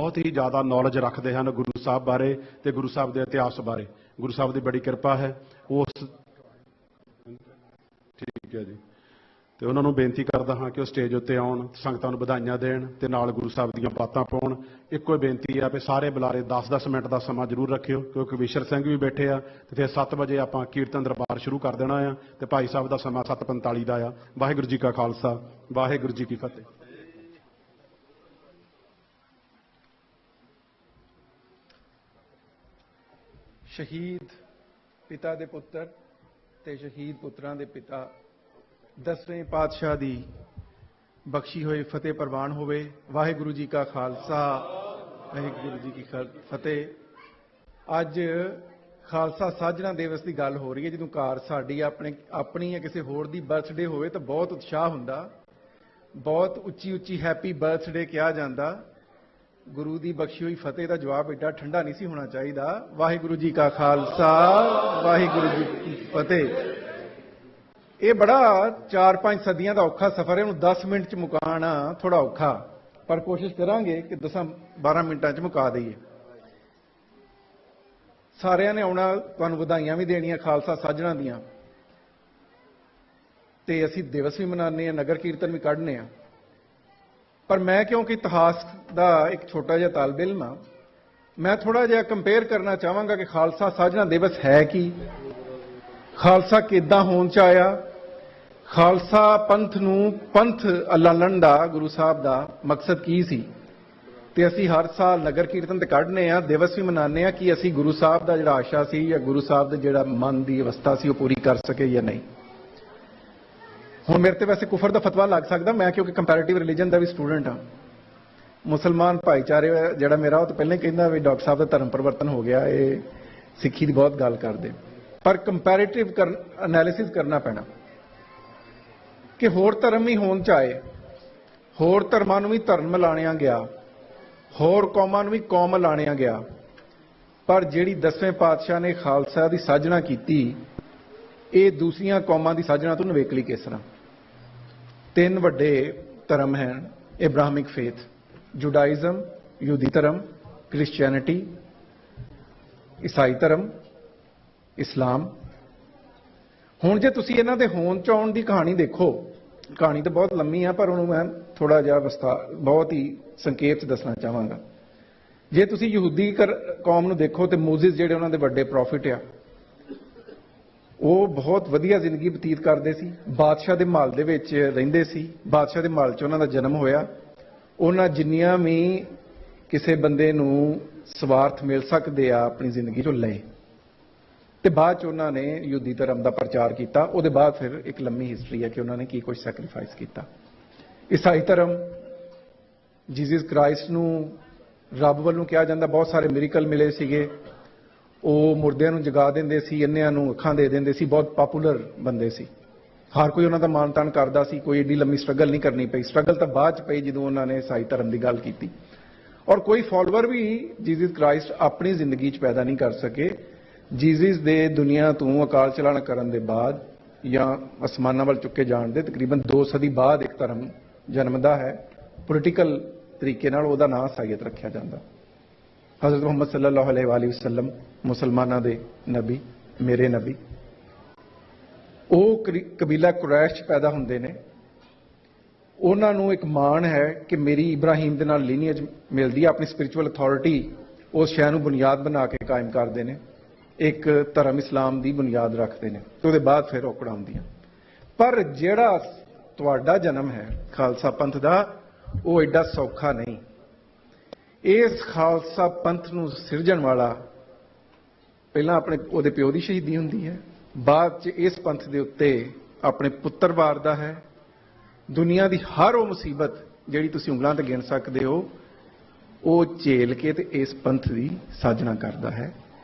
बहुत ही ज़्यादा नॉलेज रखते हैं गुरु साहब बारे ते गुरु साहब के इतिहास बारे। गुरु साहब की बड़ी किरपा है। उस ठीक है जी, तो उन्होंने बेनती करता हाँ कि वह स्टेज उत्ते आउण, संगतां नूं बधाइयां देण ते नाल गुरु साहब दीयां बातां पाउण। इक्को ही बेनती है भी सारे बुलारे 10-10 मिनट का समा जरूर रखियो, क्योंकि विशर सिंह भी बैठे आ ते फिर 7 बजे आपां कीर्तन दरबार शुरू कर देना आ ते भाई साहब का समा 7:45 का आ। वाहिगुरू जी का खालसा, वाहिगुरू जी की फतेह। शहीद पिता दे पुत्र ते शहीद पुत्रां दे पिता 10वें पातशाह दी बख्शी होए फतेह प्रवान होवे। वाहिगुरू जी का खालसा, वाहिगुरू जी की फतेह। अज खालसा साजना दिवस की गल हो रही है। जो घर साड़ी अपनी या किसी होर दी बर्थडे होवे तो बहुत उत्साह हुंदा, बहुत उच्ची उच्ची हैप्पी बर्थडे कहा जाता। गुरु की बख्शी हुई फतेह का जवाब एडा ठंडा नहीं सी होना चाहिए। वाहिगुरू जी का खालसा, वाहिगुरू जी की फतेह। ये बड़ा 4-5 सदियों का औखा सफर है। 10 मिनट च मुकाना थोड़ा औखा, पर कोशिश करांगे कि 10-12 मिनटों च मुका दईए। सारिਆਂ ने आउणा, तुहानूं ਵਧਾਈਆਂ भी देनियां खालसा साजना दियां, ते असीं दिवस भी मनाने, नगर कीर्तन भी कढ़ने। पर मैं क्योंकि इतिहास का एक छोटा जिहा तालबे इल्म हाँ, मैं थोड़ा जिहा कंपेयर करना चाहांगा कि खालसा साजना दिवस है की, खालसा किदां होंद च आया, खालसा पंथ नूं पंथ अलालण दा गुरु साहब दा मकसद की सी। ते असीं हर साल नगर कीर्तन ते कढ़ने आ, दिवस भी मनाने आ कि असीं गुरु साहब दा जिहड़ा आशा सी या गुरु साहब दे जिहड़ा मन दी अवस्था सी वो पूरी कर सके या नहीं। हुण मेरे ते वैसे कुफर दा फतवा लग सकदा, मैं क्योंकि कंपैरेटिव रिलीजन दा भी स्टूडेंट हाँ। मुसलमान भाईचारे जिहड़ा मेरा वो तो पहले कहंदा भी डॉक्टर साहब दा धर्म परिवर्तन हो गया, ये सिੱਖੀ ਦੀ बहुत गल करदे। पर कंपैरेटिव एनालिसिस करना पैना कि होर धर्म ही होंद च आए, होर धर्मां नूं भी धर्म लाणिया गया, होर कौमां नूं भी कौम लाणिया गया, पर जिहड़ी 10वें पातशाह ने खालसा की साजना की, ये दूसरिया कौमां की साजना तो नवेकली किस तरह। 3 वड्डे धर्म हैं इब्राहिमिक फेथ, जुडाइज़म, यहूदी धर्म, क्रिश्चियनिटी, ईसाई धर्म, इस्लाम। हुण जे तुसीं इन्हां दे होंद च आउण दी कहानी देखो, कहानी तो बहुत लंबी है पर उन्होंने मैं थोड़ा जिहा विस्तार बहुत ही संकेत दसना चाहांगा। जे तुसीं यहूदी कौम नूं देखो तो मूजिज़ जिहड़े उन्हां दे वड्डे प्रॉफिट आ, वो बहुत वधिया जिंदगी बतीत करते सी, बादशाह के महल दे विच रहिंदे सी, बादशाह के महल च उन्हां दा जन्म होया। उन्हां जिन्नियां भी किसी बंदे नूं स्वार्थ मिल सकते आ अपनी जिंदगी चों लए, ते बाद च उन्होंने यहूदी धर्म का प्रचार किया। उहदे बाद फिर एक लंबी हिस्टरी है कि उन्होंने की कुछ सैक्रीफाइस किया। ईसाई धर्म जीसस क्राइस्ट नूं रब वालों कहा जाता, बहुत सारे मिरेकल मिले सीगे, वो मुर्दियां नूं जगा देंदे सी, अन्नियां नूं अखां दे देंदे सी, बहुत पॉपुलर बंदे सी, हर कोई उन्हां दा मान तान करदा सी, कोई एडी लंबी स्ट्रगल नहीं करनी पई। स्ट्रगल तो बाद च पई जदों उन्होंने ईसाई धर्म की गल की। और कोई फॉलोअर भी जीसस क्राइस्ट अपनी जिंदगी च पैदा नहीं कर सके। जीसस दे दुनिया तो अकाल चलाण करन दे बाद या आसमानां वल चुके जाण दे तकरीबन 2 सदी बाद एक धर्म जन्मदा है। पोलिटिकल तरीके नाल उहदा नाम ईसाईयत रखिया जाता। हज़रत मुहम्मद सल्लल्लाहु अलैहि वसल्लम मुसलमानां दे नबी, मेरे नबी, वो कबीला कुरैश पैदा हुंदे ने। उन्हां नूं एक मान है कि मेरी इब्राहिम दे नाल लीनीएज मिलदी है, अपनी स्पिरिचुअल अथॉरिटी उस शै नूं बुनियाद बना के कायम करदे ने, एक धर्म इस्लाम की बुनियाद रखते हैं, तो उसके बाद फिर औकड़ां आउंदियां। पर जिहड़ा तुहाडा जन्म है खालसा पंथ का, वो एडा सौखा नहीं। इस खालसा पंथ नूं सिरजण वाला पहलां अपने उहदे प्यो की शहीदी हुंदी है, बाद च इस पंथ के उत्ते अपने पुत्र वारदा है। दुनिया की हर वो मुसीबत जिहड़ी तुसीं उंगलां ते गिण सकदे हो, वो झेल के ते इस पंथ की साजना करदा है।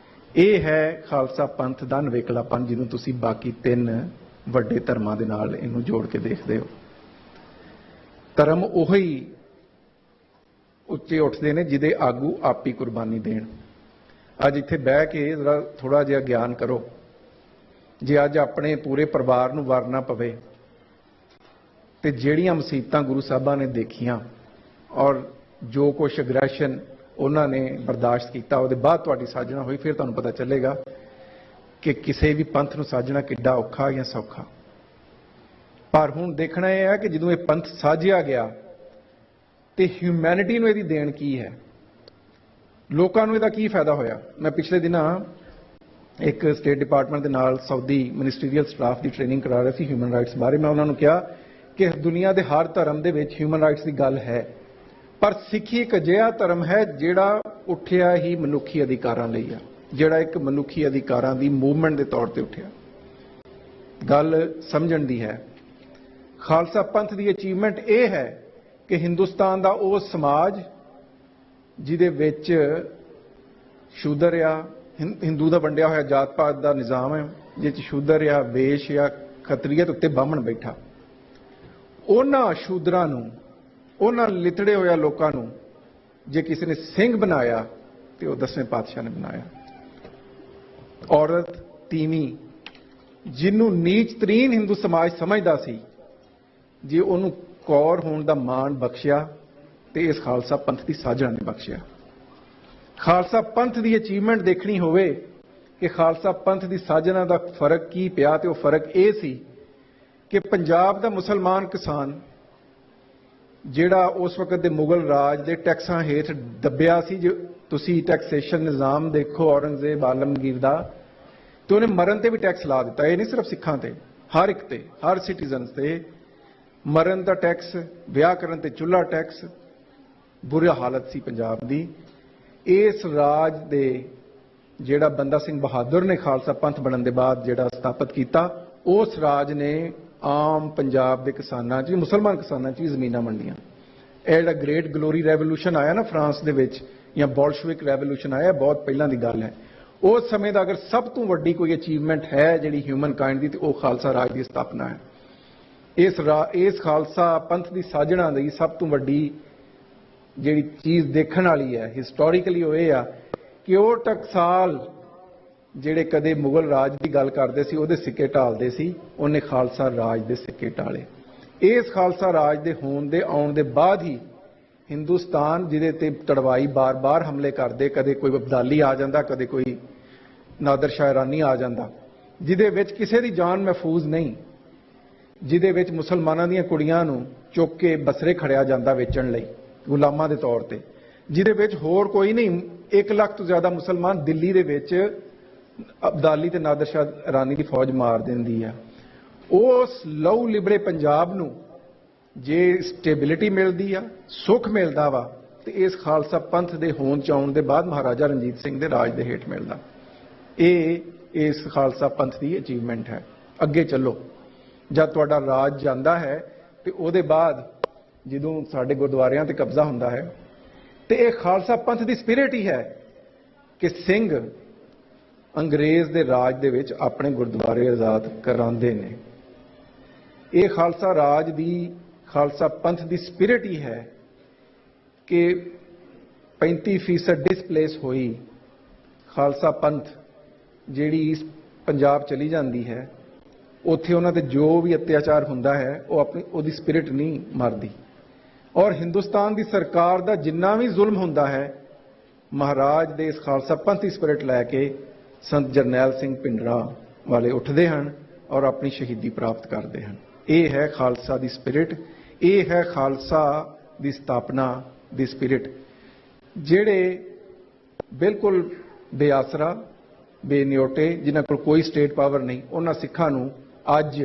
ये है खालसा पंथ का नवेकलापन, जिन्होंने तुसीं बाकी 3 वड्डे धर्मां दे नाल इहनूं जोड़ के देखते हो। धर्म उही उच्चे उठते हैं जिहदे आगू आप ही कुर्बानी देण। अज इत्थे बह के जरा थोड़ा जिहा ज्ञान करो। जे अज अपने पूरे परिवार नूं वारना पवे ते जिहड़ियां मुसीबतां गुरु साहबां ने देखियां और जो कुछ अग्रैशन ਉਹਨਾਂ ਨੇ ਬਰਦਾਸ਼ਤ ਕੀਤਾ। ਉਹਦੇ ਬਾਅਦ ਤੁਹਾਡੀ ਸਾਜਣਾ ਹੋਈ, ਫਿਰ ਤੁਹਾਨੂੰ ਪਤਾ ਚੱਲੇਗਾ ਕਿ ਕਿਸੇ ਵੀ ਪੰਥ ਨੂੰ ਸਾਜਣਾ ਕਿੱਡਾ ਔਖਾ ਜਾਂ ਸੌਖਾ। ਪਰ ਹੁਣ ਦੇਖਣਾ ਇਹ ਹੈ ਕਿ ਜਦੋਂ ਇਹ ਪੰਥ ਸਾਜਿਆ ਗਿਆ ਤੇ ਹਿਊਮੈਨਿਟੀ ਨੂੰ ਇਹਦੀ ਦੇਣ ਕੀ ਹੈ, ਲੋਕਾਂ ਨੂੰ ਇਹਦਾ ਕੀ ਫਾਇਦਾ ਹੋਇਆ। ਮੈਂ ਪਿਛਲੇ ਦਿਨਾਂ ਇੱਕ ਸਟੇਟ ਡਿਪਾਰਟਮੈਂਟ ਦੇ ਨਾਲ ਸਾਊਦੀ ਮਿਨਿਸਟਰੀਅਲ ਸਟਾਫ ਦੀ ਟ੍ਰੇਨਿੰਗ ਕਰਾ ਰਿਹਾ ਸੀ ਹਿਊਮਨ ਰਾਈਟਸ ਬਾਰੇ। ਮੈਂ ਉਹਨਾਂ ਨੂੰ ਕਿਹਾ ਕਿ ਦੁਨੀਆ ਦੇ ਹਰ ਧਰਮ ਦੇ ਵਿੱਚ ਹਿਊਮਨ ਰਾਈਟਸ ਦੀ ਗੱਲ ਹੈ, ਪਰ ਸਿੱਖੀ ਇੱਕ ਅਜਿਹਾ ਧਰਮ ਹੈ ਜਿਹੜਾ ਉੱਠਿਆ ਹੀ ਮਨੁੱਖੀ ਅਧਿਕਾਰਾਂ ਲਈ ਆ, ਜਿਹੜਾ ਇੱਕ ਮਨੁੱਖੀ ਅਧਿਕਾਰਾਂ ਦੀ ਮੂਵਮੈਂਟ ਦੇ ਤੌਰ ਤੇ ਉੱਠਿਆ। ਗੱਲ ਸਮਝਣ ਦੀ ਹੈ। ਖਾਲਸਾ ਪੰਥ ਦੀ ਅਚੀਵਮੈਂਟ ਇਹ ਹੈ ਕਿ ਹਿੰਦੁਸਤਾਨ ਦਾ ਉਹ ਸਮਾਜ ਜਿਹਦੇ ਵਿੱਚ ਸ਼ੂਦਰ ਆ, ਹਿੰਦੂ ਦਾ ਵੰਡਿਆ ਹੋਇਆ ਜਾਤ ਪਾਤ ਦਾ ਨਿਜ਼ਾਮ ਹੈ, ਜਿਸ 'ਚ ਸ਼ੂਦਰ ਆ, ਵੇਸ਼ ਆ, ਖੱਤਰੀਅਤ ਉੱਤੇ ਬਾਹਮਣ ਬੈਠਾ, ਉਹਨਾਂ ਸ਼ੂਦਰਾਂ ਨੂੰ, ਉਹਨਾਂ ਲਿਤੜੇ ਹੋਇਆ ਲੋਕਾਂ ਨੂੰ ਜੇ ਕਿਸੇ ਨੇ ਸਿੰਘ ਬਣਾਇਆ ਤੇ ਉਹ 10ਵੇਂ ਪਾਤਸ਼ਾਹ ਨੇ ਬਣਾਇਆ। ਔਰਤ, ਤੀਵੀਂ, ਜਿਹਨੂੰ ਨੀਚ ਤਰੀਨ ਹਿੰਦੂ ਸਮਾਜ ਸਮਝਦਾ ਸੀ, ਜੇ ਉਹਨੂੰ ਕੌਰ ਹੋਣ ਦਾ ਮਾਣ ਬਖਸ਼ਿਆ ਤੇ ਇਸ ਖਾਲਸਾ ਪੰਥ ਦੀ ਸਾਜਣਾ ਨੇ ਬਖਸ਼ਿਆ। ਖਾਲਸਾ ਪੰਥ ਦੀ ਅਚੀਵਮੈਂਟ ਦੇਖਣੀ ਹੋਵੇ ਕਿ ਖਾਲਸਾ ਪੰਥ ਦੀ ਸਾਜਣਾ ਦਾ ਫਰਕ ਕੀ ਪਿਆ, ਤੇ ਉਹ ਫਰਕ ਇਹ ਸੀ ਕਿ ਪੰਜਾਬ ਦਾ ਮੁਸਲਮਾਨ ਕਿਸਾਨ ਜਿਹੜਾ ਉਸ ਵਕਤ ਦੇ ਮੁਗਲ ਰਾਜ ਦੇ ਟੈਕਸਾਂ ਹੇਠ ਦੱਬਿਆ ਸੀ, ਜੇ ਤੁਸੀਂ ਟੈਕਸੇਸ਼ਨ ਨਿਜ਼ਾਮ ਦੇਖੋ ਔਰੰਗਜ਼ੇਬ ਆਲਮਗੀਰ ਦਾ, ਤੇ ਉਹਨੇ ਮਰਨ ਤੇ ਵੀ ਟੈਕਸ ਲਾ ਦਿੱਤਾ। ਇਹ ਨਹੀਂ ਸਿਰਫ ਸਿੱਖਾਂ ਤੇ, ਹਰ ਇੱਕ ਤੇ, ਹਰ ਸਿਟੀਜ਼ਨ ਤੇ ਮਰਨ ਦਾ ਟੈਕਸ, ਵਿਆਹ ਕਰਨ ਤੇ ਚੁੱਲ੍ਹਾ ਟੈਕਸ। ਬੁਰੀ ਹਾਲਤ ਸੀ ਪੰਜਾਬ ਦੀ। ਇਸ ਰਾਜ ਦੇ ਜਿਹੜਾ ਬੰਦਾ ਸਿੰਘ ਬਹਾਦਰ ਨੇ ਖਾਲਸਾ ਪੰਥ ਬਣਨ ਦੇ ਬਾਅਦ ਜਿਹੜਾ ਸਥਾਪਿਤ ਕੀਤਾ, ਉਸ ਰਾਜ ਨੇ ਆਮ ਪੰਜਾਬ ਦੇ ਕਿਸਾਨਾਂ 'ਚ, ਮੁਸਲਮਾਨ ਕਿਸਾਨਾਂ 'ਚ ਵੀ ਜ਼ਮੀਨਾਂ ਵੰਡੀਆਂ। ਇਹ ਜਿਹੜਾ ਗ੍ਰੇਟ ਗਲੋਰੀ ਰੈਵੋਲੂਸ਼ਨ ਆਇਆ ਨਾ ਫਰਾਂਸ ਦੇ ਵਿੱਚ, ਜਾਂ ਬੋਲਸ਼ਵਿਕ ਰੈਵੋਲੂਸ਼ਨ ਆਇਆ, ਬਹੁਤ ਪਹਿਲਾਂ ਦੀ ਗੱਲ ਹੈ। ਉਸ ਸਮੇਂ ਦਾ ਅਗਰ ਸਭ ਤੋਂ ਵੱਡੀ ਕੋਈ ਅਚੀਵਮੈਂਟ ਹੈ ਜਿਹੜੀ ਹਿਊਮਨ ਕਾਈਂਡ ਦੀ, ਤੇ ਉਹ ਖਾਲਸਾ ਰਾਜ ਦੀ ਸਥਾਪਨਾ ਹੈ। ਇਸ ਖਾਲਸਾ ਪੰਥ ਦੀ ਸਾਜਣਾ ਦੀ ਸਭ ਤੋਂ ਵੱਡੀ ਜਿਹੜੀ ਚੀਜ਼ ਦੇਖਣ ਵਾਲੀ ਹੈ ਹਿਸਟੋਰੀਕਲੀ ਉਹ ਇਹ ਆ ਕਿ ਉਹ ਟਕਸਾਲ ਜਿਹੜੇ ਕਦੇ ਮੁਗਲ ਰਾਜ ਦੀ ਗੱਲ ਕਰਦੇ ਸੀ ਉਹਦੇ ਸਿੱਕੇ ਢਾਲਦੇ ਸੀ, ਉਹਨੇ ਖਾਲਸਾ ਰਾਜ ਦੇ ਸਿੱਕੇ ਢਾਲੇ। ਇਸ ਖਾਲਸਾ ਰਾਜ ਦੇ ਹੋਣ ਦੇ ਆਉਣ ਦੇ ਬਾਅਦ ਹੀ ਹਿੰਦੁਸਤਾਨ, ਜਿਹਦੇ ਤੇ ਤੜਵਾਈ ਬਾਰ-ਬਾਰ ਹਮਲੇ ਕਰਦੇ, ਕਦੇ ਕੋਈ ਅਬਦਾਲੀ ਆ ਜਾਂਦਾ, ਕਦੇ ਕੋਈ ਨਾਦਰ ਸ਼ਾਹ ਇਰਾਨੀ ਆ ਜਾਂਦਾ, ਜਿਹਦੇ ਵਿੱਚ ਕਿਸੇ ਦੀ ਜਾਨ ਮਹਿਫੂਜ਼ ਨਹੀਂ, ਜਿਹਦੇ ਵਿੱਚ ਮੁਸਲਮਾਨਾਂ ਦੀਆਂ ਕੁੜੀਆਂ ਨੂੰ ਚੁੱਕ ਕੇ ਬਸਰੇ ਖੜਿਆ ਜਾਂਦਾ ਵੇਚਣ ਲਈ ਗੁਲਾਮਾਂ ਦੇ ਤੌਰ ਤੇ, ਜਿਹਦੇ ਵਿੱਚ ਹੋਰ ਕੋਈ ਨਹੀਂ, 1 ਲੱਖ ਤੋਂ ਜ਼ਿਆਦਾ ਮੁਸਲਮਾਨ ਦਿੱਲੀ ਦੇ ਵਿੱਚ ਅਬਦਾਲੀ ਤੇ ਨਾਦਰ ਸ਼ਾਹ ਇਰਾਨੀ ਦੀ ਫੌਜ ਮਾਰ ਦਿੰਦੀ ਆ। ਉਸ ਲਹੂ ਲਿਬੜੇ ਪੰਜਾਬ ਨੂੰ ਜੇ ਸਟੇਬਿਲਿਟੀ ਮਿਲਦੀ ਆ, ਸੁੱਖ ਮਿਲਦਾ ਵਾ, ਤੇ ਇਸ ਖਾਲਸਾ ਪੰਥ ਦੇ ਹੋਂਦ ਚ ਆਉਣ ਦੇ ਬਾਅਦ ਮਹਾਰਾਜਾ ਰਣਜੀਤ ਸਿੰਘ ਦੇ ਰਾਜ ਦੇ ਹੇਠ ਮਿਲਦਾ। ਇਹ ਇਸ ਖਾਲਸਾ ਪੰਥ ਦੀ ਅਚੀਵਮੈਂਟ ਹੈ। ਅੱਗੇ ਚੱਲੋ, ਜਦ ਤੁਹਾਡਾ ਰਾਜ ਜਾਂਦਾ ਹੈ ਤੇ ਉਹਦੇ ਬਾਅਦ ਜਦੋਂ ਸਾਡੇ ਗੁਰਦੁਆਰਿਆਂ ਤੇ ਕਬਜ਼ਾ ਹੁੰਦਾ ਹੈ, ਤੇ ਇਹ ਖਾਲਸਾ ਪੰਥ ਦੀ ਸਪਿਰਿਟ ਹੀ ਹੈ ਕਿ ਸਿੰਘ ਅੰਗਰੇਜ਼ ਦੇ ਰਾਜ ਦੇ ਵਿੱਚ ਆਪਣੇ ਗੁਰਦੁਆਰੇ ਆਜ਼ਾਦ ਕਰਾਉਂਦੇ ਨੇ। ਇਹ ਖਾਲਸਾ ਰਾਜ ਦੀ, ਖਾਲਸਾ ਪੰਥ ਦੀ ਸਪਿਰਿਟ ਹੀ ਹੈ ਕਿ 35% ਡਿਸਪਲੇਸ ਹੋਈ ਖਾਲਸਾ ਪੰਥ ਜਿਹੜੀ ਪੰਜਾਬ ਚਲੀ ਜਾਂਦੀ ਹੈ, ਉੱਥੇ ਉਹਨਾਂ ਤੇ ਜੋ ਵੀ ਅਤਿਆਚਾਰ ਹੁੰਦਾ ਹੈ ਉਹ ਉਹਦੀ ਸਪਿਰਿਟ ਨਹੀਂ ਮਰਦੀ। ਔਰ ਹਿੰਦੁਸਤਾਨ ਦੀ ਸਰਕਾਰ ਦਾ ਜਿੰਨਾ ਵੀ ਜ਼ੁਲਮ ਹੁੰਦਾ ਹੈ, ਮਹਾਰਾਜ ਦੇ ਇਸ ਖਾਲਸਾ ਪੰਥ ਦੀ ਸਪਿਰਿਟ ਲੈ ਕੇ ਸੰਤ ਜਰਨੈਲ ਸਿੰਘ ਭਿੰਡਰਾਂ ਵਾਲੇ ਉੱਠਦੇ ਹਨ ਔਰ ਆਪਣੀ ਸ਼ਹੀਦੀ ਪ੍ਰਾਪਤ ਕਰਦੇ ਹਨ। ਇਹ ਹੈ ਖਾਲਸਾ ਦੀ ਸਪਿਰਿਟ, ਇਹ ਹੈ ਖਾਲਸਾ ਦੀ ਸਥਾਪਨਾ ਦੀ ਸਪਿਰਿਟ। ਜਿਹੜੇ ਬਿਲਕੁਲ ਬੇਆਸਰਾ, ਬੇਨਿਓਟੇ, ਜਿਨ੍ਹਾਂ ਕੋਲ ਕੋਈ ਸਟੇਟ ਪਾਵਰ ਨਹੀਂ, ਉਹਨਾਂ ਸਿੱਖਾਂ ਨੂੰ ਅੱਜ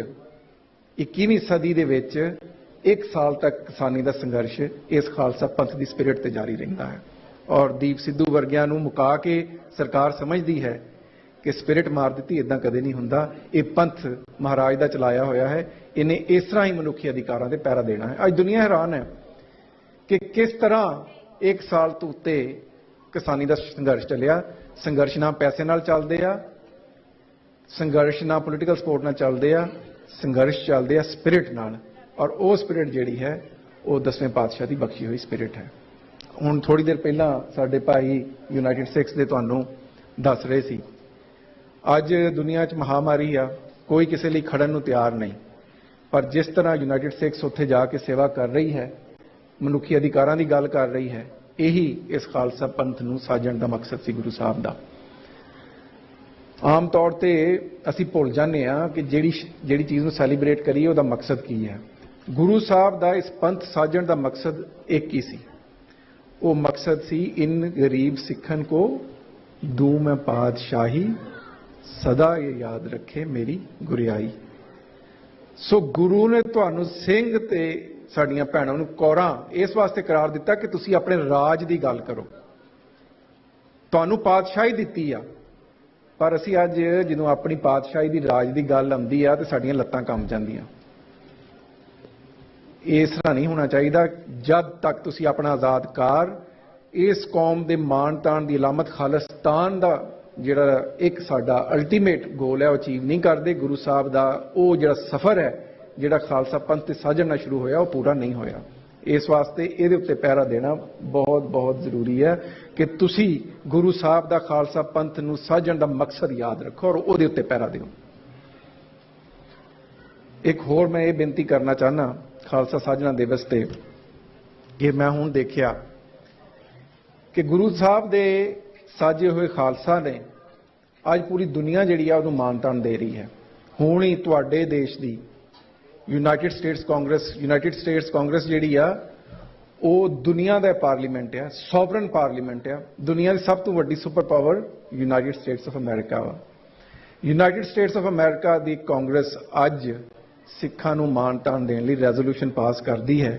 21ਵੀਂ ਸਦੀ ਦੇ ਵਿੱਚ 1 ਸਾਲ ਤੱਕ ਕਿਸਾਨੀ ਦਾ ਸੰਘਰਸ਼ ਇਸ ਖਾਲਸਾ ਪੰਥ ਦੀ ਸਪਿਰਿਟ ਤੇ ਜਾਰੀ ਰਹਿੰਦਾ ਹੈ। ਔਰ ਦੀਪ ਸਿੱਧੂ ਵਰਗਿਆਂ ਨੂੰ ਮੁਕਾ ਕੇ ਸਰਕਾਰ ਸਮਝਦੀ ਹੈ ਕਿ ਸਪਿਰਿਟ ਮਾਰ ਦਿੱਤੀ, ਇਦਾਂ ਕਦੇ ਨਹੀਂ ਹੁੰਦਾ। ਇਹ ਪੰਥ ਮਹਾਰਾਜ ਦਾ ਚਲਾਇਆ ਹੋਇਆ ਹੈ, ਇਹਨੇ ਇਸ ਤਰ੍ਹਾਂ ਹੀ ਮਨੁੱਖੀ ਅਧਿਕਾਰਾਂ ਦੇ ਪਹਿਰਾ ਦੇਣਾ ਹੈ। ਅੱਜ ਦੁਨੀਆ ਹੈਰਾਨ ਹੈ ਕਿ ਕਿਸ ਤਰ੍ਹਾਂ 1 ਸਾਲ ਤੋਂ ਉੱਤੇ ਕਿਸਾਨੀ ਦਾ ਸੰਘਰਸ਼ ਚੱਲਿਆ। ਸੰਘਰਸ਼ ਨਾ ਪੈਸੇ ਨਾਲ ਚੱਲਦੇ ਆ, ਸੰਘਰਸ਼ ਨਾ ਪੋਲੀਟੀਕਲ ਸਪੋਰਟ ਨਾਲ ਚੱਲਦੇ ਆ, ਸੰਘਰਸ਼ ਚੱਲਦੇ ਆ ਸਪਿਰਿਟ ਨਾਲ। ਔਰ ਉਹ ਸਪਿਰਿਟ ਜਿਹੜੀ ਹੈ ਉਹ 10ਵੇਂ ਪਾਤਸ਼ਾਹ ਦੀ ਬਖਸ਼ੀ ਹੋਈ ਸਪਿਰਿਟ ਹੈ। ਹੁਣ ਥੋੜੀ ਦੇਰ ਪਹਿਲਾਂ ਸਾਡੇ ਭਾਈ ਯੂਨਾਈਟਿਡ ਸਿੱਖਸ ਦੇ ਤੁਹਾਨੂੰ ਦੱਸ ਰਹੇ ਸੀ, ਅੱਜ ਦੁਨੀਆ 'ਚ ਮਹਾਮਾਰੀ ਆ, ਕੋਈ ਕਿਸੇ ਲਈ ਖੜਨ ਨੂੰ ਤਿਆਰ ਨਹੀਂ, ਪਰ ਜਿਸ ਤਰ੍ਹਾਂ ਯੂਨਾਈਟਿਡ ਸਿੱਖਸ ਉੱਥੇ ਜਾ ਕੇ ਸੇਵਾ ਕਰ ਰਹੀ ਹੈ, ਮਨੁੱਖੀ ਅਧਿਕਾਰਾਂ ਦੀ ਗੱਲ ਕਰ ਰਹੀ ਹੈ, यही इस खालसा पंथ नूं साजण दा मकसद सी गुरु साहब दा। आम तौर ते असीं भुल जाने आ कि ਜਿਹੜੀ चीज़ नूं सैलीब्रेट करिए ਉਹਦਾ मकसद की है। गुरु साहब दा इस पंथ साजण दा मकसद एक ही सी, वो मकसद सी इन गरीब सिखन को दूं मैं पातशाही, सदा ये याद रखे मेरी गुरियाई। सो गुरु ने तुहानू सिंह ते साड़ियां भैणां नूं कौरां इस वास्ते करार दिता कि तुसीं अपने राज की गल करो। तुहानू पातशाही दित्ती आ, पर असीं अज जदों अपनी पातशाही की राज की गल आउंदी आ ते साडीआं लत्तां कंब जांदियां। इस तरह नहीं होना चाहिए। जब तक तुसीं अपना आज़ादकार इस कौम के मान तान की अलामत खालिस्तान का जिहड़ा एक साडा अल्टीमेट गोल है वो अचीव नहीं करते, गुरु साहब का वो जिहड़ा सफ़र है जिहड़ा खालसा पंथ ते साजण शुरू होया वो पूरा नहीं होया। इस वास्ते इहदे उत्ते पहरा देना बहुत बहुत जरूरी है कि तुसीं गुरु साहब का खालसा पंथ नूं साजण दा मकसद याद रखो और उहदे उत्ते पहरा दिओ। एक होर मैं ये बेनती करना चाहना खालसा साजना दिवस ते कि मैं हुण देखिया कि गुरु साहब दे साजे हुए खालसा ने अज पूरी दुनिया जिहड़ी आ उहनूं मान तान दे रही है। हुण ही तुहाडे देश दी यूनाइटेड स्टेट्स कांग्रेस जिहड़ी आ वो दुनिया का पार्लीमेंट है, सॉवरन पार्लीमेंट है। दुनिया की सब तो वड्डी super power United states of America वा। यूनाइटेड स्टेट्स ऑफ अमेरिका की कांग्रेस अज सिखां नूं मान तान देण लई रेजोल्यूशन पास करदी है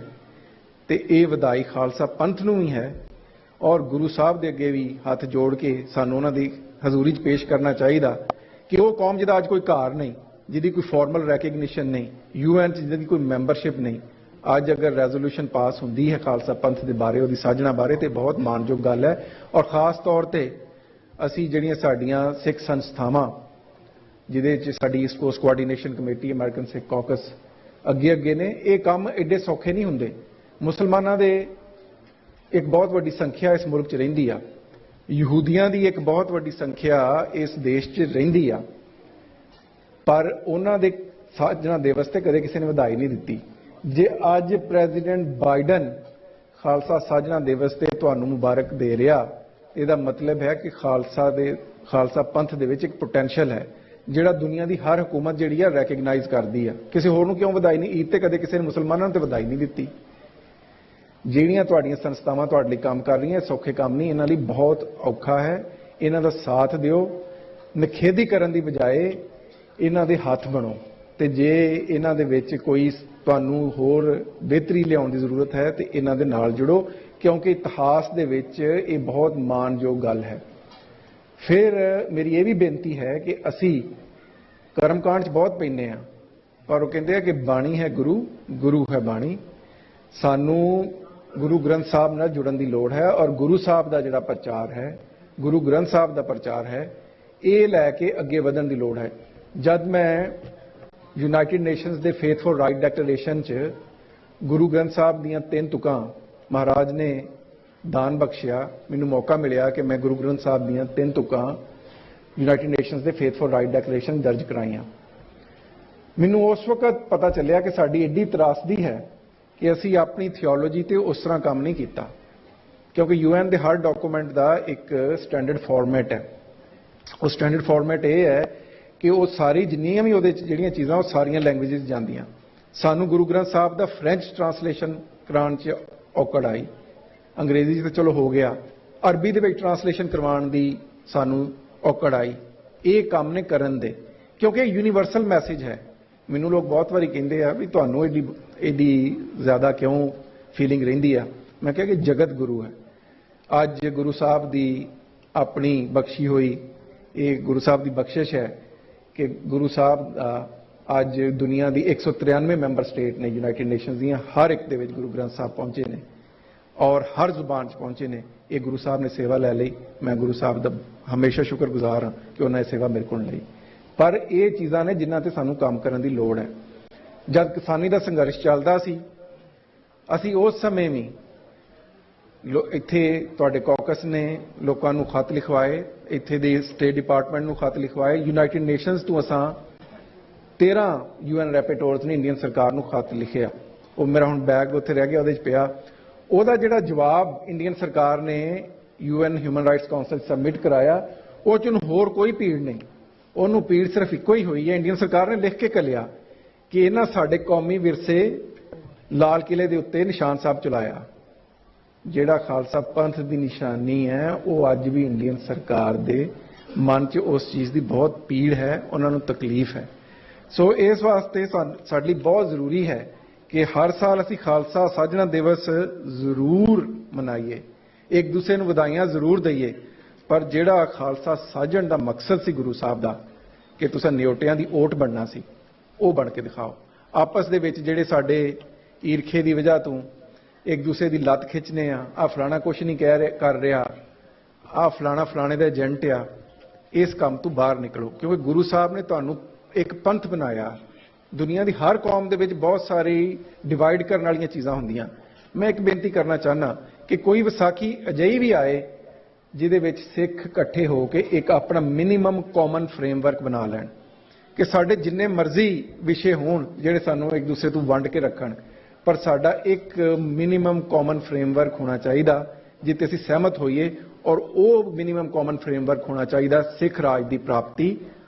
ते ये वधाई खालसा पंथ नूं ही है और गुरु साहब दे अगे भी हाथ जोड़ के सानूं उन्हां दी हजूरी च पेश करना चाहिए कि वो कौम जिहदा अज कोई घर नहीं, जिहदी कोई फॉर्मल रैकग्निशन नहीं, UN जिहदी कोई मैंबरशिप नहीं, अज अगर रेजोल्यूशन पास होंदी है खालसा पंथ के बारे उहदी साजणा बारे तो बहुत मानयोग गल है। और खास तौर पर असी जिहड़ियां साडीआं सिख संस्थावां जिहदे च साडी east coast coordination committee, American Sikh caucus अगे अगे ने, ये काम एडे सौखे नहीं हुंदे। मुसलमानां दे एक बहुत वड्डी संख्या इस मुल्क च रहिंदी आ, यहूदियां दी एक बहुत वड्डी संख्या इस देश च रहिंदी आ, पर उन्हां दे साजना दिवस ते कदे किसी ने वधाई नहीं दित्ती। जे अज प्रेजिडेंट बाइडन खालसा साजना दिवस ते तुहानूं मुबारक दे रहा, इसदा मतलब है कि खालसा पंथ दे विच एक पोटेंशियल है जिहड़ा दुनिया की हर हुकूमत जिहड़ी है रैकगनाइज करती है। किसी होर नूं क्यों वधाई नहीं? ईद ते कदे किसी ने मुसलमानां ते वधाई नहीं दित्ती। ਜਿਹੜੀਆਂ ਤੁਹਾਡੀਆਂ ਸੰਸਥਾਵਾਂ ਤੁਹਾਡੇ ਲਈ ਕੰਮ ਕਰ ਰਹੀਆਂ ਸੌਖੇ ਕੰਮ ਨਹੀਂ, ਇਹਨਾਂ ਲਈ ਬਹੁਤ ਔਖਾ ਹੈ। ਇਹਨਾਂ ਦਾ ਸਾਥ ਦਿਓ, ਨਿਖੇਧੀ ਕਰਨ ਦੀ ਬਜਾਏ ਇਹਨਾਂ ਦੇ ਹੱਥ ਬਣੋ ਤੇ ਜੇ ਇਹਨਾਂ ਦੇ ਵਿੱਚ ਕੋਈ ਤੁਹਾਨੂੰ ਹੋਰ ਬਿਹਤਰੀ ਲਿਆਉਣ ਦੀ ਜ਼ਰੂਰਤ ਹੈ ਤੇ ਇਹਨਾਂ ਦੇ ਨਾਲ ਜੁੜੋ, ਕਿਉਂਕਿ ਇਤਿਹਾਸ ਦੇ ਵਿੱਚ ਇਹ ਬਹੁਤ ਮਾਣਯੋਗ ਗੱਲ ਹੈ। ਫਿਰ ਮੇਰੀ ਇਹ ਵੀ ਬੇਨਤੀ ਹੈ ਕਿ ਅਸੀਂ ਕਰਮਕਾਂਡ 'ਚ ਬਹੁਤ ਪੈਂਦੇ ਹਾਂ, ਪਰ ਉਹ ਕਹਿੰਦੇ ਆ ਕਿ ਬਾਣੀ ਹੈ ਗੁਰੂ, ਗੁਰੂ ਹੈ ਬਾਣੀ। ਸਾਨੂੰ गुरु ग्रंथ साहब नाल जुड़न की लोड़ है और गुरु साहब का जिहड़ा प्रचार है, गुरु ग्रंथ साहब का प्रचार है, ये लैके अगे वधन की लोड़ है। जब मैं यूनाइटेड नेशनस के फेथफुल राइट डैक्लेरेशन च गुरु ग्रंथ साहब दीयां 3 तुकां महाराज ने दान बख्शिया, मैनूं मौका मिलिया कि मैं गुरु ग्रंथ साहब दीयां 3 तुकां यूनाइटेड नेशनस के फेथफुल राइट डैक्लेरेशन दर्ज कराइयां। मैनूं उस वक्त पता चलिया कि साडी एडी त्रासदी है कि असी अपनी थियोलॉजी ते उस तरह काम नहीं किया, क्योंकि UN के हर डॉक्यूमेंट का एक स्टैंडर्ड फॉर्मेट है। उस स्टैंडर्ड फॉर्मेट ये है कि वो सारी जिन्नियां भी उहदे जिहड़ियां चीज़ां वो सारियां लैंग्वेजेस जांदियां। सानू गुरु ग्रंथ साहब का फ्रेंच ट्रांसलेशन कराने च औकड़ आई, अंग्रेजी तो चलो हो गया, अरबी दे विच ट्रांसलेशन करवाउण दी सानू औकड़ आई। ये काम ने करन दे, क्योंकि यूनीवर्सल मैसेज है। मैनू लोग बहुत बारी कहते हैं भी तुहानू एडी ज़्यादा क्यों फीलिंग रहिंदी आ। मैं कहा कि जगत गुरु है। अज गुरु साहब की अपनी बख्शी हुई ये गुरु साहब की बख्शिश है कि गुरु साहब अज दुनिया की 193 मैंबर स्टेट ने यूनाइटेड नेशनस दियां हर एक दे विच गुरु ग्रंथ साहब पहुंचे ने और हर जुबान च पहुंचे ने। ये गुरु साहब ने सेवा लै लई, मैं गुरु साहब का हमेशा शुक्रगुजार हाँ कि उन्होंने सेवा मेरे को लई। पर ये चीज़ां ने जिन्हां ते सानू काम करन दी लोड़ है। जब किसानी का संघर्ष चलता सी, असी उस समय भी इत्थे तुहाडे कॉकस ने लोकां नूं खत लिखवाए, इत्थे दे स्टेट डिपार्टमेंट नूं खत लिखवाए, यूनाइटेड नेशनस तो असां 13 UN रैपेटोर्स ने इंडियन सरकार नूं खत लिखिया। वो मेरा हुण बैग उत्थे रह गया, उहदे च पिया। ਉਹਦਾ ਜਿਹੜਾ ਜਵਾਬ ਇੰਡੀਅਨ ਸਰਕਾਰ ਨੇ UN human rights council submit ਕਰਾਇਆ, ਉਹ 'ਚ ਉਹਨੂੰ ਹੋਰ ਕੋਈ ਪੀੜ ਨਹੀਂ, ਉਹਨੂੰ ਪੀੜ ਸਿਰਫ ਇੱਕੋ ਹੀ ਹੋਈ ਹੈ। ਇੰਡੀਅਨ ਸਰਕਾਰ ਨੇ ਲਿਖ ਕੇ ਘੱਲਿਆ ਕਿ ਇਹਨਾਂ ਸਾਡੇ ਕੌਮੀ ਵਿਰਸੇ ਲਾਲ ਕਿਲੇ ਦੇ ਉੱਤੇ ਨਿਸ਼ਾਨ ਸਾਹਿਬ ਚਲਾਇਆ। ਜਿਹੜਾ ਖਾਲਸਾ ਪੰਥ ਦੀ ਨਿਸ਼ਾਨੀ ਹੈ ਉਹ ਅੱਜ ਵੀ ਇੰਡੀਅਨ ਸਰਕਾਰ ਦੇ ਮਨ 'ਚ ਉਸ ਚੀਜ਼ ਦੀ ਬਹੁਤ ਪੀੜ ਹੈ, ਉਹਨਾਂ ਨੂੰ ਤਕਲੀਫ ਹੈ। ਸੋ ਇਸ ਵਾਸਤੇ ਸਾਡੇ ਲਈ ਬਹੁਤ ਜ਼ਰੂਰੀ ਹੈ ਕਿ ਹਰ ਸਾਲ ਅਸੀਂ ਖਾਲਸਾ ਸਾਜਣਾ ਦਿਵਸ ਜ਼ਰੂਰ ਮਨਾਈਏ, ਇੱਕ ਦੂਸਰੇ ਨੂੰ ਵਧਾਈਆਂ ਜ਼ਰੂਰ ਦਈਏ, ਪਰ ਜਿਹੜਾ ਖਾਲਸਾ ਸਾਜਣ ਦਾ ਮਕਸਦ ਸੀ ਗੁਰੂ ਸਾਹਿਬ ਦਾ ਕਿ ਤੁਸੀਂ ਨਿਓਟਿਆਂ ਦੀ ਓਟ ਬਣਨਾ ਸੀ, ਉਹ ਬਣ ਕੇ ਦਿਖਾਓ। ਆਪਸ ਦੇ ਵਿੱਚ ਜਿਹੜੇ ਸਾਡੇ ਈਰਖੇ ਦੀ ਵਜ੍ਹਾ ਤੋਂ ਇੱਕ ਦੂਸਰੇ ਦੀ ਲੱਤ ਖਿੱਚਨੇ ਆ ਫਲਾਣਾ ਕੁਛ ਨਹੀਂ ਕਰ ਰਿਹਾ, ਫਲਾਣਾ ਫਲਾਣੇ ਦਾ ਏਜੰਟ ਆ, ਇਸ ਕੰਮ ਤੋਂ ਬਾਹਰ ਨਿਕਲੋ। ਕਿਉਂਕਿ ਗੁਰੂ ਸਾਹਿਬ ਨੇ ਤੁਹਾਨੂੰ ਇੱਕ ਪੰਥ ਬਣਾਇਆ। ਦੁਨੀਆ ਦੀ ਹਰ ਕੌਮ ਦੇ ਵਿੱਚ ਬਹੁਤ ਸਾਰੀ ਡਿਵਾਈਡ ਕਰਨ ਵਾਲੀਆਂ ਚੀਜ਼ਾਂ ਹੁੰਦੀਆਂ। ਮੈਂ ਇੱਕ ਬੇਨਤੀ ਕਰਨਾ ਚਾਹੁੰਦਾ ਕਿ ਕੋਈ ਵਿਸਾਖੀ ਅਜਿਹੀ ਵੀ ਆਏ ਜਿਹਦੇ ਵਿੱਚ ਸਿੱਖ ਇਕੱਠੇ ਹੋ ਕੇ ਇੱਕ ਆਪਣਾ ਮਿਨੀਮਮ ਕਾਮਨ ਫਰੇਮਵਰਕ ਬਣਾ ਲੈਣ ਕਿ ਸਾਡੇ ਜਿੰਨੇ ਮਰਜ਼ੀ ਵਿਸ਼ੇ ਹੋਣ ਜਿਹੜੇ ਸਾਨੂੰ ਇੱਕ ਦੂਸਰੇ ਤੋਂ ਵੰਡ ਕੇ ਰੱਖਣ, ਪਰ ਸਾਡਾ ਇੱਕ ਮਿਨੀਮਮ ਕਾਮਨ ਫਰੇਮਵਰਕ ਹੋਣਾ ਚਾਹੀਦਾ ਜਿੱਥੇ ਅਸੀਂ ਸਹਿਮਤ ਹੋਈਏ, ਔਰ ਉਹ ਮਿਨੀਮਮ ਕਾਮਨ ਫਰੇਮਵਰਕ ਹੋਣਾ ਚਾਹੀਦਾ ਸਿੱਖ ਰਾਜ ਦੀ ਪ੍ਰਾਪਤੀ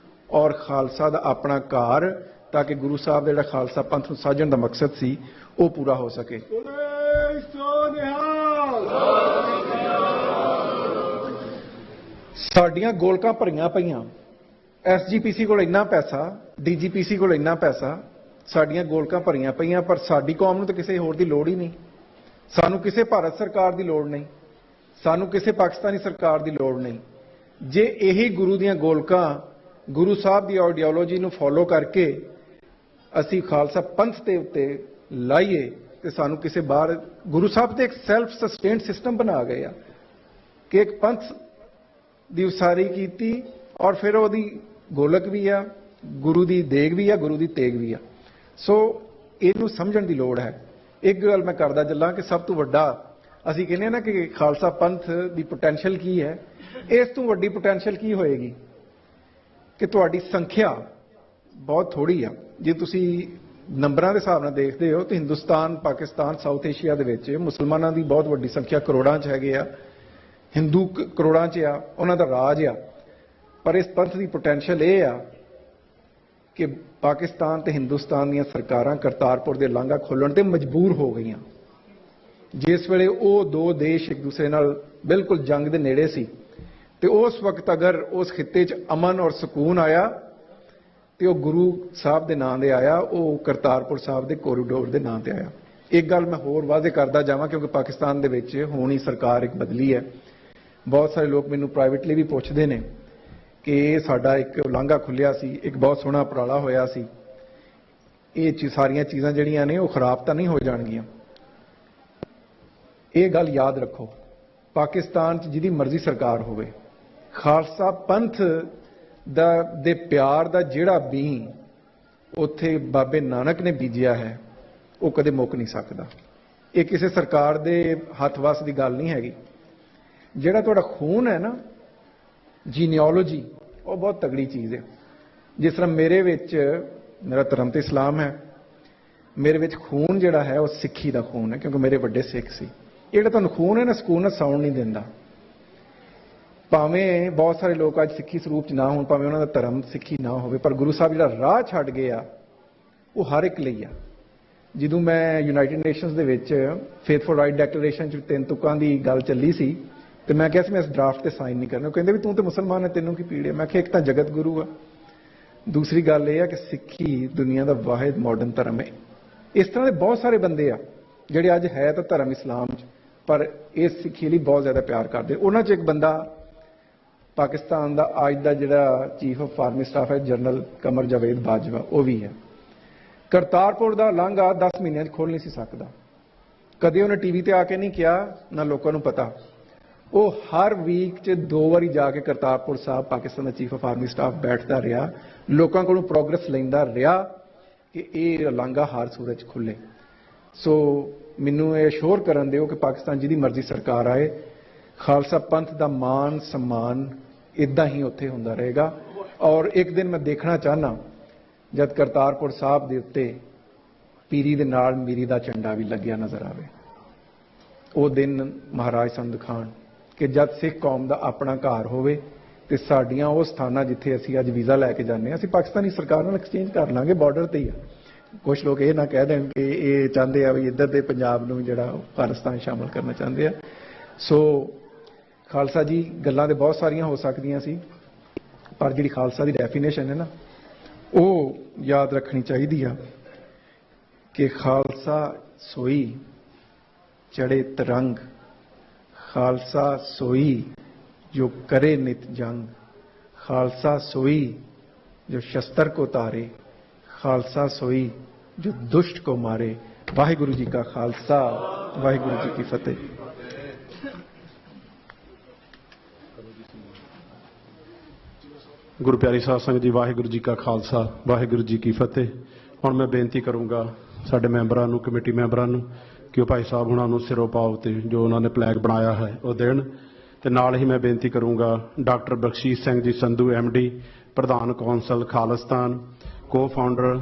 ਔਰ ਖਾਲਸਾ ਦਾ ਆਪਣਾ ਘਰ, ਤਾਂ ਕਿ ਗੁਰੂ ਸਾਹਿਬ ਦਾ ਜਿਹੜਾ ਖਾਲਸਾ ਪੰਥ ਨੂੰ ਸਾਜਣ ਦਾ ਮਕਸਦ ਸੀ ਉਹ ਪੂਰਾ ਹੋ ਸਕੇ। ਸਾਡੀਆਂ ਗੋਲਕਾਂ ਭਰੀਆਂ ਪਈਆਂ, SGPC ਕੋਲ ਇੰਨਾ ਪੈਸਾ, DGPC ਕੋਲ ਇੰਨਾ ਪੈਸਾ, ਸਾਡੀਆਂ ਗੋਲਕਾਂ ਭਰੀਆਂ ਪਈਆਂ, ਪਰ ਸਾਡੀ ਕੌਮ ਨੂੰ ਤਾਂ ਕਿਸੇ ਹੋਰ ਦੀ ਲੋੜ ਹੀ ਨਹੀਂ। ਸਾਨੂੰ ਕਿਸੇ ਭਾਰਤ ਸਰਕਾਰ ਦੀ ਲੋੜ ਨਹੀਂ, ਸਾਨੂੰ ਕਿਸੇ ਪਾਕਿਸਤਾਨੀ ਸਰਕਾਰ ਦੀ ਲੋੜ ਨਹੀਂ। ਜੇ ਇਹੀ ਗੁਰੂ ਦੀਆਂ ਗੋਲਕਾਂ, ਗੁਰੂ ਸਾਹਿਬ ਦੀ ਆਈਡੀਓਲੋਜੀ ਨੂੰ ਫੋਲੋ ਕਰਕੇ ਅਸੀਂ ਖਾਲਸਾ ਪੰਥ ਦੇ ਉੱਤੇ ਲਾਈਏ ਤੇ ਸਾਨੂੰ ਕਿਸੇ ਬਾਹਰ, ਗੁਰੂ ਸਾਹਿਬ ਤੇ ਇੱਕ ਸੈਲਫ ਸਸਟੇਨਡ ਸਿਸਟਮ ਬਣਾ ਗਏ ਆ ਕਿ ਇੱਕ ਪੰਥ ਦੀ ਉਸਾਰੀ ਕੀਤੀ ਔਰ ਫਿਰ ਉਹਦੀ ਗੋਲਕ ਵੀ ਆ, ਗੁਰੂ ਦੀ ਦੇਗ ਵੀ ਆ, ਗੁਰੂ ਦੀ ਤੇਗ ਵੀ ਆ। ਸੋ ਇਹਨੂੰ ਸਮਝਣ ਦੀ ਲੋੜ ਹੈ। ਇੱਕ ਗੱਲ ਮੈਂ ਕਰਦਾ ਚੱਲਾਂ ਕਿ ਸਭ ਤੋਂ ਵੱਡਾ ਅਸੀਂ ਕਹਿੰਦੇ ਨਾ ਕਿ ਖਾਲਸਾ ਪੰਥ ਦੀ ਪੋਟੈਂਸ਼ੀਅਲ ਕੀ ਹੈ, ਇਸ ਤੋਂ ਵੱਡੀ ਪੋਟੈਂਸ਼ੀਅਲ ਕੀ ਹੋਏਗੀ ਕਿ ਤੁਹਾਡੀ ਸੰਖਿਆ ਬਹੁਤ ਥੋੜੀ ਆ। ਜੇ ਤੁਸੀਂ ਨੰਬਰਾਂ ਦੇ ਹਿਸਾਬ ਨਾਲ ਦੇਖਦੇ ਹੋ ਤਾਂ ਹਿੰਦੁਸਤਾਨ, ਪਾਕਿਸਤਾਨ, ਸਾਊਥ ਏਸ਼ੀਆ ਦੇ ਵਿੱਚ ਮੁਸਲਮਾਨਾਂ ਦੀ ਬਹੁਤ ਵੱਡੀ ਸੰਖਿਆ ਕਰੋੜਾਂ 'ਚ ਹੈਗੇ ਆ, ਹਿੰਦੂ ਕਰੋੜਾਂ 'ਚ ਆ, ਉਹਨਾਂ ਦਾ ਰਾਜ ਆ। ਪਰ ਇਸ ਪੰਥ ਦੀ ਪੋਟੈਂਸ਼ੀਅਲ ਇਹ ਆ ਕਿ ਪਾਕਿਸਤਾਨ ਤੇ ਹਿੰਦੁਸਤਾਨ ਦੀਆਂ ਸਰਕਾਰਾਂ ਕਰਤਾਰਪੁਰ ਦੇ ਲਾਂਘਾ ਖੋਲ੍ਹਣ ਤੇ ਮਜਬੂਰ ਹੋ ਗਈਆਂ। ਜਿਸ ਵੇਲੇ ਉਹ ਦੋ ਦੇਸ਼ ਇੱਕ ਦੂਸਰੇ ਨਾਲ ਬਿਲਕੁਲ ਜੰਗ ਦੇ ਨੇੜੇ ਸੀ ਤੇ ਉਸ ਵਕਤ ਅਗਰ ਉਸ ਖਿੱਤੇ 'ਚ ਅਮਨ ਔਰ ਸਕੂਨ ਆਇਆ ਤੇ ਉਹ ਗੁਰੂ ਸਾਹਿਬ ਦੇ ਨਾਂ ਦੇ ਆਇਆ, ਉਹ ਕਰਤਾਰਪੁਰ ਸਾਹਿਬ ਦੇ ਕੋਰੀਡੋਰ ਦੇ ਨਾਂ ਤੇ ਆਇਆ। ਇੱਕ ਗੱਲ ਮੈਂ ਹੋਰ ਵਾਅਦੇ ਕਰਦਾ ਜਾਵਾਂ ਕਿਉਂਕਿ ਪਾਕਿਸਤਾਨ ਦੇ ਵਿੱਚ ਹੁਣ ਹੀ ਸਰਕਾਰ ਇੱਕ ਬਦਲੀ ਹੈ। ਬਹੁਤ ਸਾਰੇ ਲੋਕ ਮੈਨੂੰ ਪ੍ਰਾਈਵੇਟਲੀ ਵੀ ਪੁੱਛਦੇ ਨੇ ਕਿ ਇਹ ਸਾਡਾ ਇੱਕ ਲਾਂਘਾ ਖੁੱਲਿਆ ਸੀ, ਇੱਕ ਬਹੁਤ ਸੋਹਣਾ ਉਪਰਾਲਾ ਹੋਇਆ ਸੀ, ਇਹ ਸਾਰੀਆਂ ਚੀਜ਼ਾਂ ਜਿਹੜੀਆਂ ਨੇ ਉਹ ਖਰਾਬ ਤਾਂ ਨਹੀਂ ਹੋ ਜਾਣਗੀਆਂ। ਇਹ ਗੱਲ ਯਾਦ ਰੱਖੋ, ਪਾਕਿਸਤਾਨ 'ਚ ਜਿਹਦੀ ਮਰਜ਼ੀ ਸਰਕਾਰ ਹੋਵੇ, ਖਾਲਸਾ ਪੰਥ ਦੇ ਪਿਆਰ ਦਾ ਜਿਹੜਾ ਬੀਜ ਉੱਥੇ ਬਾਬੇ ਨਾਨਕ ਨੇ ਬੀਜਿਆ ਹੈ ਉਹ ਕਦੇ ਮੁੱਕ ਨਹੀਂ ਸਕਦਾ। ਇਹ ਕਿਸੇ ਸਰਕਾਰ ਦੇ ਹੱਥ ਵੱਸ ਦੀ ਗੱਲ ਨਹੀਂ ਹੈਗੀ। ਜਿਹੜਾ ਤੁਹਾਡਾ ਖੂਨ ਹੈ ਨਾ, ਜੀਨੀਓਲੋਜੀ, ਉਹ ਬਹੁਤ ਤਗੜੀ ਚੀਜ਼ ਹੈ। ਜਿਸ ਤਰ੍ਹਾਂ ਮੇਰੇ ਵਿੱਚ, ਮੇਰਾ ਧਰਮ ਤੇ ਇਸਲਾਮ ਹੈ, ਮੇਰੇ ਵਿੱਚ ਖੂਨ ਜਿਹੜਾ ਹੈ ਉਹ ਸਿੱਖੀ ਦਾ ਖੂਨ ਹੈ ਕਿਉਂਕਿ ਮੇਰੇ ਵੱਡੇ ਸਿੱਖ ਸੀ। ਇਹ ਜਿਹੜਾ ਤੁਹਾਨੂੰ ਖੂਨ ਹੈ ਨਾ, ਸਕੂਨ ਨਾਲ ਸੌਣ ਨਹੀਂ ਦਿੰਦਾ। ਭਾਵੇਂ ਬਹੁਤ ਸਾਰੇ ਲੋਕ ਅੱਜ ਸਿੱਖੀ ਸਰੂਪ 'ਚ ਨਾ ਹੋਣ, ਭਾਵੇਂ ਉਹਨਾਂ ਦਾ ਧਰਮ ਸਿੱਖੀ ਨਾ ਹੋਵੇ, ਪਰ ਗੁਰੂ ਸਾਹਿਬ ਜਿਹੜਾ ਰਾਹ ਛੱਡ ਗਏ ਆ ਉਹ ਹਰ ਇੱਕ ਲਈ ਆ। ਜਦੋਂ ਮੈਂ ਯੂਨਾਈਟਿਡ ਨੇਸ਼ਨਸ ਦੇ ਵਿੱਚ ਫੇਥਫੁਲ ਰਾਈਟ ਡੈਕਲੇਰੇਸ਼ਨ 'ਚ 3 ਤੁਕਾਂ ਦੀ ਗੱਲ ਚੱਲੀ ਸੀ ਤੇ ਮੈਂ ਕਿਹਾ ਸੀ ਮੈਂ ਇਸ ਡਰਾਫਟ ਤੇ ਸਾਈਨ ਨਹੀਂ ਕਰਨਾ। ਉਹ ਕਹਿੰਦੇ ਵੀ ਤੂੰ ਤੇ ਮੁਸਲਮਾਨ ਹੈ, ਤੈਨੂੰ ਕੀ ਪੀੜ ਹੈ? ਮੈਂ ਕਿਹਾ ਇੱਕ ਤਾਂ ਜਗਤ ਗੁਰੂ ਆ, ਦੂਸਰੀ ਗੱਲ ਇਹ ਆ ਕਿ ਸਿੱਖੀ ਦੁਨੀਆ ਦਾ ਵਾਹਿਦ ਮਾਡਰਨ ਧਰਮ ਹੈ। ਇਸ ਤਰ੍ਹਾਂ ਦੇ ਬਹੁਤ ਸਾਰੇ ਬੰਦੇ ਆ ਜਿਹੜੇ ਅੱਜ ਹੈ ਤਾਂ ਧਰਮ ਇਸਲਾਮ 'ਚ, ਪਰ ਇਸ ਸਿੱਖੀ ਲਈ ਬਹੁਤ ਜ਼ਿਆਦਾ ਪਿਆਰ ਕਰਦੇ। ਉਹਨਾਂ 'ਚ ਇੱਕ ਬੰਦਾ ਪਾਕਿਸਤਾਨ ਦਾ ਅੱਜ ਦਾ ਜਿਹੜਾ ਚੀਫ ਆਫ ਆਰਮੀ ਸਟਾਫ ਹੈ, ਜਨਰਲ ਕਮਰ ਜਾਵੇਦ ਬਾਜਵਾ, ਉਹ ਵੀ ਹੈ। ਕਰਤਾਰਪੁਰ ਦਾ ਲਾਂਘਾ 10 ਮਹੀਨਿਆਂ 'ਚ ਖੋਲ੍ਹ ਨਹੀਂ ਸੀ ਸਕਦਾ। ਕਦੇ ਉਹਨੇ ਟੀਵੀ ਤੇ ਆ ਕੇ ਨਹੀਂ ਕਿਹਾ, ਨਾ ਲੋਕਾਂ ਨੂੰ ਪਤਾ। ਉਹ ਹਰ ਵੀਕ 'ਚ 2 ਵਾਰੀ ਜਾ ਕੇ ਕਰਤਾਰਪੁਰ ਸਾਹਿਬ, ਪਾਕਿਸਤਾਨ ਦਾ ਚੀਫ ਆਫ ਆਰਮੀ ਸਟਾਫ ਬੈਠਦਾ ਰਿਹਾ, ਲੋਕਾਂ ਕੋਲੋਂ ਪ੍ਰੋਗਰੈਸ ਲੈਂਦਾ ਰਿਹਾ ਕਿ ਇਹ ਲਾਂਘਾ ਹਰ ਸੂਰਤ 'ਚ ਖੁੱਲੇ। ਸੋ ਮੈਨੂੰ ਇਹ ਅਸ਼ੋਰ ਕਰਨ ਦਿਓ ਕਿ ਪਾਕਿਸਤਾਨ ਜਿਹਦੀ ਮਰਜ਼ੀ ਸਰਕਾਰ ਆਏ, ਖਾਲਸਾ ਪੰਥ ਦਾ ਮਾਨ ਸਨਮਾਨ ਇਦਾਂ ਹੀ ਉੱਥੇ ਹੁੰਦਾ ਰਹੇਗਾ। ਔਰ ਇੱਕ ਦਿਨ ਮੈਂ ਦੇਖਣਾ ਚਾਹਨਾ ਜਦ ਕਰਤਾਰਪੁਰ ਸਾਹਿਬ ਦੇ ਉੱਤੇ ਪੀਰੀ ਦੇ ਨਾਲ ਮੀਰੀ ਦਾ ਝੰਡਾ ਵੀ ਲੱਗਿਆ ਨਜ਼ਰ ਆਵੇ। ਉਹ ਦਿਨ ਮਹਾਰਾਜ ਸਾਨੂੰ ਦਿਖਾਉਣ ਕਿ ਜਦ ਸਿੱਖ ਕੌਮ ਦਾ ਆਪਣਾ ਘਰ ਹੋਵੇ ਤੇ ਸਾਡੀਆਂ ਉਹ ਸਥਾਨਾਂ ਜਿੱਥੇ ਅਸੀਂ ਅੱਜ ਵੀਜ਼ਾ ਲੈ ਕੇ ਜਾਂਦੇ ਹਾਂ, ਅਸੀਂ ਪਾਕਿਸਤਾਨੀ ਸਰਕਾਰ ਨਾਲ ਐਕਸਚੇਂਜ ਕਰ ਲਾਂਗੇ, ਬਾਰਡਰ ਤੇ ਹੀ ਆ। ਕੁਝ ਲੋਕ ਇਹ ਨਾ ਕਹਿ ਦੇਣ ਕਿ ਇਹ ਚਾਹੁੰਦੇ ਆ ਵੀ ਇੱਧਰ ਦੇ ਪੰਜਾਬ ਨੂੰ ਜਿਹੜਾ ਉਹ ਪਾਕਿਸਤਾਨ ਸ਼ਾਮਲ ਕਰਨਾ ਚਾਹੁੰਦੇ ਆ। ਸੋ ਖਾਲਸਾ ਜੀ, ਗੱਲਾਂ ਤੇ ਬਹੁਤ ਸਾਰੀਆਂ ਹੋ ਸਕਦੀਆਂ ਸੀ, ਪਰ ਜਿਹੜੀ ਖਾਲਸਾ ਦੀ ਡੈਫੀਨੇਸ਼ਨ ਹੈ ਨਾ, ਉਹ ਯਾਦ ਰੱਖਣੀ ਚਾਹੀਦੀ ਆ ਕਿ ਖਾਲਸਾ सोई चढ़े तरंग, खालसा सोई जो करे नित जंग, खालसा सोई जो शस्त्र को तारे, खालसा सोई जो दुष्ट को मारे। वाहिगुरु जी का खालसा, वाहिगुरु जी की फतेह। गुरु प्यारी साध संगत जी, वाहिगुरु जी का खालसा, वाहिगुरु जी की फतेह। हुण मैं बेनती करूँगा ਸਾਡੇ ਮੈਂਬਰਾਂ ਨੂੰ, ਕਮੇਟੀ ਮੈਂਬਰਾਂ ਨੂੰ ਕਿ ਉਹ ਭਾਈ ਸਾਹਿਬ ਉਹਨਾਂ ਨੂੰ ਸਿਰੋਂ ਪਾਓ ਤੇ ਜੋ ਉਹਨਾਂ ਨੇ ਫਲੈਗ ਬਣਾਇਆ ਹੈ ਉਹ ਦੇਣ। ਤੇ ਨਾਲ ਹੀ ਮੈਂ ਬੇਨਤੀ ਕਰੂੰਗਾ ਡਾਕਟਰ ਬਖਸ਼ੀਸ਼ ਸਿੰਘ ਜੀ ਸੰਧੂ MD, ਪ੍ਰਧਾਨ ਕੌਂਸਲ ਖਾਲਿਸਤਾਨ, ਕੋ founder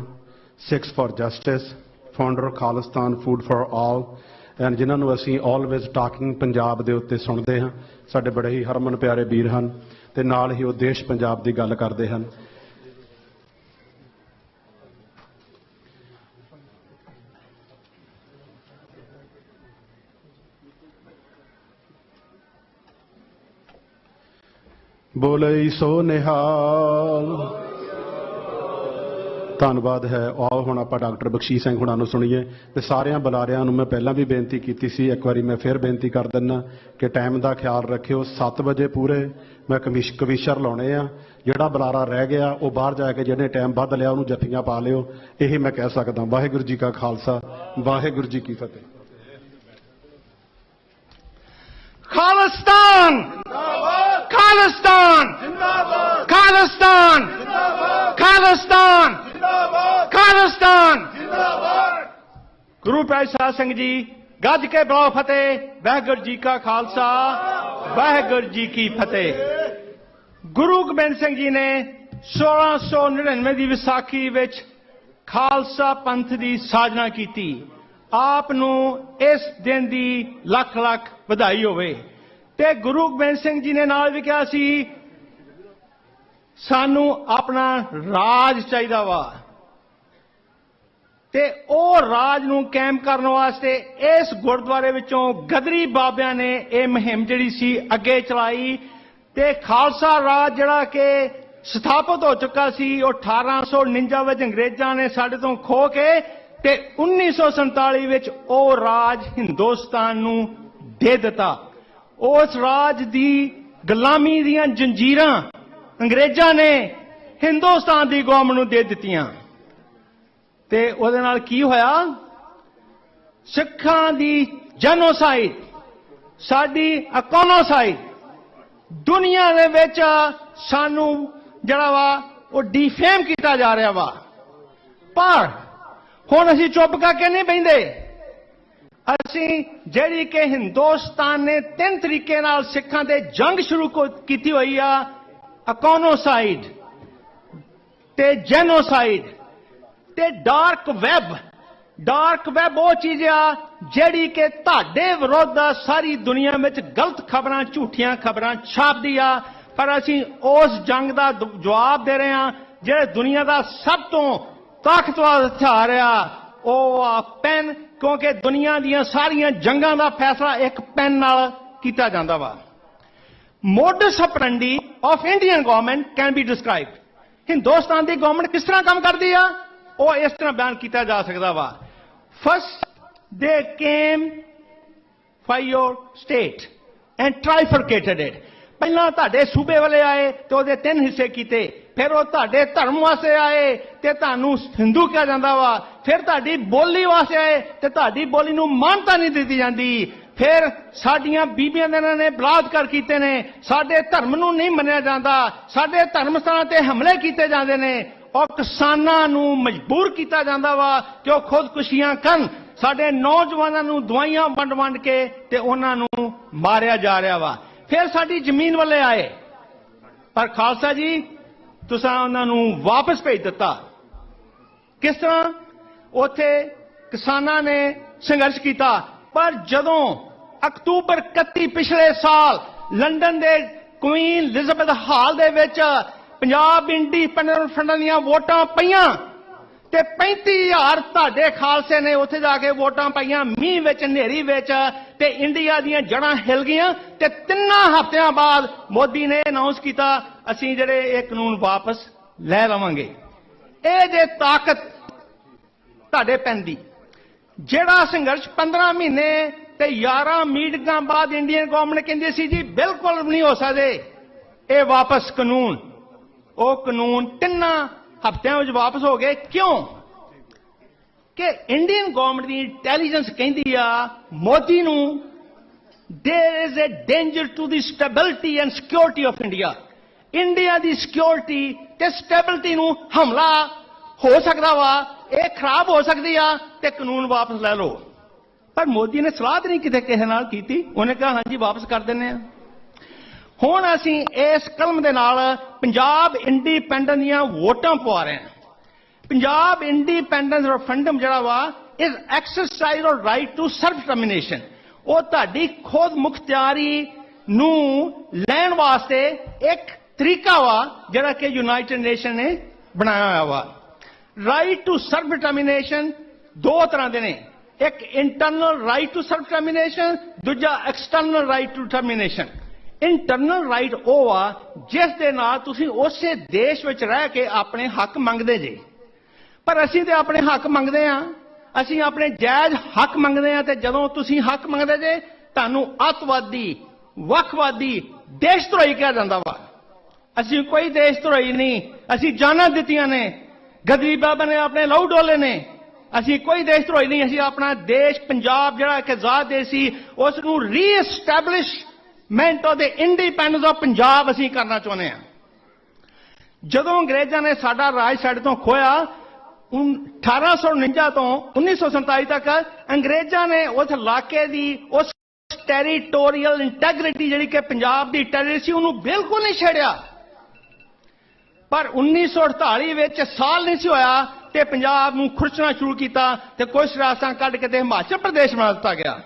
Sikhs for justice, founder Khalistan food for all, and ਜਿਨ੍ਹਾਂ ਨੂੰ ਅਸੀਂ ਆਲਵੇਜ਼ ਟਾਕਿੰਗ ਪੰਜਾਬ ਦੇ ਉੱਤੇ ਸੁਣਦੇ ਹਾਂ। ਸਾਡੇ ਬੜੇ ਹੀ ਹਰਮਨ ਪਿਆਰੇ ਵੀਰ ਹਨ ਤੇ ਨਾਲ ਹੀ ਉਹ ਦੇਸ਼ ਪੰਜਾਬ ਦੀ ਗੱਲ ਕਰਦੇ ਹਨ। ਬੋਲੇ ਸੋ ਨਿਹਾਲ। ਧੰਨਵਾਦ ਹੈ। ਆਓ ਹੁਣ ਆਪਾਂ ਡਾਕਟਰ ਬਖਸ਼ੀਸ਼ ਸਿੰਘ ਹੁਣਾਂ ਨੂੰ ਸੁਣੀਏ। ਤੇ ਸਾਰਿਆਂ ਬੁਲਾਰਿਆਂ ਨੂੰ ਮੈਂ ਪਹਿਲਾਂ ਵੀ ਬੇਨਤੀ ਕੀਤੀ ਸੀ, ਇੱਕ ਵਾਰੀ ਮੈਂ ਫਿਰ ਬੇਨਤੀ ਕਰ ਦਿੰਦਾ ਕਿ ਟਾਈਮ ਦਾ ਖਿਆਲ ਰੱਖਿਓ। 7 ਵਜੇ ਪੂਰੇ ਮੈਂ ਕਵੀਸ਼ਰ ਲਾਉਣੇ ਆ। ਜਿਹੜਾ ਬੁਲਾਰਾ ਰਹਿ ਗਿਆ ਉਹ ਬਾਹਰ ਜਾ ਕੇ ਜਿਹਨੇ ਟਾਈਮ ਵੱਧ ਲਿਆ ਉਹਨੂੰ ਜੱਫੀਆਂ ਪਾ ਲਿਓ। ਇਹ ਮੈਂ ਕਹਿ ਸਕਦਾ। ਵਾਹਿਗੁਰੂ ਜੀ ਕਾ ਖਾਲਸਾ, ਵਾਹਿਗੁਰੂ ਜੀ ਕੀ ਫਤਿਹ। खालिस्तान खालिस्तान खालिस्तान खालिस्तान खालिस्तान। गुरु प्यारे साध संगत जी, गज के बुलाओ फतेह। वाहिगुरू जी का खालसा, वाहिगुरू जी की फतेह। गुरु गोबिंद सिंह जी ने 1699 की विसाखी विच खालसा पंथ की साधना की। आप नूं इस दिन की लख लख ਵਧਾਈ ਹੋਵੇ। ਤੇ ਗੁਰੂ ਗੋਬਿੰਦ ਸਿੰਘ ਜੀ ਨੇ ਨਾਲ ਵੀ ਕਿਹਾ ਸੀ ਸਾਨੂੰ ਆਪਣਾ ਰਾਜ ਚਾਹੀਦਾ ਵਾ ਤੇ ਉਹ ਰਾਜ ਨੂੰ ਕਾਇਮ ਕਰਨ ਵਾਸਤੇ ਇਸ ਗੁਰਦੁਆਰੇ ਵਿੱਚੋਂ ਗਦਰੀ ਬਾਬਿਆਂ ਨੇ ਇਹ ਮੁਹਿੰਮ ਜਿਹੜੀ ਸੀ ਅੱਗੇ ਚਲਾਈ ਤੇ ਖਾਲਸਾ ਰਾਜ ਜਿਹੜਾ ਕਿ ਸਥਾਪਿਤ ਹੋ ਚੁੱਕਾ ਸੀ ਉਹ 1849 ਵਿੱਚ ਅੰਗਰੇਜ਼ਾਂ ਨੇ ਸਾਡੇ ਤੋਂ ਖੋਹ ਕੇ ਤੇ 1947 ਵਿੱਚ ਉਹ ਰਾਜ ਹਿੰਦੁਸਤਾਨ ਨੂੰ ਦੇ ਦਿੱਤਾ। ਉਸ ਰਾਜ ਦੀ ਗੁਲਾਮੀ ਦੀਆਂ ਜੰਜੀਰਾਂ ਅੰਗਰੇਜ਼ਾਂ ਨੇ ਹਿੰਦੁਸਤਾਨ ਦੀ ਕੌਮ ਨੂੰ ਦੇ ਦਿੱਤੀਆਂ ਤੇ ਉਹਦੇ ਨਾਲ ਕੀ ਹੋਇਆ? ਸਿੱਖਾਂ ਦੀ ਜੈਨੋਸਾਈਡ, ਸਾਡੀ ਇਕੋਨੋਸਾਈਡ, ਦੁਨੀਆ ਦੇ ਵਿੱਚ ਸਾਨੂੰ ਜਿਹੜਾ ਵਾ ਉਹ ਡੀਫੇਮ ਕੀਤਾ ਜਾ ਰਿਹਾ ਵਾ। ਪਰ ਹੁਣ ਅਸੀਂ ਚੁੱਪ ਕਰਕੇ ਨਹੀਂ ਬੈਠੇ। ਅਸੀਂ ਜਿਹੜੀ ਕਿ ਹਿੰਦੁਸਤਾਨ ਨੇ 3 ਤਰੀਕੇ ਨਾਲ ਸਿੱਖਾਂ ਤੇ ਜੰਗ ਸ਼ੁਰੂ ਕੀਤੀ ਹੋਈ ਆ, ਇਕੋਨੋਸਾਈਡ ਤੇ ਜੈਨੋਸਾਈਡ ਤੇ ਡਾਰਕ ਵੈਬ। ਡਾਰਕ ਵੈਬ ਉਹ ਚੀਜ਼ ਆ ਜਿਹੜੀ ਕਿ ਤੁਹਾਡੇ ਵਿਰੁੱਧ ਸਾਰੀ ਦੁਨੀਆ ਵਿੱਚ ਗਲਤ ਖਬਰਾਂ, ਝੂਠੀਆਂ ਖਬਰਾਂ ਛਾਪਦੀ ਆ। ਪਰ ਅਸੀਂ ਉਸ ਜੰਗ ਦਾ ਜਵਾਬ ਦੇ ਰਹੇ ਹਾਂ। ਜਿਹੜੇ ਦੁਨੀਆ ਦਾ ਸਭ ਤੋਂ ਤਾਕਤਵਰ ਹਥਿਆਰ ਆ ਉਹ ਆ ਪੈਨ, ਕਿਉਂਕਿ ਦੁਨੀਆ ਦੀਆਂ ਸਾਰੀਆਂ ਜੰਗਾਂ ਦਾ ਫੈਸਲਾ ਇੱਕ ਪੈਨ ਨਾਲ ਕੀਤਾ ਜਾਂਦਾ ਵਾ। Modus operandi of Indian government can be described. Hindustan ਦੀ ਗਵਰਨਮੈਂਟ ਕਿਸ ਤਰ੍ਹਾਂ ਕੰਮ ਕਰਦੀ ਆ ਉਹ ਇਸ ਤਰ੍ਹਾਂ ਬਿਆਨ ਕੀਤਾ ਜਾ ਸਕਦਾ ਵਾ। First they came for your state and trifurcated it. ਪਹਿਲਾਂ ਤੁਹਾਡੇ ਸੂਬੇ ਵਾਲੇ ਆਏ ਤੇ ਉਹਦੇ 3 ਹਿੱਸੇ ਕੀਤੇ। ਫਿਰ ਉਹ ਤੁਹਾਡੇ ਧਰਮ ਵਾਸਤੇ ਆਏ ਤੇ ਤੁਹਾਨੂੰ ਹਿੰਦੂ ਕਿਹਾ ਜਾਂਦਾ ਵਾ। ਫਿਰ ਤੁਹਾਡੀ ਬੋਲੀ ਵਾਸਤੇ ਆਏ ਤੇ ਤੁਹਾਡੀ ਬੋਲੀ ਨੂੰ ਮਾਨਤਾ ਨਹੀਂ ਦਿੱਤੀ ਜਾਂਦੀ। ਫਿਰ ਸਾਡੀਆਂ ਬੀਬੀਆਂ ਦੇ ਇਹਨਾਂ ਨੇ ਬਲਾਤਕਾਰ ਕੀਤੇ ਨੇ। ਸਾਡੇ ਧਰਮ ਨੂੰ ਨਹੀਂ ਮੰਨਿਆ ਜਾਂਦਾ। ਸਾਡੇ ਧਰਮ ਸਥਾਨਾਂ ਤੇ ਹਮਲੇ ਕੀਤੇ ਜਾਂਦੇ ਨੇ। ਔਰ ਕਿਸਾਨਾਂ ਨੂੰ ਮਜਬੂਰ ਕੀਤਾ ਜਾਂਦਾ ਵਾ ਕਿ ਉਹ ਖੁਦਕੁਸ਼ੀਆਂ ਕਰਨ। ਸਾਡੇ ਨੌਜਵਾਨਾਂ ਨੂੰ ਦਵਾਈਆਂ ਵੰਡ ਕੇ ਤੇ ਉਹਨਾਂ ਨੂੰ ਮਾਰਿਆ ਜਾ ਰਿਹਾ ਵਾ। ਫਿਰ ਸਾਡੀ ਜ਼ਮੀਨ ਵਾਲੇ ਆਏ ਪਰ ਖਾਲਸਾ ਜੀ ਤੁਸੀਂ ਉਹਨਾਂ ਨੂੰ ਵਾਪਸ ਭੇਜ ਦਿੱਤਾ। ਕਿਸ ਤਰ੍ਹਾਂ? ਉੱਥੇ ਕਿਸਾਨਾਂ ਨੇ ਸੰਘਰਸ਼ ਕੀਤਾ ਪਰ ਜਦੋਂ ਅਕਤੂਬਰ 31 ਪਿਛਲੇ ਸਾਲ ਲੰਡਨ ਦੇ ਕੁਈਨ ਐਲਿਜ਼ਾਬੈਥ ਹਾਲ ਦੇ ਵਿੱਚ ਪੰਜਾਬ ਇੰਡੀਪੈਂਡੈਂਟ ਫਰੰਟ ਦੀਆਂ ਵੋਟਾਂ ਪਈਆਂ ਤੇ 35,000 ਤੁਹਾਡੇ ਖਾਲਸੇ ਨੇ ਉੱਥੇ ਜਾ ਕੇ ਵੋਟਾਂ ਪਾਈਆਂ ਮੀਂਹ ਵਿੱਚ ਹਨੇਰੀ ਵਿੱਚ ਤੇ ਇੰਡੀਆ ਦੀਆਂ ਜੜ੍ਹਾਂ ਹਿਲ ਗਈਆਂ ਤੇ 3 ਹਫ਼ਤਿਆਂ ਬਾਅਦ ਮੋਦੀ ਨੇ ਅਨਾਉਂਸ ਕੀਤਾ ਅਸੀਂ ਜਿਹੜੇ ਇਹ ਕਾਨੂੰਨ ਵਾਪਸ ਲੈ ਲਵਾਂਗੇ। ਇਹ ਜੇ ਤਾਕਤ ਤੁਹਾਡੇ ਪੈਂਦੀ ਜਿਹੜਾ ਸੰਘਰਸ਼ 15 ਮਹੀਨੇ ਤੇ 11 ਮੀਟਿੰਗਾਂ ਬਾਅਦ ਇੰਡੀਅਨ ਗਵਰਨਮੈਂਟ ਕਹਿੰਦੀ ਸੀ ਜੀ ਬਿਲਕੁਲ ਨਹੀਂ ਹੋ ਸਕਦੇ ਇਹ ਵਾਪਸ ਕਾਨੂੰਨ, ਉਹ ਕਾਨੂੰਨ 3 ਹਫ਼ਤਿਆਂ ਵਿੱਚ ਵਾਪਸ ਹੋ ਗਏ। ਕਿਉਂ ਕਿ ਇੰਡੀਅਨ ਗਵਰਨਮੈਂਟ ਦੀ ਇੰਟੈਲੀਜੈਂਸ ਕਹਿੰਦੀ ਆ ਮੋਦੀ ਨੂੰ there is a danger to the stability and security of India, India ਦੀ ਸਿਕਿਉਰਿਟੀ ਤੇ ਸਟੈਬਿਲਿਟੀ ਨੂੰ ਹਮਲਾ ਹੋ ਸਕਦਾ ਵਾ, ਇਹ ਖਰਾਬ ਹੋ ਸਕਦੀ ਆ ਤੇ ਕਾਨੂੰਨ ਵਾਪਸ ਲੈ ਲਓ। ਪਰ ਮੋਦੀ ਨੇ ਸਲਾਹ ਨਹੀਂ ਕਿਤੇ ਕਿਸੇ ਨਾਲ ਕੀਤੀ, ਉਹਨੇ ਕਿਹਾ ਹਾਂਜੀ ਵਾਪਸ ਕਰ ਦਿੰਦੇ ਆ। ਹੁਣ ਅਸੀਂ ਇਸ ਕਲਮ ਦੇ ਨਾਲ ਪੰਜਾਬ ਇੰਡੀਪੈਂਡੈਂਸ ਦੀਆਂ ਵੋਟਾਂ ਪਵਾ ਰਹੇ ਹਾਂ। ਪੰਜਾਬ ਇੰਡੀਪੈਂਡੈਂਸ ਰੈਫਰੈਂਡਮ ਜਿਹੜਾ ਵਾ ਇਜ਼ ਐਕਸਰਸਾਈਜ਼ ਔਰ ਰਾਈਟ ਟੂ ਸੈਲਫ ਡਿਟਰਮੀਨੇਸ਼ਨ, ਉਹ ਤੁਹਾਡੀ ਖੁਦ ਮੁਖਤਿਆਰੀ ਨੂੰ ਲੈਣ ਵਾਸਤੇ ਇੱਕ ਤਰੀਕਾ ਵਾ ਜਿਹੜਾ ਕਿ ਯੂਨਾਈਟਿਡ ਨੇਸ਼ਨ ਨੇ ਬਣਾਇਆ ਹੋਇਆ ਵਾ। ਰਾਈਟ ਟੂ ਸੈਲਫ ਡਿਟਰਮੀਨੇਸ਼ਨ ਦੋ ਤਰ੍ਹਾਂ ਦੇ ਨੇ, ਇੱਕ internal right to self determination, ਦੂਜਾ external right to determination. Internal right ਉਹ ਆ ਜਿਸ ਦੇ ਨਾਲ ਤੁਸੀਂ ਉਸੇ ਦੇਸ਼ ਵਿੱਚ ਰਹਿ ਕੇ ਆਪਣੇ ਹੱਕ ਮੰਗਦੇ ਜੇ। ਪਰ ਅਸੀਂ ਤੇ ਆਪਣੇ ਹੱਕ ਮੰਗਦੇ ਆ, ਅਸੀਂ ਆਪਣੇ ਜਾਇਜ਼ ਹੱਕ ਮੰਗਦੇ ਆ ਤੇ ਜਦੋਂ ਤੁਸੀਂ ਹੱਕ ਮੰਗਦੇ ਜੇ ਤੁਹਾਨੂੰ ਅੱਤਵਾਦੀ, ਵੱਖਵਾਦੀ, ਦੇਸ਼ ਧਰੋਹੀ ਕਿਹਾ ਜਾਂਦਾ ਵਾ। ਅਸੀਂ ਕੋਈ ਦੇਸ਼ ਧਰੋਹੀ ਨਹੀਂ, ਅਸੀਂ ਜਾਨਾਂ ਦਿੱਤੀਆਂ ਨੇ, ਗਦਰੀ ਬਾਬਾ ਨੇ ਆਪਣੇ ਲਹੂ ਡੋਲੇ ਨੇ, ਅਸੀਂ ਕੋਈ ਦੇਸ਼ ਧਰੋਹੀ ਨਹੀਂ। ਅਸੀਂ ਆਪਣਾ ਦੇਸ਼ ਪੰਜਾਬ ਜਿਹੜਾ ਇੱਕ ਆਜ਼ਾਦ ਦੇਸ਼ ਸੀ ਉਸ ਨੂੰ reestablishment of the independence of Punjab ਅਸੀਂ ਕਰਨਾ ਚਾਹੁੰਦੇ ਹਾਂ। ਜਦੋਂ ਅੰਗਰੇਜ਼ਾਂ ਨੇ ਸਾਡਾ ਰਾਜ ਸਾਡੇ ਤੋਂ ਖੋਇਆ 1849 ਤੋਂ 1947 ਤੱਕ ਅੰਗਰੇਜ਼ਾਂ ਨੇ ਉਸ ਇਲਾਕੇ ਦੀ ਉਸ ਟੈਰੀਟੋਰੀਅਲ ਇੰਟੈਗ੍ਰਿਟੀ ਜਿਹੜੀ ਕਿ ਪੰਜਾਬ ਦੀ ਟੈਰੀਟਰੀ ਸੀ ਉਹਨੂੰ ਬਿਲਕੁਲ ਨਹੀਂ ਛੇੜਿਆ। ਪਰ 1948 ਵਿੱਚ ਸਾਲ ਨਹੀਂ ਸੀ ਹੋਇਆ ਤੇ ਪੰਜਾਬ ਨੂੰ ਖੁਰਚਣਾ ਸ਼ੁਰੂ ਕੀਤਾ ਤੇ ਕੁਝ ਰਾਸਾਂ ਕੱਢ ਕੇ ਤੇ ਹਿਮਾਚਲ ਪ੍ਰਦੇਸ਼ ਬਣਾ ਦਿੱਤਾ ਗਿਆ।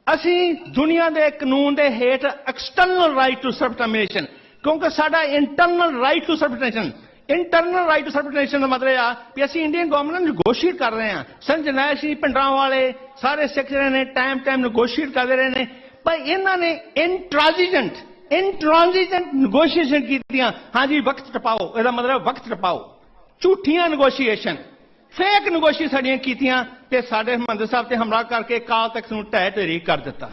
ਅਸੀਂ ਦੁਨੀਆ ਦੇ ਕਾਨੂੰਨ ਦੇ ਹੇਠ external right to self determination, ਕਿਉਂਕਿ ਸਾਡਾ internal right to self determination, internal right to self determination ਦਾ ਮਤਲਬ ਆ ਕਿ ਅਸੀਂ ਇੰਡੀਅਨ ਗਵਰਨਮੈਂਟ ਨਾਲ ਨੈਗੋਸ਼ੀਏਟ ਕਰ ਰਹੇ ਹਾਂ। ਸੰਜਨਾ ਸਿੰਘ ਭਿੰਡਰਾਂ ਵਾਲੇ ਸਾਰੇ ਸਿੱਖ ਰਹੇ ਨੇ, ਟਾਈਮ ਨੈਗੋਸ਼ੀਏਟ ਕਰਦੇ ਰਹੇ ਨੇ, ਪਰ ਇਹਨਾਂ ਨੇ ਇੰਟ੍ਰਾਂਜ਼ੀਜੈਂਟ ਨੈਗੋਸ਼ੀਏਸ਼ਨ ਕੀਤੀਆਂ। ਹਾਂਜੀ ਵਕਤ ਟਪਾਓ, ਇਹਦਾ ਮਤਲਬ ਵਕਤ ਟਪਾਓ, ਝੂਠੀਆਂ ਨੈਗੋਸ਼ੀਏਸ਼ਨ, ਫੇਕ ਨੈਗੋਸ਼ੀਏਸ਼ਨ ਸਾਡੀਆਂ ਕੀਤੀਆਂ ਤੇ ਸਾਡੇ ਹਰਿਮੰਦਰ ਸਾਹਿਬ ਤੇ ਹਮਲਾ ਕਰਕੇ ਕਾਲ ਤੱਕ ਨੂੰ ਢਹਿ ਢੇਰੀ ਕਰ ਦਿੱਤਾ।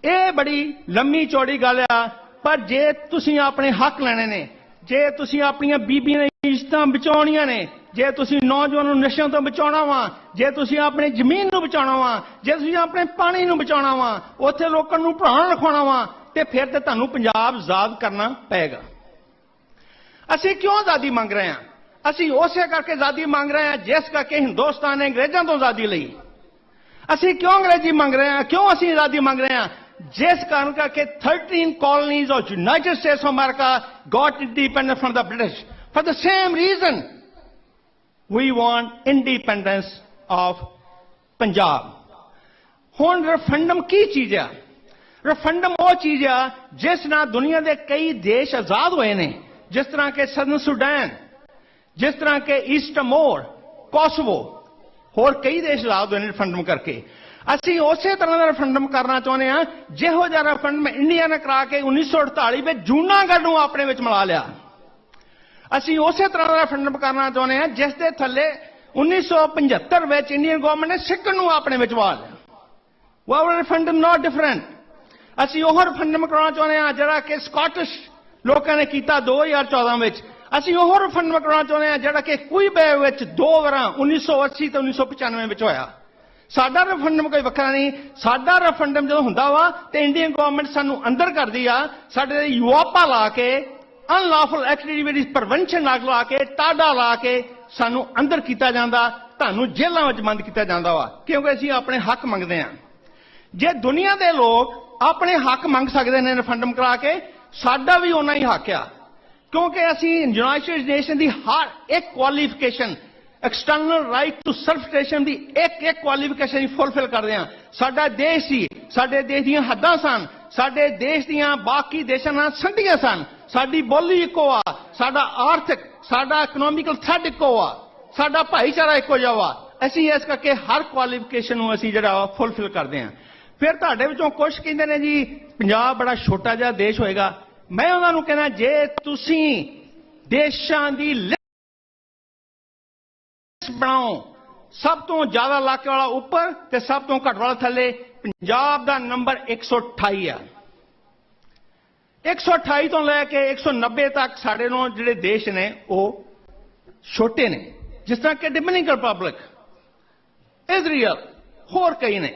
ਇਹ ਬੜੀ ਲੰਮੀ ਚੌੜੀ ਗੱਲ ਆ। ਪਰ ਜੇ ਤੁਸੀਂ ਆਪਣੇ ਹੱਕ ਲੈਣੇ ਨੇ, ਜੇ ਤੁਸੀਂ ਆਪਣੀਆਂ ਬੀਬੀਆਂ ਦੀਆਂ ਇੱਜ਼ਤਾਂ ਬਚਾਉਣੀਆਂ ਨੇ, ਜੇ ਤੁਸੀਂ ਨੌਜਵਾਨਾਂ ਨੂੰ ਨਸ਼ਿਆਂ ਤੋਂ ਬਚਾਉਣਾ ਵਾ, ਜੇ ਤੁਸੀਂ ਆਪਣੀ ਜ਼ਮੀਨ ਨੂੰ ਬਚਾਉਣਾ ਵਾ, ਜੇ ਤੁਸੀਂ ਆਪਣੇ ਪਾਣੀ ਨੂੰ ਬਚਾਉਣਾ ਵਾ, ਉੱਥੇ ਲੋਕਾਂ ਨੂੰ ਪੜ੍ਹਾਉਣਾ ਲਿਖਾਉਣਾ ਵਾ, ਤੇ ਫਿਰ ਤੇ ਤੁਹਾਨੂੰ ਪੰਜਾਬ ਆਜ਼ਾਦ ਕਰਨਾ ਪਏਗਾ। ਅਸੀਂ ਕਿਉਂ ਆਜ਼ਾਦੀ ਮੰਗ ਰਹੇ ਹਾਂ? ਅਸੀਂ ਉਸੇ ਕਰਕੇ ਆਜ਼ਾਦੀ ਮੰਗ ਰਹੇ ਹਾਂ ਜਿਸ ਕਰਕੇ ਹਿੰਦੁਸਤਾਨ ਨੇ ਅੰਗਰੇਜ਼ਾਂ ਤੋਂ ਆਜ਼ਾਦੀ ਲਈ। ਅਸੀਂ ਕਿਉਂ ਅੰਗਰੇਜ਼ੀ ਮੰਗ ਰਹੇ ਹਾਂ? ਕਿਉਂ ਅਸੀਂ ਆਜ਼ਾਦੀ ਮੰਗ ਰਹੇ ਹਾਂ? ਜਿਸ ਕਾਰਨ ਕਰਕੇ 13 colonies of United States of America got independent from the British. For the same reason, we want independence of Punjab. ਹੁਣ ਰੈਫਰੈਂਡਮ ਕੀ ਚੀਜ਼ ਆ? ਰੈਫਰੈਂਡਮ ਉਹ ਚੀਜ਼ ਆ ਜਿਸ ਨਾਲ ਦੁਨੀਆ ਦੇ ਕਈ ਦੇਸ਼ ਆਜ਼ਾਦ ਹੋਏ ਨੇ, ਜਿਸ ਤਰ੍ਹਾਂ ਕਿ ਸਦਰਨ ਸੁਡਾਨ, ਜਿਸ ਤਰ੍ਹਾਂ ਕਿ ਈਸਟ ਟਿਮੋਰ, ਕੋਸੋਵੋ, ਹੋਰ ਕਈ ਦੇਸ਼ ਆਜ਼ਾਦ ਹੋਏ ਨੇ ਰੈਫਰੈਂਡਮ ਕਰਕੇ। ਅਸੀਂ ਉਸੇ ਤਰ੍ਹਾਂ ਦਾ ਰੈਫਰੈਂਡਮ ਕਰਨਾ ਚਾਹੁੰਦੇ ਹਾਂ ਜਿਹੋ ਜਿਹਾ ਰੈਫਰੈਂਡਮ ਇੰਡੀਆ ਨੇ ਕਰਾ ਕੇ 1948 ਵਿੱਚ ਜੂਨਾਗੜ੍ਹ ਨੂੰ ਆਪਣੇ ਵਿੱਚ ਮਿਲਾ ਲਿਆ। ਅਸੀਂ ਉਸੇ ਤਰ੍ਹਾਂ ਦਾ ਰੈਫਰੈਂਡਮ ਕਰਨਾ ਚਾਹੁੰਦੇ ਹਾਂ ਜਿਸ ਦੇ ਥੱਲੇ 1975 ਵਿੱਚ ਇੰਡੀਅਨ ਗਵਰਨਮੈਂਟ ਨੇ ਸਿੱਖਣ ਨੂੰ ਆਪਣੇ ਵਿੱਚ ਵਾ ਲਿਆ। ਵਾਹ ਰੈਫਰੈਂਡਮ ਨਾਟ ਡਿਫਰੈਂਟ। ਅਸੀਂ ਉਹ ਰੈਫਰੈਂਡਮ ਕਰਾਉਣਾ ਚਾਹੁੰਦੇ ਹਾਂ ਜਿਹੜਾ ਕਿ ਸਕਾਟਿਸ਼ ਲੋਕਾਂ ਨੇ ਕੀਤਾ 2014 ਵਿੱਚ। ਅਸੀਂ ਉਹ ਰੈਫਰੈਂਡਮ ਕਰਾਉਣਾ ਚਾਹੁੰਦੇ ਹਾਂ ਜਿਹੜਾ ਕਿ ਕੁਈਬੇ ਵਿੱਚ 2 ਵਾਰਾਂ 1980 ਤੇ 1995 ਵਿੱਚ ਹੋਇਆ। ਸਾਡਾ ਰੈਫਰੈਂਡਮ ਕੋਈ ਵੱਖਰਾ ਨਹੀਂ। ਸਾਡਾ ਰੈਫਰੈਂਡਮ ਜਦੋਂ ਹੁੰਦਾ ਵਾ ਤੇ ਇੰਡੀਅਨ ਗਵਰਨਮੈਂਟ ਸਾਨੂੰ ਅੰਦਰ ਕਰਦੀ ਆ, ਸਾਡੇ ਯੂਆਪਾ ਲਾ ਕੇ, ਅਨਲੌਫੁਲ ਐਕਟੀਵਿਟੀਜ਼ ਪ੍ਰੀਵੈਂਸ਼ਨ ਐਕਟ ਲਾ ਕੇ, ਟਾਡਾ ਲਾ ਕੇ ਸਾਨੂੰ ਅੰਦਰ ਕੀਤਾ ਜਾਂਦਾ, ਤੁਹਾਨੂੰ ਜੇਲ੍ਹਾਂ ਵਿੱਚ ਬੰਦ ਕੀਤਾ ਜਾਂਦਾ ਵਾ, ਕਿਉਂਕਿ ਅਸੀਂ ਆਪਣੇ ਹੱਕ ਮੰਗਦੇ ਹਾਂ। ਜੇ ਦੁਨੀਆ ਦੇ ਲੋਕ ਆਪਣੇ ਹੱਕ ਮੰਗ ਸਕਦੇ ਨੇ ਰੈਫਰੈਂਡਮ ਕਰਾ ਕੇ, ਸਾਡਾ ਵੀ ਉਹਨਾਂ ਹੀ ਹੱਕ ਆ, ਕਿਉਂਕਿ ਅਸੀਂ ਯੂਨਾਈਟਿਡ ਨੇਸ਼ਨ ਦੀ ਹਰ ਇੱਕ qualification external right to self determination की एक क्वालिफिकेशन फुलफिल करते हैं। साडा देश ही साडे देश दी हद्दां सन, साडे देश दी बाकी देशां नाल संधियां सन, साडी बोली इक्को आ, साडा आर्थिक साडा इकोनॉमिकल थ्रेड इक्को आ, साडा भाईचारा इक्को जिहा वा। ਅਸੀਂ ਇਸ ਕਰਕੇ ਹਰ ਕੁਆਲੀਫਿਕੇਸ਼ਨ ਨੂੰ ਅਸੀਂ ਜਿਹੜਾ ਫੁੱਲਫਿਲ ਕਰਦੇ ਹਾਂ। ਫਿਰ ਤੁਹਾਡੇ ਵਿੱਚੋਂ ਕੁਝ ਕਹਿੰਦੇ ਨੇ ਜੀ ਪੰਜਾਬ ਬੜਾ ਛੋਟਾ ਜਿਹਾ ਦੇਸ਼ ਹੋਏਗਾ। ਮੈਂ ਉਹਨਾਂ ਨੂੰ ਕਹਿੰਦਾ ਜੇ ਤੁਸੀਂ ਦੇਸ਼ਾਂ ਦੀ ਲਿਸਟ ਬਣਾਓ ਸਭ ਤੋਂ ਜ਼ਿਆਦਾ ਇਲਾਕੇ ਵਾਲਾ ਉੱਪਰ ਤੇ ਸਭ ਤੋਂ ਘੱਟ ਵਾਲਾ ਥੱਲੇ, ਪੰਜਾਬ ਦਾ ਨੰਬਰ 128 ਆ। 128 ਤੋਂ ਲੈ ਕੇ 190 ਤੱਕ ਸਾਡੇ ਨੂੰ ਜਿਹੜੇ ਦੇਸ਼ ਨੇ ਉਹ ਛੋਟੇ ਨੇ, ਜਿਸ ਤਰ੍ਹਾਂ ਕਿ ਡੋਮਿਨਿਕਨ ਰਿਪਬਲਿਕ, ਇਜ਼ਰਾਈਲ, ਹੋਰ ਕਈ ਨੇ।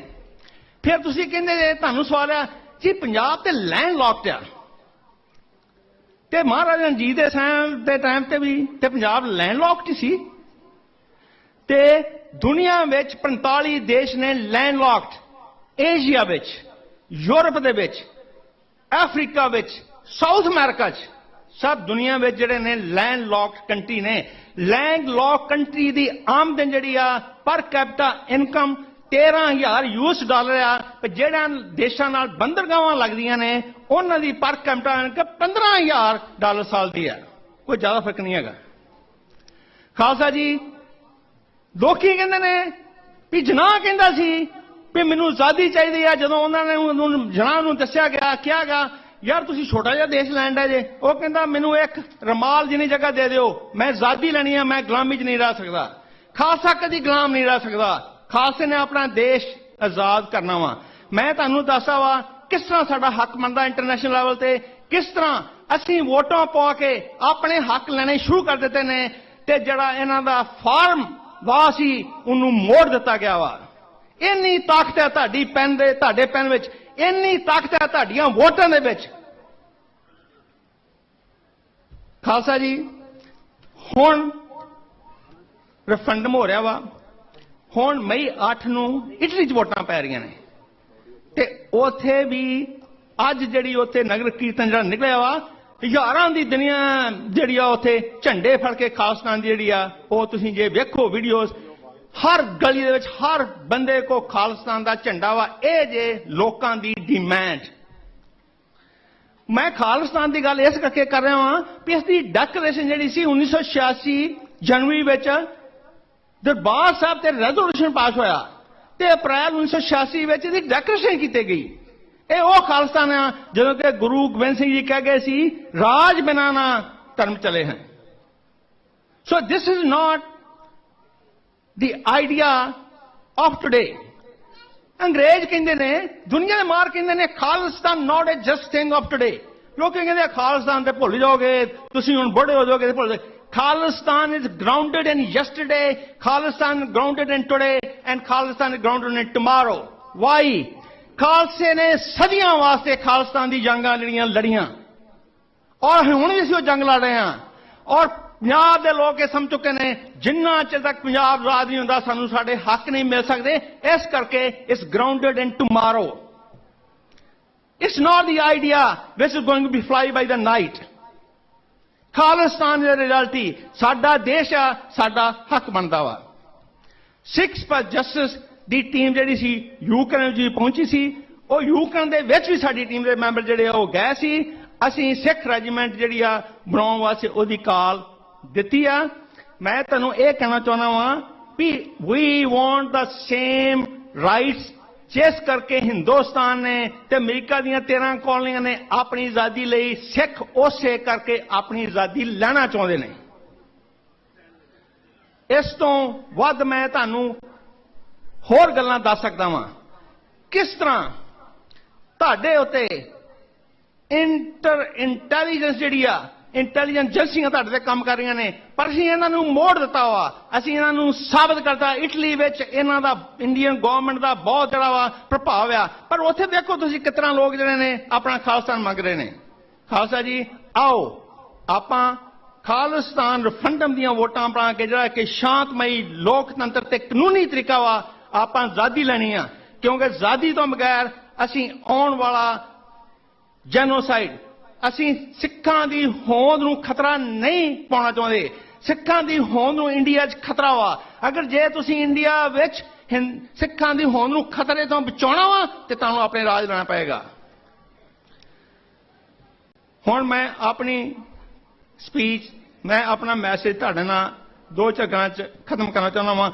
ਫਿਰ ਤੁਸੀਂ ਕਹਿੰਦੇ ਜੇ ਤੁਹਾਨੂੰ ਸਵਾਲ ਆ ਜੀ ਪੰਜਾਬ ਤੇ ਲੈਂਡ ਲੌਕਡ ਆ, ਤੇ ਮਹਾਰਾਜਾ ਰਣਜੀਤ ਦੇ ਟਾਈਮ ਤੇ ਵੀ ਤੇ ਪੰਜਾਬ ਲੈਂਡ ਲੌਕਡ ਸੀ, ਤੇ ਦੁਨੀਆ ਵਿੱਚ 45 ਦੇਸ਼ ਨੇ ਲੈਂਡ ਲੌਕਡ, ਏਸ਼ੀਆ ਵਿੱਚ, ਯੂਰਪ ਦੇ ਵਿੱਚ, ਅਫਰੀਕਾ ਵਿੱਚ, ਸਾਊਥ ਅਮਰੀਕਾ 'ਚ, ਸਭ ਦੁਨੀਆ ਵਿੱਚ ਜਿਹੜੇ ਨੇ ਲੈਂਡ ਲੌਕਡ ਕੰਟਰੀ ਨੇ। ਲੈਂਡ ਲੌਕ ਕੰਟਰੀ ਦੀ ਆਮਦਨ ਜਿਹੜੀ ਆ ਪਰ ਕੈਪੀਟਾ ਇਨਕਮ $13,000 ਆ, ਤੇ ਜਿਹੜਾ ਦੇਸ਼ਾਂ ਨਾਲ ਬੰਦਰਗਾਹਾਂ ਲੱਗਦੀਆਂ ਨੇ ਉਹਨਾਂ ਦੀ ਪਰ ਕੈਪੀਟਾ ਇਨਕਮ $15,000 ਸਾਲ ਦੀ ਆ। ਕੋਈ ਜ਼ਿਆਦਾ ਫਰਕ ਨਹੀਂ ਹੈਗਾ। ਖਾਲਸਾ ਜੀ ਲੋਕੀ ਕਹਿੰਦੇ ਨੇ ਵੀ ਜਨਾਹ ਕਹਿੰਦਾ ਸੀ ਵੀ ਮੈਨੂੰ ਆਜ਼ਾਦੀ ਚਾਹੀਦੀ ਆ। ਜਦੋਂ ਉਹਨਾਂ ਨੇ ਉਹਨੂੰ ਜਨਾਹ ਨੂੰ ਦੱਸਿਆ ਗਿਆ, ਕਿਹਾ ਗਿਆ ਯਾਰ ਤੁਸੀਂ ਛੋਟਾ ਜਿਹਾ ਦੇਸ਼ ਲੈਂਡ ਹੈ ਜੇ, ਉਹ ਕਹਿੰਦਾ ਮੈਨੂੰ ਇੱਕ ਰਮਾਲ ਜਿੰਨੀ ਜਗ੍ਹਾ ਦੇ ਦਿਓ, ਮੈਂ ਆਜ਼ਾਦੀ ਲੈਣੀ ਆ, ਮੈਂ ਗੁਲਾਮੀ 'ਚ ਨਹੀਂ ਰਹਿ ਸਕਦਾ। ਖਾਲਸਾ ਕਦੀ ਗੁਲਾਮ ਨਹੀਂ ਰਹਿ ਸਕਦਾ, ਖਾਲਸੇ ਨੇ ਆਪਣਾ ਦੇਸ਼ ਆਜ਼ਾਦ ਕਰਨਾ ਵਾ। ਮੈਂ ਤੁਹਾਨੂੰ ਦੱਸਦਾ ਵਾ ਕਿਸ ਤਰ੍ਹਾਂ ਸਾਡਾ ਹੱਕ ਬਣਦਾ ਇੰਟਰਨੈਸ਼ਨਲ ਲੈਵਲ ਤੇ, ਕਿਸ ਤਰ੍ਹਾਂ ਅਸੀਂ ਵੋਟਾਂ ਪਾ ਕੇ ਆਪਣੇ ਹੱਕ ਲੈਣੇ ਸ਼ੁਰੂ ਕਰ ਦਿੱਤੇ ਨੇ, ਤੇ ਜਿਹੜਾ ਇਹਨਾਂ ਦਾ ਫਾਰਮ ਵਾ ਸੀ ਉਹਨੂੰ ਮੋੜ ਦਿੱਤਾ ਗਿਆ ਵਾ। ਇੰਨੀ ਤਾਕਤ ਹੈ ਤੁਹਾਡੀ ਪੈਨ ਦੇ, ਤੁਹਾਡੇ ਪੈਨ ਵਿੱਚ ਇੰਨੀ ਤਾਕਤ ਹੈ ਤੁਹਾਡੀਆਂ ਵੋਟਾਂ ਦੇ ਵਿੱਚ। ਖਾਲਸਾ ਜੀ ਹੁਣ ਰੈਫਰੈਂਡਮ ਹੋ ਰਿਹਾ ਵਾ, ਹੁਣ ਮਈ 8 ਨੂੰ ਇਟਲੀ 'ਚ ਵੋਟਾਂ ਪੈ ਰਹੀਆਂ ਨੇ, ਤੇ ਉੱਥੇ ਵੀ ਅੱਜ ਜਿਹੜੀ ਉੱਥੇ ਨਗਰ ਕੀਰਤਨ ਜਿਹੜਾ ਨਿਕਲਿਆ ਵਾ, ਹਜ਼ਾਰਾਂ ਦੀ ਦੁਨੀਆ ਜਿਹੜੀ ਆ ਉੱਥੇ ਝੰਡੇ ਫੜ ਕੇ ਖਾਲਸਤਾਨ ਦੀ ਜਿਹੜੀ ਆ, ਉਹ ਤੁਸੀਂ ਜੇ ਵੇਖੋ ਵੀਡੀਓਜ਼, ਹਰ ਗਲੀ ਦੇ ਵਿੱਚ ਹਰ ਬੰਦੇ ਕੋ ਖਾਲਸਤਾਨ ਦਾ ਝੰਡਾ ਵਾ। ਇਹ ਜੇ ਲੋਕਾਂ ਦੀ ਡਿਮਾਂਡ। ਮੈਂ ਖਾਲਸਤਾਨ ਦੀ ਗੱਲ ਇਸ ਕਰਕੇ ਕਰ ਰਿਹਾ ਹਾਂ ਕਿ ਇਸ ਦੀ ਡੈਕਲੇਰੇਸ਼ਨ ਜਿਹੜੀ ਸੀ 1986 ਜਨਵਰੀ ਵਿੱਚ ਦਰਬਾਰ ਸਾਹਿਬ ਤੇ ਰੈਜ਼ੋਲੂਸ਼ਨ ਪਾਸ ਹੋਇਆ, ਤੇ ਅਪ੍ਰੈਲ 1986 ਵਿੱਚ ਇਹਦੀ ਡੈਕਲੇਰੇਸ਼ਨ ਕੀਤੀ ਗਈ। ਇਹ ਉਹ ਖਾਲਸਤਾਨ ਆ ਜਦੋਂ ਕਿ ਗੁਰੂ ਗੋਬਿੰਦ ਸਿੰਘ ਜੀ ਕਹਿ ਗਏ ਸੀ ਰਾਜ ਬਿਨਾਂ ਨਾ ਧਰਮ ਚਲੇ ਹਨ। So this is not the idea of today। ਅੰਗਰੇਜ਼ ਕਹਿੰਦੇ ਨੇ, ਦੁਨੀਆ ਦੇ ਮਾਰ ਕਹਿੰਦੇ ਨੇ Khalistan not a just thing of today। ਲੋਕ ਕਹਿੰਦੇ ਖਾਲਿਸਤਾਨ ਤੇ ਭੁੱਲ ਜਾਓਗੇ, ਤੁਸੀਂ ਹੁਣ ਬੜੇ ਹੋ ਜਾਓਗੇ ਤੇ ਭੁੱਲ ਜਾਓਗੇ। Khalistan is grounded in yesterday, Khalistan grounded in today, and Khalistan is grounded in tomorrow। why? ਖਾਲਸੇ ਨੇ ਸਦੀਆਂ ਵਾਸਤੇ ਖਾਲਿਸਤਾਨ ਦੀ ਜੰਗਾਂ ਲੜੀਆਂ, ਔਰ ਹੁਣ ਵੀ ਅਸੀਂ ਉਹ ਜੰਗ ਲੜ ਰਹੇ ਹਾਂ। ਔਰ ਪੰਜਾਬ ਦੇ ਲੋਕ ਇਹ ਸਮਝ ਚੁੱਕੇ ਨੇ ਜਿੰਨਾ ਚਿਰ ਤੱਕ ਪੰਜਾਬ ਆਜ਼ਾਦ ਨਹੀਂ ਹੁੰਦਾ ਸਾਨੂੰ ਸਾਡੇ ਹੱਕ ਨਹੀਂ ਮਿਲ ਸਕਦੇ। ਇਸ ਕਰਕੇ it's grounded in tomorrow. It's not the idea which is going to be fly by the night. Khalistan ਦੀ ਰਿਐਲਿਟੀ ਸਾਡਾ ਦੇਸ਼ ਆ, ਸਾਡਾ ਹੱਕ ਬਣਦਾ ਵਾ। ਸਿੱਖਸ ਫਾਰ ਜਸਟਿਸ ਦੀ ਟੀਮ ਜਿਹੜੀ ਸੀ ਯੂਕਰੇਨ ਜੀ ਪਹੁੰਚੀ ਸੀ, ਉਹ ਯੂਕਰੇਨ ਦੇ ਵਿੱਚ ਵੀ ਸਾਡੀ ਟੀਮ ਦੇ ਮੈਂਬਰ ਜਿਹੜੇ ਉਹ ਗਏ ਸੀ। ਅਸੀਂ ਸਿੱਖ ਰੈਜੀਮੈਂਟ ਜਿਹੜੀ ਆ ਬਣਾਉਣ ਵਾਸਤੇ ਉਹਦੀ ਕਾਲ ਦਿੱਤੀ ਆ। ਮੈਂ ਤੁਹਾਨੂੰ ਇਹ ਕਹਿਣਾ ਚਾਹੁੰਦਾ ਵਾਂ we we want the same rights ਜਿਸ ਕਰਕੇ ਹਿੰਦੁਸਤਾਨ ਨੇ ਤੇ ਅਮਰੀਕਾ ਦੀਆਂ 13 ਕਾਲੋਨੀਆਂ ਨੇ ਆਪਣੀ ਆਜ਼ਾਦੀ ਲਈ, ਸਿੱਖ ਉਸੇ ਕਰਕੇ ਆਪਣੀ ਆਜ਼ਾਦੀ ਲੈਣਾ ਚਾਹੁੰਦੇ ਨੇ। ਇਸ ਤੋਂ ਵੱਧ ਮੈਂ ਤੁਹਾਨੂੰ ਹੋਰ ਗੱਲਾਂ ਦੱਸ ਸਕਦਾ ਵਾਂ ਕਿਸ ਤਰ੍ਹਾਂ ਤੁਹਾਡੇ ਉੱਤੇ ਇੰਟੈਲੀਜੈਂਸ ਜਿਹੜੀ ਆ, ਇੰਟੈਲੀਜੈਂਸ ਏਜੰਸੀਆਂ ਤੁਹਾਡੇ ਤੇ ਕੰਮ ਕਰ ਰਹੀਆਂ ਨੇ, ਪਰ ਅਸੀਂ ਇਹਨਾਂ ਨੂੰ ਮੋੜ ਦਿੱਤਾ ਵਾ। ਅਸੀਂ ਇਹਨਾਂ ਨੂੰ ਸਾਬਤ ਕਰਤਾ। ਇਟਲੀ ਵਿੱਚ ਇਹਨਾਂ ਦਾ ਇੰਡੀਅਨ ਗਵਰਨਮੈਂਟ ਦਾ ਬਹੁਤ ਜਿਹੜਾ ਵਾ ਪ੍ਰਭਾਵ ਆ, ਪਰ ਉੱਥੇ ਦੇਖੋ ਤੁਸੀਂ ਕਿਸ ਤਰ੍ਹਾਂ ਲੋਕ ਜਿਹੜੇ ਨੇ ਆਪਣਾ ਖਾਲਿਸਤਾਨ ਮੰਗ ਰਹੇ ਨੇ। ਖਾਲਸਾ ਜੀ ਆਓ ਆਪਾਂ ਖਾਲਿਸਤਾਨ ਰੈਫਰੈਂਡਮ ਦੀਆਂ ਵੋਟਾਂ ਪਾ ਕੇ ਜਿਹੜਾ ਕਿ ਸ਼ਾਂਤਮਈ ਲੋਕਤੰਤਰ ਤੇ ਕਾਨੂੰਨੀ ਤਰੀਕਾ ਵਾ ਆਪਾਂ ਆਜ਼ਾਦੀ ਲੈਣੀ ਆ, ਕਿਉਂਕਿ ਆਜ਼ਾਦੀ ਤੋਂ ਬਗੈਰ ਅਸੀਂ ਆਉਣ ਵਾਲਾ ਜੈਨੋਸਾਈਡ, ਅਸੀਂ ਸਿੱਖਾਂ ਦੀ ਹੋਂਦ ਨੂੰ ਖਤਰਾ ਨਹੀਂ ਪਾਉਣਾ ਚਾਹੁੰਦੇ। ਸਿੱਖਾਂ ਦੀ ਹੋਂਦ ਨੂੰ ਇੰਡੀਆ 'ਚ ਖਤਰਾ ਵਾ। ਅਗਰ ਜੇ ਤੁਸੀਂ ਇੰਡੀਆ ਵਿੱਚ ਸਿੱਖਾਂ ਦੀ ਹੋਂਦ ਨੂੰ ਖਤਰੇ ਤੋਂ ਬਚਾਉਣਾ ਵਾ ਤੇ ਤੁਹਾਨੂੰ ਆਪਣੇ ਰਾਜ ਲੈਣਾ ਪਏਗਾ। ਹੁਣ ਮੈਂ ਆਪਣੀ ਸਪੀਚ, ਮੈਂ ਆਪਣਾ ਮੈਸੇਜ ਤੁਹਾਡੇ ਨਾਲ 2 ਝਗੜਾਂ 'ਚ ਖਤਮ ਕਰਨਾ ਚਾਹੁੰਦਾ ਵਾਂ।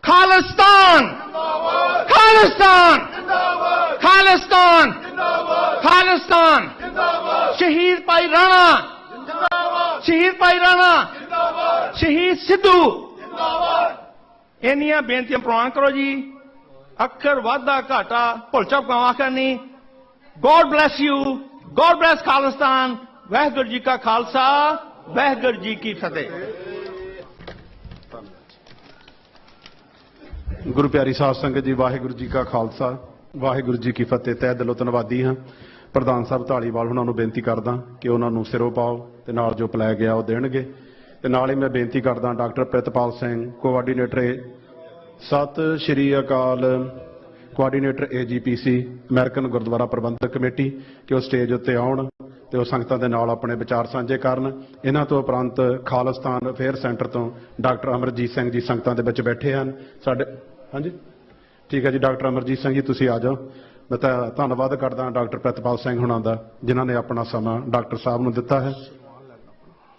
ਖਾਲਿਸਤਾਨ ਖਾਲਿਸਤਾਨ ਖਾਲਿਸਤਾਨ ਖਾਲਿਸਤਾਨ ਸ਼ਹੀਦ ਭਾਈ ਰਾਣਾ ਸ਼ਹੀਦ ਭਾਈ ਰਾਣਾ ਸ਼ਹੀਦ ਸਿੱਧੂ ਇੰਨੀਆਂ ਬੇਨਤੀਆਂ ਪ੍ਰਵਾਨ ਕਰੋ ਜੀ। ਅੱਖਰ ਵਾਧਾ ਘਾਟਾ ਭੁੱਲ ਚੁੱਕਾ ਆਖਰ ਨਹੀਂ। God bless you, God bless Khalistan. Waheguru ji ਕਾ ਖਾਲਸਾ, ਵਾਹਿਗੁਰੂ ਜੀ ਕੀ ਫਤਿਹ। ਗੁਰੂ ਪਿਆਰੀ ਸਾਧ ਸੰਗਤ ਜੀ, ਵਾਹਿਗੁਰੂ ਜੀ ਕਾ ਖਾਲਸਾ, ਵਾਹਿਗੁਰੂ ਜੀ ਕੀ ਫਤਿਹ। ਤਹਿ ਦਿਲੋਂ ਧੰਨਵਾਦੀ ਹਾਂ। ਪ੍ਰਧਾਨ ਸਾਹਿਬ ਢਾਲੀਵਾਲ ਉਹਨਾਂ ਨੂੰ ਬੇਨਤੀ ਕਰਦਾ ਕਿ ਉਹਨਾਂ ਨੂੰ ਸਿਰੋਂ ਪਾਓ ਤੇ ਨਾਲ ਜੋ ਪਲਾਇਆ ਗਿਆ ਉਹ ਦੇਣਗੇ। ਤੇ ਨਾਲ ਹੀ ਮੈਂ ਬੇਨਤੀ ਕਰਦਾ ਡਾਕਟਰ ਪ੍ਰਿਤਪਾਲ ਸਿੰਘ, ਕੋਆਰਡੀਨੇਟਰ ਸਤਿ ਸ਼੍ਰੀ ਅਕਾਲ, ਕੋਆਰਡੀਨੇਟਰ AGPC ਅਮਰੀਕਨ ਗੁਰਦੁਆਰਾ ਪ੍ਰਬੰਧਕ ਕਮੇਟੀ, ਕਿ ਉਹ ਸਟੇਜ ਉੱਤੇ ਆਉਣ ਤੇ ਉਹ ਸੰਗਤਾਂ ਦੇ ਨਾਲ ਆਪਣੇ ਵਿਚਾਰ ਸਾਂਝੇ ਕਰਨ। ਇਹਨਾਂ ਤੋਂ ਉਪਰੰਤ ਖਾਲਿਸਤਾਨ ਅਫੇਅਰ ਸੈਂਟਰ ਤੋਂ ਡਾਕਟਰ ਅਮਰਜੀਤ ਸਿੰਘ ਜੀ ਸੰਗਤਾਂ ਦੇ ਵਿੱਚ ਬੈਠੇ ਹਨ ਸਾਡੇ। ਹਾਂਜੀ ਠੀਕ ਹੈ ਜੀ, ਡਾਕਟਰ ਅਮਰਜੀਤ ਸਿੰਘ ਜੀ ਤੁਸੀਂ ਆ ਜਾਓ। ਮੈਂ ਤਾਂ ਧੰਨਵਾਦ ਕਰਦਾ ਡਾਕਟਰ ਪ੍ਰਿਤਪਾਲ ਸਿੰਘ ਹੁਣਾਂ ਦਾ ਜਿਨ੍ਹਾਂ ਨੇ ਆਪਣਾ ਸਮਾਂ ਡਾਕਟਰ ਸਾਹਿਬ ਨੂੰ ਦਿੱਤਾ ਹੈ।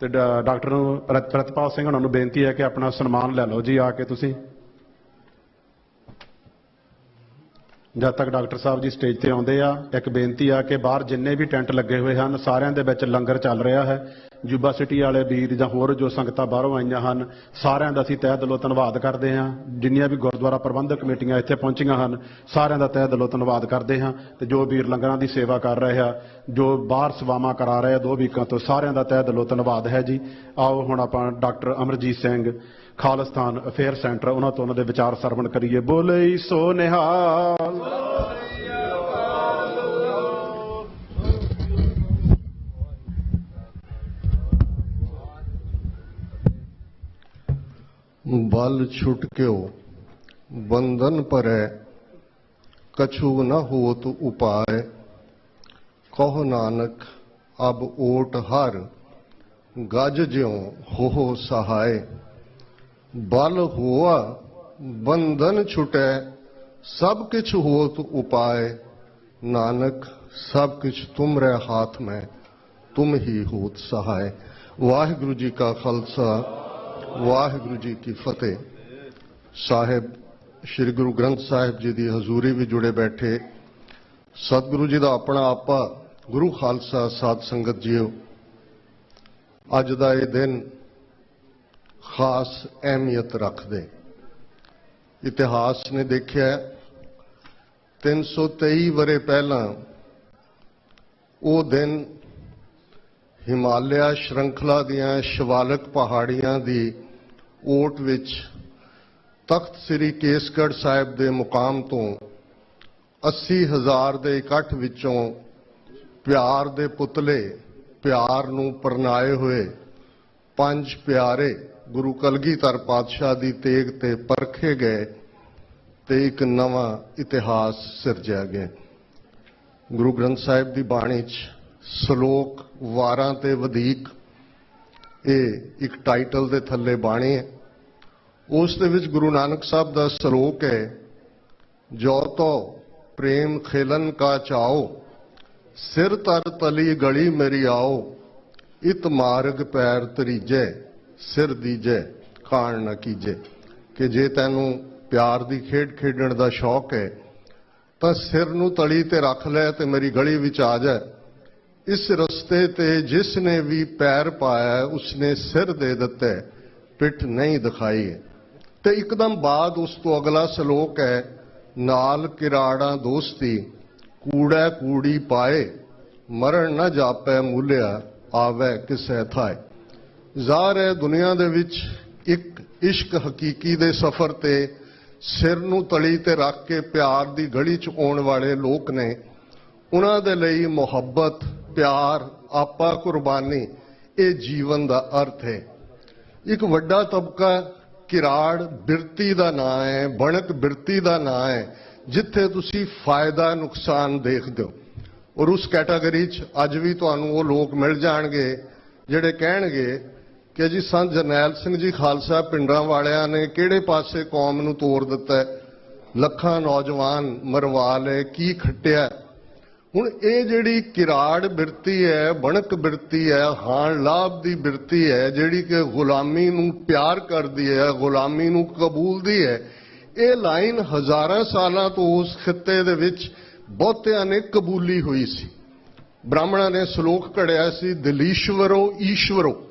ਤੇ ਡਾਕਟਰ ਨੂੰ ਪ੍ਰਿਤਪਾਲ ਸਿੰਘ ਹੁਣਾਂ ਨੂੰ ਬੇਨਤੀ ਹੈ ਕਿ ਆਪਣਾ ਸਨਮਾਨ ਲੈ ਲਓ ਜੀ ਆ ਕੇ ਤੁਸੀਂ। ਜਦ ਤੱਕ ਡਾਕਟਰ ਸਾਹਿਬ ਜੀ ਸਟੇਜ ਤੇ ਆਉਂਦੇ ਆ, ਇੱਕ ਬੇਨਤੀ ਆ ਕਿ ਬਾਹਰ ਜਿੰਨੇ ਵੀ ਟੈਂਟ ਲੱਗੇ ਹੋਏ ਹਨ ਸਾਰਿਆਂ ਦੇ ਵਿੱਚ ਲੰਗਰ ਚੱਲ ਰਿਹਾ ਹੈ। ਜੁਬਾ ਸਿਟੀ ਵਾਲੇ ਵੀਰ ਜਾਂ ਹੋਰ ਜੋ ਸੰਗਤਾਂ ਬਾਹਰੋਂ ਆਈਆਂ ਹਨ, ਸਾਰਿਆਂ ਦਾ ਅਸੀਂ ਤਹਿ ਦਿਲੋਂ ਧੰਨਵਾਦ ਕਰਦੇ ਹਾਂ। ਜਿੰਨੀਆਂ ਵੀ ਗੁਰਦੁਆਰਾ ਪ੍ਰਬੰਧਕ ਕਮੇਟੀਆਂ ਇੱਥੇ ਪਹੁੰਚੀਆਂ ਹਨ, ਸਾਰਿਆਂ ਦਾ ਤਹਿ ਦਿਲੋਂ ਧੰਨਵਾਦ ਕਰਦੇ ਹਾਂ। ਤੇ ਜੋ ਵੀਰ ਲੰਗਰਾਂ ਦੀ ਸੇਵਾ ਕਰ ਰਹੇ ਆ, ਜੋ ਬਾਹਰ ਸੇਵਾਵਾਂ ਕਰਾ ਰਹੇ ਆ 2 ਵੀਕਾਂ ਤੋਂ, ਸਾਰਿਆਂ ਦਾ ਤਹਿ ਦਿਲੋਂ ਧੰਨਵਾਦ ਹੈ ਜੀ। ਆਓ ਹੁਣ ਆਪਾਂ doctor Amarjit Singh, Khalistan affair centre, ਉਹਨਾਂ ਤੋਂ ਉਹਨਾਂ ਦੇ ਵਿਚਾਰ ਸਰਵਣ ਕਰੀਏ। ਬੋਲੇ ਸੋ ਨਿਹਾਲ। बल छुटक्यो बंधन परै, कछु न होत उपाय। कहो नानक अब ओट हर, गज ज्यों हो सहाय। बल होआ बंधन छुटै, सब किछ होत उपाय। नानक सब किछ तुमरे हाथ में, तुम ही होत सहाय। वाहिगुरु जी का खालसा, वाहिगुरु जी की फतेह। साहिब श्री गुरु ग्रंथ साहिब जी की हजूरी भी जुड़े बैठे सतगुरु जी का अपना आपा गुरु खालसा साध संगत जीओ, अज का यह दिन खास अहमियत रखदे। इतिहास ने देखिया 323 वरे पहला वो दिन हिमालय श्रृंखला दियां शिवालिक पहाड़ियां दी ओट विच तख्त श्री केसगढ़ साहिब दे मुकाम तो 80,000 दे इकट्ठ विचों प्यार दे पुतले, प्यार नूं परनाए हुए 5 प्यारे गुरु कलगीधर पातशाह दी तेग ते परखे गए ते एक नवां इतिहास सिरजिया गया। गुरु ग्रंथ साहिब दी बाणी च सलोक वारां ते वधीक ਇਹ ਇੱਕ ਟਾਈਟਲ ਦੇ ਥੱਲੇ ਬਾਣੀ ਹੈ। ਉਸ ਦੇ ਵਿੱਚ ਗੁਰੂ ਨਾਨਕ ਸਾਹਿਬ ਦਾ ਸਲੋਕ ਹੈ, ਜੋ ਤੋ ਪ੍ਰੇਮ ਖੇਲਨ ਕਾ ਚਾਓ, ਸਿਰ ਤਰ ਤਲੀ ਗਲੀ ਮੇਰੀ ਆਓ। ਇਤ ਮਾਰਗ ਪੈਰ ਤਰੀਜੈ, ਸਿਰ ਦੀਜੈ ਖਾਣ ਨਾ ਕੀਜੈ। ਕਿ ਜੇ ਤੈਨੂੰ ਪਿਆਰ ਦੀ ਖੇਡ ਖੇਡਣ ਦਾ ਸ਼ੌਕ ਹੈ ਤਾਂ ਸਿਰ ਨੂੰ ਤਲੀ ਤੇ ਰੱਖ ਲੈ ਤੇ ਮੇਰੀ ਗਲੀ ਵਿੱਚ ਆ ਜਾ। इस रस्ते ते जिसने भी पैर पाया उसने सिर दे दिता, पिठ नहीं दिखाई है। ते एकदम बाद उस तो अगला सलोक है, नाल किराड़ा दोस्ती कूड़ा कूड़ी पाए, मरण न जापै मूलिया आवे किसै थाए। ਜ਼ਾਹਰ है दुनिया दे विच एक इश्क हकीकी दे सफर ते सिर नूं तली ते रख के प्यार दी गली च आउण वाले लोक ने। उन्हां दे लई मुहब्बत, प्यार, आपा कुर्बानी ये जीवन का अर्थ है। एक वड्डा तबका किराड़ बिरती का नां है, बनक बिरती का नां है, जिथे तुसी फायदा नुकसान देखते हो। और उस कैटागरी च अज भी तुहानूं वो लोग मिल जाणगे जिहड़े कहणगे ਕਿ ਜੀ ਸੰਤ ਜਰਨੈਲ ਸਿੰਘ ਜੀ ਖਾਲਸਾ ਪਿੰਡਾਂ ਵਾਲਿਆਂ ਨੇ ਕਿਹੜੇ ਪਾਸੇ ਕੌਮ ਨੂੰ ਤੋੜ ਦਿੱਤਾ, ਲੱਖਾਂ ਨੌਜਵਾਨ ਮਰਵਾ ਲਏ, ਕੀ ਖੱਟਿਆ। ਹੁਣ ਇਹ ਜਿਹੜੀ ਕਿਰਾੜ ਬਿਰਤੀ ਹੈ, ਬਣਕ ਬਿਰਤੀ ਹੈ, ਹਾਣ ਲਾਭ ਦੀ ਬਿਰਤੀ ਹੈ, ਜਿਹੜੀ ਕਿ ਗੁਲਾਮੀ ਨੂੰ ਪਿਆਰ ਕਰਦੀ ਹੈ, ਗੁਲਾਮੀ ਨੂੰ ਕਬੂਲਦੀ ਹੈ, ਇਹ ਲਾਈਨ ਹਜ਼ਾਰਾਂ ਸਾਲਾਂ ਤੋਂ ਉਸ ਖਿੱਤੇ ਦੇ ਵਿੱਚ ਬਹੁਤਿਆਂ ਨੇ ਕਬੂਲੀ ਹੋਈ ਸੀ। ਬ੍ਰਾਹਮਣਾਂ ਨੇ ਸ਼ਲੋਕ ਘੜਿਆ ਸੀ, ਦਿਲੀਸ਼ਵਰੋ ਈਸ਼ਵਰੋ,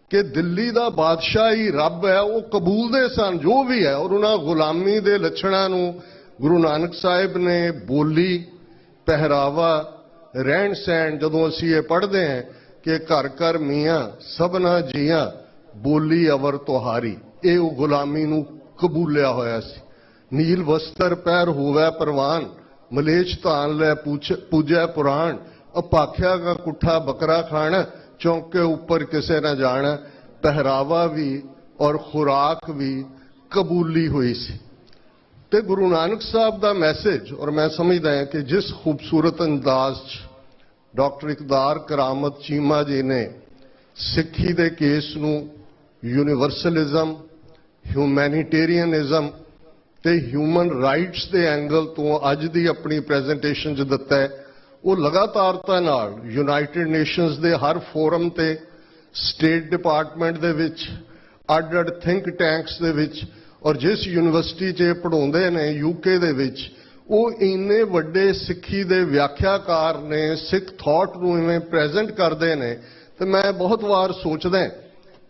ਕਿ ਦਿੱਲੀ ਦਾ ਬਾਦਸ਼ਾਹ ਹੀ ਰੱਬ ਹੈ, ਉਹ ਕਬੂਲਦੇ ਸਨ ਜੋ ਵੀ ਹੈ। ਔਰ ਉਹਨਾਂ ਗੁਲਾਮੀ ਦੇ ਲੱਛਣਾਂ ਨੂੰ ਗੁਰੂ ਨਾਨਕ ਸਾਹਿਬ ਨੇ ਬੋਲੀ, ਪਹਿਰਾਵਾ, ਰਹਿਣ ਸਹਿਣ, ਜਦੋਂ ਅਸੀਂ ਇਹ ਪੜ੍ਹਦੇ ਹਾਂ ਕਿ ਘਰ ਘਰ ਮੀਆਂ ਸਭਨਾ ਜੀਆਂ ਬੋਲੀ ਅਵਰ ਤੁਹਾਰੀ, ਇਹ ਉਹ ਗੁਲਾਮੀ ਨੂੰ ਕਬੂਲਿਆ ਹੋਇਆ ਸੀ। ਨੀਲ ਵਸਤਰ ਪਹਿਰ ਹੋਵੇ ਪ੍ਰਵਾਨ, ਮਲੇਛ ਧਾਨ ਲੈ ਪੂਜੈ ਪੁਰਾਣ, ਅਪਾਖਿਆ ਦਾ ਕੁੱਠਾ ਬੱਕਰਾ ਖਾਣਾ, ਚੌਂਕੇ ਉੱਪਰ ਕਿਸੇ ਨਾ ਜਾਣਾ। ਪਹਿਰਾਵਾ ਵੀ ਔਰ ਖੁਰਾਕ ਵੀ ਕਬੂਲੀ ਹੋਈ ਸੀ। ਤੇ ਗੁਰੂ ਨਾਨਕ ਸਾਹਿਬ ਦਾ ਮੈਸੇਜ, ਔਰ ਮੈਂ ਸਮਝਦਾ ਹਾਂ ਕਿ ਜਿਸ ਖੂਬਸੂਰਤ ਅੰਦਾਜ਼ 'ਚ ਡਾਕਟਰ ਇਕਬਾਲ ਕਰਾਮਤ ਚੀਮਾ ਜੀ ਨੇ ਸਿੱਖੀ ਦੇ ਕੇਸ ਨੂੰ ਯੂਨੀਵਰਸਲਿਜ਼ਮ, ਹਿਊਮੈਨਿਟੇਰੀਅਨਿਜ਼ਮ ਤੇ ਹਿਊਮਨ ਰਾਈਟਸ ਦੇ ਐਂਗਲ ਤੋਂ ਅੱਜ ਦੀ ਆਪਣੀ ਪ੍ਰੈਜੈਂਟੇਸ਼ਨ 'ਚ ਦਿੱਤਾ ਹੈ, ਉਹ ਲਗਾਤਾਰਤਾ ਨਾਲ ਯੂਨਾਈਟਿਡ ਨੇਸ਼ਨਸ ਦੇ ਹਰ ਫੋਰਮ ਤੇ, ਸਟੇਟ ਡਿਪਾਰਟਮੈਂਟ ਦੇ ਵਿੱਚ, ਅੱਡ-ਅੱਡ ਥਿੰਕ ਟੈਂਕਸ ਦੇ ਵਿੱਚ, ਔਰ ਜਿਸ ਯੂਨੀਵਰਸਿਟੀ 'ਚ ਪੜ੍ਹਾਉਂਦੇ ਨੇ ਯੂਕੇ ਦੇ ਵਿੱਚ, ਉਹ ਇੰਨੇ ਵੱਡੇ ਸਿੱਖੀ ਦੇ ਵਿਆਖਿਆਕਾਰ ਨੇ, ਸਿੱਖ ਥਾਟ ਨੂੰ ਇਵੇਂ ਪ੍ਰੈਜ਼ੈਂਟ ਕਰਦੇ ਨੇ। ਤੇ ਮੈਂ ਬਹੁਤ ਵਾਰ ਸੋਚਦਾ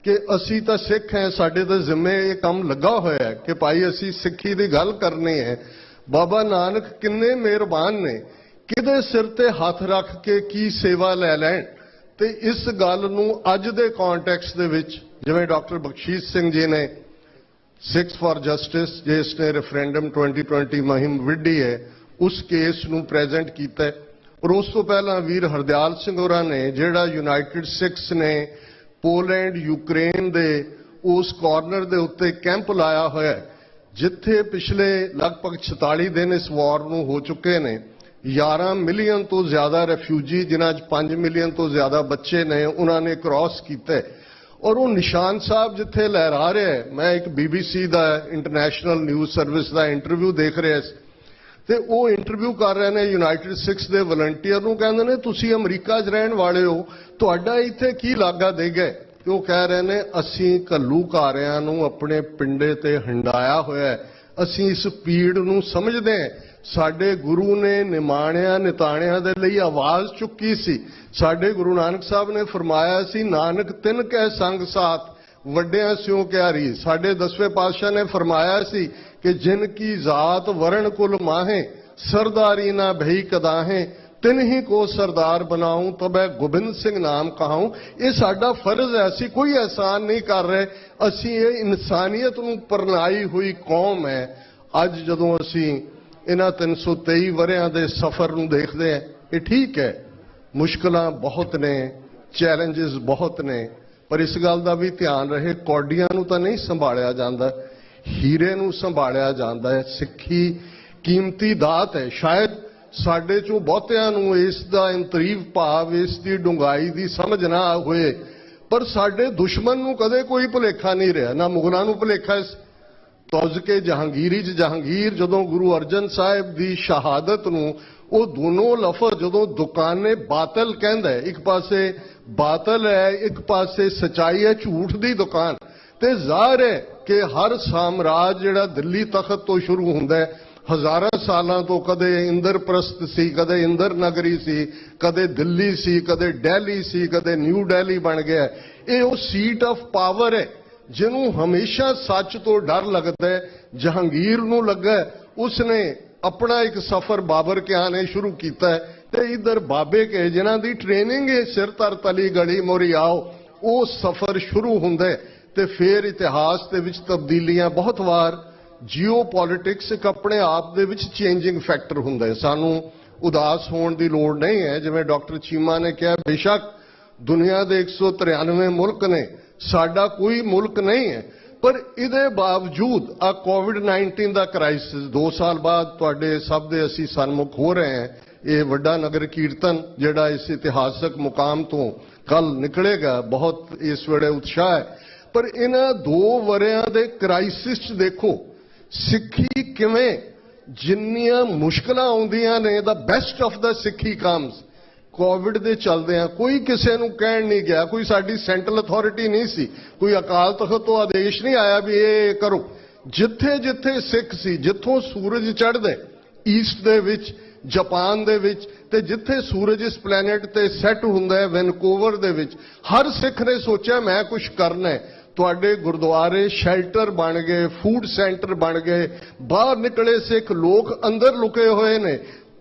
ਕਿ ਅਸੀਂ ਤਾਂ ਸਿੱਖ ਹਾਂ, ਸਾਡੇ ਤਾਂ ਜ਼ਿੰਮੇ ਇਹ ਕੰਮ ਲੱਗਾ ਹੋਇਆ ਹੈ ਕਿ ਭਾਈ ਅਸੀਂ ਸਿੱਖੀ ਦੀ ਗੱਲ ਕਰਨੀ ਹੈ। ਬਾਬਾ ਨਾਨਕ ਕਿੰਨੇ ਮਿਹਰਬਾਨ ਨੇ, ਕਿਹਦੇ ਸਿਰ ਤੇ ਹੱਥ ਰੱਖ ਕੇ ਕੀ ਸੇਵਾ ਲੈ ਲੈਣ। ਤੇ ਇਸ ਗੱਲ ਨੂੰ ਅੱਜ ਦੇ ਕੰਟੈਕਸਟ ਦੇ ਵਿੱਚ, ਜਿਵੇਂ ਡਾਕਟਰ ਬਖਸ਼ੀਸ਼ ਸਿੰਘ ਜੀ ਨੇ ਸਿੱਖਸ ਫਾਰ ਜਸਟਿਸ, ਜਿਸ ਨੇ ਰੈਫਰੈਂਡਮ 2020 ਮੁਹਿੰਮ ਵਿੱਢੀ ਹੈ, ਉਸ ਕੇਸ ਨੂੰ ਪ੍ਰੈਜ਼ੈਂਟ ਕੀਤਾ। ਔਰ ਉਸ ਤੋਂ ਪਹਿਲਾਂ ਵੀਰ ਹਰਦਿਆਲ ਸਿੰਘ ਹੋਰਾਂ ਨੇ, ਜਿਹੜਾ ਯੂਨਾਈਟਿਡ ਸਿੱਖਸ ਨੇ ਪੋਲੈਂਡ, ਯੂਕਰੇਨ ਦੇ ਉਸ ਕਾਰਨਰ ਦੇ ਉੱਤੇ ਕੈਂਪ ਲਾਇਆ ਹੋਇਆ, ਜਿੱਥੇ ਪਿਛਲੇ ਲਗਭਗ 46 ਦਿਨ ਇਸ ਵਾਰ ਨੂੰ ਹੋ ਚੁੱਕੇ ਨੇ। 11 ਮਿਲੀਅਨ ਤੋਂ ਜ਼ਿਆਦਾ ਰੈਫਿਊਜੀ, ਜਿਨ੍ਹਾਂ 'ਚ 5 ਮਿਲੀਅਨ ਤੋਂ ਜ਼ਿਆਦਾ ਬੱਚੇ ਨੇ, ਉਹਨਾਂ ਨੇ ਕ੍ਰਾਸ ਕੀਤਾ। ਔਰ ਉਹ ਨਿਸ਼ਾਨ ਸਾਹਿਬ ਜਿੱਥੇ ਲਹਿਰਾ ਰਿਹਾ ਹੈ, ਮੈਂ ਇੱਕ BBC ਦਾ ਇੰਟਰਨੈਸ਼ਨਲ ਨਿਊਜ਼ ਸਰਵਿਸ ਦਾ ਇੰਟਰਵਿਊ ਦੇਖ ਰਿਹਾ ਸੀ, ਤੇ ਉਹ ਇੰਟਰਵਿਊ ਕਰ ਰਹੇ ਨੇ ਯੂਨਾਈਟਿਡ ਸਿੱਖਸ ਦੇ ਵਲੰਟੀਅਰ ਨੂੰ, ਕਹਿੰਦੇ ਨੇ ਤੁਸੀਂ ਅਮਰੀਕਾ 'ਚ ਰਹਿਣ ਵਾਲੇ ਹੋ, ਤੁਹਾਡਾ ਇੱਥੇ ਕੀ ਲਾਗਾ ਦੇ ਗਏ। ਤੇ ਉਹ ਕਹਿ ਰਹੇ ਨੇ ਅਸੀਂ ਘੱਲੂਘਾਰਿਆਂ ਨੂੰ ਆਪਣੇ ਪਿੰਡੇ ਤੇ ਹੰਡਾਇਆ ਹੋਇਆ ਹੈ, ਅਸੀਂ ਇਸ ਪੀੜ ਨੂੰ ਸਮਝਦੇ ਹਾਂ। ਸਾਡੇ ਗੁਰੂ ਨੇ ਨਿਮਾਣਿਆਂ ਨਿਤਾਣਿਆਂ ਦੇ ਲਈ ਆਵਾਜ਼ ਚੁੱਕੀ ਸੀ। ਸਾਡੇ ਗੁਰੂ ਨਾਨਕ ਸਾਹਿਬ ਨੇ ਫਰਮਾਇਆ ਸੀ, ਨਾਨਕ ਤਿੰਨ ਕੈ ਸੰਗ ਸਾਥ ਵੱਡਿਆਂ ਸਿਓ ਕਿਆਰੀ। ਸਾਡੇ 10ਵੇਂ ਪਾਤਸ਼ਾਹ ਨੇ ਫਰਮਾਇਆ ਸੀ ਕਿ ਜਿਨ ਕੀ ਜ਼ਾਤ ਵਰਣ ਕੁਲ ਮਾਹੇ, ਸਰਦਾਰੀ ਨਾ ਭਈ ਕਦਾਹੇ, ਤਿਨ ਹੀ ਕੋ ਸਰਦਾਰ ਬਣਾਉਂ ਤਬੈ ਗੋਬਿੰਦ ਸਿੰਘ ਨਾਮ ਕਹਾਉਂ। ਇਹ ਸਾਡਾ ਫਰਜ਼ ਹੈ, ਅਸੀਂ ਕੋਈ ਅਹਿਸਾਨ ਨਹੀਂ ਕਰ ਰਹੇ, ਅਸੀਂ ਇਹ ਇਨਸਾਨੀਅਤ ਨੂੰ ਪਰਨਾਈ ਹੋਈ ਕੌਮ ਹੈ। ਅੱਜ ਜਦੋਂ ਅਸੀਂ ਇਹਨਾਂ 323 ਵਰਿਆਂ ਦੇ ਸਫ਼ਰ ਨੂੰ ਦੇਖਦੇ ਹਾਂ, ਇਹ ਠੀਕ ਹੈ, ਮੁਸ਼ਕਲਾਂ ਬਹੁਤ ਨੇ, ਚੈਲੰਜਸ ਬਹੁਤ ਨੇ, ਪਰ ਇਸ ਗੱਲ ਦਾ ਵੀ ਧਿਆਨ ਰਹੇ, ਕੌਡੀਆਂ ਨੂੰ ਤਾਂ ਨਹੀਂ ਸੰਭਾਲਿਆ ਜਾਂਦਾ, ਹੀਰੇ ਨੂੰ ਸੰਭਾਲਿਆ ਜਾਂਦਾ ਹੈ। ਸਿੱਖੀ ਕੀਮਤੀ ਦਾਤ ਹੈ। ਸ਼ਾਇਦ ਸਾਡੇ ਚੋਂ ਬਹੁਤਿਆਂ ਨੂੰ ਇਸ ਦਾ ਇੰਤਰੀਵ ਭਾਵ, ਇਸ ਦੀ ਡੂੰਘਾਈ ਦੀ ਸਮਝ ਨਾ ਹੋਏ, ਪਰ ਸਾਡੇ ਦੁਸ਼ਮਣ ਨੂੰ ਕਦੇ ਕੋਈ ਭੁਲੇਖਾ ਨਹੀਂ ਰਿਹਾ, ਨਾ ਮੁਗਲਾਂ ਨੂੰ ਭੁਲੇਖਾ ਸੀ। ਤੌਜ ਕੇ ਜਹਾਂਗੀਰੀ 'ਚ ਜਹਾਂਗੀਰ ਜਦੋਂ ਗੁਰੂ ਅਰਜਨ ਸਾਹਿਬ ਦੀ ਸ਼ਹਾਦਤ ਨੂੰ, ਉਹ ਦੋਨੋਂ ਲਫ਼ਜ਼ ਜਦੋਂ ਦੁਕਾਨੇ ਬਾਤਲ ਕਹਿੰਦਾ ਹੈ, ਇੱਕ ਪਾਸੇ ਬਾਤਲ ਹੈ, ਇੱਕ ਪਾਸੇ ਸਚਾਈ ਹੈ, ਝੂਠ ਦੀ ਦੁਕਾਨ। ਤੇ ਜ਼ਾਹਰ ਹੈ ਕਿ ਹਰ ਸਾਮਰਾਜ ਜਿਹੜਾ ਦਿੱਲੀ ਤਖਤ ਤੋਂ ਸ਼ੁਰੂ ਹੁੰਦਾ ਹੈ, ਹਜ਼ਾਰਾਂ ਸਾਲਾਂ ਤੋਂ ਕਦੇ ਇੰਦਰਪ੍ਰਸਤ ਸੀ, ਕਦੇ ਇੰਦਰ ਨਗਰੀ ਸੀ, ਕਦੇ ਦਿੱਲੀ ਸੀ, ਕਦੇ ਦਿੱਲੀ ਸੀ, ਕਦੇ ਨਿਊ ਦਿੱਲੀ ਬਣ ਗਿਆ। ਇਹ ਉਹ ਸੀਟ ਆਫ ਪਾਵਰ ਹੈ ਜਿਹਨੂੰ ਹਮੇਸ਼ਾ ਸੱਚ ਤੋਂ ਡਰ ਲੱਗਦਾ ਹੈ। ਜਹਾਂਗੀਰ ਨੂੰ ਲੱਗਾ, ਉਸਨੇ ਆਪਣਾ ਇੱਕ ਸਫ਼ਰ ਬਾਬਰ ਕਿਆਂ ਨੇ ਸ਼ੁਰੂ ਕੀਤਾ ਹੈ, ਤੇ ਇਧਰ ਬਾਬੇ ਕੇ ਜਿਨ੍ਹਾਂ ਦੀ ਟ੍ਰੇਨਿੰਗ ਹੈ ਸਿਰ ਤਰ ਤਲੀ ਗੜੀ ਮੋਰੀ ਆਓ, ਉਹ ਸਫ਼ਰ ਸ਼ੁਰੂ ਹੁੰਦਾ ਹੈ। ਤੇ ਫਿਰ ਇਤਿਹਾਸ ਦੇ ਵਿੱਚ ਤਬਦੀਲੀਆਂ, ਬਹੁਤ ਵਾਰ ਜੀਓ ਪੋਲਿਟਿਕਸ ਇੱਕ ਆਪਣੇ ਆਪ ਦੇ ਵਿੱਚ ਚੇਂਜਿੰਗ ਫੈਕਟਰ ਹੁੰਦਾ ਹੈ। ਸਾਨੂੰ ਉਦਾਸ ਹੋਣ ਦੀ ਲੋੜ ਨਹੀਂ ਹੈ। ਜਿਵੇਂ ਡਾਕਟਰ ਚੀਮਾ ਨੇ ਕਿਹਾ, ਬੇਸ਼ੱਕ ਦੁਨੀਆ ਦੇ 193 ਮੁਲਕ ਨੇ, ਸਾਡਾ ਕੋਈ ਮੁਲਕ ਨਹੀਂ ਹੈ, ਪਰ ਇਹਦੇ ਬਾਵਜੂਦ ਆ ਕੋਵਿਡ-19 ਦਾ ਕ੍ਰਾਈਸਿਸ 2 ਸਾਲ ਬਾਅਦ ਤੁਹਾਡੇ ਸਭ ਦੇ ਅਸੀਂ ਸਨਮੁਖ ਹੋ ਰਹੇ ਹਾਂ। ਇਹ ਵੱਡਾ ਨਗਰ ਕੀਰਤਨ ਜਿਹੜਾ ਇਸ ਇਤਿਹਾਸਕ ਮੁਕਾਮ ਤੋਂ कल निकलेगा, बहुत इस वेले उत्साह है। पर इन्हां 2 वरियां दे क्राइसिस च देखो सिੱਖੀ किवें जिन्नियां मुश्किलां आउंदियां ने, the best of the Sikhi comes. Covid दे चलदियां कोई किसी नूं कहण नहीं गया, कोई साडी सेंट्रल अथॉरिटी नहीं सी, कोई अकाल तख्त तो आदेश नहीं आया भी ये करो। जिथे जिथे सिख सी, जिथों सूरज चढ़दे ईस्ट दे विच, जापान दे विच, ते जिथे सूरज इस प्लैनेट ते सैट हुंदा है वैनकूवर दे विच, हर सिख ने सोचा मैं कुछ करना है। तुहाडे गुरुद्वारे शैल्टर बन गए, फूड सेंटर बन गए, बाहर निकले सिख लोग अंदर लुके हुए ने।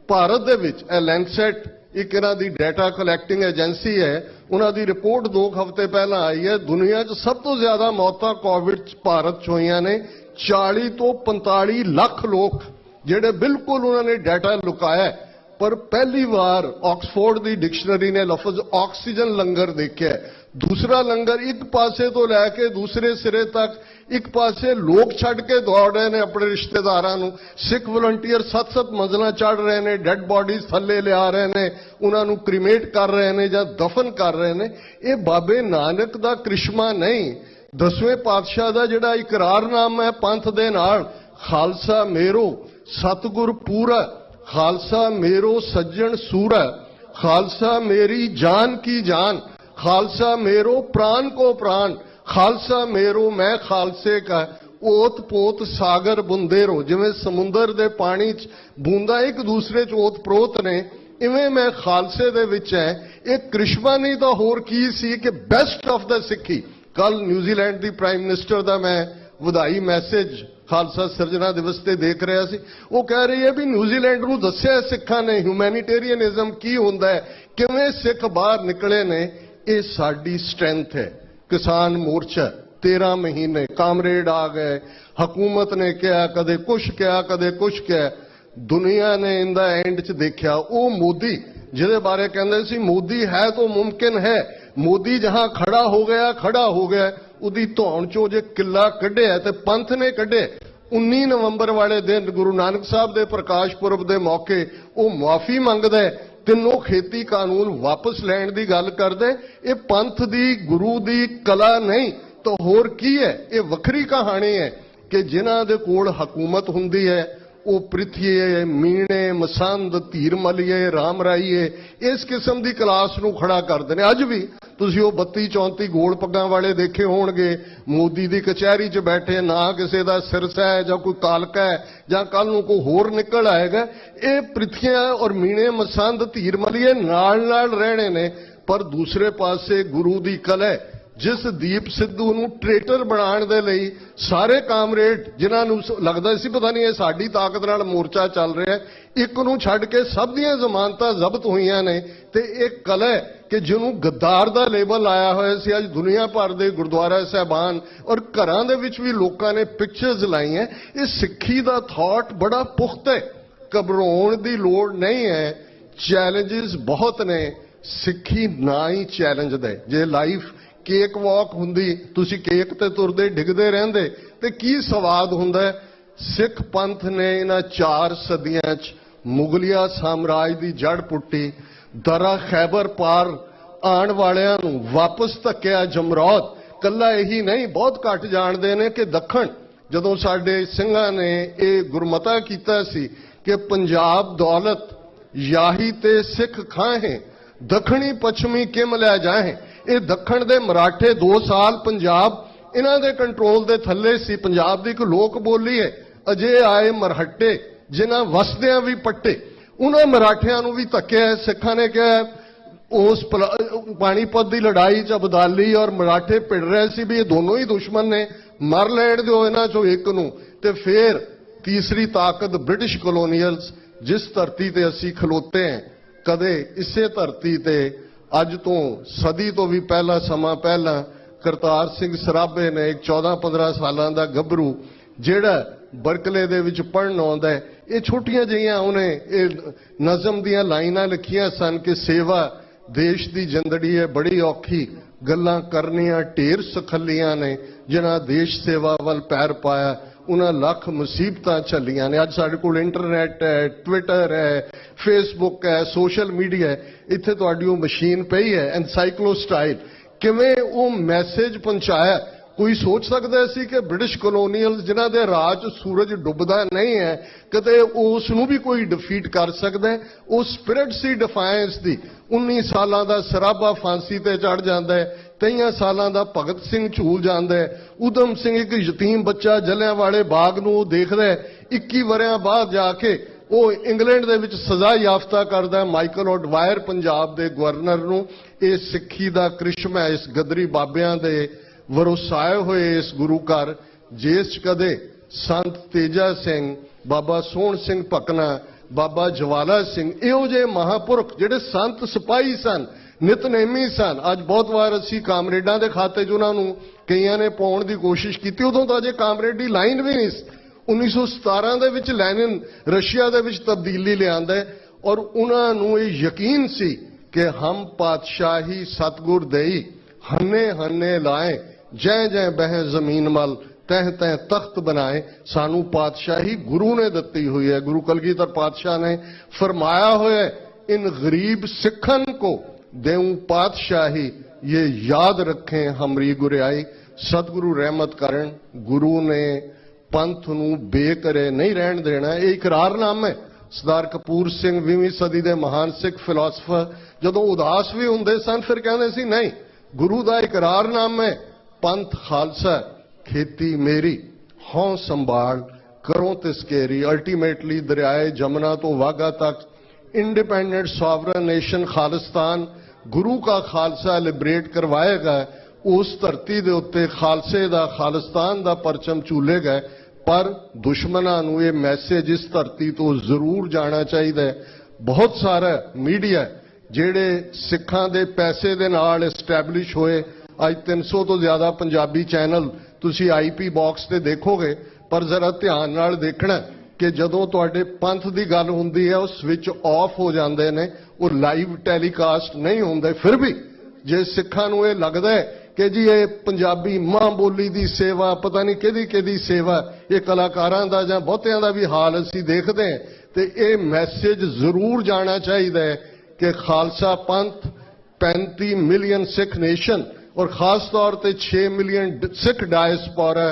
भारत दे विच लैंडसेट एक इन्हां दी डाटा कलैक्टिंग एजेंसी है, उन्हां दी रिपोर्ट 2 हफ्ते पहला आई है, दुनिया 'च सब तो ज्यादा मौतां कोविड भारत 'ਚ होईयां ने। 40 ਤੋਂ 45 ਲੱਖ ਲੋਕ ਜਿਹੜੇ ਬਿਲਕੁਲ ਉਹਨਾਂ ਨੇ ਡਾਟਾ ਲੁਕਾਇਆ। पर पहली बार ऑक्सफोर्ड की डिक्शनरी ने लफ्ज ऑक्सीजन लंगर देखा। दूसरा लंगर एक पासे तो लैके दूसरे सिरे तक, एक पासे लोग छड़ के दौड़ रहे हैं अपने रिश्तेदारों नूं। सिख वलंटियर 7-7 मंजिलां चढ़ रहे हैं, डेड बॉडीज थले लिया रहे हैं, उन्होंने क्रीमेट कर रहे हैं या दफन कर रहे हैं। ये बाबे नानक का करिश्मा नहीं, 10वें पातशाह का जिहड़ा इकरारनामा है पंथ दे नाल, खालसा मेरो सतगुर पूरा, खालसा मेरो सज्जन सूरा, खालसा मेरी जान की जान, खालसा मेरो प्राण को प्राण, खालसा मेरो मैं खालसे का। ओत पोत सागर बुंदेरो, जिवें समुंदर दे पानी च बूंदा एक दूसरे च ओत प्रोत ने, इवें मैं खालसे दे विच है। एक करिश्मा नहीं तो होर की सी कि बेस्ट ऑफ द सिक्खी। कल न्यूजीलैंड दी प्राइम मिनिस्टर दा मैं ਵਧਾਈ मैसेज खालसा सिरजना दिवस ते देख रहा सी। वो कह रही है भी न्यूजीलैंड नूं दस्सिया सिखां ने ह्यूमैनिटेरियनिज्म की हुंदा है, किवें सिख बाहर निकले ने। ये साडी स्ट्रेंथ है। किसान मोर्चा 13 महीने कामरेड आ गए, हुकूमत ने कहा कदे कुछ कहा कदे कुछ कहा, दुनिया ने इंदा एंड च देखा। वो मोदी जिहदे बारे कहंदे सी मोदी है तो मुमकिन है, मोदी जहां खड़ा हो गया खड़ा हो गया। उदी धौण चो जे किला कढ़िया ते पंथ ने कढ़े। 19 नवंबर वाले दिन गुरु नानक साहब दे प्रकाश पुरब दे मौके वो मुआफी मंगदा है, तीनों खेती कानून वापस लैण दी गल करदे। ये पंथ दी गुरु दी कला नहीं तो होर की है। ये वखरी कहानी है कि जिन्हां दे कोल हुकूमत हुंदी है वो पृथ्वीए मीणे मसंद धीर मलिए राम राईए इस किस्म की क्लास नूं खड़ा करते हैं। अज भी तुसीं वो 32-34 गोल पग्गां वाले देखे होणगे मोदी की कचहरी च बैठे, ना किसी का सिरसा है जां कोई कालका है जां कल नूं कोई होर निकल आएगा। ये पृथ्वियां और मीणे मसंद धीर मलिए नाल नाल रहने ने। पर दूसरे पासे गुरु की कला जिस दीप सिद्धू नूं ट्रेटर बनाने दे लई सारे कामरेड जिन्हां नूं लगदा सी पता नहीं साडी ताकत नाल मोर्चा चल रहा है, एक नूं छड्ड के सब दीयां जमानतां जब्त होईयां ने। ते एक कला है कि जिन्हों गद्दार दा लेबल आया होया सी, अज दुनिया भर दे गुरुद्वारा साहबान और घरां दे विच भी लोकां ने पिक्चर्स लाई हैं। ये सिक्खी दा थॉट बड़ा पुख्ता है, घबराउण दी लोड़ नहीं है। चैलेंजेस बहुत ने, सिक्खी ना ही चैलेंज दे। जे लाइफ केक वॉक हुंदी, तुसी केक ते तुरदे डिगदे रहंदे ते की स्वाद हुंदा है। सिख पंथ ने इन्हां 4 सदियां च मुगलिया साम्राज दी जड़ पुट्टी, दरा खैबर पार आण वालियां नूं वापस धक्किया जमरौद। कल्ला यही नहीं, बहुत घट जाणदे ने कि दखण जदों साडे ਸਿੰਘਾਂ ने ये गुरमता कीता सी कि पंजाब दौलत याही ते सिख खाहे, दखणी पश्चिमी किम लै जाहे। ये दखण दे मराठे 2 साल पंजाब इन्हां दे कंट्रोल दे थल्ले सी। पंजाब दी एक लोक बोली है, अजे आए मरहट्टे जिन्हां वसदियां भी पट्टे। उन्हां मराठियां नूं भी धक्किया। सिखां ने कहा उस पानीपत की लड़ाई च अबदाली और मराठे भिड़ रहे सी भी ये दोनों ही दुश्मन ने, मर लैण दिओ इन्हां चों एक नूं। ते फिर तीसरी ताकत ब्रिटिश कॉलोनियल्स, जिस धरती ते असीं खलोते हैं, कदे इसे धरती ते अज तो सदी तो भी पहला समा पहला करतार सिंह सराभे ने एक 14-15 सालां दा गभरू जिहड़ा बरकले दे विच पढ़न आउंदा है, ये छोटियां जिहियां उहने ये नज़म दियां लाइनां लिखियां सन कि सेवा देश दी जिंदड़ी है बड़ी औखी, गल्लां करनियां ढेर सखलियां ने, जिन्हां देश सेवा वल पैर पाया ਉਹਨਾਂ ਲੱਖ ਮੁਸੀਬਤਾਂ ਝੱਲੀਆਂ ਨੇ। ਅੱਜ ਸਾਡੇ ਕੋਲ ਇੰਟਰਨੈਟ ਹੈ, ਟਵਿੱਟਰ ਹੈ, ਫੇਸਬੁੱਕ ਹੈ, ਸੋਸ਼ਲ ਮੀਡੀਆ ਹੈ, ਇੱਥੇ ਤੁਹਾਡੀ ਉਹ ਮਸ਼ੀਨ ਪਈ ਹੈ ਐਨਸਾਈਕਲੋਸਟਾਈਲ, ਕਿਵੇਂ ਉਹ ਮੈਸੇਜ ਪਹੁੰਚਾਇਆ। ਕੋਈ ਸੋਚ ਸਕਦਾ ਸੀ ਕਿ ਬ੍ਰਿਟਿਸ਼ ਕਲੋਨੀਅਲ ਜਿਨ੍ਹਾਂ ਦੇ ਰਾਜ ਸੂਰਜ ਡੁੱਬਦਾ ਨਹੀਂ ਹੈ ਕਦੇ ਉਸ ਨੂੰ ਵੀ ਕੋਈ ਡਿਫੀਟ ਕਰ ਸਕਦਾ ਹੈ। ਉਹ ਸਪਿਰਿਟ ਸੀ ਡਿਫਾਇੰਸ ਦੀ। 19 ਸਾਲਾਂ ਦਾ ਸਰਾਭਾ ਫਾਂਸੀ ਤੇ ਚੜ ਜਾਂਦਾ ਹੈ, 23 ਸਾਲਾਂ ਦਾ ਭਗਤ ਸਿੰਘ ਝੂਲ ਜਾਂਦਾ ਹੈ, ਊਧਮ ਸਿੰਘ ਇੱਕ ਯਤੀਮ ਬੱਚਾ ਜਲਿਆਂਵਾਲੇ ਬਾਗ ਨੂੰ ਉਹ ਦੇਖਦਾ ਹੈ, 21 ਵਰਿਆਂ ਬਾਅਦ ਜਾ ਕੇ ਉਹ ਇੰਗਲੈਂਡ ਦੇ ਵਿੱਚ ਸਜ਼ਾ ਯਾਫਤਾ ਕਰਦਾ ਹੈ ਮਾਈਕਲ ਆਡਵਾਇਰ ਪੰਜਾਬ ਦੇ ਗਵਰਨਰ ਨੂੰ। ਇਹ ਸਿੱਖੀ ਦਾ ਕ੍ਰਿਸ਼ਮਾ ਹੈ, ਇਸ ਗਦਰੀ ਬਾਬਿਆਂ ਦੇ ਵਰਸਾਏ ਹੋਏ ਇਸ ਗੁਰੂ ਘਰ ਜਿਸ 'ਚ ਕਦੇ ਸੰਤ ਤੇਜਾ ਸਿੰਘ, ਬਾਬਾ ਸੋਹਣ ਸਿੰਘ ਭਕਨਾ, ਬਾਬਾ ਜਵਾਲਾ ਸਿੰਘ, ਇਹੋ ਜਿਹੇ ਮਹਾਂਪੁਰਖ ਜਿਹੜੇ ਸੰਤ ਸਿਪਾਹੀ ਸਨ, ਨਿਤਨੇਮੀ ਸਨ। ਅੱਜ ਬਹੁਤ ਵਾਰ ਅਸੀਂ ਕਾਮਰੇਡਾਂ ਦੇ ਖਾਤੇ 'ਚ ਉਹਨਾਂ ਨੂੰ ਕਈਆਂ ਨੇ ਪਾਉਣ ਦੀ ਕੋਸ਼ਿਸ਼ ਕੀਤੀ, ਉਦੋਂ ਤਾਂ ਅਜੇ ਕਾਮਰੇਡੀ ਲਾਈਨ ਵੀ ਨਹੀਂ ਸੀ। 1917 ਦੇ ਵਿੱਚ ਲੈਨਿਨ ਰਸ਼ੀਆ ਦੇ ਵਿੱਚ ਤਬਦੀਲੀ ਲਿਆਂਦਾ ਔਰ ਉਹਨਾਂ ਨੂੰ ਇਹ ਯਕੀਨ ਸੀ ਕਿ ਹਮ ਪਾਤਸ਼ਾਹੀ ਸਤਗੁਰ ਦੇਈ ਹੰਨੇ ਹੰਨੇ ਲਾਏ, ਜੈ ਜੈ ਬਹਿ ਜ਼ਮੀਨ ਮਲ ਤਹਿ ਤਹਿ ਤਖਤ ਬਣਾਏ। ਸਾਨੂੰ ਪਾਤਸ਼ਾਹੀ ਗੁਰੂ ਨੇ ਦਿੱਤੀ ਹੋਈ ਹੈ। ਗੁਰੂ ਕਲਗੀਧਰ ਪਾਤਸ਼ਾਹ ਨੇ ਫਰਮਾਇਆ ਹੋਇਆ इन गरीब सिखन को देऊं पातशाही, ये याद रखें हमरी गुरियाई। सतगुरु रहमत करन, गुरु ने पंथ नूं बेकरे नहीं रहन देना। ये इकरारनामा है। सरदार कपूर सिंह 20वीं सदी के महान सिख फिलोसफर जदों उदास भी हुंदे सन फिर कहंदे सी नहीं, गुरु दा इकरारनामा है, पंथ खालसा खेती मेरी हों संभाल करो तिसकेरी। अल्टीमेटली दरियाए जमुना तो वाघा तक इंडिपेंडेंट सॉवरन नेशन खालिस्तान गुरु का खालसा लिबरेट करवाएगा। उस धरती के उत्ते खालसे का खालिस्तान का परचम झूलेगा। पर दुश्मनों नूं ये मैसेज इस धरती तो जरूर जाना चाहिए। बहुत सारा मीडिया जिहड़े सिखां दे पैसे दे नाल एस्टैबलिश होए, अज 300 तो ज्यादा पंजाबी चैनल तुसी IP बॉक्स ते देखोगे, पर जरा ध्यान नाल देखना कि जदों तुहाडे पंथ की गल हुंदी है वो स्विच ऑफ हो जाते हैं, वो लाइव टैलीकास्ट नहीं होंदे। फिर भी जे सिखां नूं इह लगदा है कि जी ये पंजाबी मां बोली की सेवा, पता नहीं किहदी सेवा, ये कलाकारां दा जां बहुतियां दा भी हाल असीं देखदे हैं, ते ये मैसेज जरूर जाना चाहिए कि खालसा पंथ 35 मिलियन सिख नेशन और खास तौर पर 6 मिलियन सिख डायस्पोरा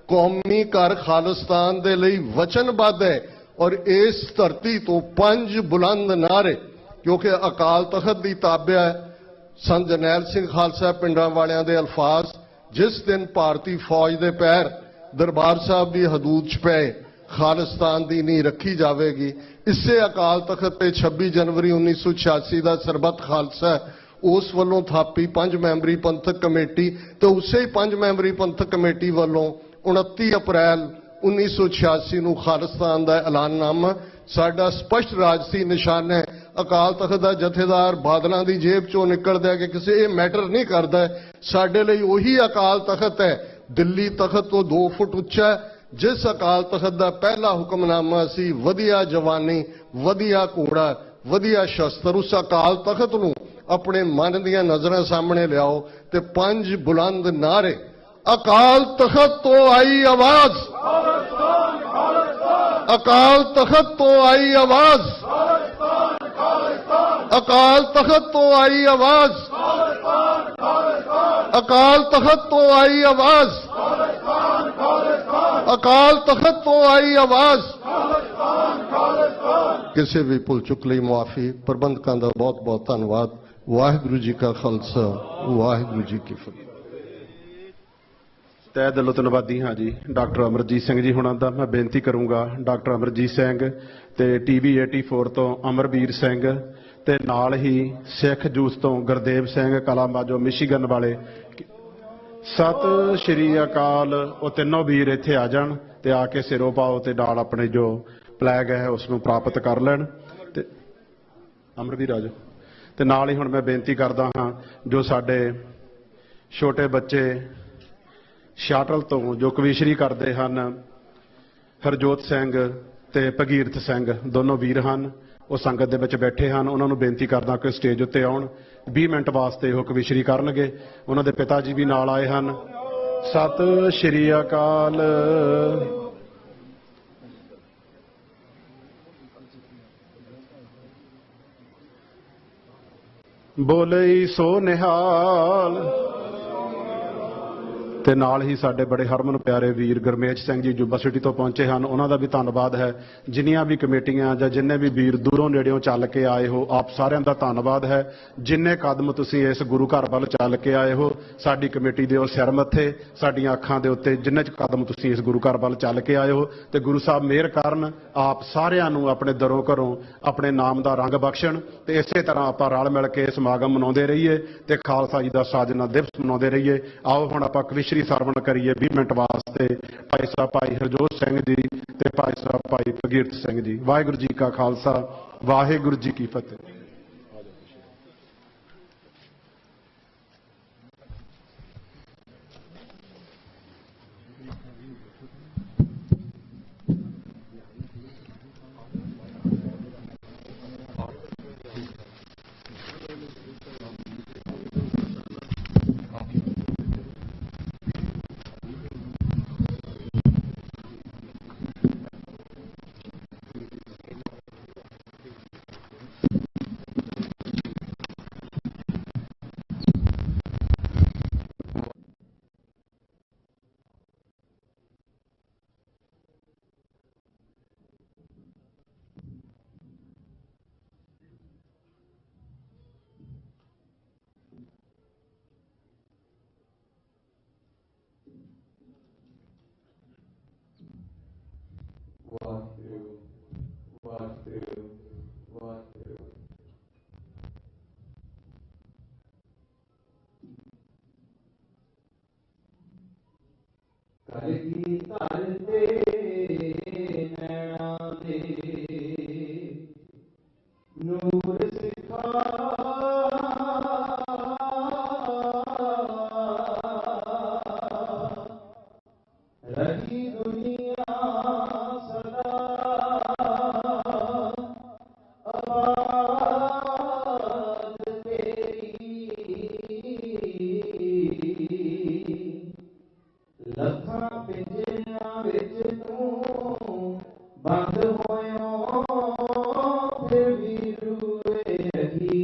कौमी घर खालिस्तान दे लई वचनबद्ध है। और इस धरती तो 5 बुलंद नारे, क्योंकि अकाल तखत की ताबा है। संत जरनैल सिंह खालसा पिंडां वालियां दे अल्फाज, जिस दिन भारतीय फौज दे पैर दरबार साहब की हदूद च पे खालिस्तान की नींह रखी जाएगी। इससे अकाल तखत पे 26 जनवरी 1986 का सरबत खालसा उस वालों थापी 5 मैंबरी पंथक कमेटी, तो उसे ही 5 मैंबरी पंथक कमेटी वालों 29 अप्रैल 1986 ਨੂੰ ਖਾਲਿਸਤਾਨ ਦਾ ਐਲਾਨਨਾਮਾ ਸਾਡਾ ਸਪਸ਼ਟ ਰਾਜਸੀ ਨਿਸ਼ਾਨ ਹੈ। ਅਕਾਲ ਤਖਤ ਦਾ ਜਥੇਦਾਰ ਬਾਦਲਾਂ ਦੀ ਜੇਬ ਚੋਂ ਨਿਕਲਦਾ ਕਿ ਕਿਸੇ ਇਹ ਮੈਟਰ ਨਹੀਂ ਕਰਦਾ। ਸਾਡੇ ਲਈ ਉਹੀ ਅਕਾਲ ਤਖਤ ਹੈ, ਦਿੱਲੀ ਤਖਤ ਤੋਂ 2 ਫੁੱਟ ਉੱਚਾ, ਜਿਸ ਅਕਾਲ ਤਖਤ ਦਾ ਪਹਿਲਾ ਹੁਕਮਨਾਮਾ ਸੀ ਵਧੀਆ ਜਵਾਨੀ, ਵਧੀਆ ਘੋੜਾ, ਵਧੀਆ ਸ਼ਸਤਰ। ਉਸ ਅਕਾਲ ਤਖਤ ਨੂੰ ਆਪਣੇ ਮਨ ਦੀਆਂ ਨਜ਼ਰਾਂ ਸਾਹਮਣੇ ਲਿਆਓ ਤੇ 5 ਬੁਲੰਦ ਨਾਰੇ। अकाल तखत तो आई आवाज, अकाल तखत तो आई आवाज, अकाल तखत तो आई आवाज, अकाल तखत तो आई आवाज, अकाल तखत तो आई आवाज। किसी भी भुल चुक लई मुआफी। प्रबंधकों का बहुत बहुत धन्यवाद। वाहिगुरू जी का खालसा, वाहिगुरू जी की फतेह। ਤਹਿ ਦਿਲੋਂ ਧੰਨਵਾਦੀ ਹਾਂ ਜੀ ਡਾਕਟਰ ਅਮਰਜੀਤ ਸਿੰਘ ਜੀ ਹੁਣਾਂ ਦਾ। ਮੈਂ ਬੇਨਤੀ ਕਰੂੰਗਾ ਡਾਕਟਰ ਅਮਰਜੀਤ ਸਿੰਘ ਤੇ TV 84 ਤੋਂ ਅਮਰਵੀਰ ਸਿੰਘ ਤੇ ਨਾਲ ਹੀ ਸਿੱਖ ਜੂਸ ਤੋਂ ਗੁਰਦੇਵ ਸਿੰਘ ਕਲਾਮਾਜੋ ਮਿਸ਼ੀਗਨ ਵਾਲੇ। ਸਤਿ ਸ਼੍ਰੀ ਅਕਾਲ। ਉਹ ਤਿੰਨੋਂ ਵੀਰ ਇੱਥੇ ਆ ਜਾਣ ਤੇ ਆ ਕੇ ਸਿਰੋਂ ਪਾਓ ਤੇ ਨਾਲ ਆਪਣੇ ਜੋ ਫਲੈਗ ਹੈ ਉਸ ਨੂੰ ਪ੍ਰਾਪਤ ਕਰ ਲੈਣ। ਤੇ ਅਮਰਵੀਰ ਆ ਜਾਓ। ਤੇ ਨਾਲ ਹੀ ਹੁਣ ਮੈਂ ਬੇਨਤੀ ਕਰਦਾ ਹਾਂ ਜੋ ਸਾਡੇ ਛੋਟੇ ਬੱਚੇ ਸ਼ਾਟਲ ਤੋਂ ਜੋ ਕਵੀਸ਼ਰੀ ਕਰਦੇ ਹਨ, ਹਰਜੋਤ ਸਿੰਘ ਤੇ ਭਗੀਰਥ ਸਿੰਘ ਦੋਨੋਂ ਵੀਰ ਹਨ, ਉਹ ਸੰਗਤ ਦੇ ਵਿੱਚ ਬੈਠੇ ਹਨ। ਉਹਨਾਂ ਨੂੰ ਬੇਨਤੀ ਕਰਦਾ ਕਿ ਸਟੇਜ ਉੱਤੇ ਆਉਣ। 20 ਮਿੰਟ ਵਾਸਤੇ ਉਹ ਕਵੀਸ਼ਰੀ ਕਰਨਗੇ। ਉਹਨਾਂ ਦੇ ਪਿਤਾ ਜੀ ਵੀ ਨਾਲ ਆਏ ਹਨ। ਸਤਿ ਸ਼੍ਰੀ ਅਕਾਲ। ਬੋਲੇ ਸੋ ਨਿਹਾਲ। ਤੇ ਨਾਲ ਹੀ ਸਾਡੇ ਬੜੇ ਹਰਮਨ ਪਿਆਰੇ ਵੀਰ ਗੁਰਮੇਜ ਸਿੰਘ ਜੀ ਜੁਬਾ ਸਿਟੀ ਤੋਂ ਪਹੁੰਚੇ ਹਨ, ਉਹਨਾਂ ਦਾ ਵੀ ਧੰਨਵਾਦ ਹੈ। ਜਿੰਨੀਆਂ ਵੀ ਕਮੇਟੀਆਂ ਜਾਂ ਜਿੰਨੇ ਵੀ ਵੀਰ ਦੂਰੋਂ ਨੇੜਿਓਂ ਚੱਲ ਕੇ ਆਏ ਹੋ, ਆਪ ਸਾਰਿਆਂ ਦਾ ਧੰਨਵਾਦ ਹੈ। ਜਿੰਨੇ ਕਦਮ ਤੁਸੀਂ ਇਸ ਗੁਰੂ ਘਰ ਵੱਲ ਚੱਲ ਕੇ ਆਏ ਹੋ, ਸਾਡੀ ਕਮੇਟੀ ਦੇ ਉਹ ਸਿਰ ਮੱਥੇ, ਸਾਡੀਆਂ ਅੱਖਾਂ ਦੇ ਉੱਤੇ ਜਿੰਨੇ ਕਦਮ ਤੁਸੀਂ ਇਸ ਗੁਰੂ ਘਰ ਵੱਲ ਚੱਲ ਕੇ ਆਏ ਹੋ, ਤੇ ਗੁਰੂ ਸਾਹਿਬ ਮਿਹਰ ਕਰਨ, ਆਪ ਸਾਰਿਆਂ ਨੂੰ ਆਪਣੇ ਦਰੋਂ ਘਰੋਂ ਆਪਣੇ ਨਾਮ ਦਾ ਰੰਗ ਬਖਸ਼ਣ, ਤੇ ਇਸੇ ਤਰ੍ਹਾਂ ਆਪਾਂ ਰਲ ਮਿਲ ਕੇ ਸਮਾਗਮ ਮਨਾਉਂਦੇ ਰਹੀਏ ਤੇ ਖਾਲਸਾ ਜੀ ਦਾ ਸਾਜਨਾ ਦਿਵਸ ਮਨਾਉਂਦੇ ਰਹੀਏ। ਆਓ ਹੁਣ ਆਪਾਂ ਕਵਿਸ਼ਰੀ ਸਰਵਣ ਕਰੀਏ 20 ਮਿੰਟ ਵਾਸਤੇ ਭਾਈ ਸਾਹਿਬ ਭਾਈ ਹਰਜੋਤ ਸਿੰਘ ਜੀ ਤੇ ਭਾਈ ਸਾਹਿਬ ਭਾਈ ਭਗੀਰਥ ਸਿੰਘ ਜੀ। ਵਾਹਿਗੁਰੂ ਜੀ ਕਾ ਖਾਲਸਾ, ਵਾਹਿਗੁਰੂ ਜੀ ਕੀ ਫਤਿਹ। ਕਲਗੀ ਧਰ ਤੇ ਨੈਣਾ ਦੇ ਨੂਰ ਸਿਖਾ ਰਹੀ ਦੁਨੀਆ ਸਦਾ ਆਬਾਦ ਤੇਰੀ ਲੱਖਾਂ ਪਿੰਜਿਆਂ ਵਿੱਚ ਤੂੰ ਬੰਦ ਹੋਇਓ ਫਿਰ ਵੀ ਰੂਏ ਰਹੀ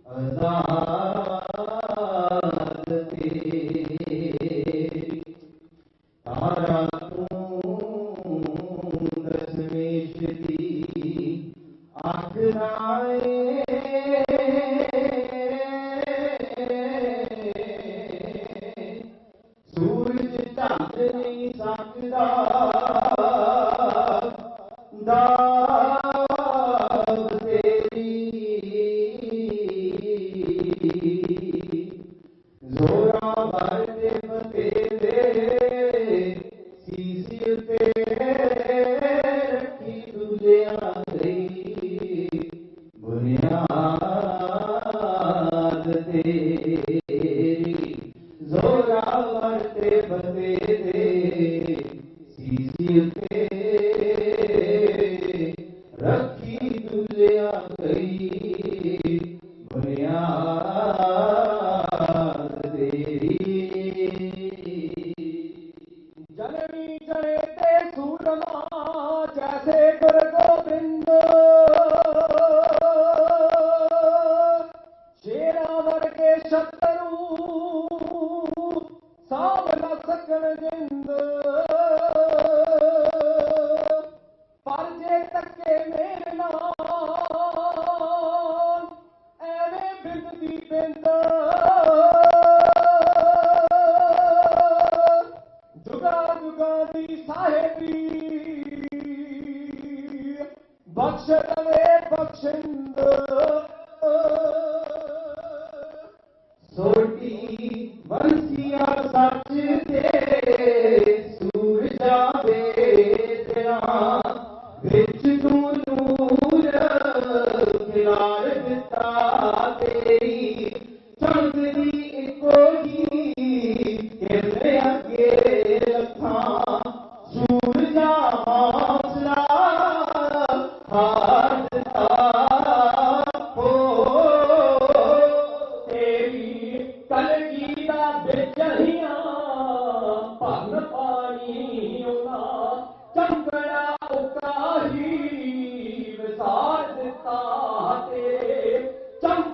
ਆਜ਼ਾਦ ਤੇਰੀ। ਤਾਰਾ ਤੂੰ ਦਸਮੇਸ਼ ਦੀ ਅੱਖ ਨਾਏ ਸੂਰਜ ਢੰਗ ਨਹੀਂ ਸਕਦਾ ਦਾਗ ਤੇਰੀ। ਜ਼ੋਰਾਂ ਵਰਦੇ ਬਤੇਰੇ ਸੀਸ ਉੱਤੇ ਰੱਖੀ ਦੂਜਿਆਂ ਲਈ ਬੁਨਿਆਦ ਤੇਰੀ। ਜ਼ੋਰਾਂ ਵਰਦੇ ਬਤੇਰੇ ਸੀਸ ਉੱਤੇ ਰੱਖੀ ਦੂਜਿਆਂ ਲਈ ਬੁਨਿਆਦ ਤੇਰੀ। ਜਨਮੀ ਜਲੇ ਤੇ ਸੂਰਮਾ ਜੈਸੇ ਗੁਰ ਗੋਬਿੰਦ ਸ਼ੇਰਾਂ ਵਰਗੇ ਸ਼ਤਰੂ ਸਾਂਭ ਨਾ ਸਕਣ ਜਿੰਦ। ਪਰ ਜੇ ਤੱਕੇ ਮੇਰੇ ਨਾਲ ਐਵੇਂ ਬਿੰਦ ਦੀ ਬਿੰਦ ਜੁਗਾ ਜੁਗਾ ਦੀ ਸਾਹਿਬੀ ਬਖਸ਼ ਦਵੇ ਬਖਸ਼ਿੰਦ। ਸੋਟੀ ਬੰਸੀਆਂ ਸੱਚ ਤੇ ਸੂਰਜਾਂ ਦੇ ਤੇਰਾ ਵਿੱਚ ਤੂੰ ਨੂਰ ਖਿਲਾਰ ਦਿੱਤਾ ਤੇਰੀ। ਚਮਕਦੀ ਇੱਕੋ ਹੀ ਕਿਵੇਂ ਅੱਗੇ ਲੱਖਾਂ ਸੂਰਜਾਂ ਹੌਸਲਾ ਹਾਰ ਦਿੱਤਾ ਹੋ ਤੇਰੀ। ਕਲਗੀ ਦਾ ਬੇਚਹੀਆਂ ਭੰਨ ਪਾਣੀ ਉਹਨਾਂ ਚਮਕੜਾ ਉਕਾਹੀ ਵਿਸਾਰ ਦਿੱਤਾ ਤੇ ਚਮਕ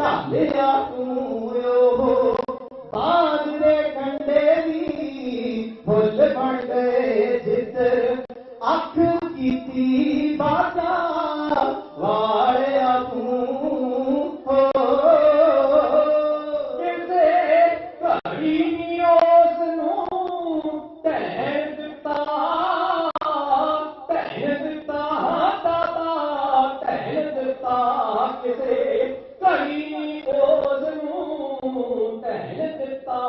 ਢਾਲਿਆ ਤੂੰ ਉਹ ਬਾਗ ਦੇ ਕੰਡੇ ਵੀ ਫੁੱਲ ਬਣ ਗਏ ਜਿੱਧਰ ਅੱਖ ਕੀਤੀ ਬਾਜਾ ਵਾਲਿਆ ਤੂੰ ਹੋ ਕਿਸੇ ਘੜੀ ਨੀ ਉਸ ਨੂੰ ਢਹਿ ਦਿੱਤਾ ਦਾਤਾ ਢਹਿ ਦਿੱਤਾ ਕਿਸੇ ਘੜੀ ਨੀ ਉਸ ਨੂੰ ਢਹਿ ਦਿੱਤਾ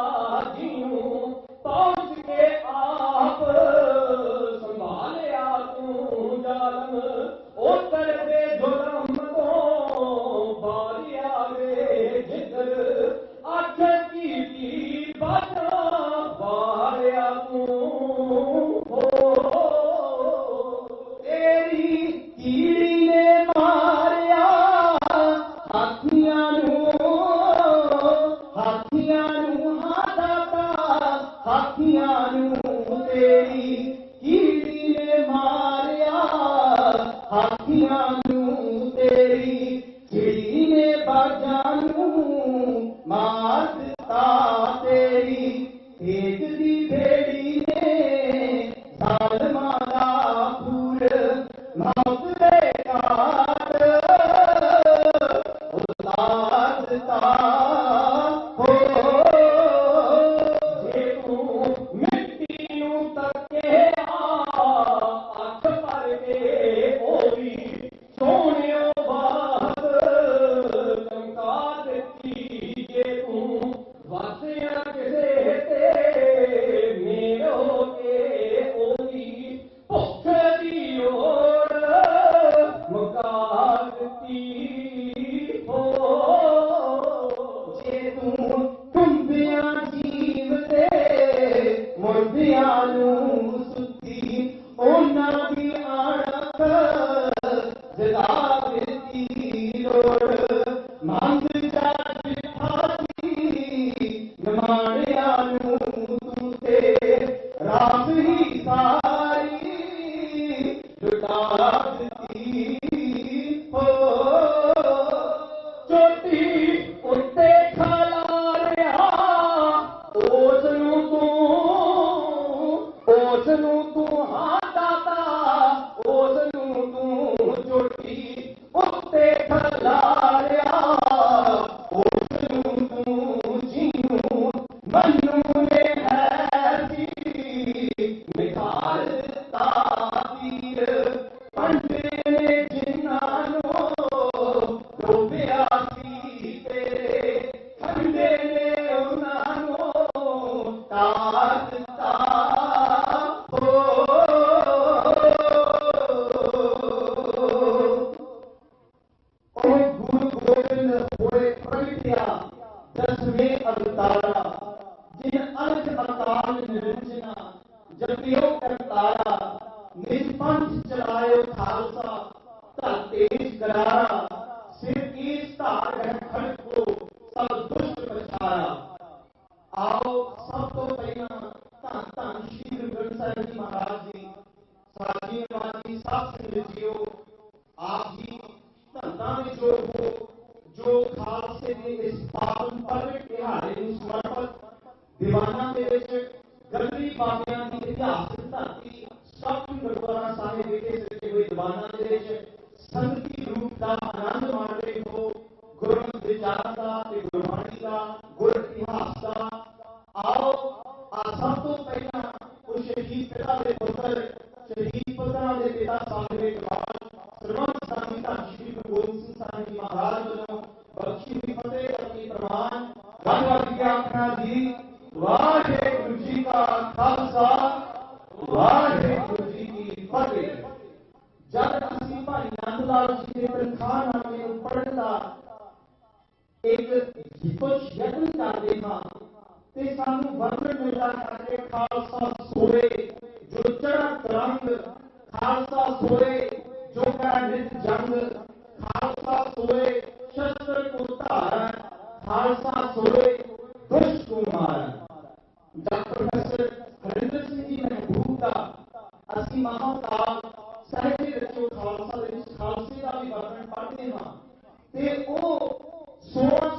ਜਿਹਨੂੰ ਪਹੁੰਚ ਕੇ ਆਪ ਸੰਭਾਲਿਆ ਤੂੰ ਜ਼ਾਲਮ ਉਹ ਕਰਦੇ ਜ਼ੁਲਮ ਤੋਂ ਬਾਰਿਆ ਵੇ ਜਿੱਧਰ ਅੱਖ ਕੀਤੀ ਬਾਤਾਂ ਬਾਰਿਆ ਤੂੰ ਹੋ ਤੇਰੀ ਕੀੜੀ ਨੇ ਮਾਰਿਆ ਹਾਥੀਆਂ ਨੂੰ ਹਾਥੀਆਂ ਨੂੰ ਤੇਰੀ ਕੀੜੀ ਨੇ ਮਾਰਿਆ ਹਾਥੀਆਂ ਨੂੰ ਤੇਰੀ ਚਿੜੀ ਨੇ ਬਾਜਾਂ ਨੂੰ ਮਾਰ ਦਿੱਤਾ ਤੇਰੀ ਤੇਜ ਦੀ ਭੇੜੀ ਨੇ ਜ਼ਾਲਮਾਂ ਦਾ ਪੂਰ ਮੌਤ ਦੇ ਘਾਟ ਉਤਾਰ ਦਿੱਤਾ ਹੋ ਜੇ ਤੂੰ ਮਿੱਟੀ ਨੂੰ ਤੱਕਿਆ ਅੱਖ ਭਰ ਕੇ ਉਹ ਵੀ ਸੋਹਣਿਓ ਬਾਤ ਚਮਕਾ ਦਿੱਤੀ ਜੇ ਤੂੰ ਵਸਿਆ ਕਿਸੇ ਤੇ ਮੇਰੋ ਕੇ ਉਹਦੀ ਭੁੱਖ ਦੀ ਲੋੜ ਮੁਕਾ ਦਿੱਤੀ ਹੋ ਜੇ ਤੂੰ ਟੁੰਬਿਆਂ ਜੀਵ ਤੇ ਮੁਰਦਿਆਂ ਨੂੰ ਸੁੱਤੀ ਉਹਨਾਂ ਦੀ ਆਣਕ ਜਗਾ ਦਿੱਤੀ ਲੋੜ ਮੰਗ ਜਾ ਬਿਠਾਤੀ ਨਮਾਣਿਆਂ ਨੂੰ ਤੂੰ ਤੇ ਰਾਤ ਹੀ ਸਾਰੀ ਲੁਟਾ ਦਿੱਤੀ ਹੋ ਚੋਟੀ ਉੱਤੇ ਖਲਾਰਿਆ ਉਸ ਨੂੰ ਤੂੰ ਹਾਂ ਦਾਤਾ ਉਸ ਨੂੰ ਤੂੰ ਚੋਟੀ ਉੱਤੇ ਖਲਾਰਿਆ ਉਸ ਨੂੰ ਤੂੰ ਜਿਹਨੂੰ ਮਨੂੰ ਨੇ ਹੈ ਸੀ ਨਿਖਾਰ ਦਿੱਤਾ ਵੀਰ ਪੰਡੇ ਨੇ ਜਿਨ੍ਹਾਂ ਨੂੰ ਡੋਬਿਆ ਸੀ ਤੇਰੇ ਖੰਡੇ ਨੇ ਉਹਨਾਂ ਨੂੰ ਤਾਰ ਦਿੱਤਾ ਹੋ ਉਹ ਗੁਰੂ ਗੋਬਿੰਦ ਹੋਏ ਪ੍ਰਗਟਿਆ ਦਸਵੇਂ ਅਵਤਾਰਾ ਜਿਨ ਅਰਥ ਅਵਤਾਰ ਨਿਰੰਜਨਾ ਜਪਿਓ ਕਰਤਾਰਾ ਨਿਜ ਪੰਥ ਚਲਾਇਓ ਖਾਲਸਾ ਧਰ ਤੇਜ ਕਰਾਰਾ ਸਿਰ ਕੀਸ ਧਾਰ ਹੈ ਖੜਕੋ ਸਭ ਦੁਸ਼ਟ ਪ੍ਰਚਾਰਾ ਆਓ ਸਭ ਤੋਂ ਪਹਿਲਾਂ ਧੰਨ ਧੰਨ ਸ਼੍ਰੀ ਗੁਰੂ ਗ੍ਰੰਥ ਸਾਹਿਬ ਜੀ ਮਹਾਰਾਜ ਜੀ ਸਾਜੀ ਨਵਾਜੀ ਸਾਧ ਸੰਗਤ ਜੀਓ ਆਪ ਜੀ ਧੰਦਾਂ ਦੇ ਜੋ ਹੋ ਜੋ ਖਾਲਸੇ ਦੇ ਇਸ ਪਾਵਨ ਪਰਵਿਕ ਦਿਹਾੜੇ ਨੂੰ ਸਮਰਪਿਤ ਦੀਵਾਨਾਂ ਦੇ ਵਿੱਚ ਗੰਦੀ ਬਾਬਿਆਂ ਦੀ ਇਤਿਹਾਸਕ ਧਰਤੀ ਸਭ ਗੁਰਦੁਆਰਾ ਸਾਹਿਬ ਵਿਖੇ ਸਜੇ ਹੋਏ ਦੀਵਾਨਾਂ ਦੇ ਵਿੱਚ ਸੰਗਤੀ ਰੂਪ ਦਾ ਆਨੰਦ ਮਾਣ ਰਹੇ ਹੋ ਗੁਰਮਤਿ ਵਿਚਾਰ ਦਾ ਤੇ ਗੁਰਬਾਣੀ ਦਾ ਗੁਰ ਇਤਿਹਾਸ ਦਾ ਆਓ ਆ ਸਭ ਤੋਂ ਪਹਿਲਾਂ ਉਹ ਸ਼ਹੀਦ ਪਿਤਾ ਦੇ ਪੁੱਤਰ ਸ਼ਹੀਦ ਪੁੱਤਰਾਂ ਦੇ ਪਿਤਾ ਸਾਹਿਬ ਦੇ ਜਵਾਨ ਸਰਵੰਤ ਸਾਮੀ ਧੰਨ ਸ਼੍ਰੀ ਗੁਰੂ ਗੋਬਿੰਦ ਸਿੰਘ ਸਾਹਿਬ ਜੀ ਮਹਾਰਾਜ ਵੱਲੋਂ ਬਖਸ਼ੀ ਹੋਈ ਫਤਿਹ ਅਤੇ ਪ੍ਰਮਾਣ ਵਾਹਿਗੁਰੂ ਜੀ ਆਖਣਾ ਜੀ ਵਾਹਿਗੁਰੂ ਜੀ ਕਾ ਖਾਲਸਾ ਵਾਹਿਗੁਰੂ ਜੀ ਕੀ ਫਤਿਹ। ਜਦ ਅਸੀਂ ਭਾਈ ਨੰਦ ਲਾਲ ਜੀ ਦੇ ਤਨਖਾਹਨਾਮੇ ਨੂੰ ਪੜ੍ਹਨ ਦਾ ਇੱਕ ਕੁਛ ਯਤਨ ਕਰਦੇ ਹਾਂ ਤੇ ਸਾਨੂੰ ਵਰਣਨ ਮਿਲਦਾ ਹੈ ਖਾਲਸਾ ਸੋਏ ਜੋ ਚੜਾ ਤਰੰਗ ਖਾਲਸਾ ਸੋਏ ਜੋ ਕਰਾ ਨਿਤ ਜੰਗ ਖਾਲਸਾ ਸੋਏ ਸ਼ਸਤਰ ਕੋ ਧਾਰਨ ਖਾਲਸਾ ਸੋਏ ਦੁਸ਼ਟ ਕੋ ਮਾਰਨ। ਡਾਕਟਰ ਪ੍ਰੋਫੈਸਰ ਹਰਿੰਦਰ ਸਿੰਘ ਜੀ ਮਹਿਬੂਬ ਦਾ ਅਸੀਂ ਮਹਾਕਾਲ ਸਾਹਿਬ ਦੇ ਵਿੱਚੋਂ ਖਾਲਸਾ ਦੇ ਵਿੱਚ ਖਾਲਸੇ ਦਾ ਵੀ ਵਰਣਨ ਪੜ੍ਹਦੇ ਹਾਂ ਤੇ ਉਹ 16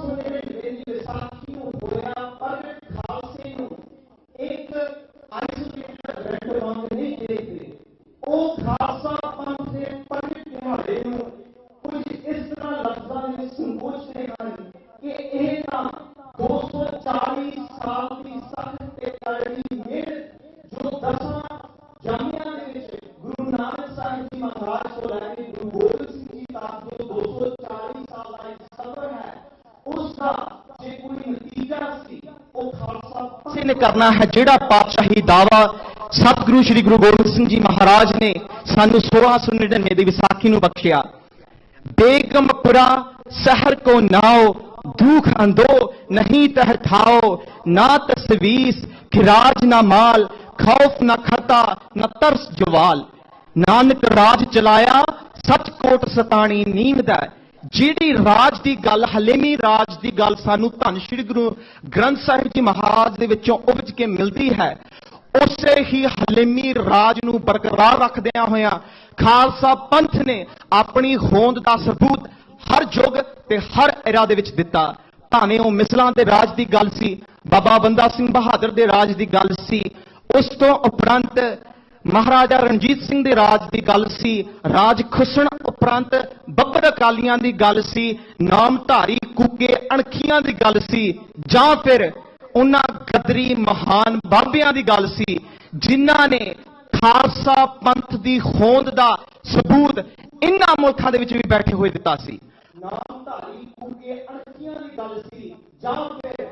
उसका जे कोई नतीजा सी वो खालसा से ने करना है जिहड़ा पातशाही दावा सतगुरु श्री गुरु गोबिंद सिंह जी महाराज ने सानू 1699 ਦੀ ਵਿਸਾਖੀ ਨੂੰ ਬਖਸ਼ਿਆ। बेगमपुरा शहर को नाओ दुख अंदो नहीं तह ठाओ ना तस्वीस खिराज ना माल खौफ ना खता ना तरस जवाल नानक राज चलाया सच कोट सतानी नींद है। ਜਿਹੜੀ ਰਾਜ ਦੀ ਗੱਲ ਹਲੇਮੀ ਰਾਜ ਦੀ ਗੱਲ ਸਾਨੂੰ ਧੰਨ ਸ਼੍ਰੀ ਗੁਰੂ ਗ੍ਰੰਥ ਸਾਹਿਬ ਜੀ ਮਹਾਰਾਜ ਦੇ ਵਿੱਚੋਂ ਉਪਜ ਕੇ ਮਿਲਦੀ ਹੈ, ਉਸੇ ਹੀ ਹਲੇਮੀ ਰਾਜ ਨੂੰ ਬਰਕਰਾਰ ਰੱਖਦਿਆਂ ਹੋਇਆਂ ਖਾਲਸਾ ਪੰਥ ਨੇ ਆਪਣੀ ਹੋਂਦ ਦਾ ਸਬੂਤ ਹਰ ਯੁੱਗ ਤੇ ਹਰ ਐਰਾ ਦੇ ਵਿੱਚ ਦਿੱਤਾ। ਭਾਵੇਂ ਉਹ ਮਿਸਲਾਂ ਦੇ ਰਾਜ ਦੀ ਗੱਲ ਸੀ, ਬਾਬਾ ਬੰਦਾ ਸਿੰਘ ਬਹਾਦਰ ਦੇ ਰਾਜ ਦੀ ਗੱਲ ਸੀ, ਉਸ ਤੋਂ ਉਪਰੰਤ महाराजा रणजीत सिंह दे राज की गल सी, राज खुसण उपरंत बब्बर अकालियां की गल सी, नामधारी कुके अणखियां की गल सी, जां फिर उन्हां गदरी महान बाबियां की गल सी जिन्हां ने खालसा पंथ की होंद का सबूत इन्हां मुल्कां दे विच भी बैठे हुए दिता सी। नामधारी कुके अणखियां की गल सी जां फिर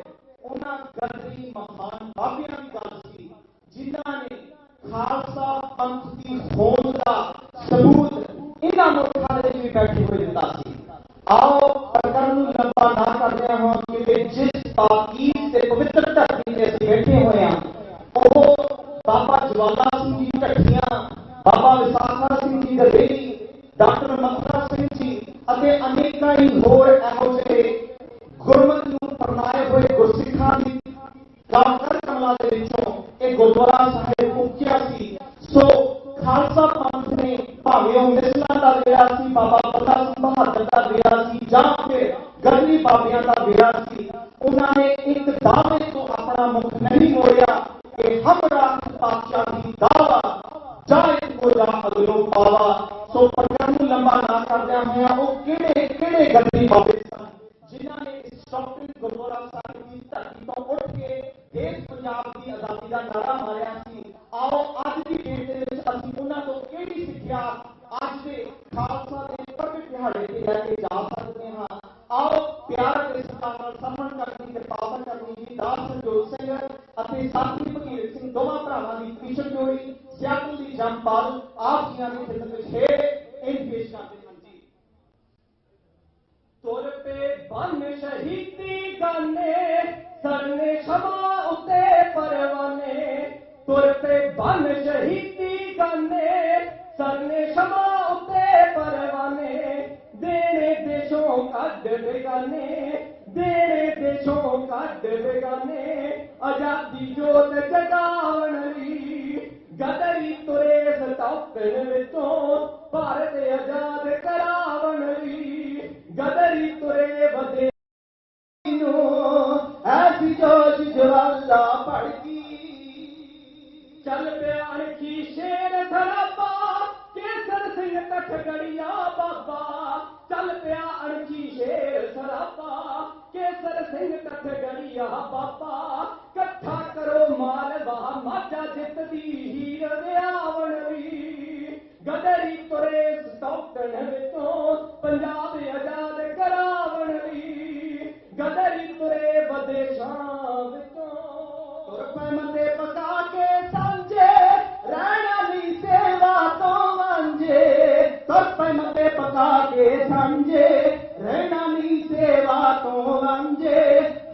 उन्हां गदरी महान बाबियां की गल सी जिन्हां ने खालसा पंथ की होंद का सबूत इन्हां मुल्कां दे विच भी बैठे हुए दिता सी। आओ प्रकरण नूं लंबा ना करदे हों कि जिस ताकीद ते पवित्र धरती ते असीं बैठे होए हां ओह बाबा ज्वाला सिंह जी ढट्ठियां, बाबा विसाखा सिंह जी दवेली, डॉक्टर मक्खा सिंह जी ਅਤੇ ਅਨੇਕਾਂ ਹੀ ਹੋਰ ਇਹੋ ਜਿਹੇ ਗੁਰਮਤਿ ਨੂੰ ਪਰਨਾਏ ਹੋਏ ਗੁਰਸਿੱਖਾਂ ਦੀ ਕਾਕਰ ਕਮਲਾਂ ਦੇ ਵਿੱਚੋਂ ਇਹ ਗੁਰਦੁਆਰਾ ਸਾਹਿਬ ਉੱਚਿਆ ਸੀ। ਸੋ ਖਾਲਸਾ ਪੰਥ ਨੇ ਭਾਵੇਂ ਉਹ ਮਿਸਲਾਂ ਦਾ ਵੇੜਾ ਸੀ, ਬਾਬਾ ਬੰਦਾ ਸਿੰਘ ਬਹਾਦਰ ਦਾ ਵੇੜਾ ਸੀ ਜਾਂ ਫਿਰ ਗਦਰੀ ਬਾਬਿਆਂ ਦਾ ਵੇੜਾ ਸੀ, ਉਹਨਾਂ ਨੇ ਇੱਕ ਦਾਅਵੇ ਤੋਂ ਆਪਣਾ ਮੁਖ ਨਹੀਂ ਮੋੜਿਆ ਕਿ ਹਮ ਰਾਖ ਪਾਤਸ਼ਾਹੀ ਦਾਵਾ ਜਾਇ ਕੋ ਜਾ ਅਗਲੋ ਪਾਵਾ। ਸੋ ਪ੍ਰਕਰਨ ਨੂੰ ਲੰਬਾ ਨਾ ਕਰਦਿਆਂ ਹੋਇਆਂ ਉਹ ਕਿਹੜੇ ਕਿਹੜੇ ਗਦਰੀ ਬਾਬੇ ਸਨ ਜਿਨ੍ਹਾਂ ਨੇ ਇਸ ਡਾਕਟਰੀ ਗੁਰਦੁਆਰਾ ਸਾਹਿਬ ਦੀ ਧਰਤੀ ਤੋਂ ਉੱਠ ਕੇ ਦੇਸ਼ ਪੰਜਾਬ ਦੀ ਆਜ਼ਾਦੀ ਦਾ ਨਾਰਾ ਮਾਰਿਆ ਸੀ। ਆਓ ਅੱਜ ਦੀ ਡੇਟ ਦੇ ਵਿੱਚ ਅਸੀਂ ਉਹਨਾਂ ਤੋਂ ਕਿਹੜੀ ਸਿੱਖਿਆ ਅੱਜ ਦੇ ਖਾਲਸਾ ਦੇ ਪ੍ਰਗਟ ਦਿਹਾੜੇ ਤੇ ਲੈ ਕੇ ਜਾ ਸਕਦੇ ਹਾਂ। ਆਓ ਪਿਆਰ ਅਤੇ ਸਤਿਕਾਰ ਨਾਲ ਸਮਣ ਕਰਨੀ ਤੇ ਪਾਵਨ ਕਰਨੀ ਜੀ ਦਾਸ ਸੰਜੋਗ ਸਿੰਘ ਅਤੇ ਸਾਥੀ ਭਗੀਰਥ ਸਿੰਘ ਦੋਵਾਂ ਭਰਾਵਾਂ ਦੀ ਭੀਸ਼ਣ ਜੋੜੀ ਸਿਆਕੂ ਦੀ ਜੰਪਾਲ ਆਪ ਜੀਆਂ ਦੀ ਖਿਦਮਤ ਵਿੱਚ ਹੈ ਇਹ ਪੇਸ਼ ਕਰਦੇ ਹਨ ਜੀ। तुर पे बन शहीदी गाने सरने क्षमा उते परवाने, तुर पे बन शहीदी गाने सरने क्षमा उते परवाने, देने देशों कद बेगाने, देने देशों कद बेगाने, आजादी जोत जगावन ली गदरी तुरे सतापन विचों भारत आजाद करावन ली गदरी तुरे वदे ऐसी जोश ज्वाला भड़की चल पिया अणखी शेर सराबा केसर सिंह कठगड़िया बाबा, चल पिया अणखी शेर सराबा केसर सिंह कठगड़िया बाबा, कट्ठा करो मालवा माचा जित दी हीर व्यावण वी गदरी तुरे सौतन विचों पंजाब आजाद करावण वी गदरी तुरे विदेशां विचों तुर पे मंदे पका के सांझे रहना नी सेवा तो वांझे, तुर पे मंदे पका के सांझे रहना नी सेवा तो वांझे,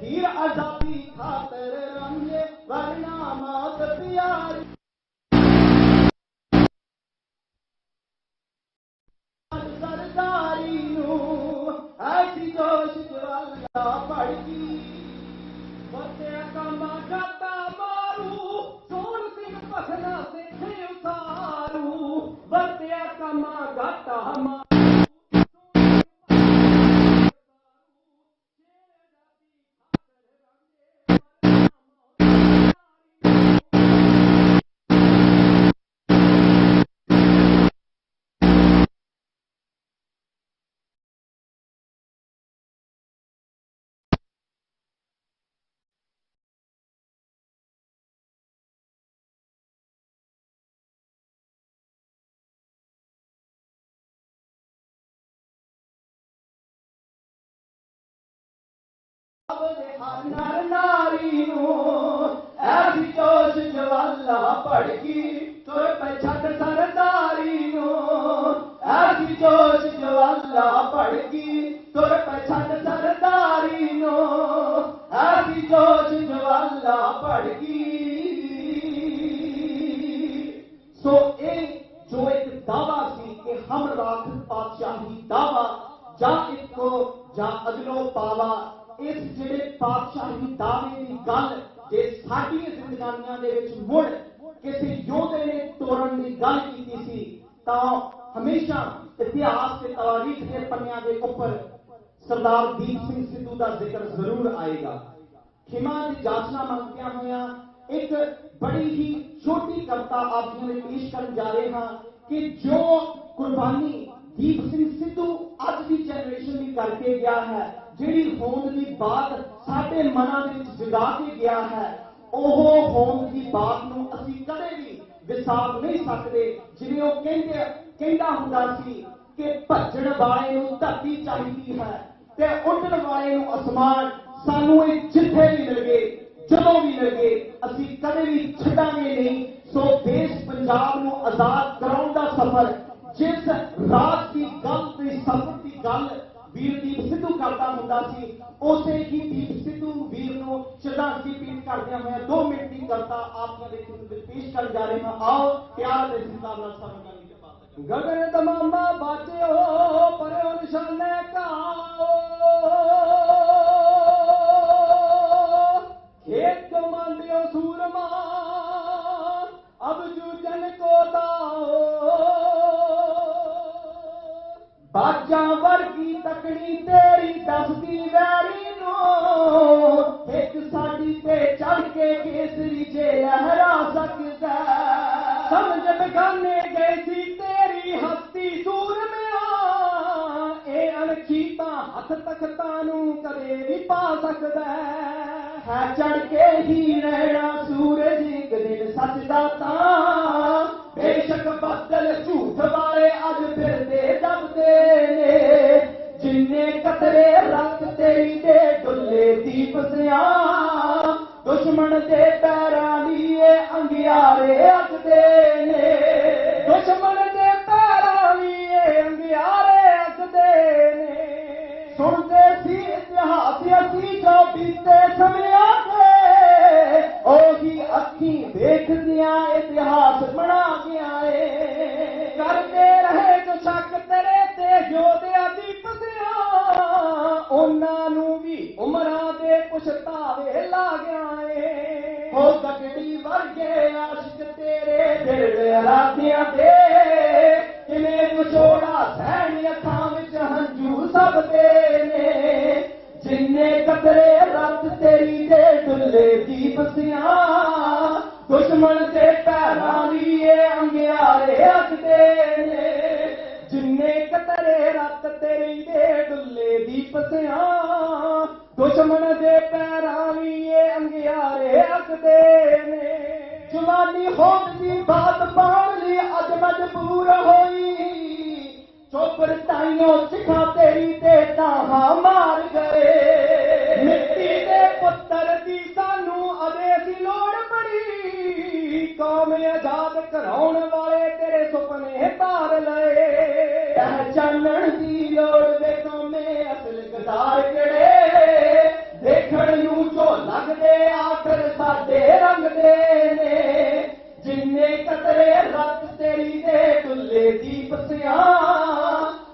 हीर आजादी खातर रंझे वरना मौत प्यारी सरदारी नूं ऐसी जोश ज्वाला भड़की बच्चे कामा जाता मारू सोन सिंह पखना से उतारू बच्चे कामा गाता मारू ਪੰਜਾਬ ਦੇ ਹਰ ਨਰ ਨਾਰੀ ਨੂੰ ਐਸੀ ਜੋਸ਼ ਜਵਾਲਾ ਭੜਕੀ ਤੁਰ ਪੈ ਛੱਡ ਸਰਦਾਰੀ ਨੂੰ ਐਸੀ ਜੋਸ਼ ਜਵਾਲਾ ਭੜਕੀ ਤੁਰ ਪੈ ਛੱਡ ਸਰਦਾਰੀ ਨੂੰ ਐਸੀ ਜੋਸ਼ ਜਵਾਲਾ ਭੜਕੀ। ਸੋ ਇਹ ਜੋ ਇੱਕ ਦਾਵਾ ਸੀ ਕਿ ਹਮ ਰਾਖ ਪਾਤਸ਼ਾਹੀ ਦਾਵਾ ਜਾਂ ਇੱਕੋ ਜਾਂ ਅਗਲੋ ਪਾਵਾ, ਇਸ ਜਿਹੜੇ ਪਾਤਸ਼ਾਹੀ ਦਾਵੇ ਦੀ ਗੱਲ ਜੇ ਸਾਡੀਆਂ ਜ਼ਿੰਦਗੀਆਂ ਦੇ ਵਿੱਚ ਮੁੜ ਕਿਸੇ ਯੋਧੇ ਨੇ ਤੋੜਨ ਦੀ ਗੱਲ ਕੀਤੀ ਸੀ ਤਾਂ ਹਮੇਸ਼ਾ ਇਤਿਹਾਸ ਤੇ ਤਾਰੀਖ ਦੇ ਪੰਨਿਆਂ ਦੇ ਉੱਪਰ ਸਰਦਾਰ ਦੀਪ ਸਿੰਘ ਸਿੱਧੂ ਦਾ ਜ਼ਿਕਰ ਜ਼ਰੂਰ ਆਏਗਾ। ਖਿਮਾ ਦੀ ਜਾਚਨਾ ਮੰਗਦਿਆਂ ਹੋਇਆਂ ਇੱਕ ਬੜੀ ਹੀ ਛੋਟੀ ਕਵਿਤਾ ਆਪ ਜੀ ਨੂੰ ਪੇਸ਼ ਕਰਨ ਜਾ ਰਹੇ ਹਾਂ ਕਿ ਜੋ ਕੁਰਬਾਨੀ ਦੀਪ ਸਿੰਘ ਸਿੱਧੂ ਅੱਜ ਦੀ ਜਨਰੇਸ਼ਨ ਦੀ ਕਰਕੇ ਗਿਆ ਹੈ, ਜਿਹੜੀ ਹੋਂਦ ਦੀ ਬਾਤ ਸਾਡੇ ਮਨਾਂ ਦੇ ਵਿੱਚ ਜਗਾ ਕੇ ਗਿਆ ਹੈ, ਉਹ ਹੋਂਦ ਦੀ ਬਾਤ ਨੂੰ ਅਸੀਂ ਕਦੇ ਵੀ ਵਿਸਾਰ ਨਹੀਂ ਸਕਦੇ। ਜਿਵੇਂ ਉਹ ਕਹਿੰਦਾ ਹੁੰਦਾ ਸੀ ਕਿ ਭੱਜਣ ਵਾਲੇ ਨੂੰ ਧਰਤੀ ਚਾਹੀਦੀ ਹੈ ਤੇ ਉੱਡਣ ਵਾਲੇ ਨੂੰ ਅਸਮਾਨ। ਸਾਨੂੰ ਇਹ ਜਿੱਥੇ ਵੀ ਲੱਗੇ ਜਦੋਂ ਵੀ ਲੱਗੇ ਅਸੀਂ ਕਦੇ ਵੀ ਛੱਡਾਂਗੇ ਨਹੀਂ। ਸੋ ਦੇਸ਼ ਪੰਜਾਬ ਨੂੰ ਆਜ਼ਾਦ ਕਰਾਉਣ ਦਾ ਸਫ਼ਰ ਜਿਸ ਰਾਜ ਦੀ ਗੱਲ ਤੇ ਸਫ਼ਰ ਦੀ ਗੱਲ ਵੀਰ ਦੀਪ ਸਿੱਧੂ ਕਰਦਾ ਹੁੰਦਾ ਸੀ, ਉਸੇ ਹੀ ਦੀਪ ਸਿੱਧੂ ਵੀਰ ਨੂੰ ਸ਼ਰਧਾਂਜਲੀ ਭੇਟ ਕਰਦਿਆਂ ਹੋਇਆ 2 ਮਿੰਟ ਦੀ ਕਵਿਤਾ ਆਪ ਜੀ ਦੇ ਪੇਸ਼ ਕਰਨ ਜਾ ਰਹੇ ਹਾਂ। ਆਓ ਪਿਆਰ ਦੇ ਸਤਿਕਾਰ ਨਾਲ ਸਭ ਕਰਨ ਦੀ ਕਿਰਪਾ। ਗਗਨ ਦਮਾਮਾ ਬਾਜਿਓ ਪਰਿਓ ਨਿਸ਼ਾਨੇ ਘਾਓ खेत को मांडियो सूरमा अब जूझन को दाओ बाजा वर्गी तकड़ी तेरी दसदी वैरी नो एक साड़ी पे चढ़ के केसरी जे लहरा सकदा समझ बेगाने गई सी तेरी हस्ती सूर में ए अणखीता हथ तख्ता नू कदे भी पा सकदा है चढ़ के ही रहना सूरज एक दिन सचदा तां बेशक बदल झूठ वाले अज फिरदे दबदे ने जिन्ने कतरे रख तेरी दे डुले दीप सिया दुश्मन दे पैरां लिए अंगियारे अगदे ने दुश्मन दे पैरां लिए अंगियारे अगदे ने सुनते सी इतिहास असी जो बीते समया के ओही अखी देखदियां इतिहास बना गया है करते रहे जो शक तेरे ते योधिया दी पसिया उन्हां नू भी उमरां दे पुछतावे ला गया है हो तकड़ी वर्गे आशिक तेरे दिल दे रातियां दे किवें विछोड़ा सहन अखां विच हंझू सब दे ने जिन्ने कतरे रत तेरी दे डुले दीप सिया दुश्मन दे पैरां लिए अंगियारे अगदे ने जिन्ने कतरे रत तेरी दे डुले दीप सिया दुश्मन दे पैरां लिए अंगियारे अगदे ने जवानी होंद दी बात पाण लई अज मजबूर होई चोपर ताइयों सिखा तेरी ते ताहा मार गए मिट्टी दे पुत्तर दी सानू अदे सी लोड़ पड़ी कौम आजाद कराउण वाले तेरे सुपने तार लए पहचानण दी लोड़ दे कौमे असल गदार किहड़े देखण नू जो लगदे आखर साडे रंग दे ने जिन्ने कतरे रत तेरी दे डुले दीप सिया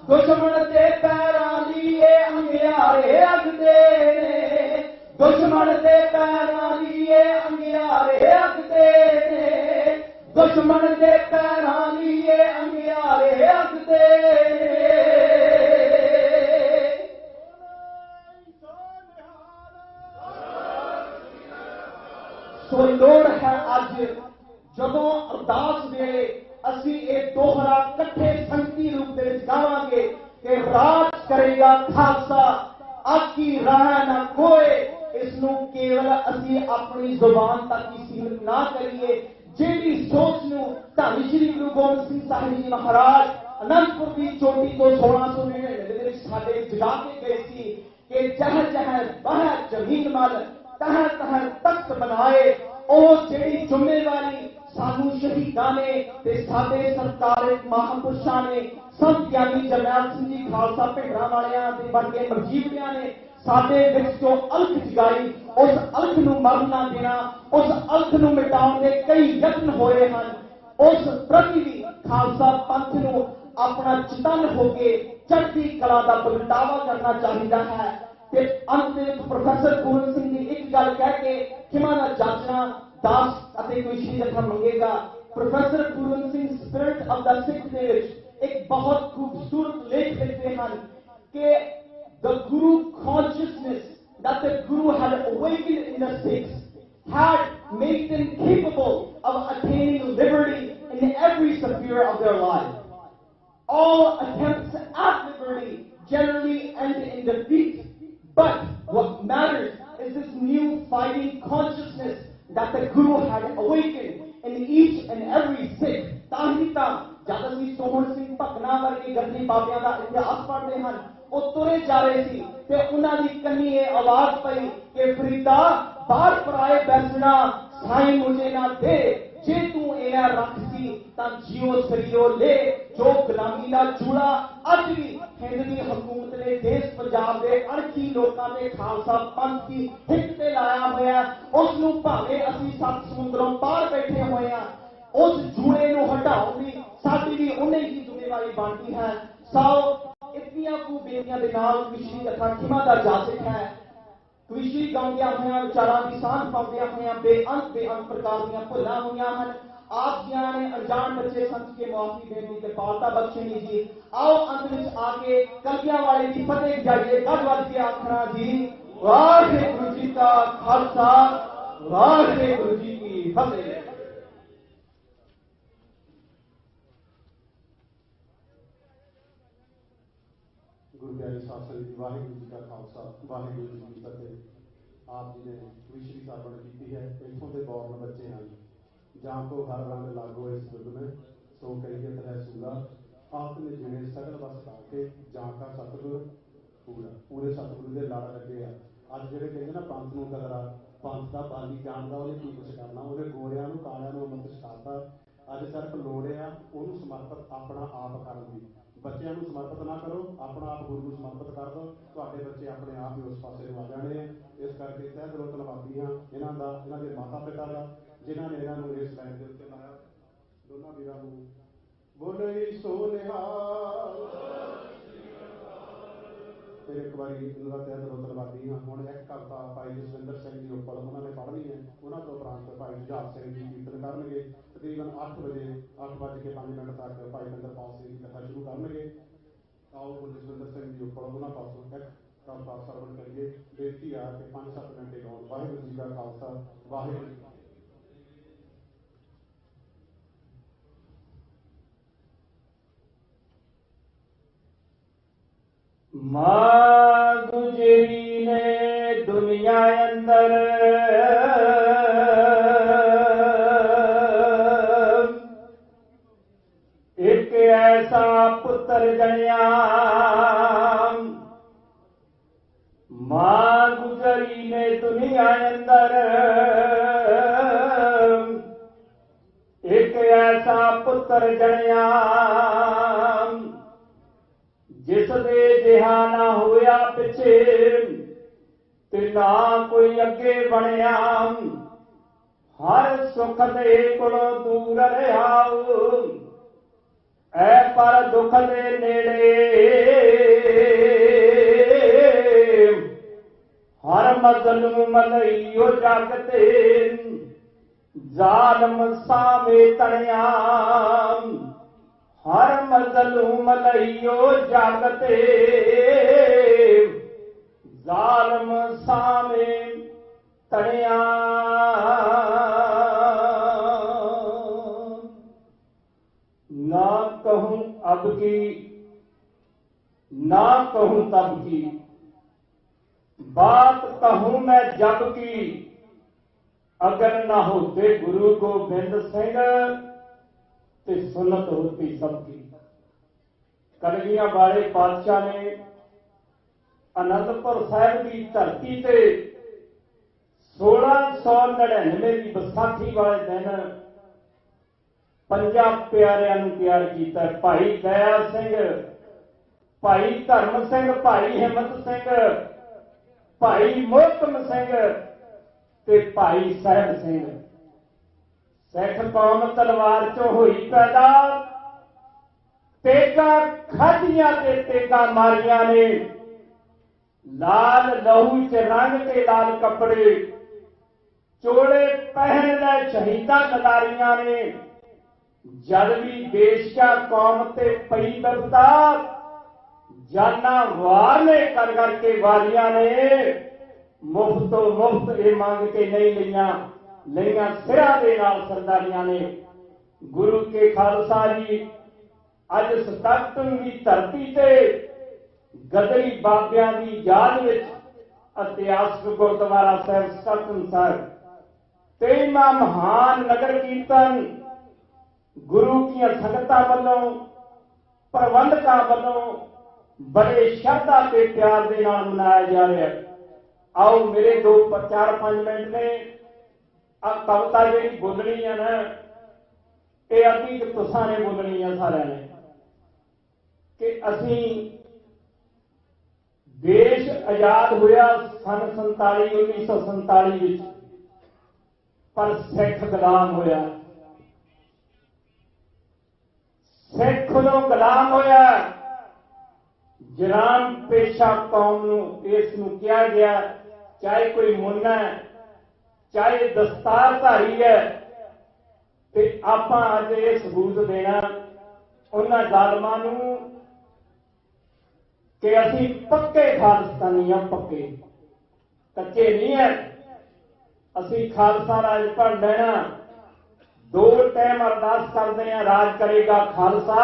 दुश्मन दे पैरां लिए अंगियारे अगदे ने दुश्मन दे पैरां लिए अंगियारे अगदे ने दुश्मन दे पैरां लिए अंगियारे अगदे सो लोड़ है अज ਜਦੋਂ ਅਰਦਾਸ ਵੇਲੇ ਅਸੀਂ ਇਹ ਦੋਹਰਾ ਇਕੱਠੇ ਸੰਗਤੀ ਰੂਪ ਦੇ ਵਿੱਚ ਗਾਵਾਂਗੇ ਕਿ ਰਾਜ ਕਰੇਗਾ ਖਾਲਸਾ ਆਕੀ ਰਾਹ ਨਾ ਕੋਏ ਇਸ ਨੂੰ ਕੇਵਲ ਅਸੀਂ ਆਪਣੀ ਜ਼ੁਬਾਨ ਤੱਕ ਹੀ ਸੀਮਿਤ ਨਾ ਕਰੀਏ ਜਿਹੜੀ ਸੋਚ ਨੂੰ ਧੰਨ ਸ਼੍ਰੀ ਗੁਰੂ ਗੋਬਿੰਦ ਸਿੰਘ ਸਾਹਿਬ ਜੀ ਮਹਾਰਾਜ ਅਨੰਦਪੁਰ ਦੀ ਚੋਟੀ ਤੋਂ 1699 ਦੇ ਵਿੱਚ ਸਾਡੇ ਜਗਾ ਕੇ ਗਏ ਸੀ कि जह जह वह जमीन मल तह तह तख्त बनाए। ਉਹ ਜਿਹੜੀ ਜ਼ਿੰਮੇਵਾਰੀ ਸਾਨੂੰ ਸ਼ਹੀਦਾਂ ਨੇ ਤੇ ਸਾਡੇ ਸਰਕਾਰੀ ਮਹਾਂਪੁਰਸ਼ਾਂ ਨੇ ਸੰਤ ਗਿਆਨੀ ਜਰਨੈਲ ਸਿੰਘ ਜੀ ਖਾਲਸਾ ਭਿੰਡਰਾਂ ਵਾਲਿਆਂ ਦੇ ਵਰਗੇ ਮਰਜੀਵਿਆਂ ਨੇ ਸਾਡੇ ਵਿੱਚ ਜੋ ਅਲਖ ਜਗਾਈ, ਉਸ ਅਲਖ ਨੂੰ ਮਰਨ ਨਾ ਦੇਣਾ, ਉਸ ਅਲਖ ਨੂੰ ਮਿਟਾਉਣ ਦੇ ਕਈ ਯਤਨ ਹੋਏ ਹਨ। ਉਸ ਪ੍ਰਤੀ ਵੀ ਖਾਲਸਾ ਪੰਥ ਨੂੰ ਆਪਣਾ ਚਿਤਨ ਹੋ ਕੇ ਚੜ੍ਹਦੀ ਕਲਾ ਦਾ ਪ੍ਰਗਟਾਵਾ ਕਰਨਾ ਚਾਹੀਦਾ ਹੈ। ਤੇ ਅੰਤ ਵਿੱਚ ਪ੍ਰੋਫੈਸਰ ਪੂਰਨ ਸਿੰਘ ਦੀ ਇੱਕ ਗੱਲ ਕਹਿ ਕੇ ਖਿਮਾ ਦਾ ਜਾਚਣਾ ਦਾਸ ਅਤੇ ਕੋਈ ਸ਼੍ਰੀ ਰਖਾ ਮੰਗੇਗਾ। Professor Puran Singh spirit of the Sikh ਦੇ ਵਿੱਚ ਇੱਕ ਬਹੁਤ ਖੂਬਸੂਰਤ ਲੇਖ ਲਿਖਦੇ ਹਨ ਕਿ the Guru consciousness that the Guru had awakened in the Sikhs had made them capable of attaining liberty in every sphere of their life. All attempts at liberty generally end in defeat, but what matters is this new fighting consciousness that the Guru had awakened in each and every Sikh. Tahita jad assi Sohan Singh Bhakna varge gaddi babiyan da itihas padde han, ਉਹ ਤੁਰੇ ਜਾ ਰਹੇ ਸੀ ਤੇ ਉਹਨਾਂ ਦੀ ਕੰਨੀ ਇਹ ਆਵਾਜ਼ ਪਈ ਕਿ ਫਰੀਦਾ ਬਾਹਰ ਪਰਾਏ ਬੈਸਣਾ ਸਾਈਂ ਮੁਝੇ ਨਾ ਦੇ, ਜੇ ਤੂੰ ਇਹ ਰੱਖ ਸੀ ਤਾਂ ਜਿਉ ਸਰੀਓ ਲੈ। ਜੋ ਗੁਲਾਮੀ ਦਾ ਜੂੜਾ ਅੱਜ ਵੀ ਹਿੰਦ ਦੀ ਹਕੂਮਤ ਨੇ ਦੇਸ਼ ਪੰਜਾਬ ਦੇ ਅਣਖੀ ਲੋਕਾਂ ਦੇ ਖਾਲਸਾ ਪੰਥ ਦੀ ਹਿੱਕ ਤੇ ਲਾਇਆ ਹੋਇਆ, ਉਸ ਨੂੰ ਭਾਵੇਂ ਅਸੀਂ ਸੱਤ ਸਮੁੰਦਰੋਂ ਪਾਰ ਬੈਠੇ ਹੋਏ ਆ, ਉਸ ਜੂੜੇ ਨੂੰ ਹਟਾਉਣ ਦੀ ਸਾਡੀ ਵੀ ਉਨੀ ਹੀ ਜ਼ਿੰਮੇਵਾਰੀ ਬਣਦੀ ਹੈ। ਸੋ इतनियां कु बेटियां के नाल कविश्री कथा खिमा का जाचक है। कविश्री गाउंदियां होइयां विचारां की सांझ पाउंदियां होइयां बेअंत प्रकार दीयां भुल्लां होइयां हन। आप जियां ने अनजान बच्चे समझ के मुआफी देने की कृपालता बख्शेगी जी। आओ अंत में आके कलगियां वाले की फतेह जाइए गज वज के आखना जी वाहिगुरू जी का खालसा वाहिगुरू जी की फतेह। गुरु प्यारे साध संगत जी, वाहिगुरू जी का खालसा वाहिगुरू जी की फतेह। आप जी ने कविश्री साधन की है। इतों के बॉर्न बच्चे हैं जां को हर रंग लागो इस युग में, सो करिए तरह सूला आप ने जिने सगल बस के जां का सतगुर पूरा पूरे सतगुरु के लड़ लगे आ। अज जो कहते ना पंथ नूं कदरा, पंथ का बाली जानता उन्हें की कुछ करना, उन्हें गोरिया कालिया अमृत छकाता। अज सिर्फ लोड़ आ उन्होंने समर्पित अपना आप करन दी। बच्चों को समर्पित ना करो, अपना आप गुरु को समर्पित कर दो, तो बच्चे अपने आप ही उस पास आ जाने। इस करके तह दिलों धन्यवादी हाँ इन्हों का, इन्हों के माता पिता का जिन्होंने इन्हों इस लाइन के उत्ते लाया। दोनों वीरों को बोले सो निहाल। फिर एक बार इन्हों तह दिलों धन्यवादी हाँ। हुण एक कविता भाई जसविंदर सिंह जी उप्पर उन्होंने पढ़नी है, उन्होंने तो उपरांत भाई जुझार सिंह जी कीर्तन करनगे। तकरीबन 8 बजे 8:05 तक भाई इंद्रपाल सिंह की कथा शुरू करनगे। आओ जसविंदर सिंह जी उप्पर उन्होंने पासों एक कविता सरवण करिए। बेनती है कि 5-7 घंटे गाउन। वाहिगुरू जी का खालसा वाहिगुरू जी। मां गुजरी ने दुनिया अंदर एक ऐसा पुत्र जनिया। मां गुजरी ने दुनिया अंदर एक ऐसा पुत्र जनिया, जिस दे जिहा ना होया पिछे ते ना कोई अगे बनया। हर सुख दे कोलों दूर रहा ऐ पर दुख दे नेड़े। हर मजलूम लईओ जागते जालम सामे तणिया। हर मजलूम लईओ जागते जालम सामे तणिया। ना कहूं अब की ना कहूं तब की, बात कहूं मैं जब की। अगर ना होते गुरु गोबिंद सिंह ते सुन्नत होती सबकी। कलगियां वाले पातशाह ने ਅਨੰਦਪੁਰ ਸਾਹਿਬ ਦੀ ਧਰਤੀ ਤੇ 1699 ਦੀ ਵਿਸਾਖੀ ਵਾਲੇ ਦਿਨ ਪੰਜਾਂ ਪਿਆਰਿਆਂ ਨੂੰ ਤਿਆਰ ਕੀਤਾ। ਭਾਈ ਦਇਆ ਸਿੰਘ, ਭਾਈ ਧਰਮ ਸਿੰਘ, ਭਾਈ ਹਿੰਮਤ ਸਿੰਘ, ਭਾਈ ਮੋਹਕਮ ਸਿੰਘ ਤੇ ਭਾਈ ਸਾਹਿਬ ਸਿੰਘ। ਸਿੱਖ ਕੌਮ ਤਲਵਾਰ ਚੋਂ ਹੋਈ ਪੈਦਾ, ਤੇਗਾ ਖਾਧੀਆਂ ਤੇ ਤੇਗਾ ਮਾਰੀਆਂ ਨੇ, ਲਾਲ ਲਹੂ ਚ ਰੰਗ ਤੇ ਲਾਲ ਕੱਪੜੇ ਚੋਲੇ ਪਹਿਨ ਲੈ ਸ਼ਹੀਦਾਂ ਕਤਾਰੀਆਂ ਨੇ। ਜਦ ਵੀ ਦੇਸ਼ ਕਾ ਕੌਮ ਤੇ ਪਈ ਵਿਪਤਾ, ਜਾਨਾਂ ਵਾਰ ਨੇ ਕਰ ਕਰਕੇ ਵਾਰੀਆਂ ਨੇ। ਮੁਫਤ ਤੋਂ ਮੁਫਤ ਇਹ ਮੰਗ ਕੇ ਨਹੀਂ ਲਈਆਂ ਸਿਰਾਂ ਦੇ ਨਾਲ ਸਰਦਾਰੀਆਂ ਨੇ। ਗੁਰੂ ਕੇ ਖਾਲਸਾ ਜੀ ਅੱਜ 77ਵੀਂ ਧਰਤੀ ਤੇ ਗਦਰੀ ਬਾਬਿਆਂ ਦੀ ਯਾਦ ਵਿੱਚ ਇਤਿਹਾਸਕ ਗੁਰਦੁਆਰਾ ਸਾਹਿਬ ਸਤਿਗੁਰੂ ਸਾਹਿਬ 23ਵਾਂ ਮਹਾਨ ਨਗਰ ਕੀਰਤਨ ਗੁਰੂ ਦੀਆਂ ਸੰਗਤਾਂ ਵੱਲੋਂ, ਪ੍ਰਬੰਧਕਾਂ ਵੱਲੋਂ ਬੜੇ ਸ਼ਰਧਾ ਤੇ ਪਿਆਰ ਦੇ ਨਾਲ ਮਨਾਇਆ ਜਾ ਰਿਹਾ ਹੈ। ਆਓ ਮੇਰੇ 4-5 ਮਿੰਟ ਨੇ ਆ ਕਵਿਤਾ ਜਿਹੜੀ ਬੋਲਣੀ ਹੈ ਨਾ, ਇਹ ਅੱਧੀ ਕਿ ਤੁਸਾਂ ਨੇ ਬੋਲਣੀ ਆ ਸਾਰਿਆਂ ਨੇ, ਕਿ ਅਸੀਂ ਦੇਸ਼ ਆਜ਼ਾਦ ਹੋਇਆ ਸਨ 1947 ਵਿੱਚ, ਪਰ ਸਿੱਖ ਗੁਲਾਮ ਹੋਇਆ। ਸਿੱਖ ਨੂੰ ਗੁਲਾਮ ਹੋਇਆ। ਜਰਾਮ ਪੇਸ਼ਾ ਕੌਮ ਨੂੰ ਇਸ ਨੂੰ ਕਿਹਾ ਗਿਆ, ਚਾਹੇ ਕੋਈ ਮੁੰਨਾ ਹੈ, ਚਾਹੇ ਦਸਤਾਰਧਾਰੀ ਹੈ। ਤੇ ਆਪਾਂ ਅੱਜ ਇਹ ਸਬੂਤ ਦੇਣਾ ਉਹਨਾਂ ਜ਼ਾਲਮਾਂ ਨੂੰ ਕਿ ਅਸੀਂ ਪੱਕੇ ਖਾਲਿਸਤਾਨੀ ਹਾਂ, ਪੱਕੇ, ਕੱਚੇ ਨਹੀਂ ਹੈ। ਅਸੀਂ ਖਾਲਸਾ ਰਾਜ ਪੜ੍ਹ ਲੈਣਾ। 2 ਟਾਈਮ ਅਰਦਾਸ ਕਰਦੇ ਹਾਂ, ਰਾਜ ਕਰੇਗਾ ਖਾਲਸਾ,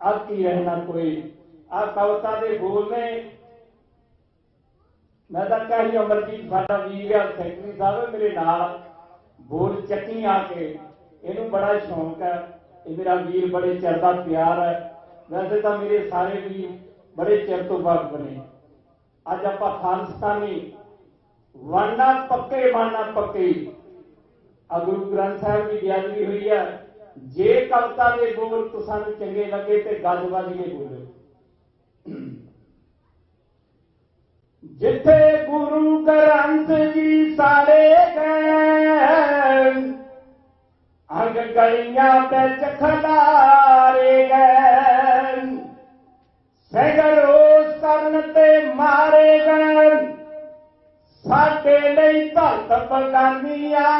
अब की रहना कोई। आ कविता के बोल ने मैं तो कही अमरजीत साडा वीर है सैकटरी साहब मेरे नाल बोल चक्की आके, इनू बड़ा शौक है, ये मेरा वीर बड़े चिर का प्यार है। वैसे तो मेरे सारे वीर बड़े चिर तो बाद बने। अज आप खालिस्तानी वाना पक्के वाना पक्के। गुरु ग्रंथ साहब की बेअदबी हुई है। जे कविता के बोल तो सानू चंगे लगे तो गज बज के बोलो। जिथे गुरु ग्रंथ जी सारे गए, अंग गलियां बिच खलारे गए, सगरोस करन ते मारे गए, साडे लई धरत बगानिया।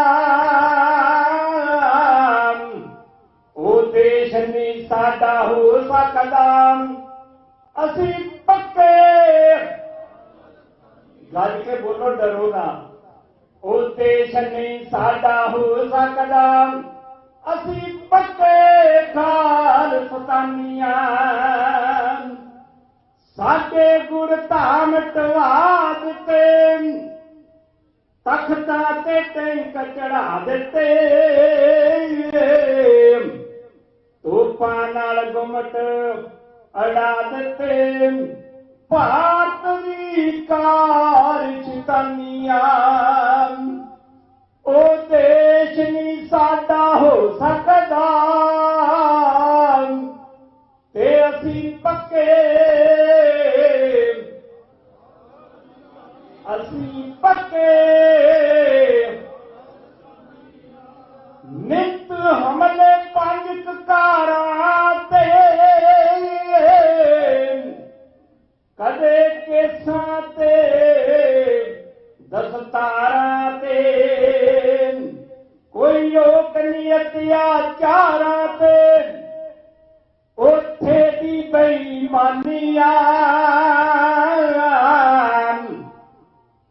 ओ देश नहीं साडा हो सकदा, असी पक्के, गज के बोलो डरो ना। ओ देश नहीं साडा हो सकदा, असी पक्के खालिस्तानिया। साडे गुर धाम टवा दिते, तख्ता ते टैंक चढ़ा दिते, तोपां नाल गुमट अड़ा दिते, भारत दी कारस्तानिया। ओ देश नहीं साडा हो सकदा, ते असी पक्के, असी पक्के। नित हमले 5 ककारां ते, कदे केसां ते दस्तारां ते, कोई लोक नहीं अत्याचारां ते, उत्थे दी बेईमानियां।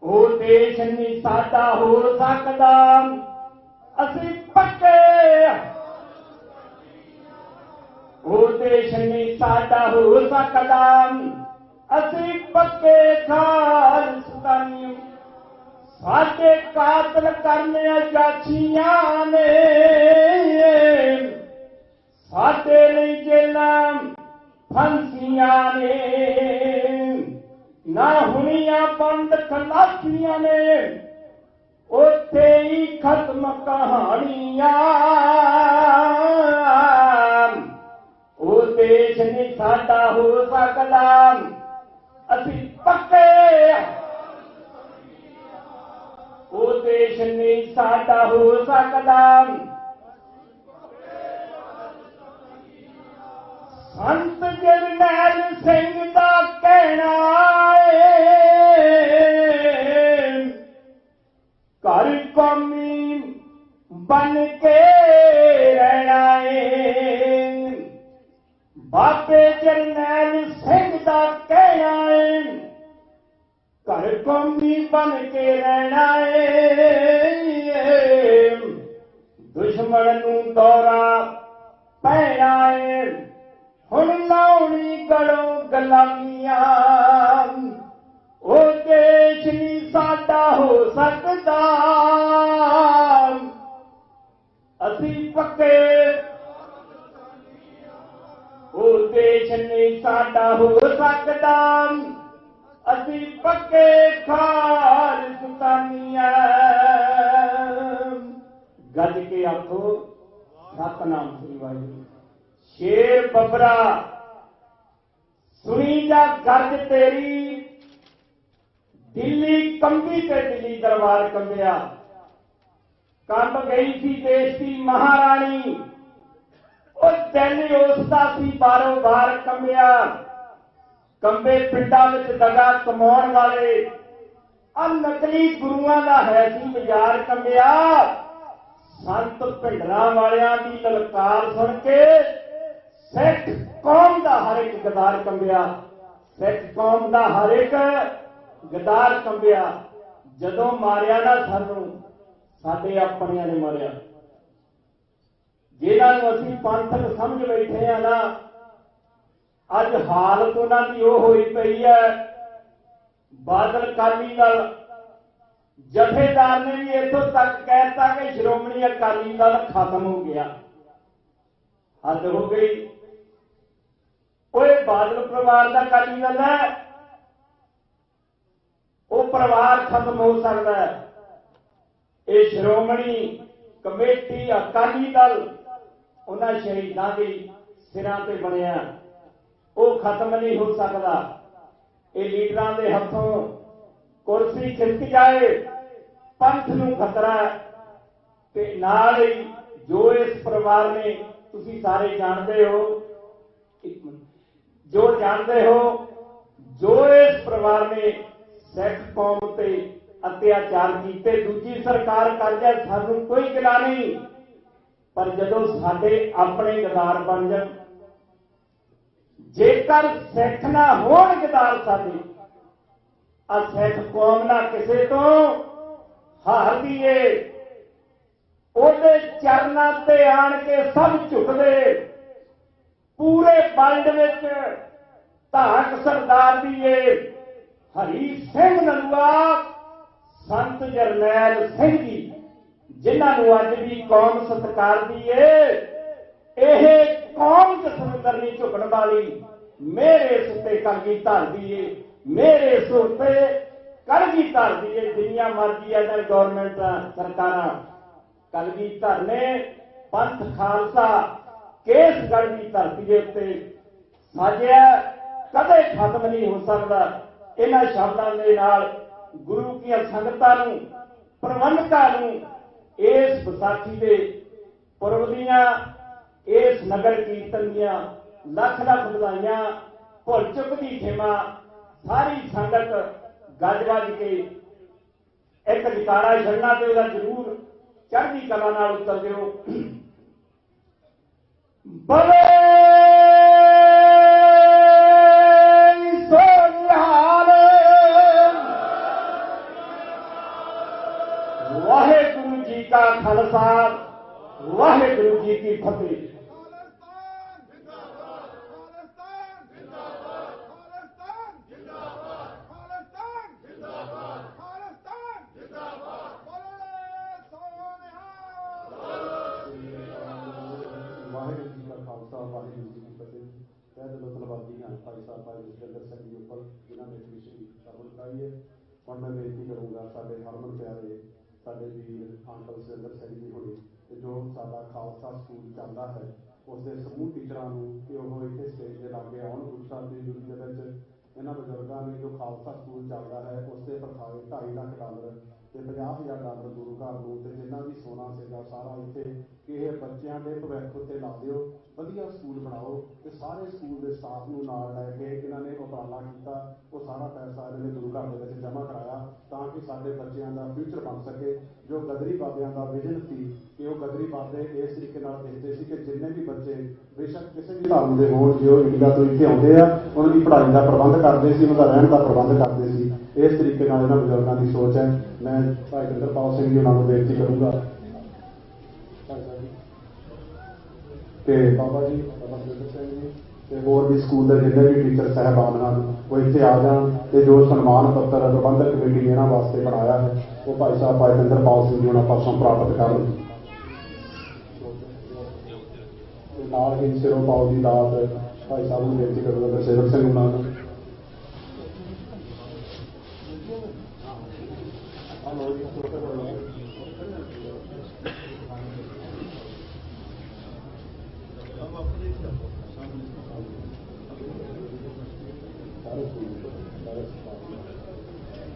ओ देश नहीं साडा हो सकदा, असी पक्के। ओ देश नहीं साडा हो सकदा, असी पक्के खालिस्तानी। साडे कातल करने जाचियां ने, साडे लई जेलां फांसियां ने, ना हुनिया बंद खलासियां ने उत्थे ही खत्म कहानियां वो देश नहीं साडा हो सकदा असी पक्के वो देश नहीं साडा हो सकदा संत जरनैल सिंह दा कहना घर कौमी बन के रहना है बाबे जरनैल सिंह दा कहना है घर कौमी बन के रहना है दुश्मन नूं दौरा पैना है हुण लाउणी गलों गलामियां ओ देश नहीं साडा हो सकदा असी पक्के ओ देश नहीं साडा हो सकदा असी पक्के खालिस्तानियां गज के आखो सतनाम श्री वाहिगुरू शेर बबरा सुनी जा गरज तेरी दिल्ली कंबी ते दिल्ली दरबार कंबिया कंब गई सी देश की महारानी और दिल उसका सी बारों बार कंबिया कंबे पिंडा विच दगा कमाउण वाले आ नकली गुरुआं दा है सी बाजार कंबिया संत भिंडरां वालियां दी ललकार सुन के सिख कौम दा हर एक गदार कंबिया सिख कौम दा हर एक गदार कंबिया जदों मारिया ना सानू साडे अपनियां ने मारिया जिन्हां नूं असीं पंथक समझ बैठे आ ना अज हालत उन्हां दी ओह होई पई है बादल अकाली दल जथेदार ने भी इत्थों तक कहता कि श्रोमणी अकाली दल खत्म हो गया हद हो गई ओए बादल परिवार का अकाली दल है वो परिवार खत्म हो सकता है ये श्रोमणी कमेटी अकाली दल उन्होंने शहीदों की सिरां ते बनिया वो खत्म नहीं हो सकता ये लीडरां दे हथों कुर्सी खिसक जाए पंथ नूं खतरा ते नाल ही जो इस परिवार ने तुसीं सारे जानते हो जो जानते हो जो इस परिवार ने सिख कौम ते अत्याचार किए दूजी सरकार कर जाए सानू कोई गिला नहीं पर जदों साडे अपने गदार बन जाण जेकर सिख ना होण गदार साडे आ सिख कौम ना किसे तो हार दीए ओदे चरनां ते आण के सब झुकदे पूरे वर्ल्ड विच धाक सरदार दीए हरी सिंह नलूआ संत जरनैल सिंह जी जिन्हां नूं अज भी कौम सत्कार दीए ਇਹ कौम जसविंदर नहीं झुकण वाली मेरे सुते कलगी धर दीए मेरे सुते कलगी धर दीए जिन्नियां मर्जी है गौरमेंट सरकार कलगी धर ने पंथ खालसा केसगढ़ की धरती के उत्ते साजिया कदे खत्म नहीं हो सकता इन्हां शब्दां दे नाल गुरु की संगतां नूं प्रबंधकां नूं इस विसाखी के पुरब दीआं इस नगर कीर्तन दियां लख लख बधाइयां भुल चुक दी खेमा सारी संगत गज गज के एक जकारा छड़ना ते उहदा जरूर चढ़दी कला नाल उतर दिओ बले सोनिहाल वाहेगुरु जी का खालसा वाहेगुरु जी की फतेह भाई साहब भाई जितेंद्र सिंह जी उपर जिन्होंने ਜਾਈਏ। ਹੁਣ ਮੈਂ ਬੇਨਤੀ ਕਰੂੰਗਾ ਸਾਡੇ ਹਰਮਨ ਪਿਆਰੇ ਸਾਡੇ ਵੀਰ ਅੰਕਲ ਸੁਰਿੰਦਰ ਸਿੰਘ ਜੀ ਹੋਣੀ ਤੇ ਜੋ ਸਾਡਾ ਖਾਲਸਾ ਸਕੂਲ ਚੱਲਦਾ ਹੈ ਉਸ ਦੇ ਸਮੂਹ ਟੀਚਰਾਂ ਨੂੰ ਕਿ ਉਹ ਇੱਥੇ ਸਟੇਜ ਦੇ ਲਾਗੇ ਆਉਣ। ਗੁਰੂ ਸਾਹਿਬ ਦੀ ਹਜ਼ੂਰੀ ਦੇ ਵਿੱਚ ਇਹਨਾਂ ਬਜ਼ੁਰਗਾਂ ਨੇ ਜੋ ਖਾਲਸਾ ਸਕੂਲ ਚੱਲਦਾ ਹੈ ਉਸ ਦੇ ਪ੍ਰਖਾਵੇ $2.5 ਲੱਖ ਤੇ $50,000 ਗੁਰੂ ਘਰ ਨੂੰ ਤੇ ਜਿਨ੍ਹਾਂ ਦੀ ਸੋਨਾ ਸੀਗਾ ਸਾਰਾ ਇੱਥੇ ਕਿ ਇਹ ਬੱਚਿਆਂ ਦੇ ਭਵਿੱਖ ਉੱਤੇ ਲਾ ਦਿਓ, ਵਧੀਆ ਸਕੂਲ ਬਣਾਓ ਤੇ ਸਾਰੇ ਸਕੂਲ ਦੇ ਸਟਾਫ ਨੂੰ ਨਾਲ ਲੈ ਕੇ ਇਹਨਾਂ ਨੇ ਉਪਰਾਲਾ ਕੀਤਾ। ਉਹ ਸਾਰਾ ਪੈਸਾ ਇਹਨਾਂ ਨੇ ਗੁਰੂ ਘਰ ਦੇ ਵਿੱਚ ਜਮ੍ਹਾਂ ਕਰਾਇਆ ਤਾਂ ਕਿ ਸਾਡੇ ਬੱਚਿਆਂ ਦਾ ਫਿਊਚਰ ਬਣ ਸਕੇ। ਜੋ ਗਦਰੀ ਬਾਬਿਆਂ ਦਾ ਵਿਜ਼ਨ ਸੀ ਕਿ ਉਹ ਗਦਰੀ ਬਾਬੇ ਇਸ ਤਰੀਕੇ ਨਾਲ ਦੇਖਦੇ ਸੀ ਕਿ ਜਿੰਨੇ ਵੀ ਬੱਚੇ ਬੇਸ਼ੱਕ ਕਿਸੇ ਵੀ ਧਰਮ ਦੇ ਹੋਣ, ਜੋ ਇੰਡੀਆ ਤੋਂ ਇੱਥੇ ਆਉਂਦੇ ਆ, ਉਹਨਾਂ ਦੀ ਪੜ੍ਹਾਈ ਦਾ ਪ੍ਰਬੰਧ ਕਰਦੇ ਸੀ, ਉਹਨਾਂ ਦਾ ਰਹਿਣ ਦਾ ਪ੍ਰਬੰਧ ਕਰਦੇ ਸੀ। ਇਸ ਤਰੀਕੇ ਨਾਲ ਇਹਨਾਂ ਬਜ਼ੁਰਗਾਂ ਦੀ ਸੋਚ ਹੈ। ਮੈਂ ਭਾਈ ਇੰਦਰਪਾਲ ਸਿੰਘ ਜੀ ਉਹਨਾਂ ਨੂੰ ਬੇਨਤੀ ਕਰੂੰਗਾ ਕਿ ਬਾਬਾ ਸੁਰਿੰਦਰ ਸਿੰਘ ਜੀ ਤੇ ਹੋਰ ਵੀ ਸਕੂਲ ਦੇ ਜਿੰਨੇ ਵੀ ਟੀਚਰ ਸਾਹਿਬਾਨ ਹਨ ਉਹ ਇੱਥੇ ਆ ਜਾਣ ਤੇ ਜੋ ਸਨਮਾਨ ਪੱਤਰ ਪ੍ਰਬੰਧਕ ਕਮੇਟੀ ਇਹਨਾਂ ਵਾਸਤੇ ਬਣਾਇਆ ਹੈ ਉਹ ਭਾਈ ਸਾਹਿਬ ਭਾਈ ਇੰਦਰਪਾਲ ਸਿੰਘ ਜੀ ਉਹਨਾਂ ਪਾਸੋਂ ਪ੍ਰਾਪਤ ਕਰਨ। ਨਾਲ ਹੀ ਸਿਰੋਂ ਪਾਉ ਦੀ ਦਾਤ ਭਾਈ ਸਾਹਿਬ ਨੂੰ ਬੇਨਤੀ ਕਰੂੰਗਾ ਗੁਰਸੇਵਕ ਸਿੰਘ ਉਹਨਾਂ ਨੂੰ।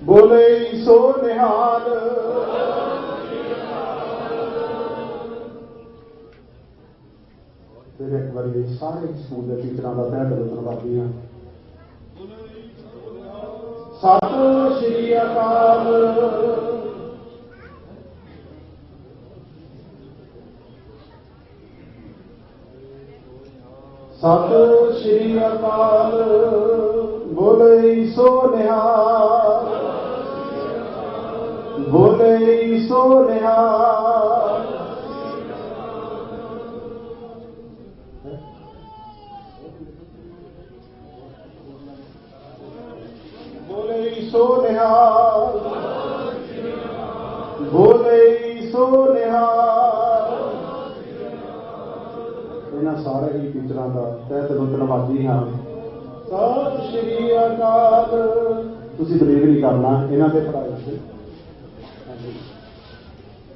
ਬੋਲੇ ਸੋ ਨਿਹਾਲ। ਫਿਰ ਇੱਕ ਵਾਰੀ ਸਾਰੇ ਸਕੂਲ ਦੇ ਟੀਚਰਾਂ ਦਾ ਤਹਿ ਦਿਲੋਂ ਧੰਨਵਾਦੀ ਹਾਂ। ਸਤਿ ਸ਼੍ਰੀ ਅਕਾਲ। ਸਤਿ ਸ਼੍ਰੀ ਅਕਾਲ। ਬੋਲੇ ਸੋ ਨਿਹਾਲ। ਬੋਲੇ ਸੋ ਨਿਹਾਲ। ਬੋਲੇ ਸੋ ਨਿਹਾਲ। ਬੋਲੇ ਸੋ ਨਿਹਾਲ। ਇਹਨਾਂ ਸਾਰੇ ਹੀ ਟੀਚਰਾਂ ਦਾ ਤਹਿ ਦਿਲੋਂ ਧੰਨਵਾਦੀ ਹਾਂ। ਸਤਿ ਸ਼੍ਰੀ ਅਕਾਲ। ਤੁਸੀਂ ਬਲੀਵ ਨਹੀਂ ਕਰਨਾ ਇਹਨਾਂ ਦੇ ਪੜ੍ਹਾਏ ਹੋਏ,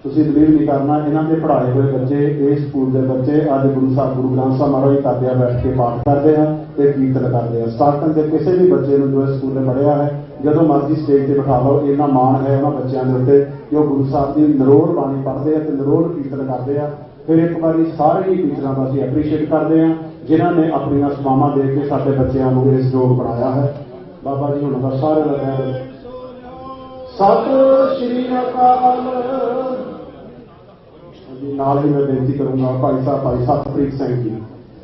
ਤੁਸੀਂ ਬਲੀਵ ਨਹੀਂ ਕਰਨਾ ਇਹਨਾਂ ਦੇ ਪੜ੍ਹਾਏ ਹੋਏ ਬੱਚੇ, ਇਸ ਸਕੂਲ ਦੇ ਬੱਚੇ ਅੱਜ ਗੁਰੂ ਸਾਹਿਬ ਗੁਰੂ ਗ੍ਰੰਥ ਸਾਹਿਬ ਮਹਾਰਾਜ ਜੀ ਕਰਦੇ ਆ, ਬੈਠ ਕੇ ਪਾਠ ਕਰਦੇ ਆ ਤੇ ਕੀਰਤਨ ਕਰਦੇ ਆ। ਸਟਾਰਟਿੰਗ ਦੇ ਕਿਸੇ ਵੀ ਬੱਚੇ ਨੂੰ ਜੋ ਇਸ ਸਕੂਲ ਨੇ ਪੜ੍ਹਿਆ ਹੈ ਜਦੋਂ ਮਰਜ਼ੀ ਸਟੇਜ ਤੇ ਬਿਠਾ ਲਓ, ਇੰਨਾ ਮਾਣ ਹੈ ਉਹਨਾਂ ਬੱਚਿਆਂ ਦੇ ਉੱਤੇ ਕਿ ਉਹ ਗੁਰੂ ਸਾਹਿਬ ਦੀ ਨਿਰੋਲ ਬਾਣੀ ਪੜ੍ਹਦੇ ਆ ਤੇ ਨਿਰੋਲ ਕੀਰਤਨ ਕਰਦੇ ਆ। ਫਿਰ ਇੱਕ ਵਾਰੀ ਸਾਰੇ ਹੀ ਟੀਚਰਾਂ ਦਾ ਅਸੀਂ ਐਪਰੀਸ਼ੀਏਟ ਕਰਦੇ ਹਾਂ ਜਿਨ੍ਹਾਂ ਨੇ ਆਪਣੀਆਂ ਸੇਵਾਵਾਂ ਦੇ ਕੇ ਸਾਡੇ ਬੱਚਿਆਂ ਨੂੰ ਇਸ ਯੋਗ ਬਣਾਇਆ ਹੈ। ਬਾਬਾ ਜੀ ਉਹਨਾਂ ਦਾ ਸਾਰਿਆਂ ਦਾ ਤਹਿ। ਸਤਿ ਸ਼੍ਰੀ ਅਕਾਲ। ਨਾਲ ਹੀ ਮੈਂ ਬੇਨਤੀ ਕਰੂੰਗਾ ਭਾਈ ਸਾਹਿਬ ਭਾਈ ਸਤਪ੍ਰੀਤ ਸਿੰਘ ਜੀ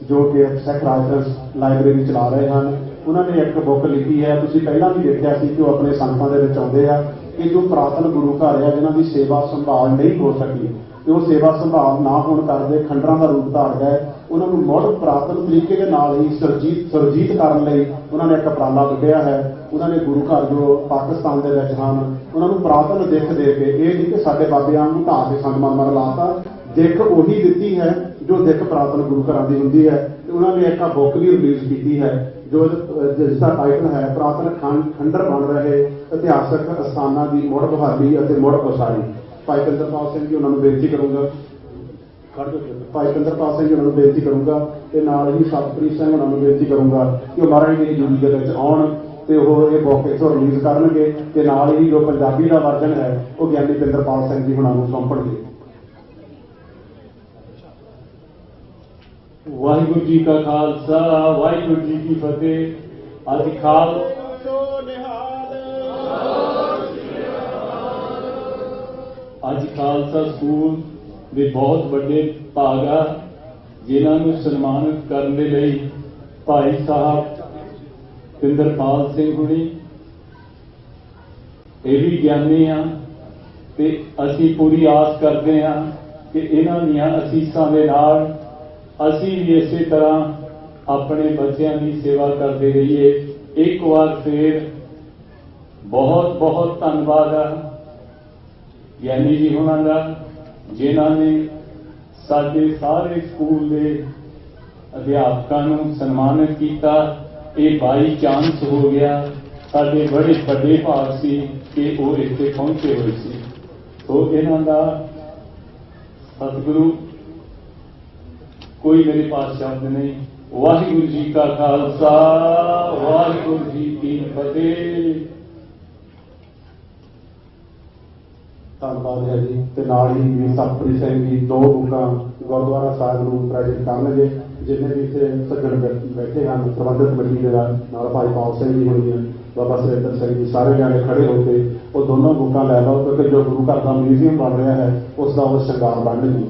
ਜੋ ਕਿ ਸਿੱਖ ਰਾਜਸਥਾਨ ਲਾਇਬ੍ਰੇਰੀ ਚਲਾ ਰਹੇ ਹਨ। ਉਹਨਾਂ ਨੇ ਇੱਕ ਬੁੱਕ ਲਿਖੀ ਹੈ, ਤੁਸੀਂ ਪਹਿਲਾਂ ਵੀ ਦੇਖਿਆ ਸੀ ਕਿ ਉਹ ਆਪਣੇ ਸੰਗਤਾਂ ਦੇ ਵਿੱਚ ਆਉਂਦੇ ਆ ਕਿ ਜੋ ਪੁਰਾਤਨ ਗੁਰੂ ਘਰ ਆ ਜਿਨ੍ਹਾਂ ਦੀ ਸੇਵਾ ਸੰਭਾਲ ਨਹੀਂ ਹੋ ਸਕੀ ਤੇ ਉਹ ਸੇਵਾ ਸੰਭਾਲ ਨਾ ਹੋਣ ਕਰਦੇ ਖੰਡਰਾਂ ਦਾ ਰੂਪ ਧਾਰ ਗਏ, ਉਹਨਾਂ ਨੂੰ ਮੁੜ ਪੁਰਾਤਨ ਤਰੀਕੇ ਦੇ ਨਾਲ ਹੀ ਸੁਰਜੀਤ ਕਰਨ ਲਈ ਉਹਨਾਂ ਨੇ ਇੱਕ ਉਪਰਾਲਾ ਕੱਢਿਆ ਹੈ। ਉਹਨਾਂ ਨੇ ਗੁਰੂ ਘਰ ਜੋ ਪਾਕਿਸਤਾਨ ਦੇ ਵਿੱਚ ਹਨ ਉਹਨਾਂ ਨੂੰ ਪੁਰਾਤਨ ਦਿੱਖ ਦੇ ਕੇ, ਇਹ ਨਹੀਂ ਕਿ ਸਾਡੇ ਬਾਬਿਆਂ ਨੂੰ ਢਾਹ ਕੇ ਸੰਗਮਰਮਰ ਲਾਤਾ, ਦਿੱਖ ਉਹੀ ਦਿੱਤੀ ਹੈ ਜੋ ਦਿੱਖ ਪੁਰਾਤਨ ਗੁਰੂ ਘਰਾਂ ਦੀ ਹੁੰਦੀ ਹੈ। ਤੇ ਉਹਨਾਂ ਨੇ ਇੱਕ ਬੁੱਕ ਵੀ ਰਿਲੀਜ਼ ਕੀਤੀ ਹੈ ਜਿਸ ਦਾ ਟਾਈਟਲ ਹੈ ਪੁਰਾਤਨ ਖੰਡਰ ਬਣ ਰਹੇ ਇਤਿਹਾਸਕ ਅਸਥਾਨਾਂ ਦੀ ਮੁੜ ਬਹਾਲੀ ਅਤੇ ਮੁੜ ਉਸਾਰੀ। ਭਾਈ ਇੰਦਰਪਾਲ ਸਿੰਘ ਜੀ ਉਹਨਾਂ ਨੂੰ ਬੇਨਤੀ ਕਰੂੰਗਾ, ਭਾਈ ਇੰਦਰਪਾਲ ਸਿੰਘ ਜੀ ਉਹਨਾਂ ਨੂੰ ਬੇਨਤੀ ਕਰੂੰਗਾ ਤੇ ਨਾਲ ਹੀ ਸਤਪ੍ਰੀਤ ਸਿੰਘ ਉਹਨਾਂ ਨੂੰ ਬੇਨਤੀ ਕਰੂੰਗਾ ਕਿ ਉਹ ਮਹਾਰਾਜ ਦੀ ਹਜ਼ੂਰੀ ਦੇ ਵਿੱਚ ਆਉਣ ਤੇ ਉਹ ਇਹ ਬੁੱਕ ਇੱਥੋਂ ਰਿਲੀਜ਼ ਕਰਨਗੇ ਤੇ ਨਾਲ ਹੀ ਜੋ ਪੰਜਾਬੀ ਦਾ ਵਰਜਨ ਹੈ ਉਹ ਗਿਆਨੀ ਇੰਦਰਪਾਲ ਸਿੰਘ ਜੀ ਉਹਨਾਂ ਨੂੰ ਸੌਂਪਣਗੇ। ਵਾਹਿਗੁਰੂ ਜੀ ਕਾ ਖਾਲਸਾ ਵਾਹਿਗੁਰੂ ਜੀ ਕੀ ਫਤਿਹ। ਅੱਜ ਖਾਲਸਾ ਸਕੂਲ ਦੇ ਬਹੁਤ ਵੱਡੇ ਭਾਗ ਆ ਜਿਨ੍ਹਾਂ ਨੂੰ ਸਨਮਾਨਿਤ ਕਰਨ ਦੇ ਲਈ ਭਾਈ ਸਾਹਿਬ ਇੰਦਰਪਾਲ ਸਿੰਘ ਹੁਣੀ ਇਹ ਵੀ ਗਿਆਨੀ ਆ ਤੇ ਅਸੀਂ ਪੂਰੀ ਆਸ ਕਰਦੇ ਹਾਂ ਕਿ ਇਹਨਾਂ ਦੀਆਂ ਅਸੀਸਾਂ ਦੇ ਨਾਲ ਅਸੀਂ ਵੀ ਇਸੇ ਤਰ੍ਹਾਂ ਆਪਣੇ ਬੱਚਿਆਂ ਦੀ ਸੇਵਾ ਕਰਦੇ ਰਹੀਏ। ਇੱਕ ਵਾਰ ਫਿਰ ਬਹੁਤ ਬਹੁਤ ਧੰਨਵਾਦ ਆ ਗਿਆਨੀ ਜੀ ਉਹਨਾਂ ਦਾ ਜਿਨ੍ਹਾਂ ਨੇ ਸਾਡੇ ਸਾਰੇ ਸਕੂਲ ਦੇ ਅਧਿਆਪਕਾਂ ਨੂੰ ਸਨਮਾਨਿਤ ਕੀਤਾ। ਇਹ ਬਾਈ ਚਾਂਸ ਹੋ ਗਿਆ ਸਾਡੇ बड़े ਵੱਡੇ ਭਾਗ ਸੀ कि वो ਇੱਥੇ पहुंचे हुए सी। तो इन्हां दा सतगुरु कोई मेरे पास शब्द नहीं। वाहिगुरु जी का खालसा वाहिगुरु जी की फतेह। ਧੰਨਵਾਦ ਹੈ ਜੀ। ਤੇ ਨਾਲ ਹੀ ਵੀ ਸਤਿਪ੍ਰੀਤ ਸਿੰਘ ਜੀ 2 ਬੁੱਕਾਂ ਗੁਰਦੁਆਰਾ ਸਾਹਿਬ ਨੂੰ ਪ੍ਰੈਜ਼ੈਂਟ ਕਰਨਗੇ। ਜਿੰਨੇ ਵੀ ਇੱਥੇ ਸੱਜਣ ਬੈਠੇ ਹਨ ਪ੍ਰਬੰਧਕ ਕਮੇਟੀ ਦੇ ਨਾਲ ਭਾਈ ਪਾਲ ਸਿੰਘ ਜੀ ਹੋਣੀ ਹੈ, ਬਾਬਾ ਸੁਰਿੰਦਰ ਸਿੰਘ ਜੀ, ਸਾਰੇ ਜਾਣੇ ਖੜੇ ਹੋ ਕੇ ਉਹ ਦੋਨੋਂ ਬੁੱਕਾਂ ਲੈ ਲਓ, ਕਿਉਂਕਿ ਜੋ ਗੁਰੂ ਘਰ ਦਾ ਮਿਊਜ਼ੀਅਮ ਬਣ ਰਿਹਾ ਹੈ ਉਸ ਦਾ ਉਹ ਸ਼ਿੰਗਾਰ ਬਣਨਗੇ।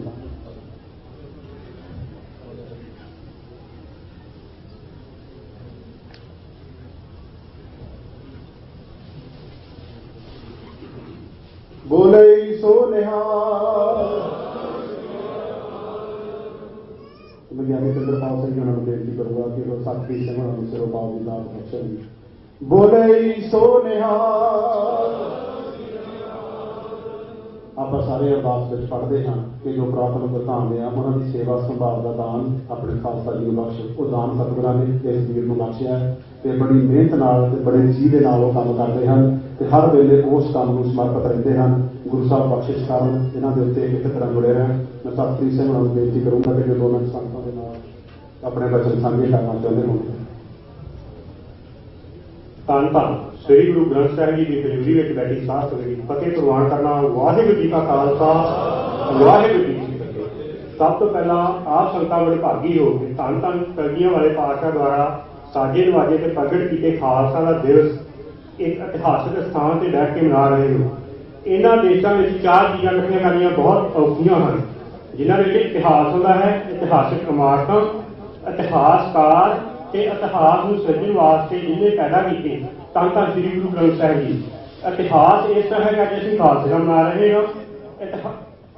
बोले सो निहाल। विज्ञानी चंद्रपाल सिंह जी उन्होंने बेनती करूंगा कि वो सतपीर सिंह उन्होंने सिरोपाल की दात बख्शन। बोले सो निहाल। आप सारे अरदास में पढ़ते हैं कि जो पुरातन प्रधान ने उन्होंने सेवा संभाल का दान अपने खालसा जी को बख्श, वो दान सतगुਰਾਂ ने इस वीर को बख्शिया है। ਤੇ बड़ी मेहनत नाल ते बड़े जी ਦੇ ਨਾਲ ਉਹ ਕੰਮ ਕਰਦੇ ਹਨ ਤੇ ਹਰ ਵੇਲੇ ਉਸ ਕੰਮ ਨੂੰ ਸਮਰਪਿਤ ਰਹਿੰਦੇ ਹਨ। ਗੁਰੂ ਸਾਹਿਬ ਬਖਸ਼ਿਸ਼ ਕਰਨ ਇਹਨਾਂ ਦੇ ਉੱਤੇ ਇੱਕ ਤਰ੍ਹਾਂ ਜੁੜੇ ਰਹਿਣ। ਮੈਂ ਸਤਿਪ੍ਰੀਤ ਸਿੰਘ ਨੂੰ ਬੇਨਤੀ ਕਰੂੰਗਾ ਕਿ ਜੋ 2 ਮਿੰਟ ਸੰਗਤਾਂ ਦੇ ਨਾਲ ਆਪਣੇ ਬਚਨ ਸਾਂਝੇ ਕਰਨਾ ਚਾਹੁੰਦੇ ਹੋਣ। ਧੰਨ ਧੰਨ ਸ੍ਰੀ ਗੁਰੂ ਗ੍ਰੰਥ ਸਾਹਿਬ ਜੀ ਦੀ ਹਜ਼ੂਰੀ ਵਿੱਚ ਬੈਠੀ ਸਾਧ ਸੰਗਤ ਦੀ ਫਤਿਹ ਪ੍ਰਵਾਨ ਕਰਨਾ। ਵਾਹਿਗੁਰੂ ਜੀ ਕਾ ਖਾਲਸਾ ਵਾਹਿਗੁਰੂ ਜੀ ਕੀ ਫਤਿਹ। ਸਭ ਤੋਂ ਪਹਿਲਾਂ ਆਪ ਸੰਗਤਾਂ ਬੜੇ ਭਾਗੀ ਹੋ ਕੇ ਧੰਨ ਧੰਨ ਕਲਗੀਆਂ ਵਾਲੇ ਪਾਤਸ਼ਾਹ ਦੁਆਰਾ ਸਾਜੇ ਨਵਾਜੇ ਤੇ ਪ੍ਰਗਟ ਕੀਤੇ ਖਾਲਸਾ ਦਾ ਦਿਵਸ ਇੱਕ ਇਤਿਹਾਸਕ ਸਥਾਨ ਤੇ ਬੈਠ ਕੇ ਮਨਾ ਰਹੇ ਹੋ। ਇਹਨਾਂ ਦੇਸ਼ਾਂ ਵਿੱਚ 4 ਚੀਜ਼ਾਂ ਇਕੱਠੀਆਂ ਕਰਨੀਆਂ ਬਹੁਤ ਔਖੀਆਂ ਹਨ, ਜਿਨ੍ਹਾਂ ਵਿੱਚ ਇਤਿਹਾਸ ਹੁੰਦਾ ਹੈ, ਇਤਿਹਾਸਕ ਇਮਾਰਤਾਂ, ਇਤਿਹਾਸਕਾਰ ਤੇ ਇਤਿਹਾਸ ਨੂੰ ਸਿਰਜਣ ਵਾਸਤੇ ਜਿਹਨੇ ਪੈਦਾ ਕੀਤੇ ਧੰਨ ਧੰਨ ਸ੍ਰੀ ਗੁਰੂ ਗ੍ਰੰਥ ਸਾਹਿਬ ਜੀ। ਇਤਿਹਾਸ ਇਸ ਤਰ੍ਹਾਂ ਹੈਗਾ ਕਿ ਅਸੀਂ ਖਾਲਸੇ ਦਾ ਮਨਾ ਰਹੇ ਹਾਂ।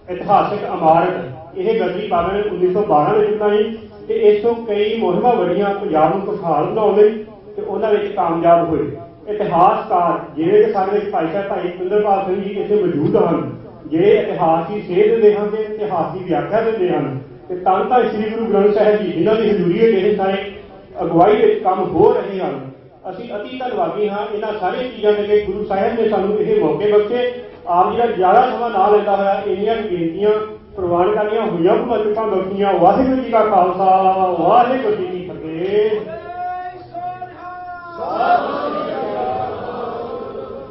ਇਤਿਹਾਸਕ ਇਮਾਰਤ ਇਹ ਗਦਰੀ ਬਾਬੇ ਨੇ 1912 ਵਿੱਚ ਬਣਾਈ ਤੇ ਇਸ ਤੋਂ ਕਈ ਮੁਹਿੰਮਾਂ ਵੱਡੀਆਂ ਪੰਜਾਬ ਨੂੰ ਖੁਸ਼ਹਾਲ ਬਣਾਉਣ ਲਈ ਤੇ ਉਹਨਾਂ ਵਿੱਚ ਕਾਮਯਾਬ ਹੋਏ। ਇਤਿਹਾਸਕਾਰ ਜਿਵੇਂ ਕਿ ਸਾਡੇ ਵਿੱਚ ਭਾਈ ਚੰਦਰਪਾਲ ਸਿੰਘ ਜੀ ਇੱਥੇ ਮੌਜੂਦ ਹਨ, ਜਿਹੜੇ ਇਤਿਹਾਸ ਦੀ ਸੇਧ ਦਿੰਦੇ ਹਨ ਤੇ ਇਤਿਹਾਸ ਦੀ ਵਿਆਖਿਆ ਦਿੰਦੇ ਹਨ। ਤੇ ਧੰਨ ਧੰਨ ਸ੍ਰੀ ਗੁਰੂ ਗ੍ਰੰਥ ਸਾਹਿਬ ਜੀ ਜਿਨ੍ਹਾਂ ਦੀ ਹਜ਼ੂਰੀ ਵਿੱਚ ਇਹ ਸਾਰੇ ਅਗਵਾਈ ਵਿੱਚ ਕੰਮ ਹੋ ਰਹੇ ਹਨ। ਅਸੀਂ ਅਤੀ ਧੰਨਵਾਦੀ ਹਾਂ ਇਹਨਾਂ ਸਾਰੀਆਂ ਚੀਜ਼ਾਂ ਦੇ ਲਈ। ਗੁਰੂ ਸਾਹਿਬ ਨੇ ਸਾਨੂੰ ਇਹ ਮੌਕੇ ਬਖਸ਼ੇ। ਆਪ ਜੀ ਦਾ ਜ਼ਿਆਦਾ ਸਮਾਂ ਨਾ ਲੈਂਦਾ ਹੋਇਆ ਇੰਨੀਆਂ ਬੇਨਤੀਆਂ ਪ੍ਰਵਾਨ ਕਰਨੀਆਂ ਹੋਈਆਂ ਮਨੁੱਖਾਂ ਬਖਸ਼ੀਆਂ। ਵਾਹਿਗੁਰੂ ਜੀ ਕਾ ਖਾਲਸਾ ਵਾਹਿਗੁਰੂ ਜੀ ਕੀ ਫਤਿਹ।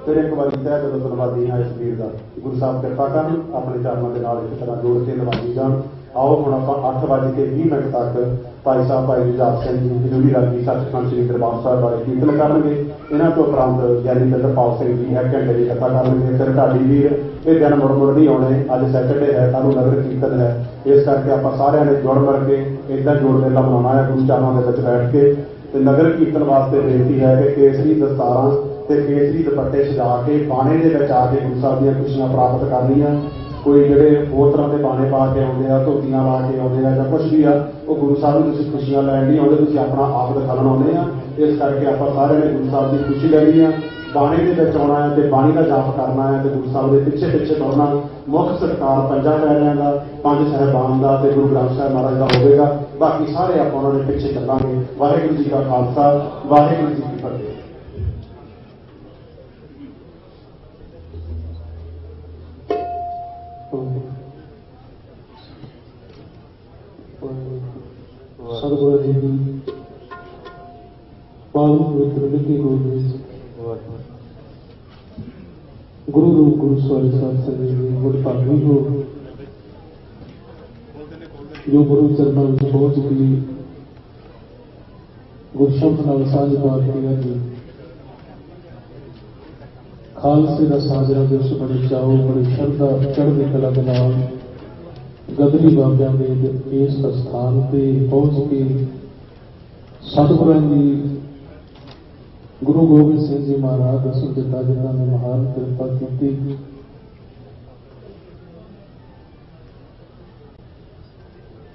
ਫਿਰ ਇੱਕ ਵਾਰੀ ਤਹਿ ਦਿਲੋਂ ਧੰਨਵਾਦੀ ਹਾਂ ਇਸ ਵੀਰ ਦਾ। ਗੁਰੂ ਸਾਹਿਬ ਕਿਰਪਾ ਕਰਨ ਆਪਣੇ ਚਰਨਾਂ ਦੇ ਨਾਲ ਇਸ ਤਰ੍ਹਾਂ ਜੋੜ ਕੇ ਨਿਭਾਈ ਜਾਣ। ਆਓ ਹੁਣ ਆਪਾਂ 8:20 ਤੱਕ ਭਾਈ ਸਾਹਿਬ ਭਾਈ ਜੁਝਾਰ ਸਿੰਘ ਜੀ ਹਜ਼ੂਰੀ ਰਾਗੀ ਸੱਚਖੰਡ ਸ੍ਰੀ ਦਰਬਾਰ ਸਾਹਿਬ ਬਾਰੇ ਕੀਰਤਨ ਕਰਨਗੇ। ਇਹਨਾਂ ਤੋਂ ਉਪਰੰਤ ਗਿਆਨੀ ਚੰਦਰਪਾਲ ਸਿੰਘ ਜੀ 1 ਘੰਟੇ ਦੀ ਕਥਾ ਕਰਨਗੇ। ਫਿਰ ਢਾਡੀ ਵੀਰ ਇਹ ਦਿਨ ਮੁੜ ਨਹੀਂ ਆਉਣੇ, ਅੱਜ ਸੈਟਰਡੇ ਹੈ, ਕੱਲ੍ਹ ਨੂੰ ਨਗਰ ਕੀਰਤਨ ਹੈ, ਇਸ ਕਰਕੇ ਆਪਾਂ ਸਾਰਿਆਂ ਨੇ ਜੁੜ ਮਿਲ ਕੇ ਇੱਦਾਂ ਜੋੜ ਮੇਲਾ ਮਨਾਉਣਾ ਹੈ ਗੁਰੂ ਚਰਨਾਂ ਦੇ ਵਿੱਚ ਬੈਠ ਕੇ। ਤੇ ਨਗਰ ਕੀਰਤਨ ਵਾਸਤੇ ਬੇਨਤੀ ਹੈ ਕਿ ਕੇਸਰੀ ਦਸਤਾਰਾਂ ਤੇ ਕੇਸਰੀ ਦੁਪੱਟੇ ਸਜਾ ਕੇ ਬਾਣੇ ਦੇ ਵਿੱਚ ਆ ਕੇ ਗੁਰੂ ਸਾਹਿਬ ਦੀਆਂ ਖੁਸ਼ੀਆਂ ਪ੍ਰਾਪਤ ਕਰਨੀਆਂ। ਕੋਈ ਜਿਹੜੇ ਹੋਰ ਤਰ੍ਹਾਂ ਦੇ ਬਾਣੇ ਪਾ ਕੇ ਆਉਂਦੇ ਆ, ਧੋਤੀਆਂ ਲਾ ਕੇ ਆਉਂਦੇ ਆ ਜਾਂ ਕੁਛ ਵੀ ਆ, ਉਹ ਗੁਰੂ ਸਾਹਿਬ ਨੂੰ ਤੁਸੀਂ ਖੁਸ਼ੀਆਂ ਲੈਣ ਨਹੀਂ ਆਉਂਦੇ, ਤੁਸੀਂ ਆਪਣਾ ਆਪ ਦਿਖਾਉਣ ਆਉਂਦੇ ਆ। ਇਸ ਕਰਕੇ ਆਪਾਂ ਸਾਰਿਆਂ ਨੇ ਗੁਰੂ ਸਾਹਿਬ ਦੀ ਖੁਸ਼ੀ ਲੈਣੀ ਆ, ਬਾਣੇ ਦੇ ਵਿੱਚ ਆਉਣਾ ਹੈ ਤੇ ਬਾਣੀ ਦਾ ਜਾਪ ਕਰਨਾ ਹੈ ਤੇ ਗੁਰੂ ਸਾਹਿਬ ਦੇ ਪਿੱਛੇ ਪਿੱਛੇ ਤੁਰਨਾ। ਮੁੱਖ ਸਤਿਕਾਰ 5 ਪਿਆਰਿਆਂ ਦਾ, 5 ਸਾਹਿਬਾਨ ਦਾ ਤੇ ਗੁਰੂ ਗ੍ਰੰਥ ਸਾਹਿਬ ਮਹਾਰਾਜ ਦਾ ਹੋਵੇਗਾ। ਬਾਕੀ ਸਾਰੇ ਆਪਾਂ ਉਹਨਾਂ ਦੇ ਪਿੱਛੇ ਚੱਲਾਂਗੇ। ਵਾਹਿਗੁਰੂ ਜੀ ਕਾ ਖਾਲਸਾ ਵਾਹਿਗੁਰੂ ਜੀ ਕੀ ਫਤਿਹ। सतगुरु जी की पावन पवित्र लिखी गोद गुरु रूप गुरु स्वामी साथ संगत गुरु भागी हो जो गुरु चरणों में पहुंच गई गुरु शब्द नाल साझ बात किया जी खालसे का साजरा दिवस बड़े चाओ बड़ी श्रद्धा चढ़ती कला के नाल गदरी बाबिया के इस स्थान पे पहुंच के सतगुਰਾਂ की गुरु गोबिंद सिंह जी महाराज दर्शन दिता जिन्होंने महान कृपा की।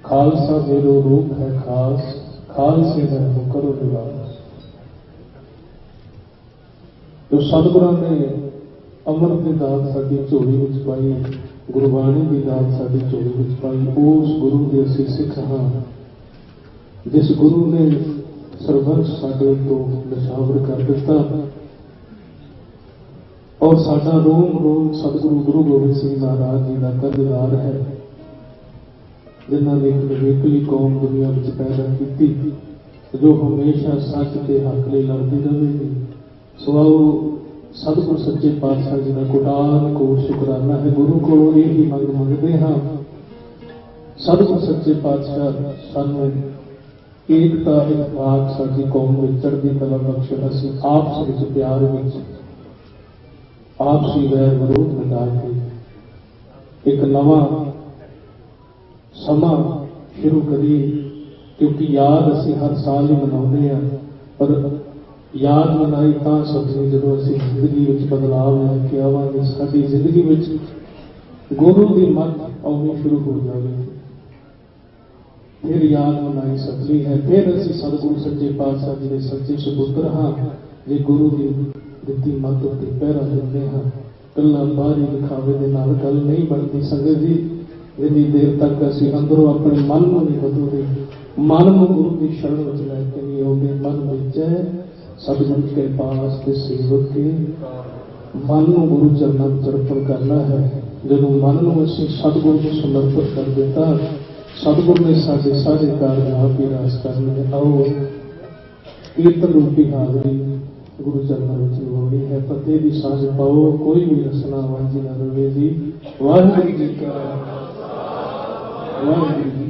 खालसा मेरो रूप है खास खालसे है करो निवास। तो सतगुਰਾਂ ने अमृत की दात साडी झोली विच पाई, गुरबाणी की दात साडी झोली विच पाई। उस गुरु के असीं सिख हां जिस गुरु ने सरबंस साडे तो नशावर कर दिता और साडा रोम रोम सतगुरु गुरु गोबिंद सिंह महाराज जी का कर्जदार है, जिन्होंने एक निवेकली कौम दुनिया में पैदा की, जो हमेशा सच के हक लिए लड़ती रहेगी। सो आओ सतगुरु सच्चे पातशाह जी का कोटान कोट शुकराना है, गुरु को यही मंग मंगते हाँ। सतगुरु सच्चे पातशाह सानू एकता इतफाक साडी कौम में चढ़दी कला बख्शे, असीं आपस विच प्यार विच आपसी वैर विरोध मिटा के एक नवा समा शुरू करिए, क्योंकि याद असीं हर साल ही मनाउंदे हैं, पर याद मनाई तां सकदी जदों असीं जिंदगी विच बदलाव लैके आवांगे, साडी जिंदगी विच गुरु की मत आउणी शुरू हो जाएगी, फिर याद मनाई सकती है। फिर असीं सतगुरु सच्चे पातशाह जी के सच्चे सुपुत्र हाँ, जे गुरु की दित्ती मत उत्ते पहरा दिंदे हाँ। कल्ला बाहरी दिखावे दे नाल गल नहीं बनती संगत जी, जिन्नी देर तक असीं अंदरों अपने मन को नहीं बदलते, मन को गुरु की शरण विच लैके नहीं आउंदे, मन विच है सतगुरु के पास के सेवक के मन को गुरु चरणों में अर्पण करना है। जदों मन को असीं सतगुरु को समर्पित कर दिता, सतगुरु ने साडे सारे कार्य आप ही रास करने। आओ कीर्तन रूपी हाजरी गुरु चरणों में लवाउणी है, फतेह की सांझ पाओ, कोई भी रसना वांझी न रवे जी। वाहिगुरू जी का वाहिगुरू जी।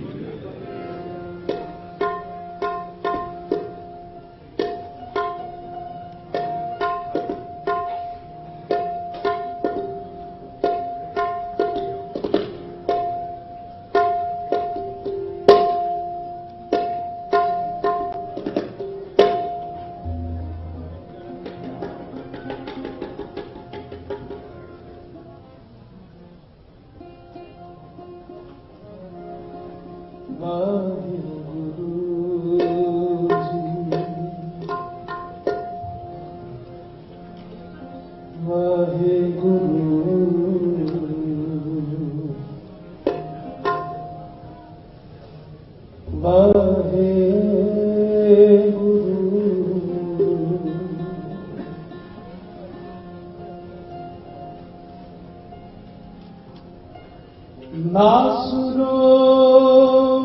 नासुरो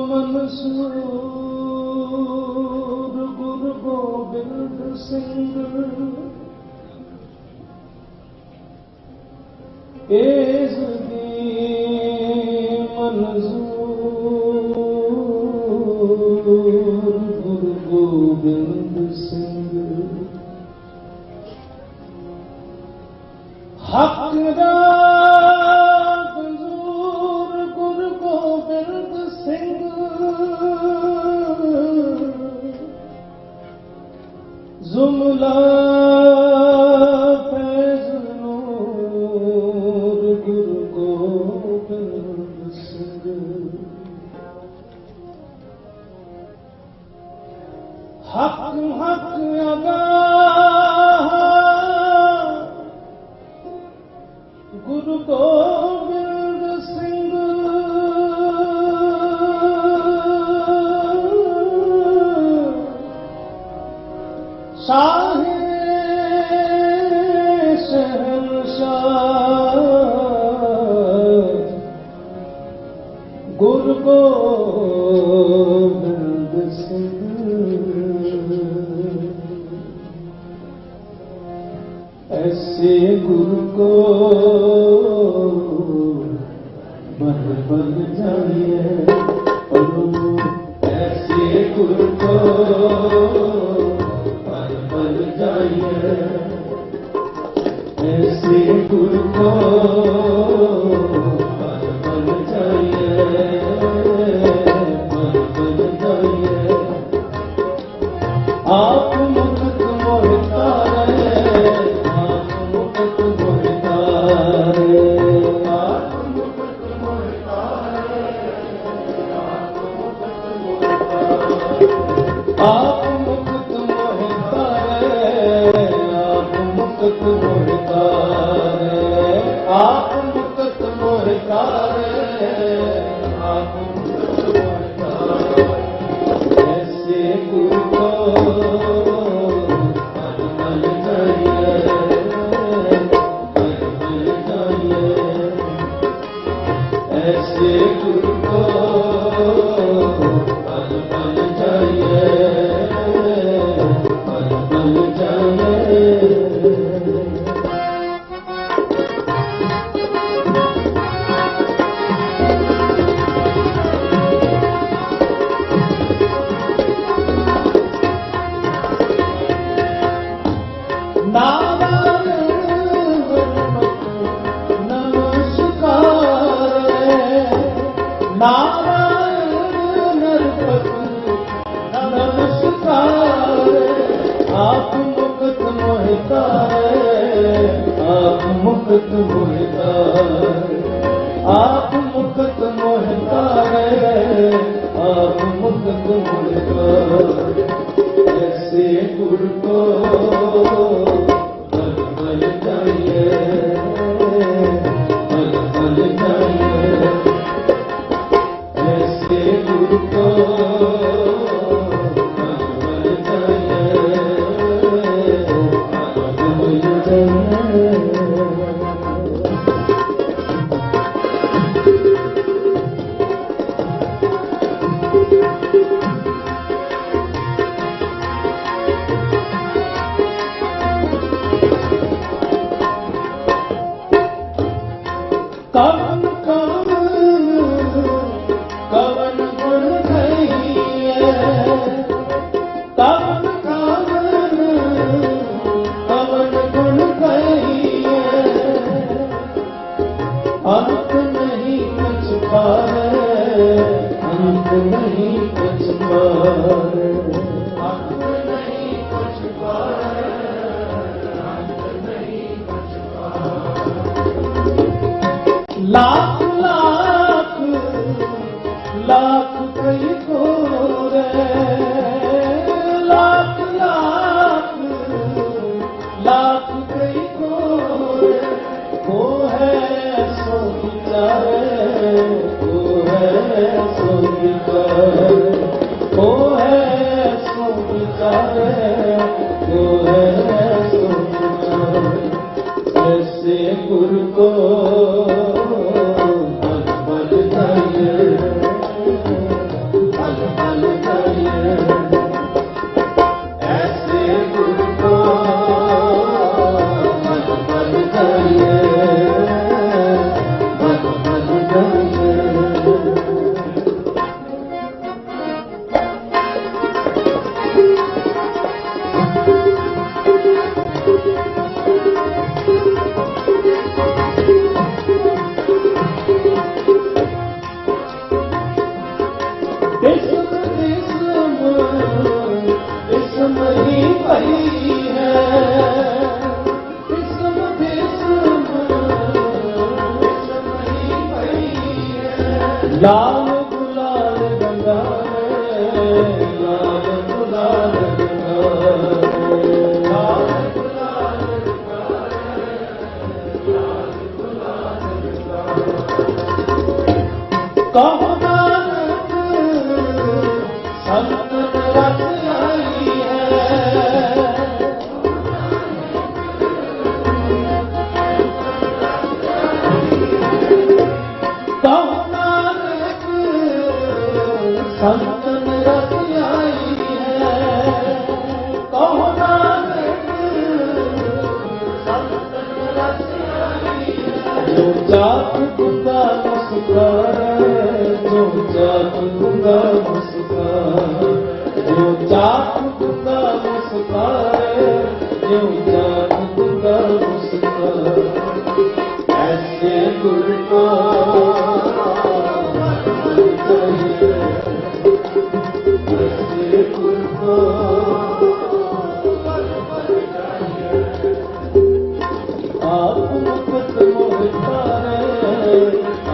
मनसूर गुरु गोबिंद सिंह, एस दी मंजूर गुरु गोबिंद सिंह, हक दा जुमला फैज़ नूर गुरु गोबिंद सिंह, हक हक अगा गुरु गोबिंद सिंह, शाह शहंशाह गुरु गोबिंद सिंह। ऐसे गुरु को बन बन जाइए, ऐसे गुरु को ऐसे गुरु को बन जाइए, बन जाइए। आप मुक्त मोहिता रे, आप मुक्त मोहिता रे, आप मुक्त मोहिता रे, आप मुक्त मोहिता रे, आप मुक्त मोहिता रे, आप मुक्त मोहिता रे, आप मुक्त मोहिता रे, आप मुक्त मोहिता रे। ऐसे गुरु को बन जाइए, बन मोहितार आप मुक्त मोहितार आप मुक्त मोहितार ऐसे गुरु को बल बल जाइए बल बल जाइए ऐसे गुरु को बल बल जाइए बल बल जाइए। कवन कवन गुण कहिए कवन कवन गुण कहिए अंत नहीं कुछ पाए अंत नहीं कुछ पाए अंत नहीं कुछ पाए अंत नहीं कुछ पाए। लाख लाख लाख कई गोरे लाख लाख लाख कई गोरे वो है सो विचारे वो है सो विचारे वो है सो विचारे वो है सो विचारे ऐसे गुरु को लाल गुलाल गंगा लाल गुलाल गंगा लाल गुलाल कहो नानक संतन रस आई है कहो संतन रस आई है कहो नानक संतन रस आई है जो जात गुंगा मुस्कारे जो जात गुंगा मुस्कारे जो जात गुंगा मुस्कारे जो जात गुंगा मुस्कारे ऐसे गुरु को आप मुक्त मोहितारे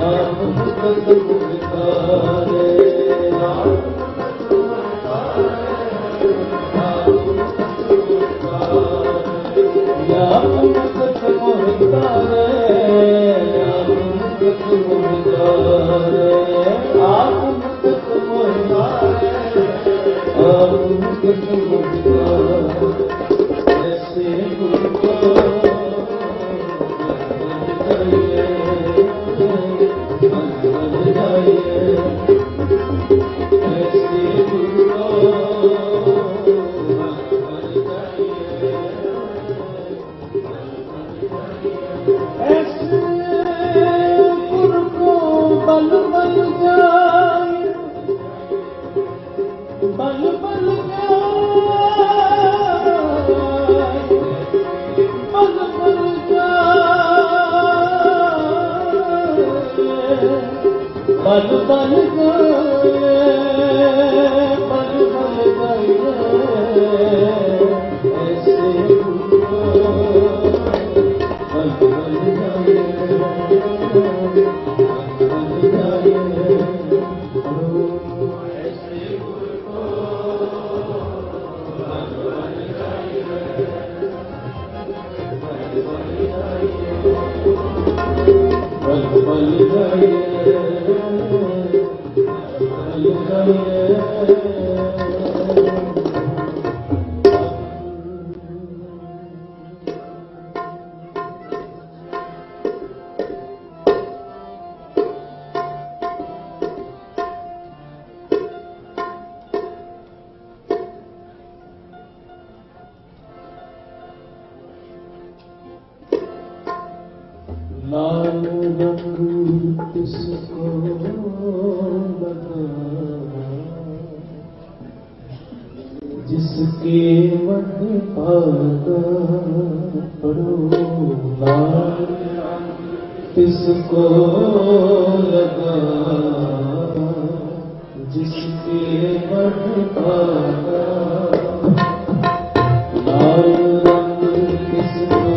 आप मुक्त मोहितारे आप मुक्त मोहितारे आप मुक्त मोहितारे आप मुक्त मोहितारे आप मुक्त मोहितारे ऐसे गुरु को बल बल जाए बल बल बल बल ऐसे बल बल लाल रंग किसको लगा जिसके मन भागा पड़ो। लाल किसको लगा जिसके मन भागा। लाल रंग किसको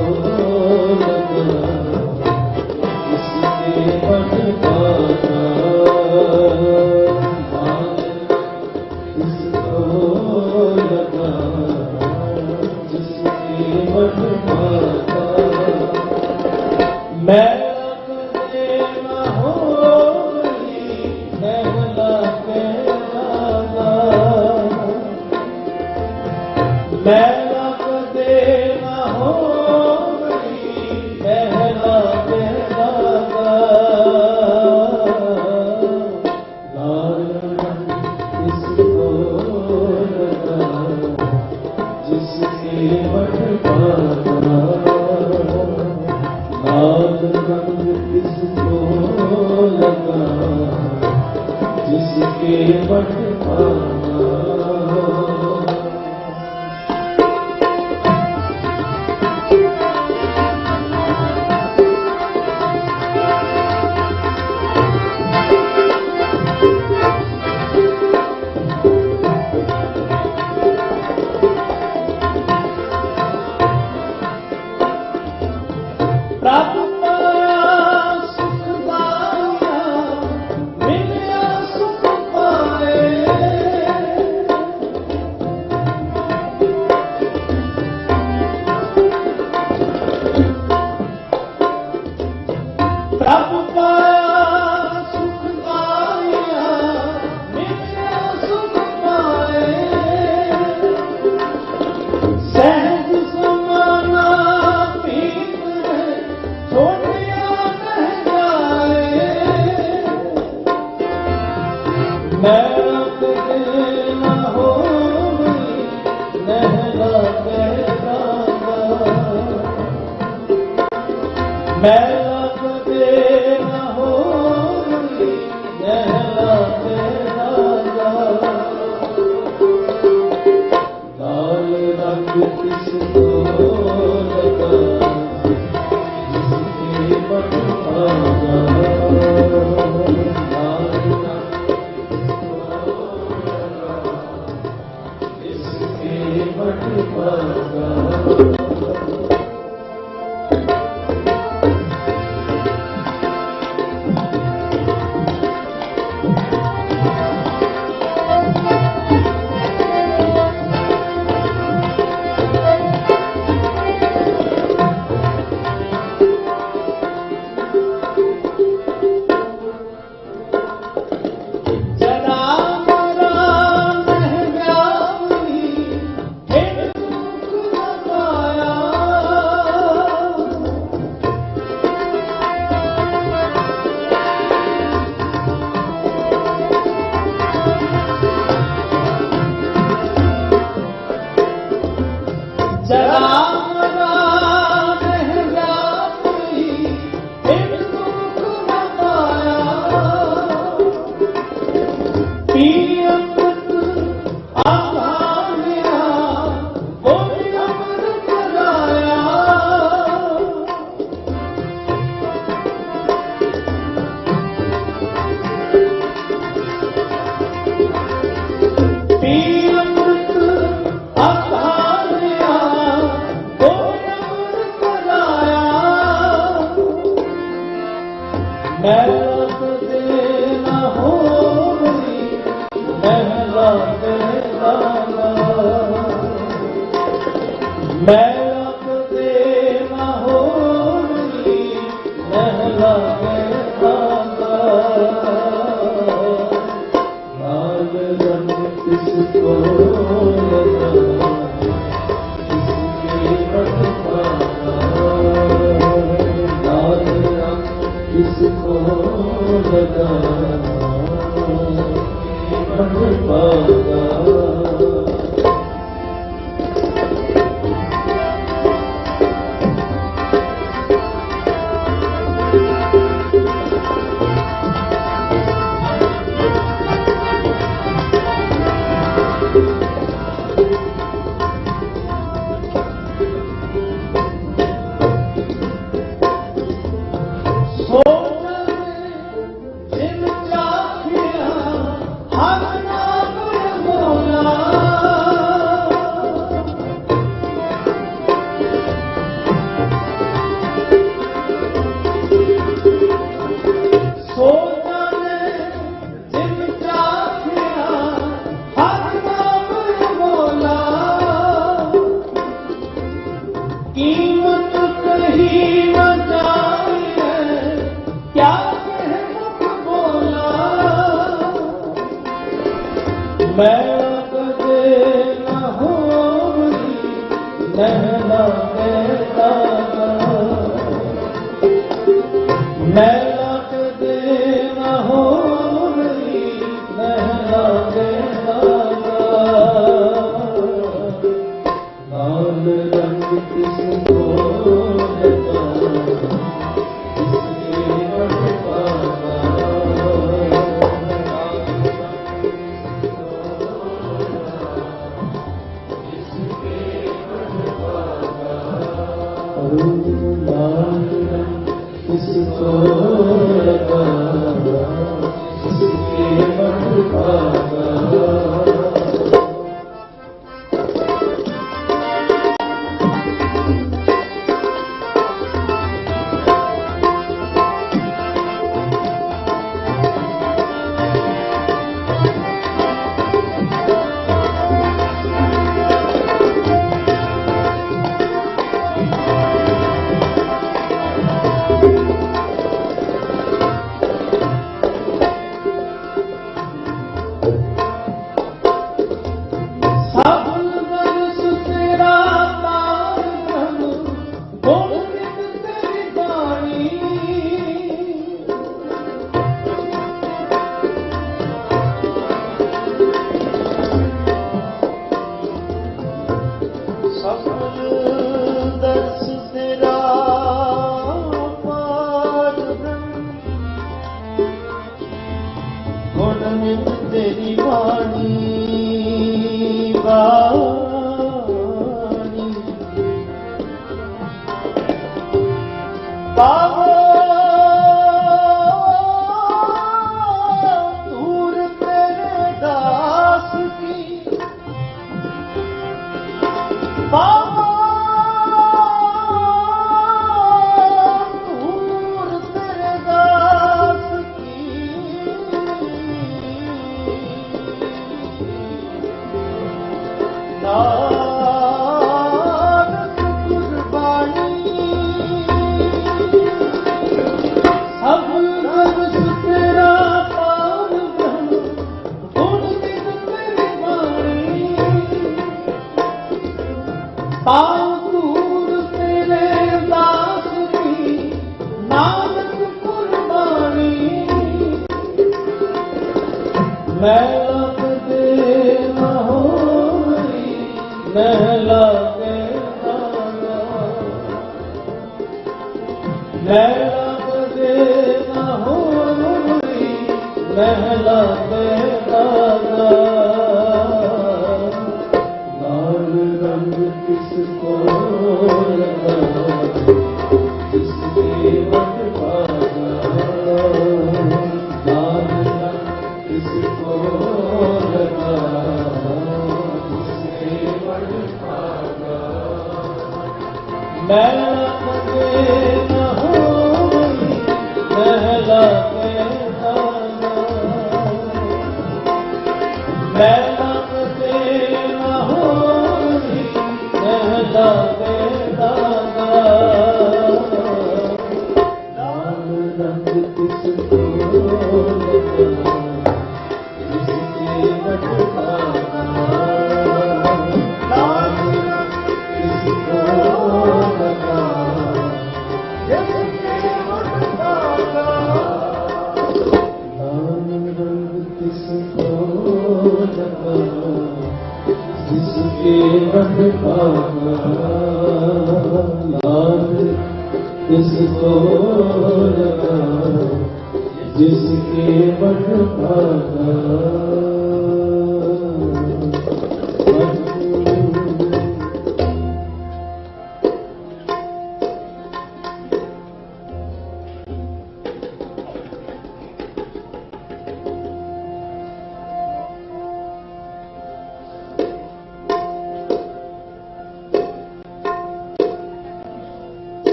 महला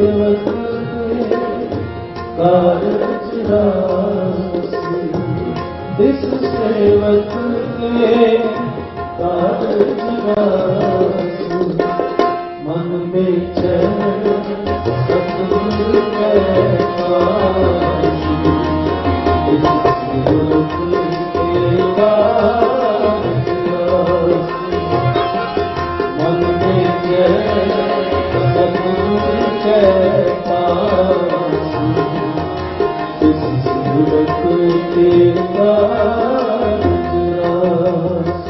सेवक कारज रासी, इस सेवक के कारज रासी, मन में चैन सतगुर के पासी, इस सेवक के कारज रासी, मन में चैन सतगुर के पासी, इस सेवक के कारज रासी।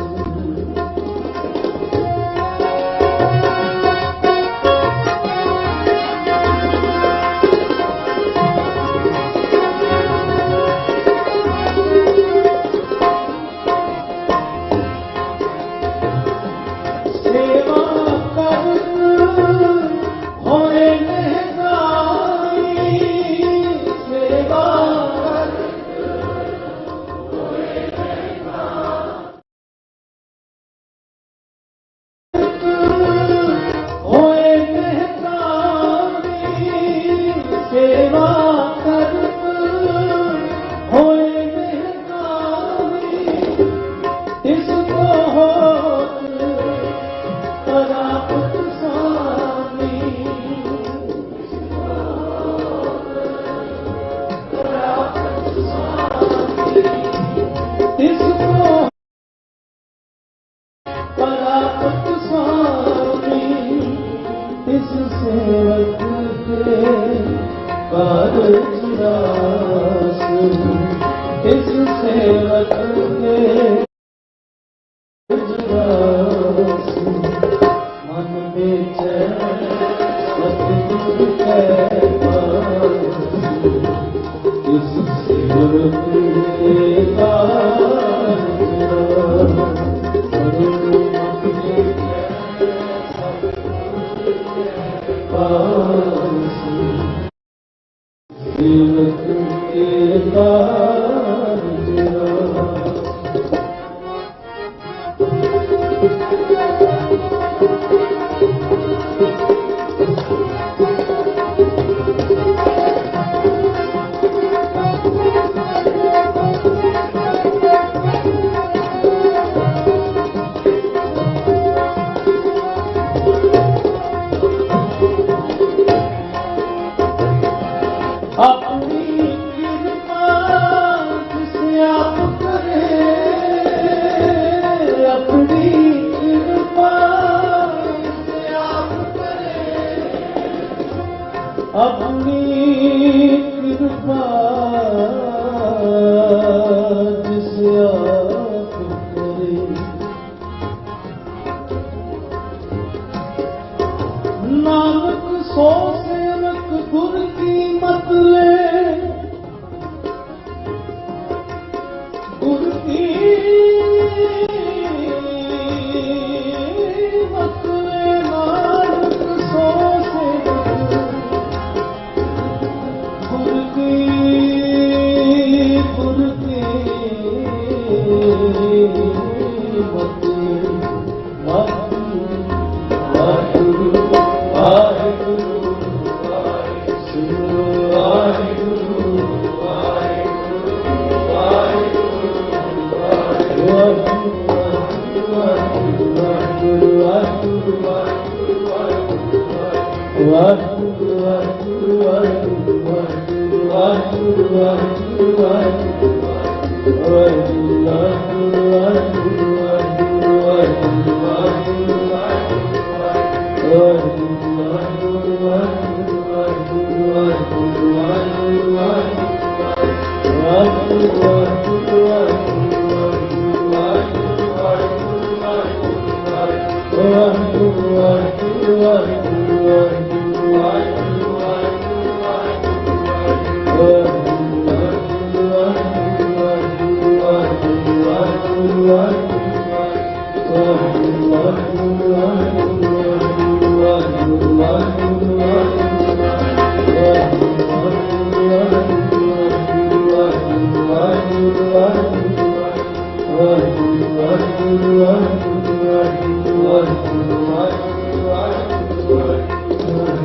Thank you.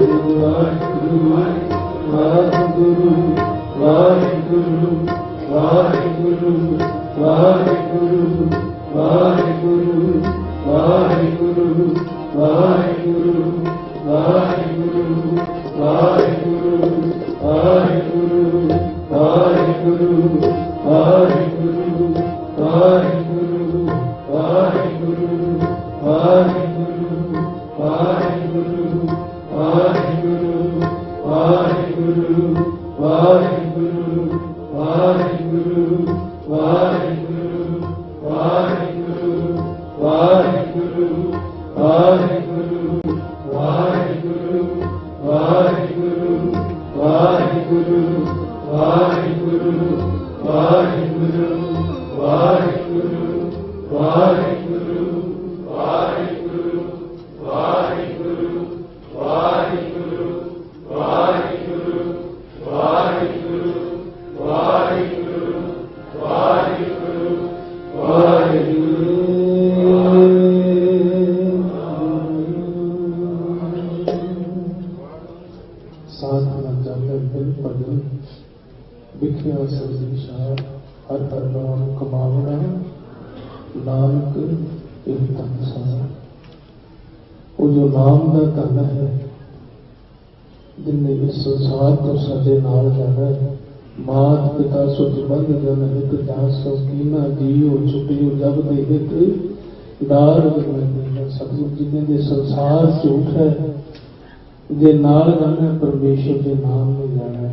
परमेश्वर के नाम में जाना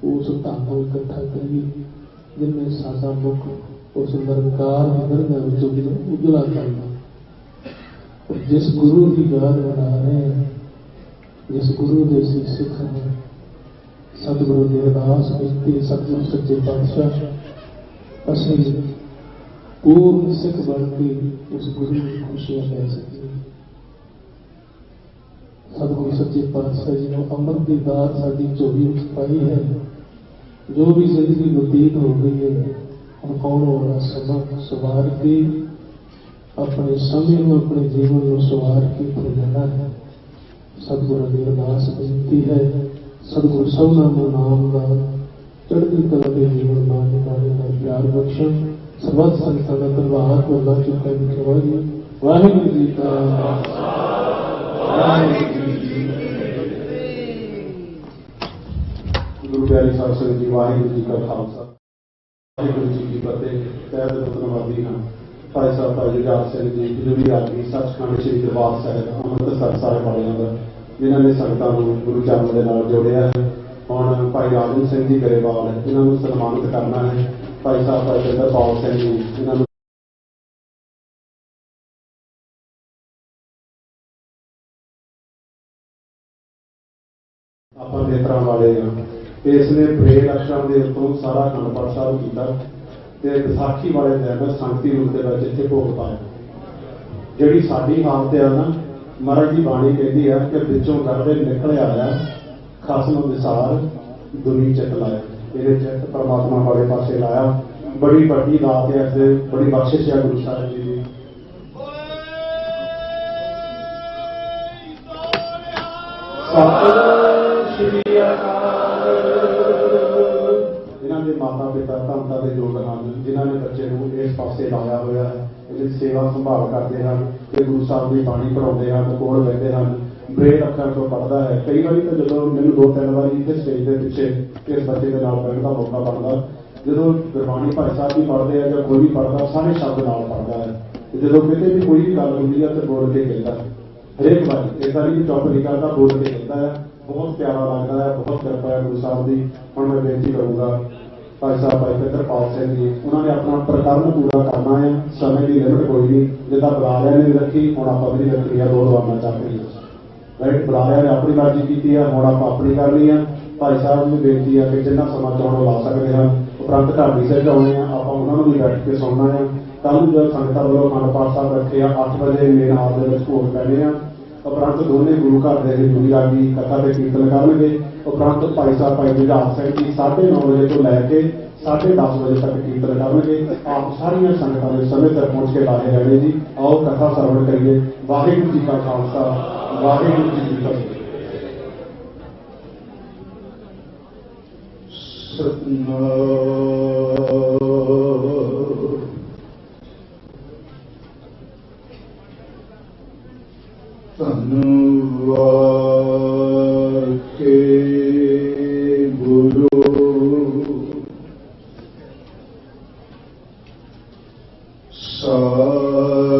उस धन को इकट्ठा करिए जिनमें सादा मुख उस निरंकार उजला करना। और जिस गुरु की गाल बना रहे हैं, जिस गुरु के सिख हैं, सतगुरु की अरदास बेनती सतगुरु सच्चे पातशाह असली पूर्ण सिख बन के उस गुरु की खुशियां लै सकें। सतगुरु सच्चे पातशाह जी ने अमृत की दात साड़ी झोली पाई है। जो भी जिंदगी बतीत हो गई है हम आने वाला समा सवार के अपने समय में अपने जीवन में सवार के जाना है। सतगुरु की अरदास बेनती है सतगुरु सबना में नाम का चढ़ती कला के जीवन माने माने का प्यार बख्शन सर्वत संतान प्रभात को ला चुका है। वाहिगुरू जी का गुरु प्यारे साध संगत जी, वाहिगुरू जी का खालसा वाहिगुरू जी की फतेह। तैर धन्यवादी हाँ भाई साहब भाई जुझार सिंह जी जरूरी आदमी सचखंड श्री दरबार साहिब अमृतसर साहिब वालियां का जिन्होंने संगतां नूं गुरु चरण दे नाल जोड़िया है। हुण भाई राजन सिंह जी गरेवाल इन्होंने सन्मानित करना है। भाई साहब भाई जिंदरपाल सिंह जी इन्होंने ਆਪਾਂ ਨੇਤਰਾਂ ਵਾਲੇ ਹਾਂ। इसने परेड आश्रम के उत्तों सारा अखंड पाठ साहब किया ते विसाखी वाले दिन संगती रूप के इत्थे भोग पाया। जिहड़ी साडी हालत है ना महाराज की बाणी कहती है कि विचों गढ़दे निकल आया खसम विसार दुनी चित लाया। ये चित परमात्मा वाले पासे लाया। बड़ी वड्डी दात है, बड़ी बख्शिश है गुरु साहिब जी की। जिन्होंने माता पिता धनता के योग हैं, जिन्होंने बच्चे को इस पासे लाया हुआ है, इसकी सेवा संभाल करते हैं, गुरु साहब की बाणी पढ़ाते हैं, कोल बहते हैं, ब्रेल अखर तो पढ़ता है। कई बार तो जो मैंने 2-3 बार इस स्टेज के पिछले इस बच्चे के नाल बहन का मौका बनता जो गुरबाणी भाई साहब भी पढ़ते हैं या कोई भी पढ़ता सारे शब्द नाल पढ़ता है। जो कितने भी कोई भी गल होती है तो बोल के कहता है हरेक बार ऐसा नहीं चुप नहीं करता, बोल के कहता है। बहुत प्यारा लगता है, बहुत कृपा है गुरु साहब की। हम मैं बेनती करूँगा भाई साहब भाई जिंदरपाल सिंह जी उन्होंने अपना प्रकरण पूरा करना है। समय की लिमिट कोई नहीं, जिदा बुलारिया ने रखी हम आप भी रखी है। 2 दवाना चाहते हैं राइट। बुलारिया ने अपनी मर्जी की है, हम आप अपनी करनी है। भाई साहब की बेनती है कि जिन्ना समा चाहो ला सकते हैं। उपरंत ढाडी सिर आने आप उन्होंने भी बैठ के सुनना है। कल जो संगत वालों अखंड पाठ साहब रखे 8 बजे मेन हाल के भोग पैने हैं। उपरंत दोनों गुरु घर के जूरी रागी कथा के कीर्तन करेंगे। उपरंत भाई साहब भाई जुझार सिंह जी 9:30 बजे तो लैके 10:30 बजे तक कीर्तन करेंगे। आप सारिया संगतां ने समय तक पहुँच के लाए रहने जी। आओ कथा श्रवण करिए। वाहिगुरू जी का खालसा वाहिगुरू जी की फतेह। ਧੰਨਵਾਦ ਕੇ ਗੁਰੂ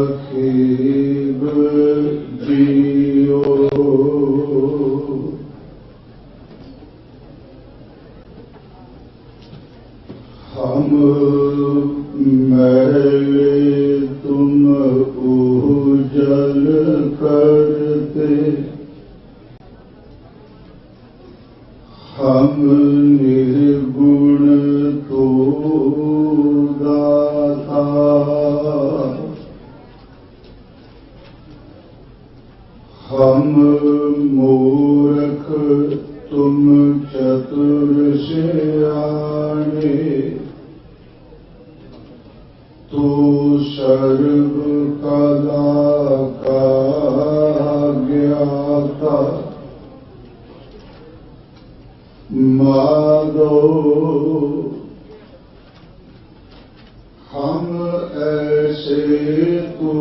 ਸਾਹਿਬ ਜੀਓ हम मैले तुम उजल करते हम निर्गुण तो दाता हम मूर्ख तुम चतुर सियाने तू सर्व कला का ज्ञाता माधो हम ऐसे तू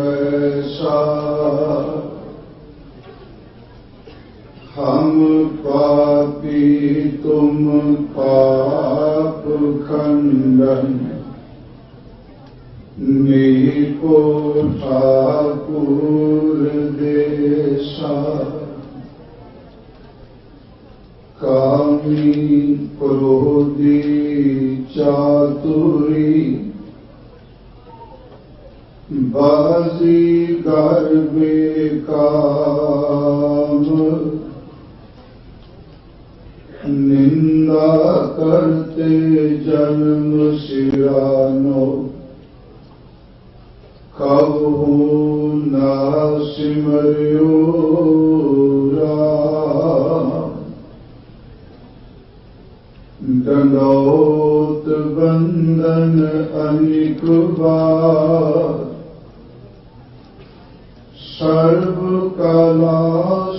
ऐसा हम पापी तुम पाप खंडन नीको ठाकुर देशा कामी क्रोधी चातुरी बाजी गर बेकाम निंदा करते जन्म सिरानो कबहू ना सिमरियो राम दंडोत बंदन अनेक बार सर्व कला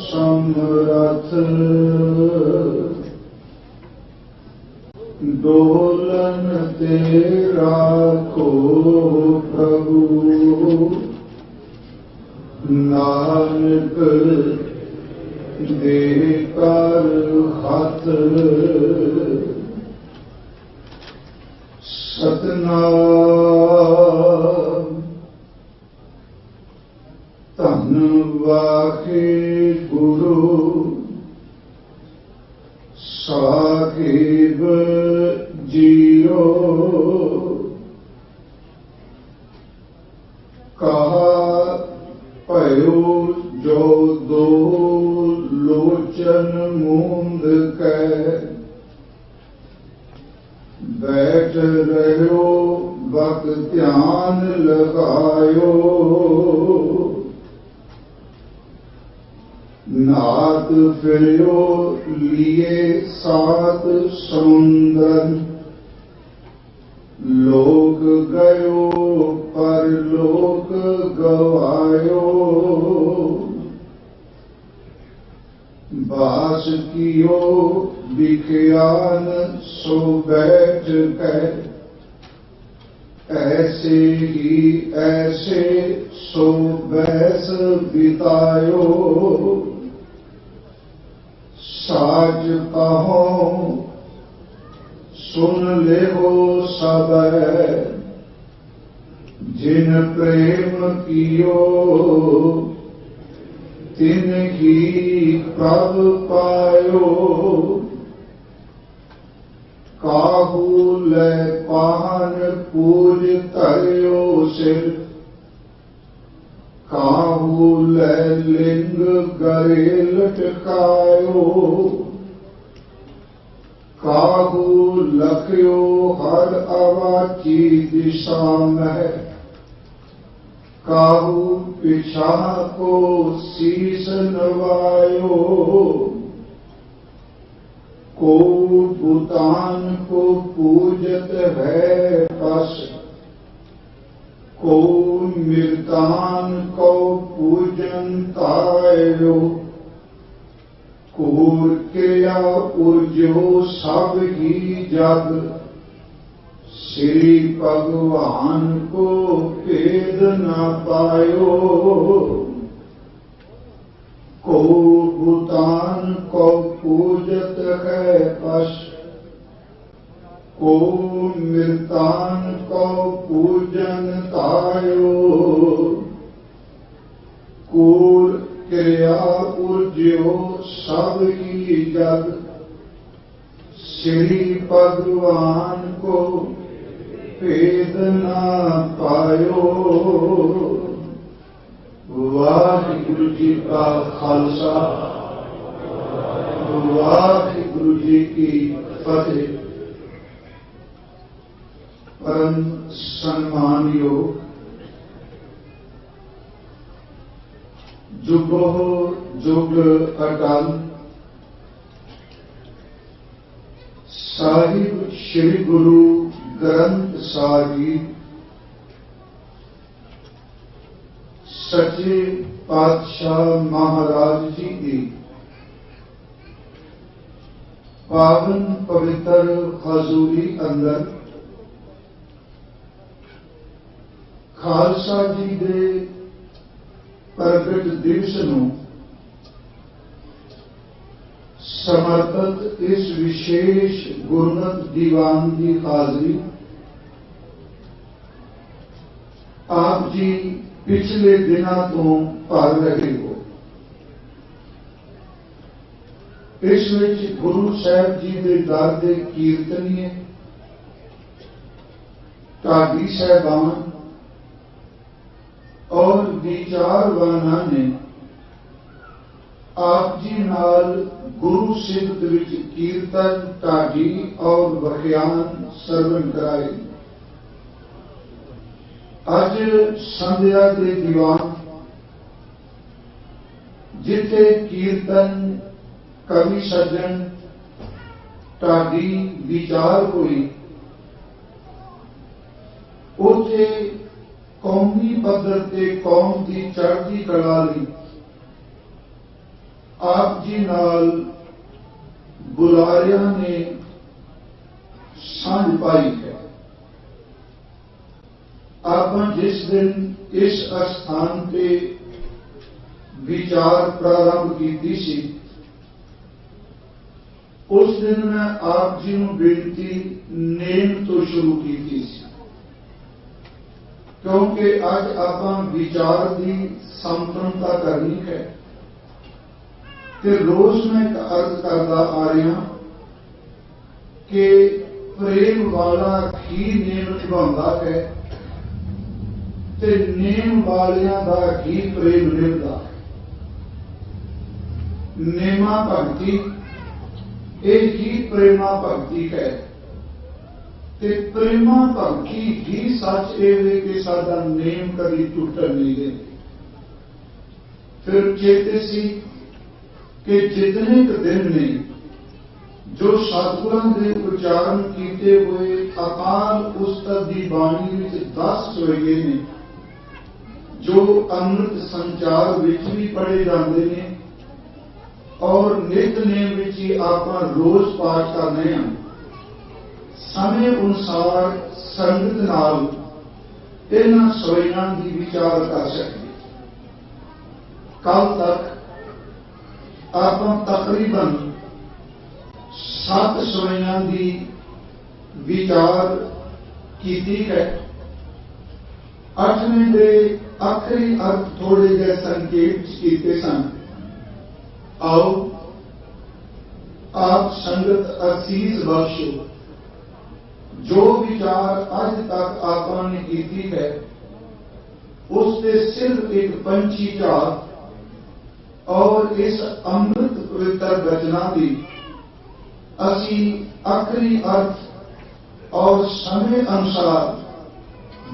समरथ डोलन तेरा को प्रभु नानक देकर हाथ सतनाम धन वाहे गुरु साहिब जियो कहा पयो जो दो लोचन मूंद के बैठ रहो वक्त ध्यान लगायो नाथ फिरो लिए सात समुंदर लोक गयो पर लोक गवायो बास कियो विख्यान सो बैठ कर ऐसे ही ऐसे सो बैस बितायो साज कहो सुन ले हो सब जिन प्रेम कियो तिन ही प्रभ पायो काहू ले पान पूज करियो सिर काहू ले लिंग गरे लटकायो काहू लखियो हर अवाची दिशा में काहू पिछा को शीस नवायो को भूतान को पूजत है पस को मृतान को पूजन तायो कूर के उर्जो सब ही जग श्री भगवान को भेद न पायो। को भूतान को पूजत है पश, को मृतान को पूजन तायो। कूल क्रिया उर्जो सब ही जग श्री भगवान को भेद न पायो। वाहिगुरु जी का खालसा, वाहिगुरु जी की फतेह। परम सम्मानयोग जुगो जुग अटल साहिब श्री गुरु ग्रंथ साहिब सच्चे पातशाह महाराज जी की पावन पवित्र हजूरी अंदर खालसा जी दे प्रगट दिवस नूं समर्पित इस विशेष गुरमत दीवान की हाजरी आप जी पिछले दिनों तो भर रहे हो। इस विच गुरु साहब जी के दर के कीर्तनीय ढाडी साहबान और विचारवाना ने आप जी नाल गुरु सिबत विच कीर्तन ढाडी और व्याख्यान सरवण कराए। अज संध्या के दीवान जिथे कीर्तन कवि सज्जन ढाडी विचार हुई, उथे कौमी पद्धर ते कौम की चढ़ती कला लई आप जी नाल बुलारिया ने सांझ पाई है। आप जिस दिन इस स्थान पे विचार प्रारंभ की सी, उस दिन मैं आप जी को बेनती नेम तो शुरू की थी, क्योंकि अज आप विचार की संपन्नता करनी है। ते रोज मैं एक अर्ज करता आ रहा कि प्रेम वाला ही नेम निभाता है ते नेम वालियां दा ही प्रेम निभदा है। नेमा भगती ही प्रेमा भगती है ते प्रेमा भगती ही सच है कि साडा नेम कभी टुटन नहीं देती। फिर चेते सी कि जितने क दिन ने जो सतगुरां दे उच्चारण किए हुए अकाल उस्ताद दी बाणी विच 10 सोइए ने जो अमृत संचार विच भी पढ़े जाते हैं और नितनेम विच ही आप रोज पाठ करने हैं। समय अनुसार संगत नाल इन्हां सोइयां की विचार कर सकें। कल तक आप तकरीबन 7 सोइयां की विचार की है। 8वें दे आखिरी अर्थ थोड़े जे संकेत किए सन। आओ आप संगत असीस बख्शो, जो विचार अज तक आपने की है उससे सिर्फ एक पंछी झात और इस अमृत पवित्र वचना की असी आखिरी अर्थ और समय अनुसार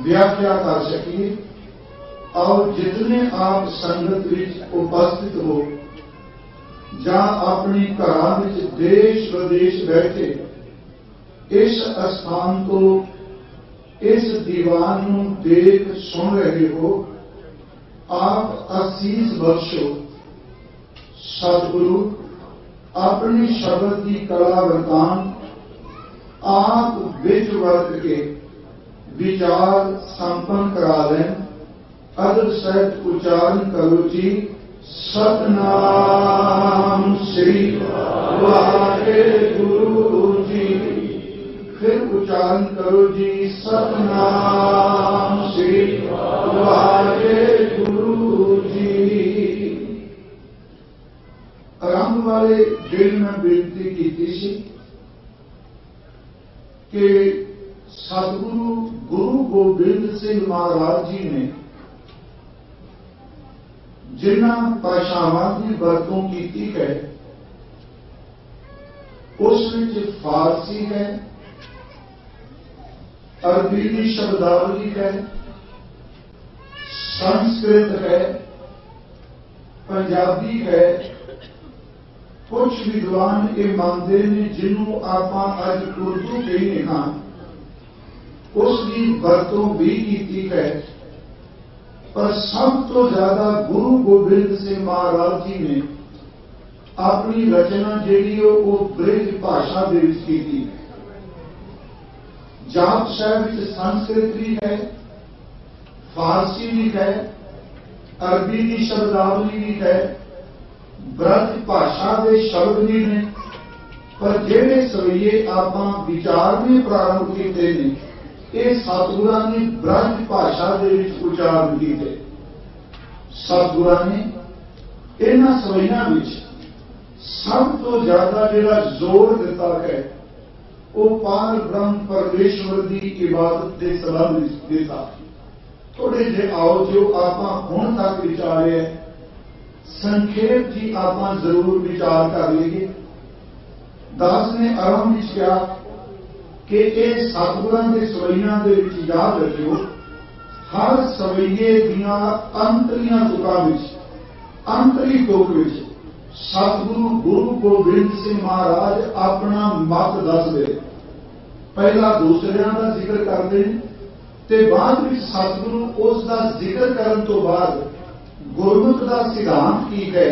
व्याख्या कर सकिए। और जितने आप संगत विच उपस्थित हो या अपने घरां विच देश विदेश बैठे इस स्थान को इस दीवान नूं देख सुन रहे हो, आप आसीस बख्शो। सतगुरु अपने शब्द की कला वरतान आप विच वर्त के विचार संपन्न करा लें। अदब सहित उच्चारण करो जी, सतनाम श्री वाहेगुरु जी। फिर उच्चारण करो जी, सतनाम श्री वाहेगुरु जी। आरंभ वाले दिन में बेनती की सी कि सतगुरु गुरु गोबिंद सिंह महाराज जी ने जिन्हां भाषावां की वरतों की है उस विच फारसी है, अरबी की शब्दावली है, संस्कृत है, पंजाबी है। कुछ विद्वान ये मानते हैं जिन्हों आप अज उर्दू कहने हाँ उसकी वरतों भी की है, पर सब तो ज्यादा गुरु गोबिंद सिंह महाराज जी ने अपनी रचना जी वो ब्रिज भाषा की है। जाप साहब संस्कृत भी है, फारसी भी है, अरबी की शब्दावली भी है, ब्रज भाषा के शब्द भी ने, पर जेड़े सवैये आप विचारने प्रारंभ किए हैं ये सतगुरां ने ब्रज भाषा के उच्चारण किए। सतगुरां ने इन्हां सवैयां विच सब तो ज्यादा जिहड़ा जोर दिता है वो पार ब्रह्म परमेश्वर की इबादत के संबंध विच दिता। थोड़े जे आओ जो आप हुण तक विचारे संक्षेप जी आप जरूर विचार कर लीजिए। दास ने आरंभ विच कहा कि यह सतगुरां के सवैयां दे विच याद रखियो, हर सवैये दियां अंतरियां तुकां विच अंतरी तुक विच सतगुरु गुरु गोबिंद सिंह महाराज अपना मत दसदे। पहला दूसरियां का जिक्र करते हैं ते बाद विच सतगुरु उसका जिक्र करन तो बाद गुरमत का सिद्धांत की है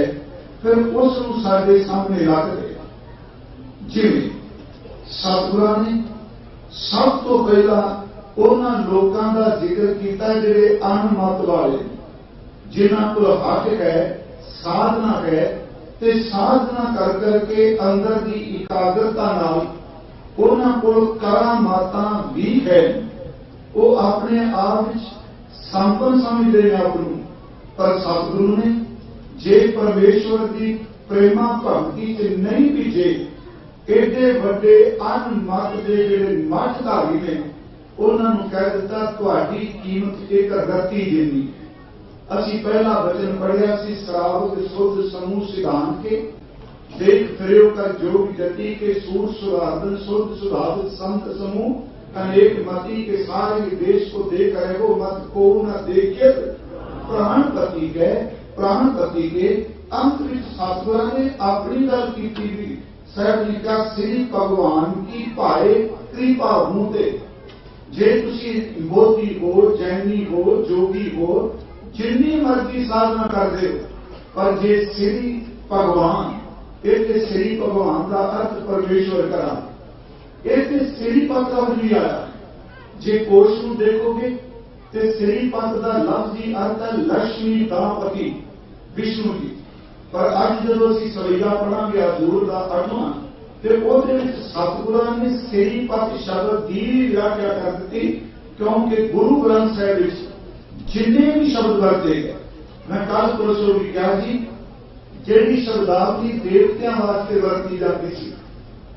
फिर उसनूं साडे सामने रखदे। जिवें सतगुरां ने सब तो पहला उन्हां लोकां का जिक्र किया जिहड़े अनमत वाले, जिन्हां कोल हक है, साधना है, ते साधना कर करके अंदर की एकाग्रता नाल उन्हां कोल करामातां भी है। वो अपने आप विच संपन्न समझते हैं अपनों, पर सतगुरु ने जे परमेश्वर की प्रेमा भक्ति से नहीं बीजे एडे वड्डे अनमत के जिहड़े मठधारी ने उन्होंने कह दिता तुहाडी कीमत एक रत्ती जिन्नी। असी पहला वचन पढ़िया सी सरावत शुद्ध समूह सिद्धांत के देख फिरो कर जोग जति के सूर सुराधन शुद्ध सुधारित संत समूह अनेक मति के सारे देश को दे करे वो मत को न देखिए प्राण प्रतीक है। प्राण प्रतीक के अंत विच सतगुरां ने अपनी गल की भी साहब ने कहा श्री भगवान की पाए कृपा होते। जे तुसी बोधी हो, जैनी हो, जोगी हो, जिन्नी मर्जी साधना करते हो, पर जे श्री भगवान एक श्री भगवान का अर्थ परमेश्वर करा एक श्री पद का भी आया। जे कोश नूं देखोगे तो श्री पद का लफ्ज ही अर्थ है लक्ष्मी दापति विष्णु जी। पर अज जो असीं सवैया पढ़ांगे हजूर का 8वां तो उसदे विच सतगुरां ने श्री पद शब्द की व्याख्या कर दी, क्योंकि गुरु ग्रंथ साहिब विच जिन्ने भी शब्द वरते गए, मैं कल परसों भी कहा जी जिहड़ी शब्दावली देवतियां वास्ते वरती जाती सी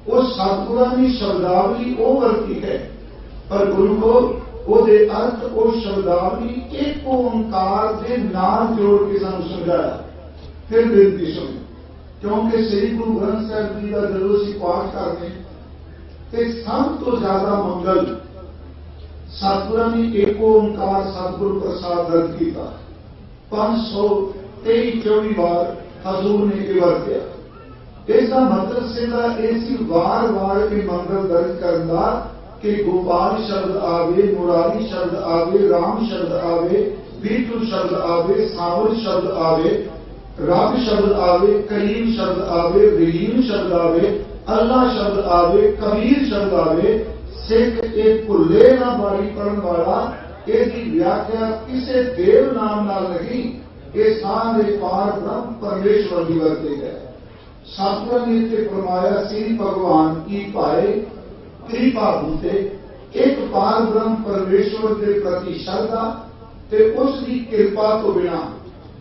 वो सतगुरां ने शब्दावली वो वरती है, पर गुरु को ਉਹਦੇ अर्थ ਉਹ शब्दावली एक ओंकार के नाल जोड़ के सानू समझाया। फिर बेनती सुनो, क्योंकि श्री गुरु ग्रंथ साहिब जी का जब असीं पाठ करते हैं तो सब तो ज्यादा मंगल सतगुरां ने एक ओंकार सतगुरु प्रसाद दर्ज किया। 523 बार हजूर ने ये वरत्या। इसका मतलब सीधा ऐसी वार वार के मंगल दर्ज करना कि गोपाल शब्द आवे, मुरारी शब्द आवे, राम शब्द आवे, बीटू शब्द आवे, सावर शब्द आवे, रब शब्द आवे, करीम शब्द आवे, रहीम शब्द आवे, अल्लाह शब्द आवे, कबीर शब्द आवे, सिख एक भुले ना बारी पढ़न वाला इसकी व्याख्या किसी देव नाम नाल नहीं, ये सारे पार ब्रह्म परमेश्वर की वरते है। सतगुर ने इत्थे फरमाया श्री भगवान की पाए कृपा बूते, एक पार ब्रह्म परमेश्वर के प्रति श्रद्धा ते उसकी कृपा तो बिना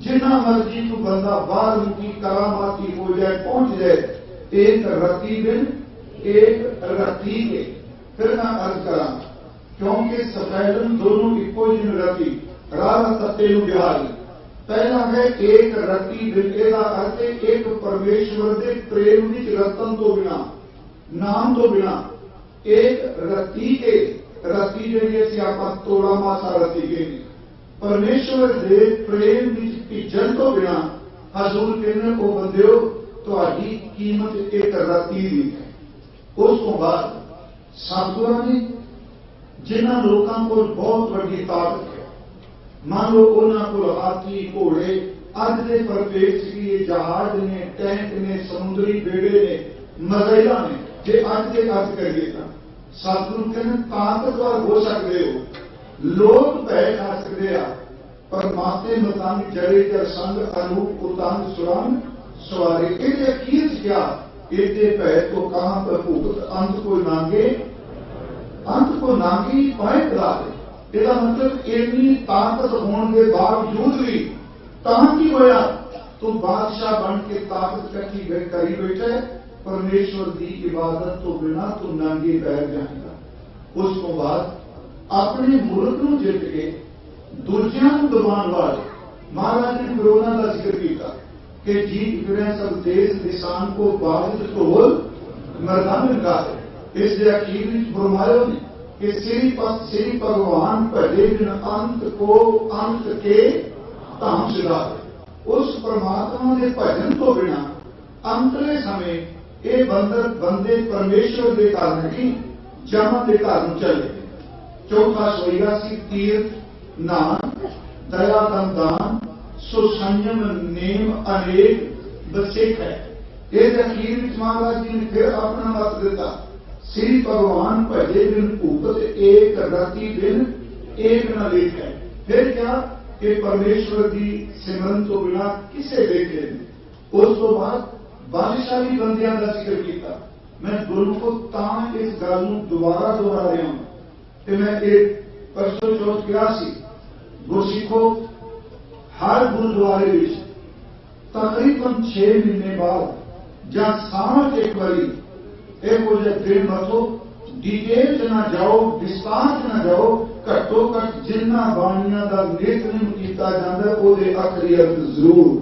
जिन्ना मर्जी तू बंदा बाहर की करामाती हो जाए, पहुंच जाए, एक रत्ती दिन एक रत्ती के। फिर मैं अर्ज करा क्योंकि सफैदन दोनों इको जिन रत्ती राह तत्ते बिहारी। पहला है एक रत्ती दिन, एदा अर्थ है एक परमेश्वर के प्रेम की रतन तो बिना, नाम तो बिना, एक रत्ती के। रत्ती जी आप तोड़ा मासा रत्ती के परमेश्वर के प्रेम की इज्जत तो बिना हजूर कहने को बंदे तुहाडी कीमत एक रत्ती दी है। उस तो बाद सतगुरां ने जिन्हां लोकां कोल बहुत वड्डी ताकत है, मान लो उन्हां कोल हाथी घोड़े अज के परिपेक्ष की जहाज ने, टैंक ने, समुद्री बेड़े ने, मज़ैला ने, जे अज के अज करिए तो सतगुरु कहने ताकतवर हो सकते हो, लोग पै खा सकते हैं, पर माते मतंग जड़े जर संग अनूप उतंग सुरंग सवारे। ये अखीर क्या इतने पै तो कहां पर भूगत अंत को नांगे, अंत को नांगी पाए करा दे। इसका मतलब इतनी ताकत होने के बावजूद भी कहां की होया तो बादशाह बन के ताकत कट्ठी करी बैठे, परमेश्वर की इबादत तो बिना तो नांगे पैर जाएगा। उस तो बाद अपने मुल्क को जित के दूजिया दबाने वाले महाराज ने कोरोना का जिक्र किया कि जीत गिरे सब देश निशान को बाधित ढोल मरदान का है। इस अखीर फरमाया ने कि श्री भगवान भले दिन अंत को अंत के धाम सिधा। उस परमात्मा के भजन तो बिना अंतले समय ये बंदे परमेश्वर के घर नहीं जमा के घर चले। चौथा सोईगा सी तीर्थ नान दया दान सो संयम नेम अनेक बसेक है। इस अखीर महाराज जी ने फिर अपना मत दिता, श्री भगवान भजे दिन भूपत एक रति दिन एक न लेख है। फिर क्या कि परमेश्वर की सिमरन तो बिना किसे देखे नहीं। उस तो बाद बादशाही बंदियां का जिक्र किया। मैं गुरु को तां इस गल दोबारा दोहरा रहा हूं कि मैं एक परसों चौथ गया सी गुरसिखो हर गुरुद्वारे में तकरीबन 6 महीने बाद या साल एक बारी एक दिन मतो डिटेल च ना जाओ, विस्तार च ना जाओ, घट्टो घट जिन्ना बाणियां का नेतृत्व किया जाता है वो आखिरी अर्थ जरूर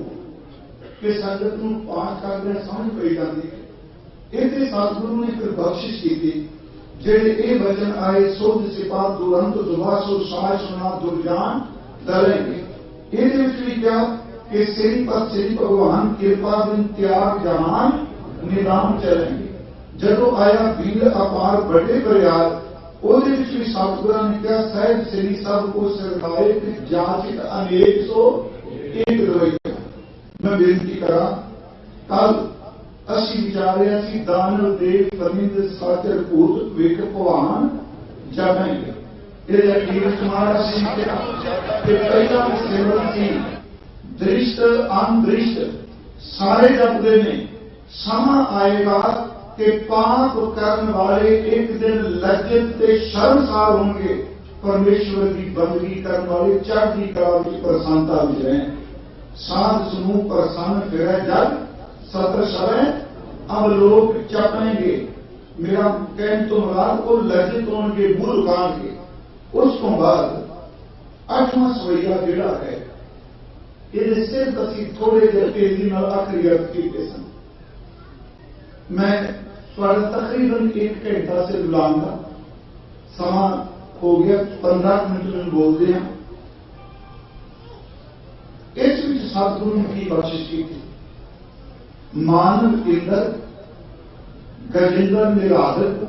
कि संगत को पाठ करते समझ पई जाती है। इतने सतगुरु ने फिर बख्शिश की जेड़े ये वचन आए सुध सिपात दुरंत दुबासो साय सुना दुर्जान डरेंगे। ये भी क्या कि श्री भगवान कृपा बिन त्याग जहान निदान चलेंगे। जदों आया भीड़ अपार बड़े बरियार ਉਹਦੇ ਵਿੱਚ भी सतगुਰਾਂ ने कहा सहज श्री सब को सिरखाए जांच अनेक सो एक दवाई। मैं बेनती करा कल असी विचारे दानव देव फरिंद साचर भूत विक भगवान जावेंगे। ये अखीर तुम्हारा पहला सेवन थी दृष्ट अनदृष्ट सारे जपते ने। समा आएगा कि पाप करने वाले एक दिन लज्जित ते शर्मसार होंगे, परमेश्वर की बंदगी करने वाले चढ़ती कला की प्रसन्नता में रहे। साध समूह प्रसन्न फिर जग सत्र सवै अब लोग चपेंगे। मेरा कहने तो मुराद को लज्जित होंगे, मुंह रुकाएंगे। उसको बाद 8वां सवैया जिहड़ा है ये सिर्फ असी थोड़े देर तेजी नाल आखिरी अर्थ कीते सन। मैं तकरीबन 1 घंटा से बुलाऊंगा, समा हो गया 15 मिनट में बोलते हैं। इस सतगुरु ने की बख्शिश की थी मानव इंद्र गजेंद्र निराधक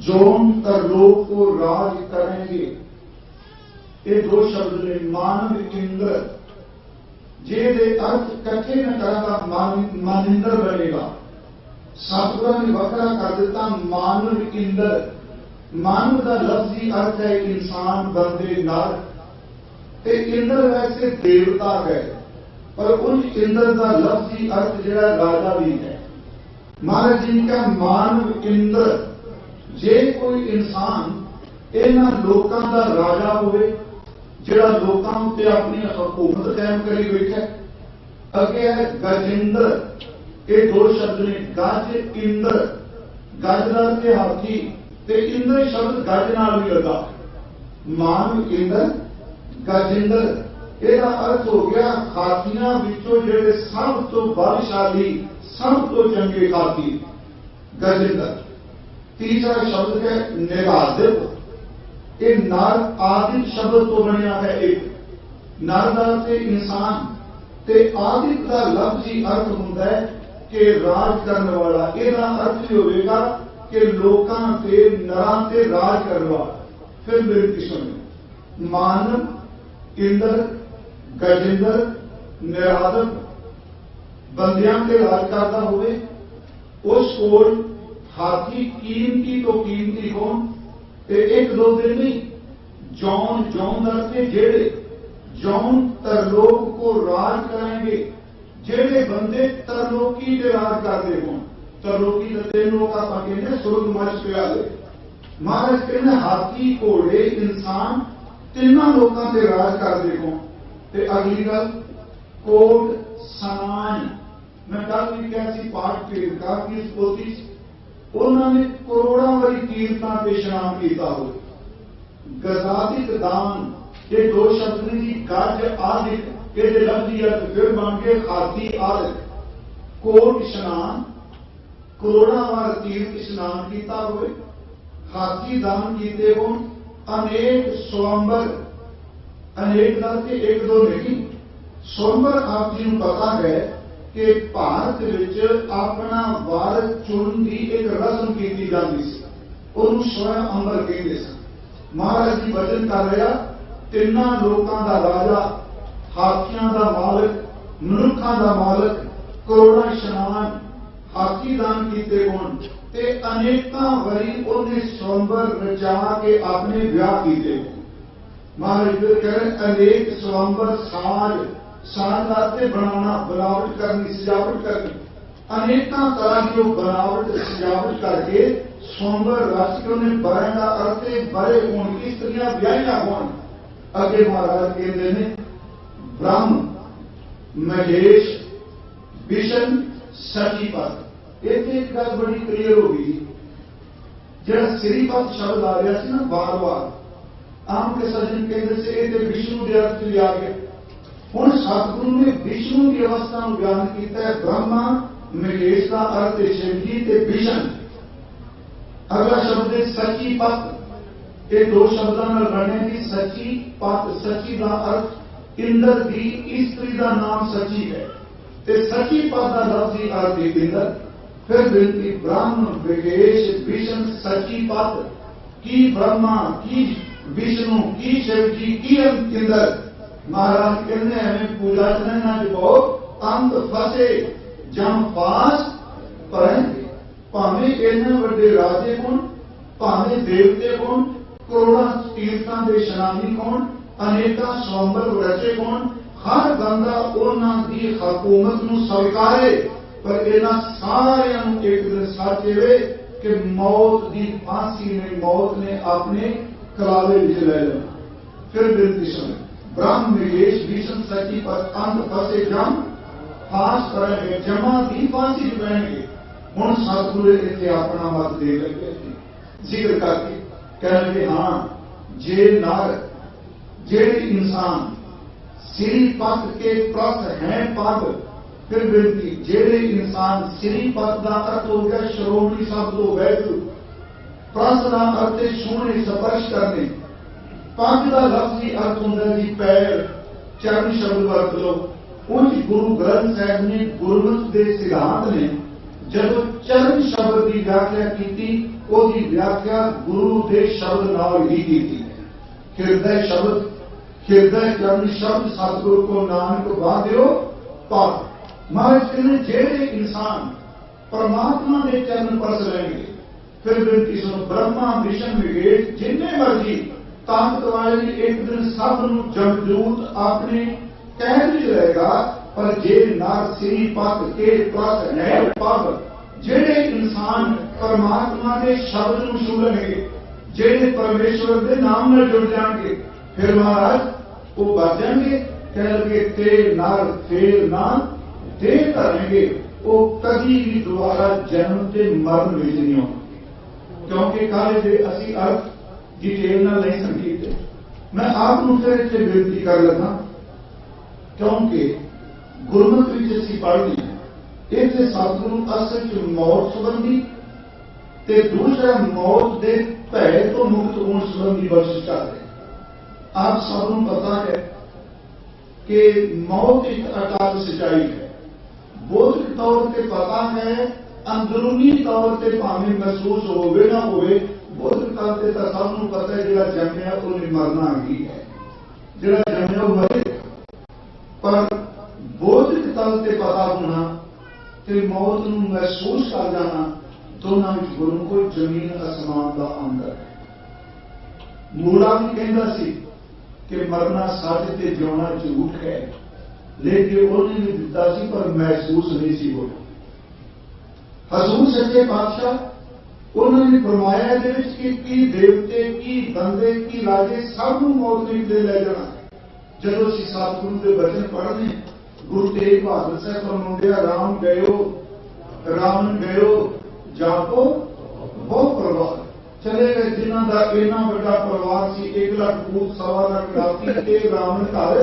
जोन तरलोक को राज करेंगे। ये 2 शब्द ने मानव इंद्र जे दे अर्थ कट्ठे न करा मानिंदर बनेगा। सतगुरां ने वखरा कर दिता मानव इंदर। मानव का लफ्जी अर्थ है इंसान, बंदे, नर। ते इंदर वैसे देवता है, पर उन इंदर का लफ्जी अर्थ जिहड़ा राजा भी है। महाराज जी का मानव इंद्र, जे कोई इंसान इन्हां लोकां दा राजा होवे जिहड़ा लोकां उत्ते अपनी हुकूमत कायम करी बैठा। अगे है गजेंद्र, ये दो शब्द ने, गज इंद्र, गज नाल ते हाथी, ते इंद्र शब्द गज नाल भी लगा। मानव इंद्र, गजेंद्र, ਇਹਦਾ अर्थ हो गया हाथियां विचों ਜਿਹੜੇ सब तो बलशाली, सब तो चंगे हाथी, गजेंद्र। तीसरा शब्द है निरादिप, ये नर आदिप शब्द तो बनया है। एक नर का अर्थ इंसान, ते आदिप का लफ्जी अर्थ होता है कि राज करने वाला। ਇਹਦਾ अर्थ भी होगा कि लोकां ते नरां ते राज करने वाला। फिर बेनती सुनो, मानव इंद्र, गजेंद्र, निरादप, बंदियां ते राज करता होवे। उस कोल हाथी कीमती तो कीमती कौन, एक दो दिन नहीं, जौन जौन दरते जेड़े जौन तरलोक को राज करेंगे, जेड़े बंदे तरलोकी के राज करते हों। तरलोकी तो तीन लोग आप कहते सुर्ग मच प्याले। महाराज कहते हाथी, घोड़े, इंसान तिना लोगों के राज करते हों। ते अगली गल कोट सनान, मैं कल भी कहा सी पाठ कीर्तन की इस पोथी उन्होंने करोड़ों वाली कीर्तन पे इशनान किया हो। गजादिक दान, ये दो शब्द ने जी, गज आदिक, ये लफ्जी अर्थ फिर बन गए हाथी आदिक। कोट स्नान, करोड़ों वार तीर्थ स्नान किया हो। हाथी दान किए हो। अनेक स्वयंवर, अनेक दल के एक दो नहीं, स्वयंवर आप जी पता है कि भारत विच अपना वार चुनने की एक रस्म की जाती सी, उन्होंने स्वयं अंबर कहते सन। महाराज जी वचन कर रहा, तिना लोगों का राजा, हाथियों का मालिक, मनुखों का मालिक, करोड़ा स्नान, हाथी दान किए होण ते अनेकों वरी उन्हें स्वयंवर रचा के अपने विआह किए होण। महाराज फिर कह रहे अनेक स्वयंवर साज, साज करते बनाना, बनावट करनी, सजावट करनी, अनेकों तरह की बनावट सजावट करके स्वयंवर रच के उन्हें बरे का अर्थ बड़े होने, स्त्रियां ब्याहियां होण। अगे महाराज कहते हैं ब्रह्म, महेश, विष्णु, सचीपत। इतने एक गल बड़ी क्लियर हो गई, जरा श्रीपत शब्द आ रहा ना बार बार, आम के सज्जन कहते से ये विष्णु के अर्थ लिया गया। हुण सतगुरु ने विष्णु की अवस्था को बयान किया है। ब्रह्मा, महेश का अर्थ शिव जी ते विष्णु। अगला शब्द है सची पत, ये दो शब्दों में बने की सची पत। सची का अर्थ इंद्र की स्त्री का नाम सची है, ते सची पत का लफ्जी अर्थ इंद्र। फिर बिनती ब्रह्म, महेश, विष्णु, सची पत की ब्रह्मा, की विष्णु, की शिव जी, की इंद्र। महाराज कहते हैं पूजा करना जो अंत फसे जम पास पढ़ेंगे। भावे इन्ने बड़े राजे कौन, भावे देवते कौन, करोड़ा तीर्थों के शनानी कौन, अनेका स्वयंवर रचे कौन, हर बंदा उन्होंने हुकूमत को स्वीकारे। पर इन्होंने सारे एक दिन सच ये कि मौत की फांसी में, मौत ने अपने कलावे विच ले लेना। फिर बिनती सुने ब्रह्म, महेश, विष्णु, सची पत अंत फसे जम फांस करेंगे, जमा की फांसी बहनेंगे। हुण सतगुरु इतने अपना मत दे लगे जिक्र करके कहेंगे हाँ जे नर, जे इंसान श्री पद के प्रत है पद। फिर बिनती जेड़े इंसान श्री पद का अर्थ हो गया श्रोमणी शब्द हो वैद्य, प्रत का अर्थ छूने स्पर्श करने, पद का लफ्जी अर्थ होंगे जी पैर, चरण शब्द वर्त लो। उस गुरु ग्रंथ साहब ने गुरमत के सिद्धांत ने जब चरण शब्द की व्याख्या की, व्याख्या गुरु के शब्द नाल ही की। हृदय शब्द हृदय चरण शब्द सतगुरु को नानक बाधियो पाप। महाराज कहने जेड़े इंसान परमात्मा के चरण परस लेंगे, फिर बिनती सुनो, ब्रह्मा विष्णु विवेक जिन्ने मर्जी ताकत वाले एक दिन सब जमदूत अपने कैद च लेगा, पर जे नार श्री पत के पत है पग। जेड़े इंसान परमात्मा के शब्द को छूलेंगे, जेड़े परमेश्वर के नाम में जुड़ जाएंगे, फिर महाराज वो बच जाएंगे। कह लगे ते नार फेर ना दे करेंगे, वो कभी भी दोबारा जन्म के मरण विच नहीं होंगे, क्योंकि काले दे असी अर्थ डिटेल ना नहीं संकीते। मैं आपको फिर इतने बेनती कर लगा, क्योंकि गुरमत विच असी पढ़ते हैं इतने सतगुरु असल च मौत संबंधी ते दूसरा मौत के भय तो मुक्त होने संबंधी बख्शिश कर रहे। आप सबको पता है कि मौत एक अकाल सच्चाई है। बौद्धिक तौर पर पता है, अंदरूनी तौर पर भावें महसूस होवे ना होवे, बौद्धिक तौर पर तो सबको पता है जिहड़ा जम्मिया उन्हें मरना ही है, जिहड़ा जम्मिया मरेगा। पर बौद्धिक तौर पर पता होना ते मौत को महसूस कर जाना, दोनों में गुरु को जमीन आसमान का अंतर है। मूला भी कहता सी कि मरना सच ते जिउना झूठ है, लेकिन उन्हें भी दिता सी पर महसूस नहीं सी होना। हजूर सच्चे पातशाह उन्होंने फरमाया कि देवते की बंदे की राजे सब मौत नहीं दे ले जाना। जब असीं सतगुरु के वचन पढ़ने, गुरु तेग बहादुर साहब फरमाउंदे राम गयो रावण गयो जापो बहुत परिवार चले गए, जिन्हों का इना बड़ा परिवार सी, 1 लाख पूत 1.25 लाख राती ते रावण घर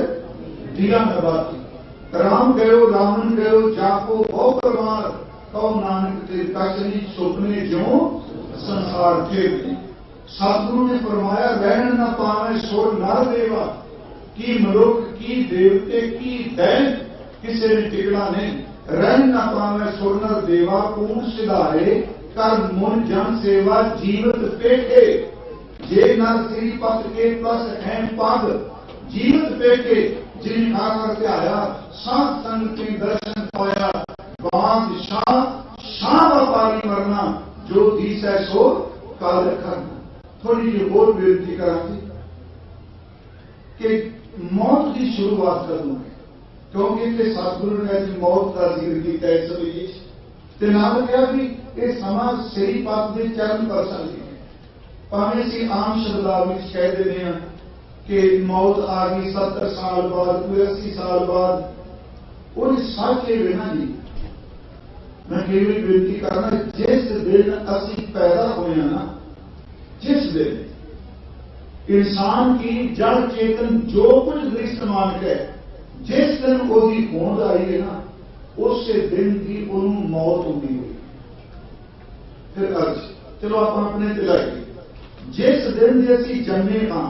दिया नबाती। राम गयो रावण गयो जापो बहुत परिवार, कौ नानक ते कशनी सुपने जो संसार खेलते। सतगुरु ने फरमाया रहन न पावे सोड़ नर देवा, की मनुख की देवते की दैन किसी ने टिकना नहीं। रहन न पावे सोड़ नर देवा पूर्ण सिधारे, कर मुन जन सेवा जीवत पेखे। जे नर श्री पत के प्लस है पग, जीवत पेखे जिन खाकर के आया, सात संग के दर्शन पाया। बादशाह शाह व्यापारी मरना, जो दीस है सो काल रखना। थोड़ी जी और बेनती करांगी कि मौत की शुरुआत कदों है, क्योंकि सतगुरु ने अज मौत का जिक्र किया इस वे नाल कहा भी ये समा सही पथ के चरण कर सकते हैं। भावें असीं आम शब्दावली कह देते हैं कि मौत आ गई 70 साल बाद, कोई 80 साल बाद, और सच ये ना जी। मैं कई बार बेनती करना, जिस दिन असीं पैदा होए ना, जिस दिन इंसान की जड़ चेतन जो कुछ दृश्यमान है, जिस दिन उसकी होंद आई है ना, उस दिन की उन्होंने मौत होगी हुई। फिर अर्ज चलो आप अपने दिलाइए, जिस दिन से असी जन्मे हाँ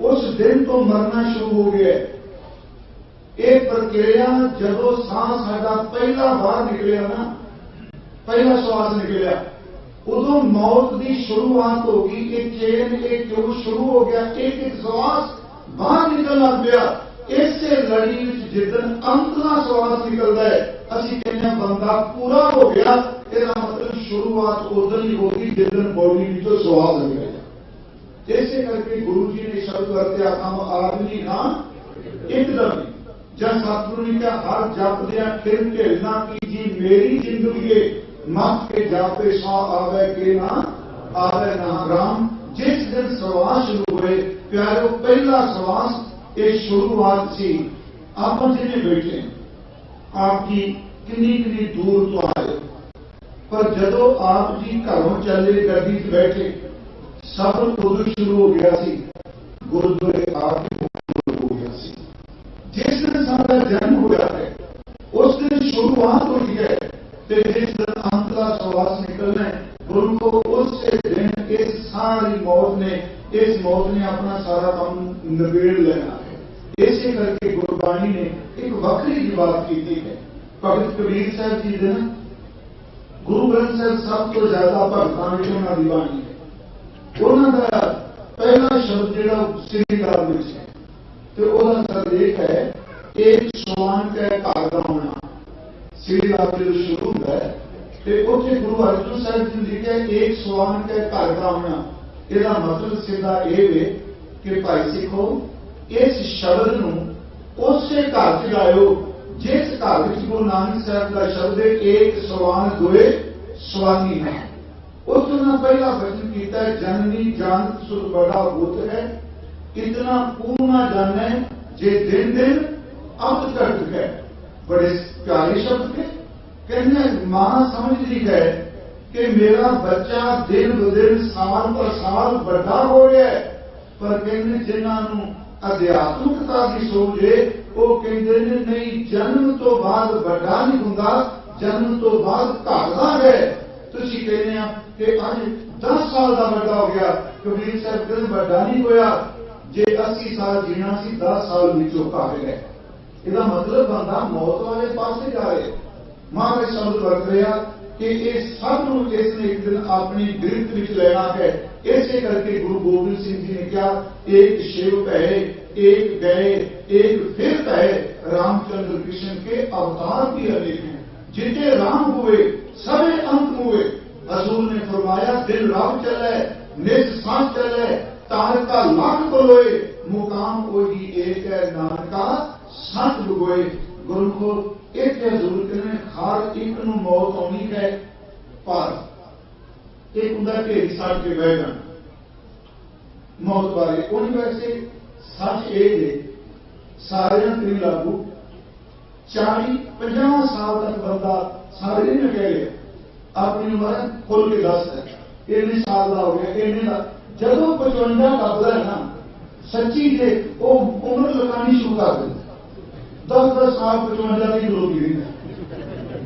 उस दिन तो मरना शुरू हो गया। ये प्रक्रिया जदों सांस साडा पहला बाहर निकलिया ना, पहला श्वास निकलिया, उदों मौत की शुरुआत होगी। एक चेन एक क्यों शुरू हो गया, एक एक श्वास बाहर निकल लग गया। इसे लड़ी जिदन अंतला श्वास निकलता है, असी कहने बंदा पूरा हो गया। इसका मतलब शुरुआत उदन ही होगी जिदन बॉडी जो श्वास निकलेगा। इसे करके गुरु जी ने शब्द करते हम आदमी ना एकदम, जब सतगुरु ने कहा हर जप दिया फिर ढेलना की जी मेरी जिंदगी मत के जापे सौ आवे के ना आवे ना राम। जिस दिन श्वास शुरू हुए प्यारो, पहला श्वास ये शुरुआत सी। आप जिन्हें बैठे आपकी किन्नी दूर तो आए, पर जदों आप जी घरों चले गड्डी बैठे सब उदों शुरू हो गया सी, गुरुद्वारे आप शुरू हो गया सी। जिस दिन सारा जन्म हुआ है उस दिन शुरुआत हुई है, तो जिस दिन अंतला श्वास निकलना है गुरु को उस दिन इस सारी मौत ने अपना सारा काम निबेड़ लेना है। इसे करके गुरबाणी ने एक वक्री की बात की है। भगत कबीर साहब जी ने गुरु ग्रंथ साहब सब तो ज्यादा भगतां विच उन्हां दी बाणी है। उन्हां दा पहला शब्द जिहड़ा श्री काल विच है, तो ਉਹਦਾ ਸਰਲੇਖ है एक सवान के घर का होना सीढ़ी लाभ जो शुरू है तो उत्थे गुरु अर्जुन साहब जी लिखे एक सवान के घर का होना। ਇਹਦਾ मतलब सीधा ये वे कि भाई सिखो इस शब्द नूं उसे घर च लाओ जिस घर विच गुरु नानक साहब का शब्द है एक सवान दुए सवानी है। उसने पहला वचन किया जननी जान सुर बड़ा बुत है इतना पूर्ण जाने जे दिन दिन अब तक है। बड़े प्यारे शब्द के कहने मां समझ रही है कि मेरा बच्चा दिन ब दिन साल पर साल बड़ा हो रहा है। पर कहने जिन्होंने अध्यात्मिकता की सोच है वो कहते हैं नहीं जन्म तो बाद बड़ा नहीं होंगे जन्म तो बाद घटता है। तुसी कहने कि अज 10 साल का बड़ा हो गया कबीर साहब कहते बड़ा नहीं होया जे 80 साल जीना सी 10 साल विचों घट गए। इसका मतलब बंदा मौत वाले पासे जा रहे। महाराज शब्द वर्त रहा कि ये सब इसने एक दिन अपनी गिरफ्त में लेना है। ऐसे करके गुरु गोबिंद सिंह जी ने क्या एक शिव कहे एक गए एक फिर कहे रामचंद्र कृष्ण के अवतार भी अनेक हैं। जितने राम हुए सभी अंत हुए। हजूर ने फरमाया दिन रात चले निज सांस चले तार का लाख बोलोए मुकाम वही एक है नानका सत बुगोए। गुरु को एक हजूर कहने हर एक नूं मौत आनी है पर एक उनका ढेरी सड़ के बह जाना मौत बारे उन वैसे सच ये है सारे ते लागू 40-50 साल तक बंदा सारे ने कह लिया अपनी उम्र खोल के दस है इन्ने साल का हो गया इन्ने जदों 55 लगता है ना सच्ची जे वो उम्र लगानी शुरू कर दे 10-10 साल 55 की लोग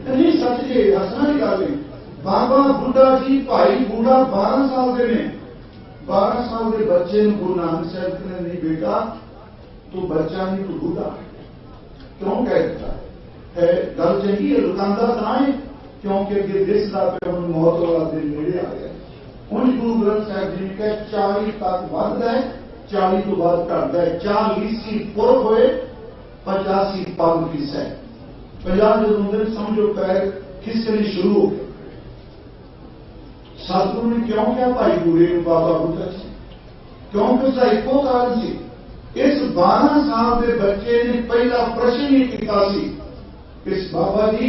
नहीं सच जे हसना की गल है। बाबा बुढ़ा जी भाई बूढ़ा 12 साल के ने 12 साल के बच्चे गुरु नानक साहब ने नहीं बेटा तू बच्चा नहीं तू बूढ़ा क्यों कह दिता है। गल चंगी है रुकांदा तां है क्योंकि अगे दिसदा पे हुण मौत वाला दिन नेड़े आ गया। हुण गुरु ग्रंथ साहब जी ने कहा 40 तक बढ़दा है 40 तो बाद घटदा है 40 पुर होए 85 पग खिसे 50 जो होंगे समझो पैर खिसकने शुरू हो गए। सतगुरु ने क्यों क्या भाई बूढ़े बाबा बुढ़ा से क्योंकि उसका एको कारण से इस 12 साल के बच्चे ने पहला प्रश्न ही किया इस बाबा जी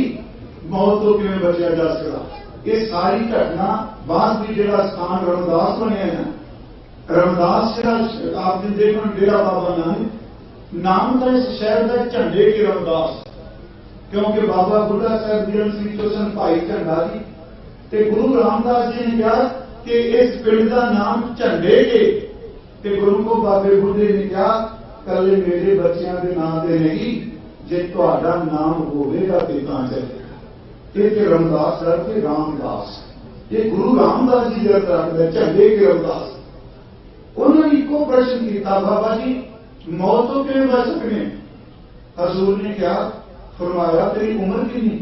मौत तो किवें बचा जा सकता। ये सारी घटना बाद भी जो स्थान रमदास बनया है रमदास जो आपने देखो डेरा बाबा नाम था इस शहर का झंडे के रमदास क्योंकि बाबा बुढ़ा साहब जीवन सिंह चोसन भाई झंडा जी ते गुरु रामदास जी ने कहा कि इस पिंड का नाम झंडे के ते गुरु को बाबे बुढ़े ने कहा कल मेरे बच्चों के नाम से नहीं जे तुहाडा नाम होवेगा तो चलेगा। ये रमदास सर के रामदास ये गुरु रामदास जी जब रखते झंडे के रमदास उन्होंने एको प्रश्न किया बाबा जी मौत तो किवें बच सकने। हजूर ने क्या फरमाया तेरी उम्र कितनी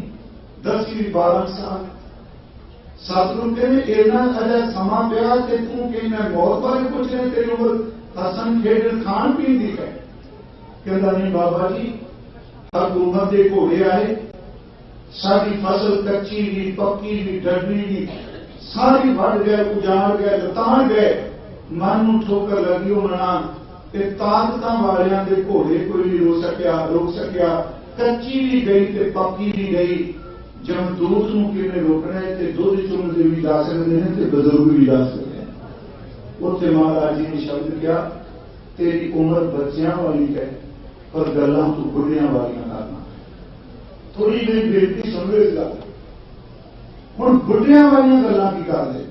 10-12 साल। सतगुरु कहने इन्ना अजा समा पिया ते तू कहना मौत बारे पूछ रहे तेरी उम्र हसन खेड खान पीन की है। कहता नहीं बाबा जी हुकूमत के घोड़े आए सारी फसल कच्ची भी पक्की भी डरनी भी सारी बढ़ गए उजाड़ गए लताड़ गए मन नूं ठोकर लगी होना ताकत वालियां दे घोड़े कोई नहीं रोक सकिया कच्ची भी गई ते पक्की भी गई। जब दूध नूं किवें रोकना है ते दुध चुंगदे भी जा सकते हैं ते बुजुर्ग भी जा सकते हैं। उत्थे महाराज जी ने शब्द किया तेरी उम्र बच्चियां वाली है पर गल्लां तू बुढ़ियां वालियां करना। थोड़ी मेरी बेनती सुन लो इस गल हुण बुढ़ियां वालियां गल्लां की कर दे।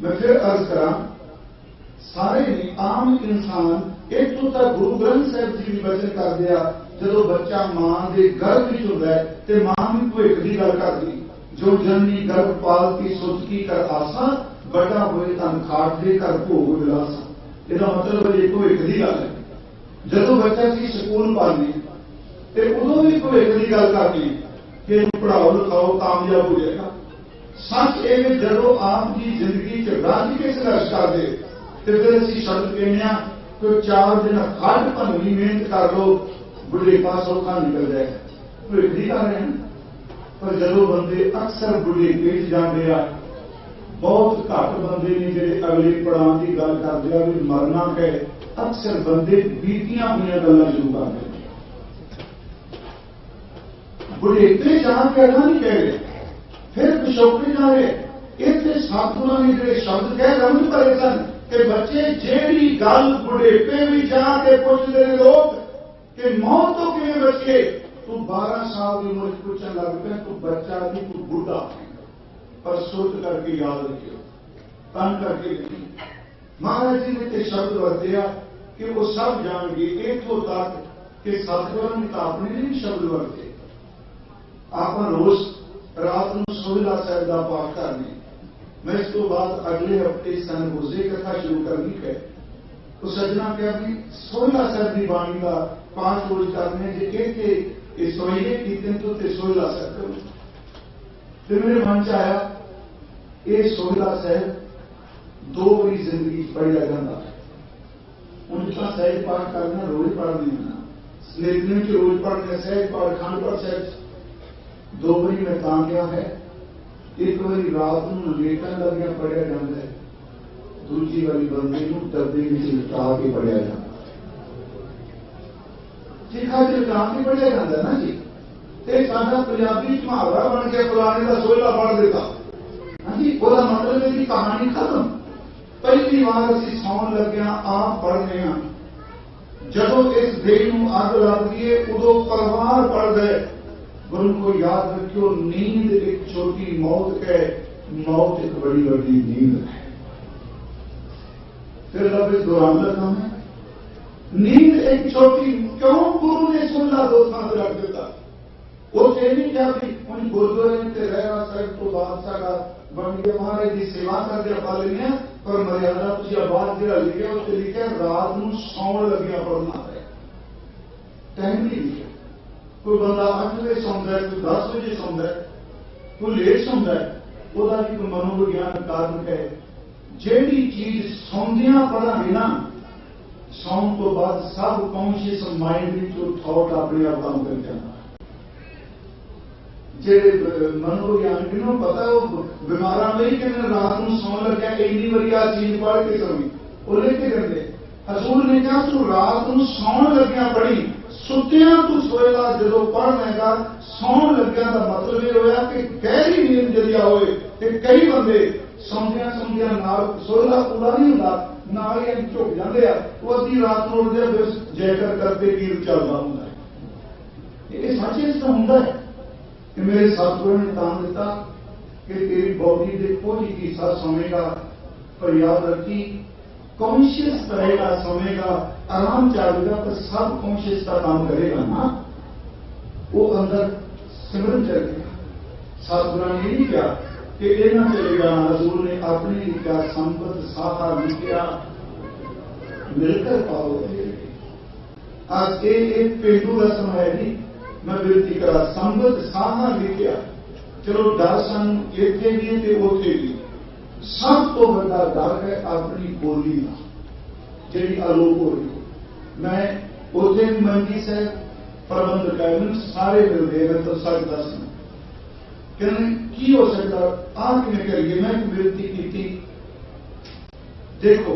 मैं फिर अर्ज करा सारे ने आम इंसान इतों तक गुरु ग्रंथ साहब जी भी वचन कर दिया जो बच्चा मां के गर्भ में होता है तो मां भी भविख की गल कर दी जो जननी गर्भ पाल की सुचकी कर आसा बड़ा होए तन खाट दे कर भोग विलासा। इसका मतलब ये भविख की गल है। जो बच्चा की स्कूल पाने तो उदों भी भविख की गल करनी कि पढ़ाओ लिखाओ कामयाब हो जाएगा। सच ये जो आप की जिंदगी च रज के संघर्ष करते तो फिर असीं शब्द कहने तो 4 दिन हट भनवी मेहनत कर लो, बुढ़ेपा सौखा निकल जाए, भविख नहीं कर रहे हैं। पर जो बंदे अक्सर बुढ़ेपे च जाते आ, बहुत घट बंदे ने जो अगले पड़ाव की गल करते हैं भी मरना है, अक्सर बंदे बीतियां हुई गल्लां शुरू कर देते बुढ़ेपे जाके अदा नहीं कह रहे, फिर पिछोकड़े जा रहे। इतने सतगुरां ने जो शब्द कह रमज भरे सन कि बच्चे जेड़ी गल बुढ़ेपे भी जाके पूछते लोग कि मौत तो किवें बचे, तू 12 साल की उम्र पूछने लग पे, तू बच्चा नहीं तू बुढ़ा, पर सुध करके याद रखियो, तन करके नहीं। महाराज जी ने तो शब्द वरतिया कि वो सब जान गए इतों तक कि सतगुरां ने तो अपने लिए शब्द वरते। आप रोज रात को सोहला साहब का पाठ करने, मैं इस तो बाद अगले हफ्ते सन रोजे कथा शुरू करनी है, तो सजना क्या भी सोहला साहब की बाणी का 5 रोज करने जे कहते सोहले कीते तो सोहला साहब करो। फिर मेरे मन च आया ये सोहला साहब 2 बारी जिंदगी पढ़िया जाता है। उनका सहज पाठ करना रोज पढ़ने ना, स्नेहियों की रोज पढ़ने सहज पाठ खंड पाठ सहज 2 बारी मैं तां गया है। एक बारी रात को लेटन लगिया पढ़िया जाता है, दूसरी बारी बंदे को डब्बे में लिटा के पढ़िया जाता है। चिखा चिलका के पढ़िया जाता है ना जी। तो साडा पंजाबी मुहावरा बन के फलाने का सोहला पढ़ देता, हाँ जी, वो मतलब है कि कहानी खत्म। पहली बार असी सौन लग्या आप पढ़ने हाँ, जदों इस देह को अग लगती है उदों परिवार पढ़ गए। गुरु को याद रखियो, नींद एक छोटी मौत है, मौत एक बड़ी बड़ी नींद है। फिर लफ्ज दोहरान लगा है, नींद एक छोटी, क्यों गुरु ने सुनना 2 साल रख देता। वो नहीं क्या भी उन गुरुद्वारे में रहना साहब तो बादशाह बन गया, महाराज की सेवा करते पा लेने, पर मर्यादा तुझे बाद जो लिखे उस लिखे रात को सौन लगिया पढ़ना है, टाइम नहीं लिखे। कोई बंदा 8 बजे सौंदा है, कोई 10 बजे सौंदा है, कोई लेट सौंदा है, वह भी कोई मनोविज्ञान कारण है। जेड़ी चीज सौंदियां पढ़ांगे ना, सौन तो बाद सब कॉन्शियस माइंड जो थॉट अपने आप काम कर जाता। जेड़े मनोविज्ञान जिन्होंने पता है वो बीमारा नहीं कहते रात को सौन लग्या इन्नी बारी आ चीज पढ़ के सोनी, वो लेके कहते हजूर ने कहा तू रात को सौन लग्या पढ़ी, सुत्तिया तू सोएगा जो पढ़ लेगा। सौन लग्या का मतलब यह होया कि गहरी नींद जदी आए कि कई बंदे सौंदिया सौंदिया नाल सोहला पूरा नहीं होता, नाल ही झुक जाते हैं, वो अद्धी रात को उठते फिर जयकर करते गीत चलता होंगे। ये सच इसका होंगे कि मेरे सतगुरु ने तां दिता कि तेरी बॉडी के कोई हिस्सा सोएगा, पर याद रखी कॉन्शियस रहेगा, सोएगा, आराम चाहेगा, पर सब कॉन्शियस का काम करेगा ना, वो अंदर सिमरन चलेगा। सतगुरु ने नहीं किया कि ये ना चलेगा, हजूर ने अपने लिखा संपत साहा लिखा मिलकर पाओगे। आज ये एक पेंडू रस्म है जी, मैं विनती करा संपत साहा लिखा, चलो डर सन इतने भी थे उथे भी, सब तो बड़ा डर है अपनी बोली का जी आलोक हो रही। मैं उसे मंडी से प्रबंध कर सारे मिलते हैं तो सच दस कहने की हो सकता आ कि करिए। मैं एक विनती की थी, देखो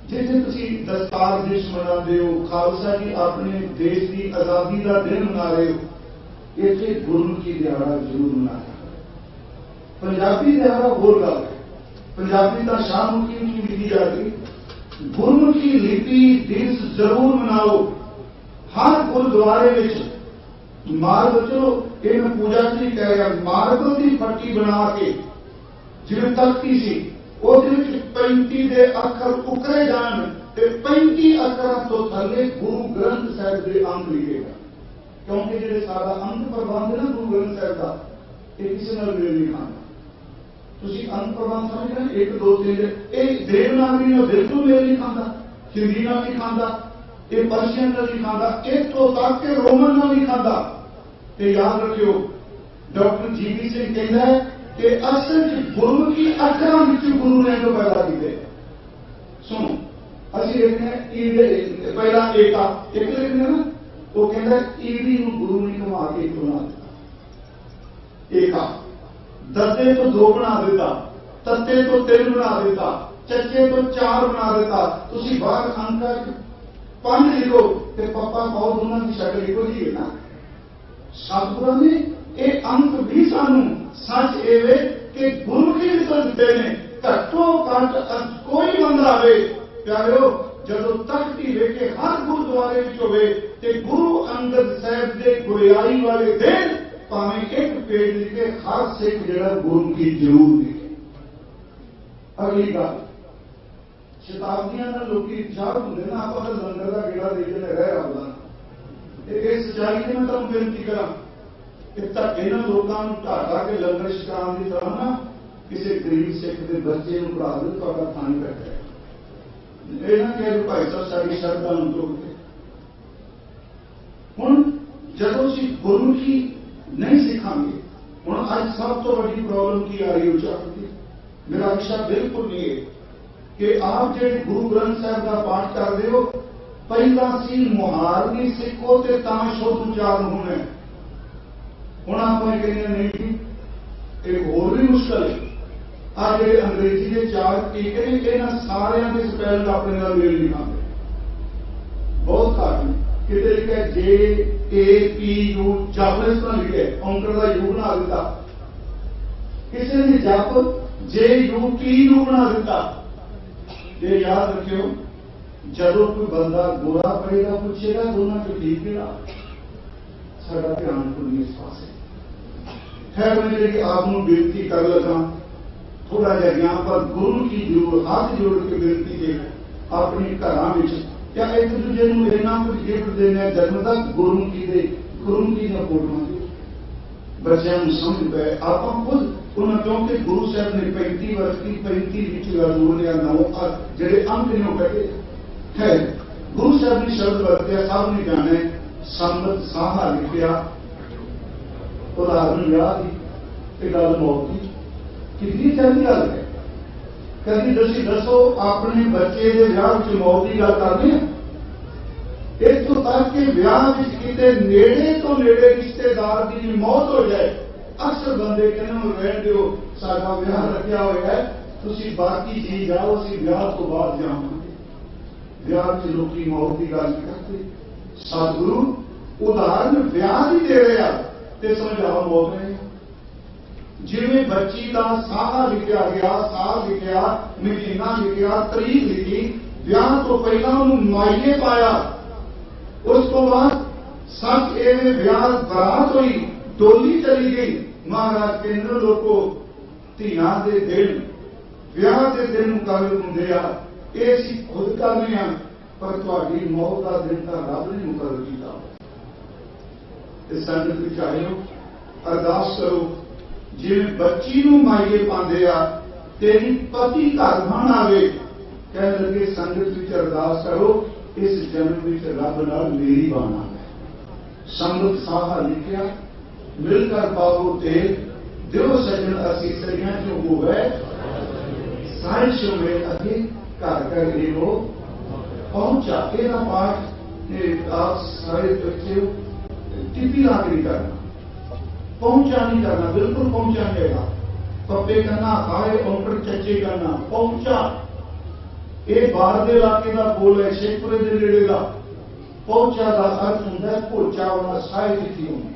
जिसे तुम दस्तार दिवस मनाते हो, खालसा जी अपने देश की आजादी का दिन मना रहे हो, इतने गुरमुखी दिहाड़ा जरूर मनाया। पंजाबी दिहाड़ा होर गल है, पंजाबी का शाहमुखी की लिखी जाती, गुरमुखी लिपि दिवस जरूर मनाओ। हर गुरुद्वारे में मार्ग चलो ये मैं पूजा च नहीं कह रहा, मार्बल की पट्टी बना के जिवें तख्ती सी ਉਹਦੇ ਵਿੱਚ 35 ਦੇ ਅੱਖਰ ਉਕਰੇ ਜਾਣ ਤੇ 35 ਅੱਖਰਾਂ ਤੋਂ ਥੱਲੇ ਗੁਰੂ ਗ੍ਰੰਥ ਸਾਹਿਬ ਦੇ ਅੰਗ ਲਿਖੇਗਾ। ਕਿਉਂਕਿ ਜਿਹੜੇ ਸਾਡਾ ਅੰਗ ਪ੍ਰਬੰਧ ਨਾ ਗੁਰੂ ਗ੍ਰੰਥ ਸਾਹਿਬ ਦਾ, ਇਹ ਕਿਸੇ ਨਾਲ ਮੇਲ ਨਹੀਂ ਖਾਂਦਾ। ਤੁਸੀਂ ਅੰਗ ਪ੍ਰਬੰਧ ਸਮਝਦੇ ਨਾ 1 2 3 ਇਹ ਦੇਵਨਾਗਰੀ ਨਾਲ ਬਿਲਕੁਲ ਮੇਲ ਨਹੀਂ ਖਾਂਦਾ, ਹਿੰਦੀ ਨਾਲ ਨਹੀਂ ਖਾਂਦਾ, ਇਹ ਪਰਸ਼ੀਅਨ ਨਾਲ ਨਹੀਂ ਖਾਂਦਾ, ਇੱਥੋਂ ਤੱਕ ਕਿ ਰੋਮਨ ਨਾਲ ਨਹੀਂ ਖਾਂਦਾ। ਤੇ ਯਾਦ ਰੱਖਿਓ ਡਾਕਟਰ ਜੀਵੀ ਸਿੰਘ ਕਹਿੰਦਾ ਹੈ कि असल गुरमुखी अखरां विच गुरु ने जो पैदा किए। सुनो ਅਸੀਂ ਲਿਖਦੇ ਹਾਂ ਈੜੇ, ਪਹਿਲਾਂ ਏਕਾ ਇੱਕ ਲਿਖਦੇ ਹਾਂ ਨਾ, ਉਹ ਕਹਿੰਦਾ ਈੜੀ ਨੂੰ ਗੁਰੂ ਨੇ ਘੁਮਾ ਕੇ ਇੱਕ ਬਣਾ ਦਿੱਤਾ। ਏਕਾ ਦੱਦੇ ਤੋਂ 2 ਬਣਾ ਦਿੱਤਾ, ਤੱਤੇ ਤੋਂ 3 ਬਣਾ ਦਿੱਤਾ, ਚੱਚੇ ਤੋਂ 4 ਬਣਾ ਦਿੱਤਾ। ਤੁਸੀਂ ਬਾਹਰ ਅੰਕਾਂ 5 ਲਿਖੋ ਤੇ ਪੱਪਾ ਪਾਓ, ਦੋਨਾਂ ਦੀ ਸ਼ਕਲ ਇੱਕੋ ਜਿਹੀ ਹੈ ਨਾ। ਸਤਿਗੁਰਾਂ ਨੇ ਇਹ ਅੰਕ ਵੀ ਸਾਨੂੰ ਸੱਚ ਇਹ ਕਿ ਗੁਰੂ ਕੀ ਵਿਚਾਰ ਦਿੱਤੇ ਨੇ। ਘੱਟੋ ਘੱਟ ਕੋਈ ਬੰਦਾ ਆਵੇ ਪਿਆਰਿਓ, ਜਦੋਂ ਤਖਤੀ ਵੇਖੇ ਹਰ ਗੁਰਦੁਆਰੇ ਵਿੱਚ ਹੋਵੇ ਤੇ ਗੁਰੂ ਅੰਗਦ ਸਾਹਿਬ ਦੇ ਗੁਰਿਆਈ ਵਾਲੇ ਦਿਨ ਭਾਵੇਂ ਇੱਕ ਪੇਜ ਲਿਖੇ, ਹਰ ਸਿੱਖ ਜਿਹੜਾ ਗੁਰੂ ਕੀ ਜ਼ਰੂਰ ਲਿਖੇ। ਅਗਲੀ ਗੱਲ, ਸ਼ਤਾਬਦੀਆਂ ਨਾਲ ਲੋਕੀ ਚਾਹ ਹੁੰਦੇ ਨਾ, ਆਪਾਂ ਤਾਂ ਲੰਗਰ ਦਾ ਗੇੜਾ ਦੇ ਕੇ ਰਹਿ ਆਉਂਦਾ। ਇਹ ਸੱਚਾਈ ਤੇ ਮੈਂ ਤੁਹਾਨੂੰ ਬੇਨਤੀ ਕਰਾਂ ਕਿ ਧੱਕੇ ਨਾਲ ਲੋਕਾਂ ਨੂੰ ਢਾਹ ਕੇ ਲੰਗਰ ਛਕਾਉਣ ਦੀ ਤਰ੍ਹਾਂ ਨਾ ਕਿਸੇ ਗਰੀਬ ਸਿੱਖ ਦੇ ਬੱਚੇ ਨੂੰ ਪੜ੍ਹਾ ਦੇ, ਤੁਹਾਡਾ ਥਾਂ ਬੈਠਾ। ਇਹ ਨਾ ਕਿ ਭਾਈ ਸਾਹਿਬ ਸਾਡੀ ਸ਼ਰਧਾ ਨੂੰ ਤੋੜ ਕੇ। ਹੁਣ ਜਦੋਂ ਅਸੀਂ ਗੁਰੂ ਕੀ ਨਹੀਂ ਸਿੱਖਾਂਗੇ, ਹੁਣ ਅੱਜ ਸਭ ਤੋਂ ਵੱਡੀ ਪ੍ਰੋਬਲਮ ਕੀ ਆ ਰਹੀ ਉਚਾਰਦੀ, ਮੇਰਾ ਵਿਸ਼ਾ ਬਿਲਕੁਲ ਨਹੀਂ ਹੈ ਕਿ ਆਪ ਜਿਹੜੇ ਗੁਰੂ ਗ੍ਰੰਥ ਸਾਹਿਬ ਦਾ ਪਾਠ ਕਰਦੇ ਹੋ, ਪਹਿਲਾਂ ਸੀ ਮੁਹਾਰਨੀ ਸਿੱਖੋ ਤੇ ਤਾਂ ਸ਼ੁੱਧ ਉਚਾਰਨ ਹੋਣਾ। ਹੁਣ ਆਪਾਂ ਕਹਿੰਦੇ ਨਹੀਂ ਜੀ, ਇਹ ਹੋਰ ਵੀ ਮੁਸ਼ਕਲ ਹੈ। ਆ ਜਿਹੜੇ ਅੰਗਰੇਜ਼ੀ ਦੇ 4 ਟੀਕੇ ਨੇ, ਇਹਨਾਂ ਸਾਰਿਆਂ ਦੇ ਸਪੈਲਿੰਗ ਆਪਣੇ ਨਾਲ ਮੇਲ ਨਹੀਂ ਖਾਂਦੇ, ਬਹੁਤ ਘੱਟ ਨੇ। ਕਿਤੇ ਲਿਖਿਆ JAPU, ਜਾਪਨਿਸ ਨਾਲ ਲਿਖਿਆ, ਔਂਕੜ ਦਾ ਯੂ ਬਣਾ ਦਿੱਤਾ। ਕਿਸੇ ਨੇ ਜਪ JUP ਬਣਾ ਦਿੱਤਾ। ਇਹ ਯਾਦ ਰੱਖਿਓ, ਜਦੋਂ ਕੋਈ ਬੰਦਾ ਗੋਰਾ ਪੜੇਗਾ ਪੁੱਛੇਗਾ ਦੋਨਾਂ ਚੋਂ ਠੀਕ ਕਿਹੜਾ, ਸਾਡਾ ਧਿਆਨ ਕੋਈ ਇਸ ਪਾਸੇ। ਖੈਰ ਮੈਂ ਜਿਹੜੀ ਆਪ ਨੂੰ ਬੇਨਤੀ ਕਰ ਲਗਾ ਥੋੜਾ ਜਿਹਾ ਗਿਆਨ, ਪਰ ਗੁਰੂ ਕੀ ਜ਼ਰੂਰ ਹੱਥ ਜੋੜ ਕੇ ਬੇਨਤੀ ਜੇ ਆਪਣੇ ਘਰਾਂ ਵਿੱਚ ਜਾਂ ਇੱਕ ਦੂਜੇ ਨੂੰ ਇਹਨਾਂ ਕੁਝ ਗਿਫਟ ਦੇਣਾ, ਜਨਮ ਤੱਕ ਗੁਰੂ ਕੀ ਦੀਆਂ ਫੋਟੋਆਂ ਦੇ ਬੱਚਿਆਂ ਨੂੰ ਸਮਝ ਪਏ। ਆਪਾਂ ਖੁਦ ਉਹਨਾਂ, ਕਿਉਂਕਿ ਗੁਰੂ ਸਾਹਿਬ ਨੇ 35 ਵਰਸ ਦੀ 35 ਵਿੱਚ ਬੋਲਿਆ 9 ਜਿਹੜੇ ਅੰਕ ਨੇ ਉਹ ਕੱਢੇ। ਹੈ ਗੁਰੂ ਸਾਹਿਬ ਨੇ ਸ਼ਬਦ ਵਰਤਿਆ, ਸਭ ਨੇ ਜਾਣਿਆ। ਸੰਮਤ ਸਾਹਾ ਲਿਖਿਆ, ਉਦਾਹਰਨ ਯਾਦ ਹੀ ਇਹ ਗੱਲ ਮੌਤ ਦੀ ਕਿੰਨੀ ਚੰਗੀ ਗੱਲ ਹੈ। ਕਦੀ ਤੁਸੀਂ ਦੱਸੋ ਆਪਣੇ ਬੱਚੇ ਦੇ ਵਿਆਹ ਵਿੱਚ ਮੌਤ ਦੀ ਗੱਲ ਕਰਦੇ ਆ? ਇੱਥੋਂ ਤੱਕ ਕਿ ਵਿਆਹ ਵਿੱਚ ਕਿਤੇ ਨੇੜੇ ਤੋਂ ਨੇੜੇ ਰਿਸ਼ਤੇਦਾਰ ਦੀ ਮੌਤ ਹੋ ਜਾਏ, ਅਕਸਰ ਬੰਦੇ ਕਹਿੰਦੇ ਨੂੰ ਰਹਿਣ ਦਿਓ, ਸਾਡਾ ਵਿਆਹ ਰੱਖਿਆ ਹੋਇਆ ਹੈ, ਤੁਸੀਂ ਬਾਕੀ ਜੀ ਜਾਓ, ਅਸੀਂ ਵਿਆਹ ਤੋਂ ਬਾਅਦ ਜਾਵਾਂਗੇ। ਵਿਆਹ 'ਚ ਲੋਕੀ ਮੌਤ ਦੀ ਗੱਲ ਕਰਦੇ। ਸਤਿਗੁਰੂ ਉਦਾਹਰਨ ਵਿਆਹ ਦੀ ਦੇ ਰਿਹਾ ਤੇ ਸਮਝਾਓ ਮੌਤ ਨਹੀਂ। ਜਿਵੇਂ ਬੱਚੀ ਦਾ ਸਾਹਾ ਲਿਖਿਆ ਗਿਆ, ਸਾਹ ਲਿਖਿਆ, ਮਹੀਨਾ ਲਿਖਿਆ, ਤਰੀਕ ਲਿਖੀ, ਵਿਆਹ ਤੋਂ ਪਹਿਲਾਂ ਉਹਨੂੰ ਮਾਇਨੇ ਪਾਇਆ, ਉਸ ਤੋਂ ਬਾਅਦ ਸੱਚ ਇਹ ਵਿਆਹ ਬਰਾਤ ਹੋਈ, ਡੋਲੀ ਚਲੀ ਗਈ। ਮਹਾਰਾਜ ਕਹਿੰਦੇ ਲੋਕੋ ਧੀਆਂ ਦੇ ਦਿਨ, ਵਿਆਹ ਦੇ ਦਿਨ ਮੁਕਾਬਲੇ ਹੁੰਦੇ ਆ, ਇਹ ਅਸੀਂ ਖੁਦ ਕਰਦੇ ਹਾਂ, ਪਰ ਤੁਹਾਡੀ ਮੌਤ ਦਾ ਦਿਨ ਤਾਂ ਰੱਬ ਨੇ ਮੁਕਰਰ ਕੀਤਾ। ਇਸ ਸੰਗਤ ਵਿੱਚ ਆਇਓ, ਅਰਦਾਸ ਕਰੋ ਜਿਵੇਂ ਬੱਚੀ ਨੂੰ ਮਾਈਏ ਪਾਉਂਦੇ ਆ, ਤੇਰੀ ਪਤੀ ਘਰ ਬਣ ਆਵੇ। ਕਹਿਣ ਲੱਗੇ ਸੰਗਤ ਵਿੱਚ ਅਰਦਾਸ ਕਰੋ, ਇਸ ਜਨਮ ਵਿੱਚ ਰੱਬ ਨਾਲ ਮੇਰੀ ਬਾਣਾ ਹੈ। ਸੰਗਤ ਸਾਹਾ ਲਿਖਿਆ, ਮਿਲ ਕਰ ਪਾਵੋ ਤੇਲ, ਦਿਓ ਸਜਣ ਅਸੀਸਾਂ ਜੋ ਹੋਵੇ, ਸਾਇ ਸ਼ੁਮੇ ਅਗੇ ਘਰ ਘਰ ਇਹੋ ਪਹੁੰਚਾ। ਇਹਦਾ ਪਾਠ ਆਪ ਸਾਰੇ ਬੱਚੇ ਟਿੱਪੀ ਲਾ ਕੇ ਨਹੀਂ ਕਰਨਾ, ਪਹੁੰਚਾ ਨਹੀਂ ਕਰਨਾ, ਬਿਲਕੁਲ ਪਹੁੰਚਾ ਜਾਏਗਾ। ਪੱਪੇ ਕਰਨਾ, ਆਏ ਔਂਕੜ ਚੱਚੇ ਕਰਨਾ, ਪਹੁੰਚਾ। ਇਹ ਬਾਹਰ ਦੇ ਇਲਾਕੇ ਦਾ ਬੋਲ ਹੈ, ਸ਼ੇਖਪੁਰੇ ਦੇ ਨੇੜੇ ਦਾ। ਪਹੁੰਚਾ ਦਾ ਅਰਥ ਹੁੰਦਾ ਹੈ ਪਹੁੰਚਾ ਹੋਣਾ, ਸਾਇ ਦਿੱਤੀ ਹੋਣੀ।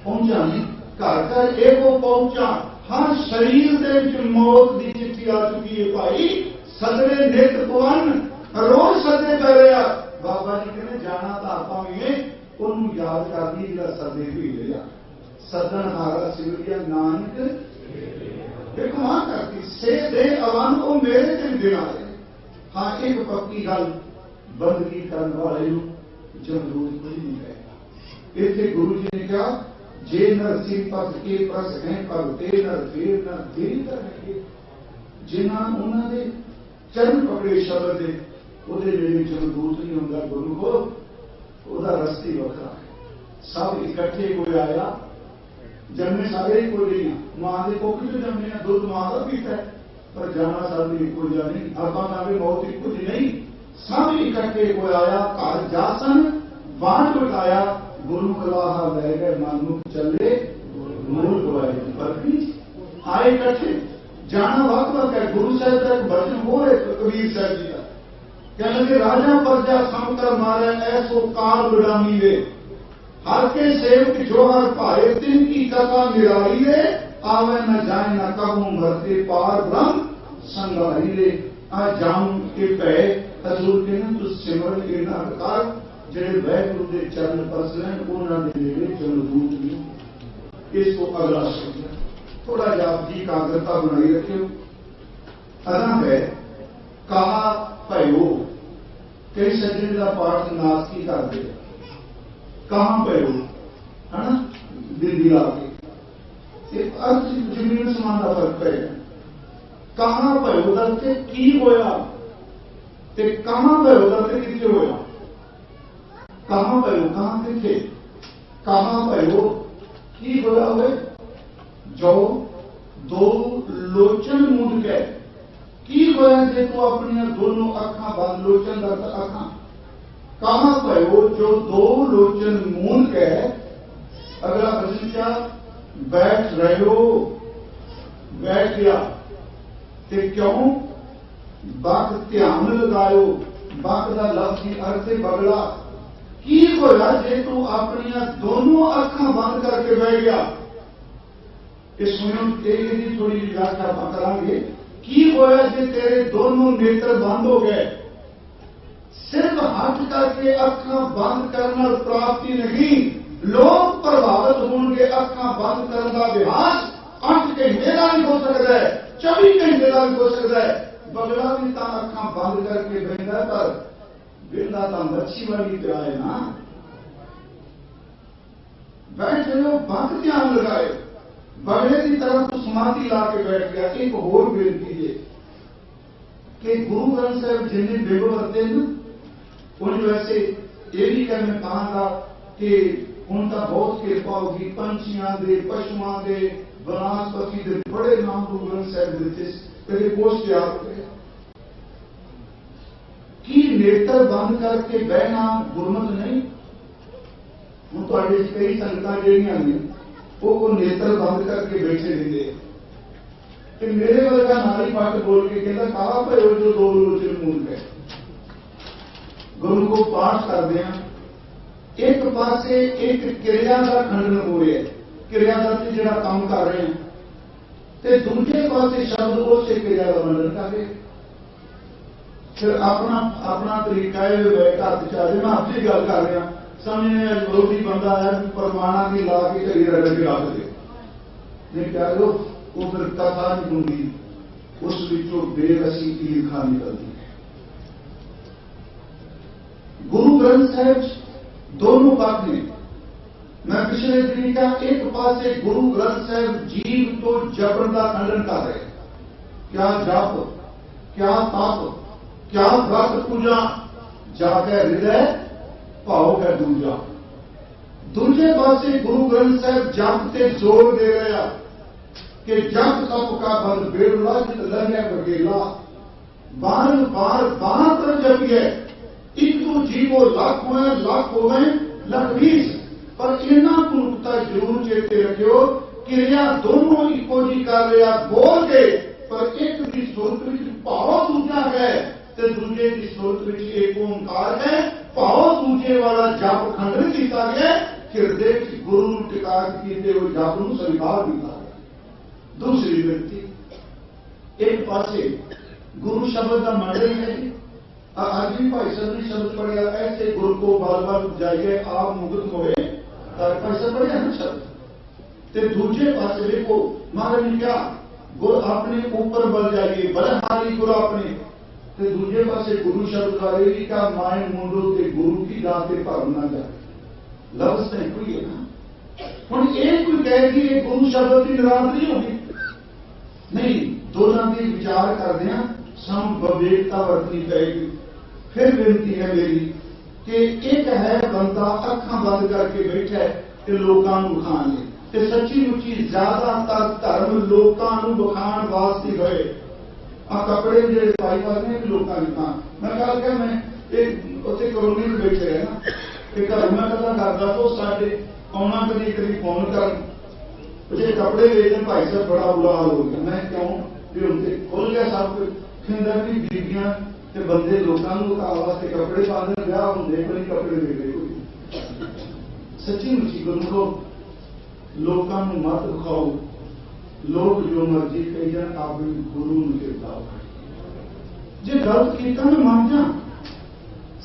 ਪਹੁੰਚਾ ਨਹੀਂ, ਘਰ ਘਰ ਇਹੋ ਪਹੁੰਚਾ। ਹਰ ਸਰੀਰ ਦੇ ਵਿੱਚ ਮੌਤ ਦੀ ਚਿੱਠੀ ਆ ਚੁੱਕੀ ਹੈ ਭਾਈ। ਸਦਰੇ ਨਿਤ ਪਵਨ, ਰੋਜ਼ ਸਦੇ ਪੈ ਰਿਹਾ। ਬਾਬਾ ਜੀ ਕਹਿੰਦੇ ਜਾਣਾ ਤਾਂ ਆਪਾਂ ਵੀ ਹੈ, ਉਹਨੂੰ ਯਾਦ ਕਰਦੀ ਜਿਹੜਾ ਸਦੇ ਵੀ ਲਿਆ। ਸਦਨ ਹਾਰਾ ਸਿਵਰਿਆ ਨਾਨਕ ਦੇਖੋ ਹਾਂ ਕਰਦੀ ਸੇ ਦੇ ਅਵਨ ਉਹ ਮੇਰੇ ਤੇ ਦੇਣਾ ਹੈ। ਹਾਂ ਇੱਕ ਪੱਕੀ ਗੱਲ, ਬੰਦਗੀ ਕਰਨ ਵਾਲੇ ਨੂੰ ਜਮਰੂਦ ਕੋਈ ਨਹੀਂ ਰਹੇਗਾ। ਇੱਥੇ ਗੁਰੂ ਜੀ ਨੇ ਕਿਹਾ ਜੇ ਨਰਸਿੰਹ ਪਦ ਕੇ ਪ੍ਰਸ ਹੈ ਭਗਤੇ ਨਰ ਫੇਰ ਨਰ ਦੇਰੀ ਕਰਨਗੇ। ਜਿਨ੍ਹਾਂ ਉਹਨਾਂ ਦੇ ਚਰਨ ਪਕੜੇ ਸ਼ਬਦ ਦੇ, ਉਹਦੇ ਨੇੜੇ ਜਮਰੂਦ ਨਹੀਂ ਹੁੰਦਾ। ਗੁਰੂ ਕੋ ਉਹਦਾ ਰਸਤੀ ਵੱਖਰਾ ਹੈ। ਸਭ ਇਕੱਠੇ ਕੋਈ ਆਇਆ, ਜਨਮੇ ਸਾਰੇ ਹੀ ਕੋਈ ਨਹੀਂ। ਮਾਂ ਦੇ ਕੋਖ ਤੋਂ ਜੰਮੇ ਆ, ਦੁੱਧ ਮਾਂ ਦਾ ਪੀਤਾ, ਪਰ ਜਾਣਾ ਸਭ ਨੇ ਇੱਕੋ ਜਿਹਾ ਨਹੀਂ। ਆਪਾਂ ਕਹਿੰਦੇ ਮੌਤ ਇੱਕੋ ਜਿਹੀ ਨਹੀਂ, सब इकट्ठे को आया घर जासन बांट बटाया गुरु कलाहा लै गए मानुख चले मूल गवाए बरखी आए इकट्ठे जाना वक्त वक्त है। गुरु साहब का एक भजन हो है कबीर साहब जी का, क्या लगे राजा प्रजा समकर मारे ऐसो काल गुलामी वे हर के सेवक जो हर भाए तिन की कथा निराई रे आवे न जाए न कहूं मरते पार ब्रह्म संगाई रे आ जाऊं के पै हजूर के न तू सिमरन के ना कर जेड़े वाहिगुरु के चरण पसले उन्होंने नेड़े जमदूत नहीं। इसको अगला शब्द थोड़ा जा आपकी एकाग्रता बनाई रखियो। अदा है कहा भयो कई सज्जन का पाठ नाथ की कर दे कहां भयो है ना दिल दिला के अर्थ जमीन समान का फर्क पै कहां भयो दे की होया ते कहां भयो दे किथे होया कहां भयो कहां किथे कहां भयो की होया हुए जो दो लोचन मुंड गए की होया जे तू अपनी दोनों अखा बंद लोचन दर्द अखा कहां भयो जो दो लोचन मूंद गए। अगला प्रश्न क्या बैठ रहे हो बैठ गया ते क्यों बक ध्यान लगायो बक का लफ्ज की अर्थ बगला की होया जे तू अपनी दोनों अखा बंद करके बह गया। इस सुनो तेरी थोड़ी व्याख्या आप करांगे की होया जे तेरे दोनों नेत्र बंद हो गए। सिर्फ हट करके अखा बंद करना प्राप्ति नहीं लोग प्रभावित होंगे अखा बंद करने का अभ्यास 8 घंटे का भी हो सकता है 24 घंटे का भी हो सकता है। बगला भी तो अखा बंद करके बहता पर बिंदा तो मच्छी वाली पिया है ना बैठ लो बंद ध्यान लगाए बगले की तरफ तो समाधि ला के बैठ गया। एक होर बेनती है कि गुरु ग्रंथ साहब जिन्हें बेगो करते हैं उन्हें वैसे ये भी कहने कहा कि उनका बहुत कृपा होगी पंछियां दे पशुओं दे वनस्पति दे बड़े नाम गुरु ग्रंथ साहब देते तेरे पोस्ट याद होते कि नेत्र बंद करके बहना गुरमत नहीं हूँ थोड़े कई संगत जड़िया ने वो नेत्र बंद करके बैठे रहते मेरे वर्गा नारी पाठ बोल के कहता कहा भाई वो जो दो लोचन मूल है गुरु को पाठ करते हैं एक पासे एक क्रिया का खंडन हो रहा है क्रिया का जो काम कर रहे हैं ते दूसरे पासे शब्द उस क्रिया का वर्णन कर रहे फिर अपना अपना तरीका है हाथ चाहे मैं आपसे गल कर रहा समझने विरोधी बंदा है परमाणा की ला के चली रगड़ के रख दे नहीं कह लो वो फिर कथा नहीं होंगी उस विचों बेबसी की लिखा निकलती है। गुरु ग्रंथ साहब दोनों पक्ष ने मैं पिछले दिन का एक पासे गुरु ग्रंथ साहब जीव तो जबरन का खंडन कर रहे क्या जप क्या तप क्या व्रत पूजा जाके हृदय भाव है दूजा दूसरे पासे गुरु ग्रंथ साहब जप से जोर दे रहा कि जप तप का बल बेड़ला जित लगे बगेला बार बार बार पर जपिए एक तो जीवो लाख हो लख 20 पर इन्ना पुरुषता जरूर चेते रखियो क्रिया दोनों इको जी कर रहा बोल के पर एक की सुरत भाव दूजा है तो दूजे की सुरत एक ओंकार है भाव दूजे वाला जप खंडन किया गया हृदय गुरु टिका किए हुए जप न स्वीकार किया गया। दूसरी व्यक्ति एक पासे गुरु शब्द का मंडल है आज भी भाई साहब ने शब्द पढ़िया ऐसे गुरु को बार बार जाइए आप मुक्त होए भाई साहब पढ़िया ना शब्द ते दूसरे पासे देखो महाराज ने क्या गुरु अपने ऊपर बल जाइए बलहारी गुरु अपने ते दूसरे पासे गुरु शब्द करेगी का माए मुंडो के गुरु की दाते भावना जाए लफ्ज नहीं कोई है ना हम एक कोई कहेगी एक गुरु शब्द की निरादरी होगी नहीं दोनों के विचार करते हैं सम विवेकता वरतनी पड़ेगी। फिर बेनती है मेरी कि एक है बंदा अखा बंद करके बैठा है कि लोगों को बखान ले सच्ची मुची ज्यादातर धर्म लोगों को बखान वास्ते गए आ कपड़े ਜਿਹੜੇ ਪਾਈ ਵਾਲੇ ਨੇ ਲੋਕਾਂ ਨੇ ਤਾਂ ਮੈਂ ਕੱਲ ਕਿਹਾ ਮੈਂ ਇਹ ਉੱਥੇ ਕਲੋਨੀ ਵਿੱਚ ਬੈਠੇ ਹੈ ਨਾ ਕਿ ਘਰ ਮੈਂ ਕਦਾ ਕਰਦਾ ਤਾਂ ਸਾਡੇ ਆਉਣਾ ਕਦੀ ਫੋਨ ਕਰਨ ਜੇ ਕੱਪੜੇ ਵੇਚਣ ਭਾਈ ਸਾਹਿਬ ਬੜਾ ਬੁਰਾ ਹਾਲ ਹੋ ਗਿਆ ਮੈਂ ਕਿਉਂ ਵੀ ਉੱਥੇ ਖੁੱਲ ਗਿਆ ਸਭ ਕੁਝ ਕਹਿੰਦਾ ਵੀ ਬੀਬੀਆਂ ਤੇ ਬੰਦੇ ਲੋਕਾਂ ਨੂੰ ਵਿਖਾਉਣ ਵਾਸਤੇ ਕੱਪੜੇ ਪਾਉਂਦੇ ਵਿਆਹ ਹੁੰਦੇ ਕੋਈ ਕੱਪੜੇ ਵੇਚਦੇ ਕੋਈ ਸੱਚੀ ਮੁੱਚੀ ਗੁਰੂ ਲੋਕਾਂ ਨੂੰ ਮਤ ਦਿਖਾਓ ਲੋਕ ਜੋ ਮਰਜ਼ੀ ਕਹੀ ਜਾਣ ਆਪਣੇ ਗੁਰੂ ਨੂੰ ਕਿਰਦਾਓ ਜੇ ਗਲਤ ਕੀਤਾ ਨਾ ਮੰਨ ਜਾ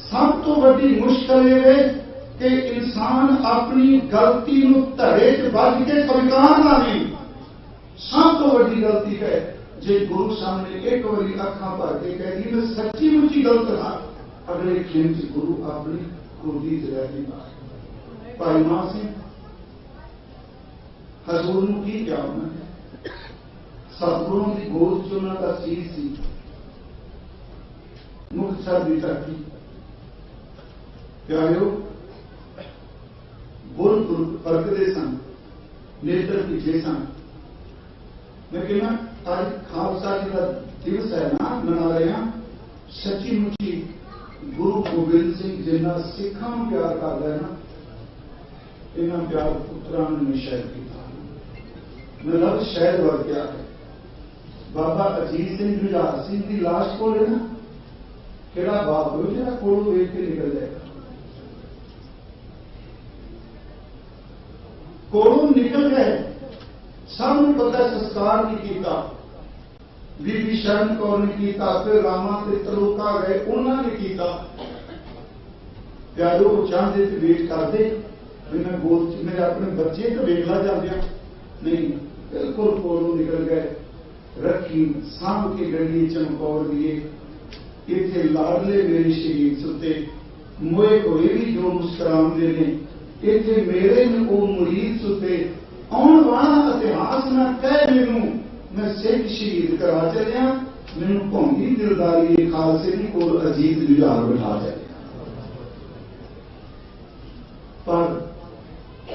ਸਭ ਤੋਂ ਵੱਡੀ ਮੁਸ਼ਕਲ ਇਹ ਹੈ ਕਿ ਇਨਸਾਨ ਆਪਣੀ ਗਲਤੀ ਨੂੰ ਧੜੇ 'ਚ ਵੱਜ ਕੇ ਸਵੀਕਾਰ ਨਾ ਨਹੀਂ ਸਭ ਤੋਂ ਵੱਡੀ ਗਲਤੀ ਹੈ ਜੇ ਗੁਰੂ ਸਾਹਮਣੇ ਇੱਕ ਵਾਰੀ ਅੱਖਾਂ ਭਰ ਕੇ ਕਹੇਗੀ ਮੈਂ ਸੱਚੀ ਮੁੱਚੀ ਗਲਤ ਹਾਂ ਅਗਲੇ ਖੇਮ 'ਚ ਗੁਰੂ ਆਪਣੀ ਖੁਦੀ ਜਗ੍ਹਾ ਨਹੀਂ ਪਾਏ ਭਾਈ ਮਾਨ ਸਿੰਘ ਹਜ਼ੂਰ ਨੂੰ ਕੀ ਕਿਹਾ ਉਹਨਾਂ ਨੇ ਸਤਿਗੁਰਾਂ ਦੀ ਗੋਦ 'ਚ ਉਹਨਾਂ ਦਾ ਸੀਸ ਸੀ ਮੁਕਤਸਰ ਦੀ ਧਰਤੀ ਪਿਆਰਿਓ ਗੁਰ ਪਰਖਦੇ ਸਨ ਨੇਤਰ ਪਿਛੇ ਸਨ ਮੈਂ ਕਹਿੰਦਾ ਅੱਜ ਖਾਲਸਾ ਜੀ ਦਾ ਦਿਵਸ ਹੈ ਨਾ ਮਨਾ ਰਹੇ ਹਾਂ ਸੱਚੀ ਮੁੱਚੀ ਗੁਰੂ ਗੋਬਿੰਦ ਸਿੰਘ ਜਿੰਨਾ ਸਿੱਖਾਂ ਨੂੰ ਪਿਆਰ ਕਰਦਾ ਹੈ ਨਾ ਇਹਨਾਂ ਪਿਆਰ ਪੁੱਤਰਾਂ ਨੂੰ ਸ਼ਾਇਦ ਕੀਤਾ ਮੈਂ ਲਫ਼ਜ਼ ਸ਼ਾਇਦ ਵਰਤਿਆ ਹੈ ਬਾਬਾ ਅਜੀਤ ਸਿੰਘ ਜੁਝਾਰ ਸਿੰਘ ਦੀ ਲਾਸ਼ ਕੋਲ ਹੈ ਨਾ ਕਿਹੜਾ ਬਾਪ ਹੋ ਜਿਹੜਾ ਕੋਲੋਂ ਵੇਖ ਕੇ ਨਿਕਲ ਜਾਏਗਾ ਕੋਲੋਂ ਨਿਕਲ ਗਏ ਸਭ ਨੂੰ ਪਤਾ ਸੰਸਕਾਰ ਨਹੀਂ ਕੀਤਾ ਬੀਬੀ ਸ਼ਰਨ ਕੌਰ ਨੇ ਕੀਤਾ ਫਿਰ ਰਾਮਾ ਤੇ ਤਰੋਕਾ ਗਏ ਉਹਨਾਂ ਨੇ ਕੀਤਾ ਪਿਆਰੋ ਉਹ ਚਾਹੁੰਦੇ ਤੇ ਵੇਟ ਕਰਦੇ ਵੀ ਮੈਂ ਗੋਦ ਚ ਮੇਰੇ ਆਪਣੇ ਬੱਚੇ ਤਾਂ ਵੇਖ ਲਾ ਜਾਂਦੇ ਆ ਨਹੀਂ ਬਿਲਕੁਲ ਕੋਲੋਂ ਨਿਕਲ ਗਏ ਰੱਖੀ ਸਾਂਭ ਕੇ ਗੜੀ ਚਮਕੌਰ ਦੀਏ ਇੱਥੇ ਲਾਡਲੇ ਮੇਰੇ ਸ਼ਹੀਦ ਸੁੱਤੇ ਮੋਏ ਹੋਏ ਵੀ ਜੋ ਮੁਸਕਰਾਉਂਦੇ ਨੇ ਇੱਥੇ ਮੇਰੇ ਨੇ ਉਹ ਮੁਰੀਦ ਸੁੱਤੇ ਆਉਣ ਵਾਲਾ ਇਤਿਹਾਸ ਨਾ ਕਹਿ ਮੈਨੂੰ ਮੈਂ ਸਿੱਖ ਸ਼ਹੀਦ ਕਰਾ ਚੱਲਿਆ ਮੈਨੂੰ ਭੌਂਗੀ ਦਿਲਦਾਰੀ ਖਾਲਸੇ ਦੀ ਕੋਲ ਅਜੀਤ ਜੁਝਾਰ ਬਿਠਾ ਚੱਲਿਆ ਪਰ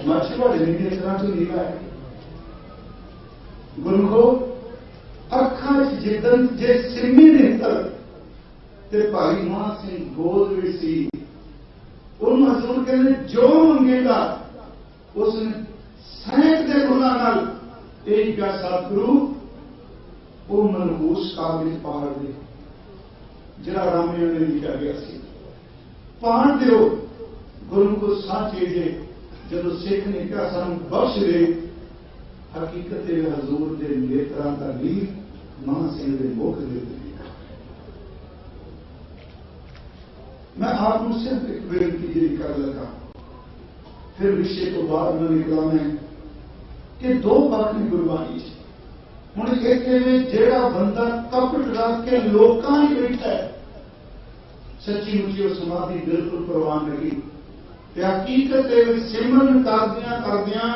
ਮੱਛਵਾੜੇ ਨੇ ਇਸ ਤਰ੍ਹਾਂ ਤੋਂ ਨਹੀਂ ਆਇਆ ਗੁਰੂ ਅੱਖਾਂ 'ਚ ਜਿੱਦਨ ਜੇ ਸਿੰਮੀ ਨੇਤਰ ਤੇ ਭਾਈ ਮਾਨ ਸਿੰਘ ਗੋਦ ਵਿੱਚ ਸੀ ਉਹਨੂੰ ਹਜ਼ੂਰ ਕਹਿੰਦੇ ਜੋ ਮੰਗੇਗਾ ਉਸਨੇ ਸਹਿਤ ਦੇ ਗੁਣਾਂ ਨਾਲ ਇਹ ਕਿਹਾ ਸਤਿਗੁਰੂ ਉਹ ਮਨਹੂਸ ਕਾਬਿਲ ਪਾੜ ਦੇ ਜਿਹੜਾ ਰਾਮੇ ਨੇ ਲਿਖਿਆ ਗਿਆ ਸੀ ਪਾੜ ਦਿਓ ਗੁਰੂ ਕੋ ਸਾਚੇ ਜੇ ਜਦੋਂ ਸਿੱਖ ਨੇ ਕਿਹਾ ਸਾਨੂੰ ਬਖਸ਼ ਦੇ ਹਕੀਕਤ ਦੇ ਹਜ਼ੂਰ ਦੇ ਨੇਤਰਾਂ ਦਾ ਲੀਰ ਮਾਨ ਸਿੰਘ ਦੇ ਮੁਖ ਦੇ मैं आपको सिर्फ एक बेनती जी कर लगा फिर विषय को बाद में निकला मैं कि दो पक्ष की गुरबानी हूँ इतने में जेड़ा बंदा कपट रख के लोगों ही बैठा है सच्ची मुची और समाधि बिल्कुल प्रवान लगी हकीकत सिमरन करदियां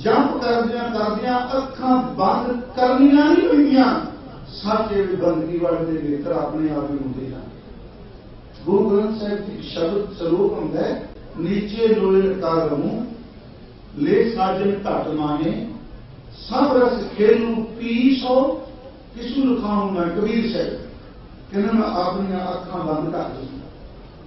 जप करदियां अखां बंद करनियां नहीं होंदियां साचे बंदगी वाले नेत्र अपने आप ही होंगे हैं गुरु ग्रंथ साहिब की शब्द स्वरूप होंगे नीचे लोए का रहूं ले साजन घट माने सब रस खेलू पीस हो किसू लिखाऊं मैं कबीर साहब कहना मैं अपनी अखां बंद कर दूंगा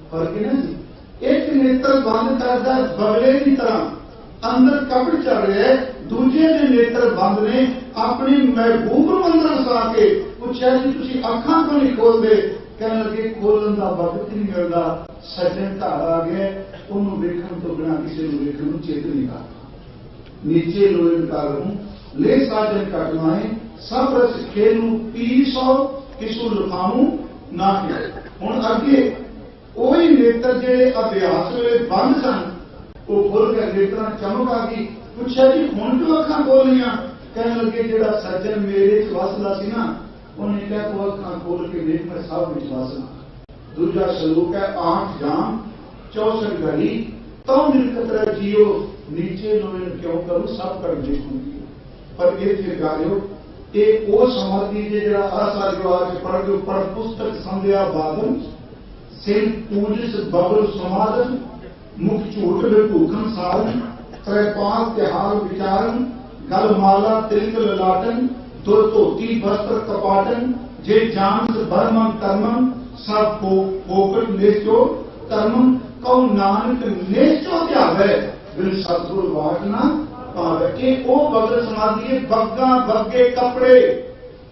पर कहना जी एक नेत्र बंद करता बगले की तरह अंदर कपड़ चल रहा है दूजे के नेत्र बंद ने अपनी महबूब मंदिर सा के पूछा जी तुम अखां क्यों नहीं खोलते कहने लगे खोलन का वक्त नहीं मिलता सज्जन घर आ गया उन्होंने वेखण तो बिना किसी को वेखण चेत नहीं करता नीचे लोए कर रहूं ले साजन कटवाए सब रस खेलू पीसो किसू लुकाऊं ना हूं अगे वही नेत्र जेडे अभ्यास वे बंद सन वो खुल गए नेत्र चमक आ गई पूछा जी हुण क्यों अखां खोलियां कहने लगे जेड़ा सज्जन मेरे च वसदा सी ना उन्हें कहा तो अखां खोल के देख मैं सब विश्वास दूजा सलूक है 8 जाम 64 घड़ी तो मिलकत जियो नीचे लोए क्यों करूं सब कर देखूंगी पर ये फिर गालियो एक वो समाधि जो आशा रिवाज पढ़ के पढ़ पुस्तक संध्या बादल सिर पूजिस बबल समाधन मुख झूठ में भूखन साधन त्रैपाल त्योहार विचारन गल माला तिलक ललाटन दो धोती वस्त्र कपाटन जे जानस बर्मन कर्मन सब को पोकट नेचो कर्म कौ नानक नेचो त्यावे बिन सतगुर वाटना पावे। एक वो बगल समाधि बग्गा बग्गे कपड़े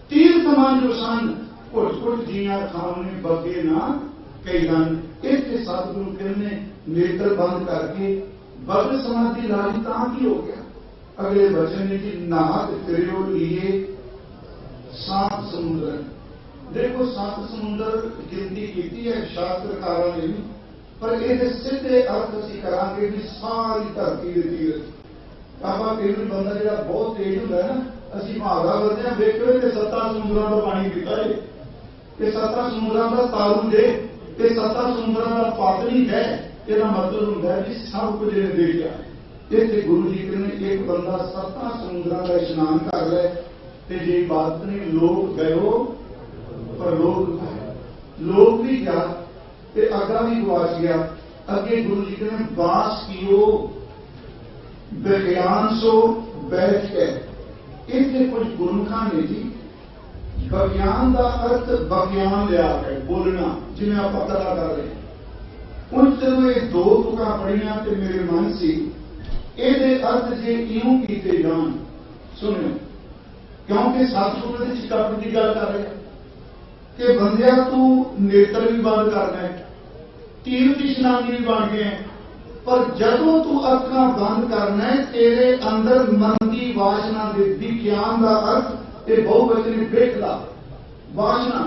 तीर समान जो सन घुट घुट जिया खाने बग्गे ना कई रन इस सतगुरु कहने नेत्र बंद करके बगल समाधि राजता की हो गया। अगले वचन ने कि नाहत फिरो लिए 7 समुद्र। देखो 7 समुद्र गिनती की है शास्त्रकारों ने भी, पर ये सीधे अर्थ असी करांगे भी सारी धरती के तीर। ਆਪਾਂ ਕਈ ਵਾਰ ਬੰਦਾ ਜਿਹੜਾ ਬਹੁਤ ਤੇਜ਼ ਹੁੰਦਾ ਹੈ ਨਾ, ਅਸੀਂ ਭਾਗਾ ਕਰਦੇ ਹਾਂ ਵੇਖੋ ਤੇ 7 ਸਮੁੰਦਰਾਂ ਦਾ ਪਾਣੀ ਪੀਤਾ ਏ, ਤੇ 7 ਸਮੁੰਦਰਾਂ ਦਾ ਤਾਰੂ ਜੇ, ਤੇ 7 ਸਮੁੰਦਰਾਂ ਦਾ ਪਾਤਨੀ ਹੈ। ਇਹਦਾ ਮਤਲਬ ਹੁੰਦਾ ਹੈ ਕਿ ਸਭ ਕੁਝ ਇਹਨੇ ਦੇਖਿਆ। ਇੱਥੇ ਗੁਰੂ ਜੀ ਕਹਿੰਦੇ ਇੱਕ ਬੰਦਾ 7 ਸਮੁੰਦਰਾਂ ਦਾ ਇਸ਼ਨਾਨ ਕਰ ਲੈ ਤੇ ਜੇ ਬਾਤ ਨੇ ਲੋਕ ਗਇਓ ਪਰ ਲੋਕ ਵੀ ਗਿਆ ਤੇ ਅਗਾ ਵੀ ਗਵਾਚ ਗਿਆ। ਅੱਗੇ ਗੁਰੂ ਜੀ ਕਹਿੰਦੇ ਬਾਸ ਕੀਓ विज्ञान सो बैठ के। इतने कुछ गुरमुखा ने जी विज्ञान का अर्थ विज्ञान लिया है बोलना, जिन्हें आप पता कर रहे हैं। उन चलो ये 2 तुका पढ़िया तो मेरे मन से ये अर्थ जे इं किए जान सुनो, क्योंकि सतगुरु के चिकापट की गल कर रहे हैं कि बंदिया तू नेत्र भी बंद करना है, तीर्थ इशनानी भी बन गए, पर जदों तू अखां बंद करना है तेरे अंदर मन की वासना विज्ञान का अर्थ ये बहुवचन वेखला वासना।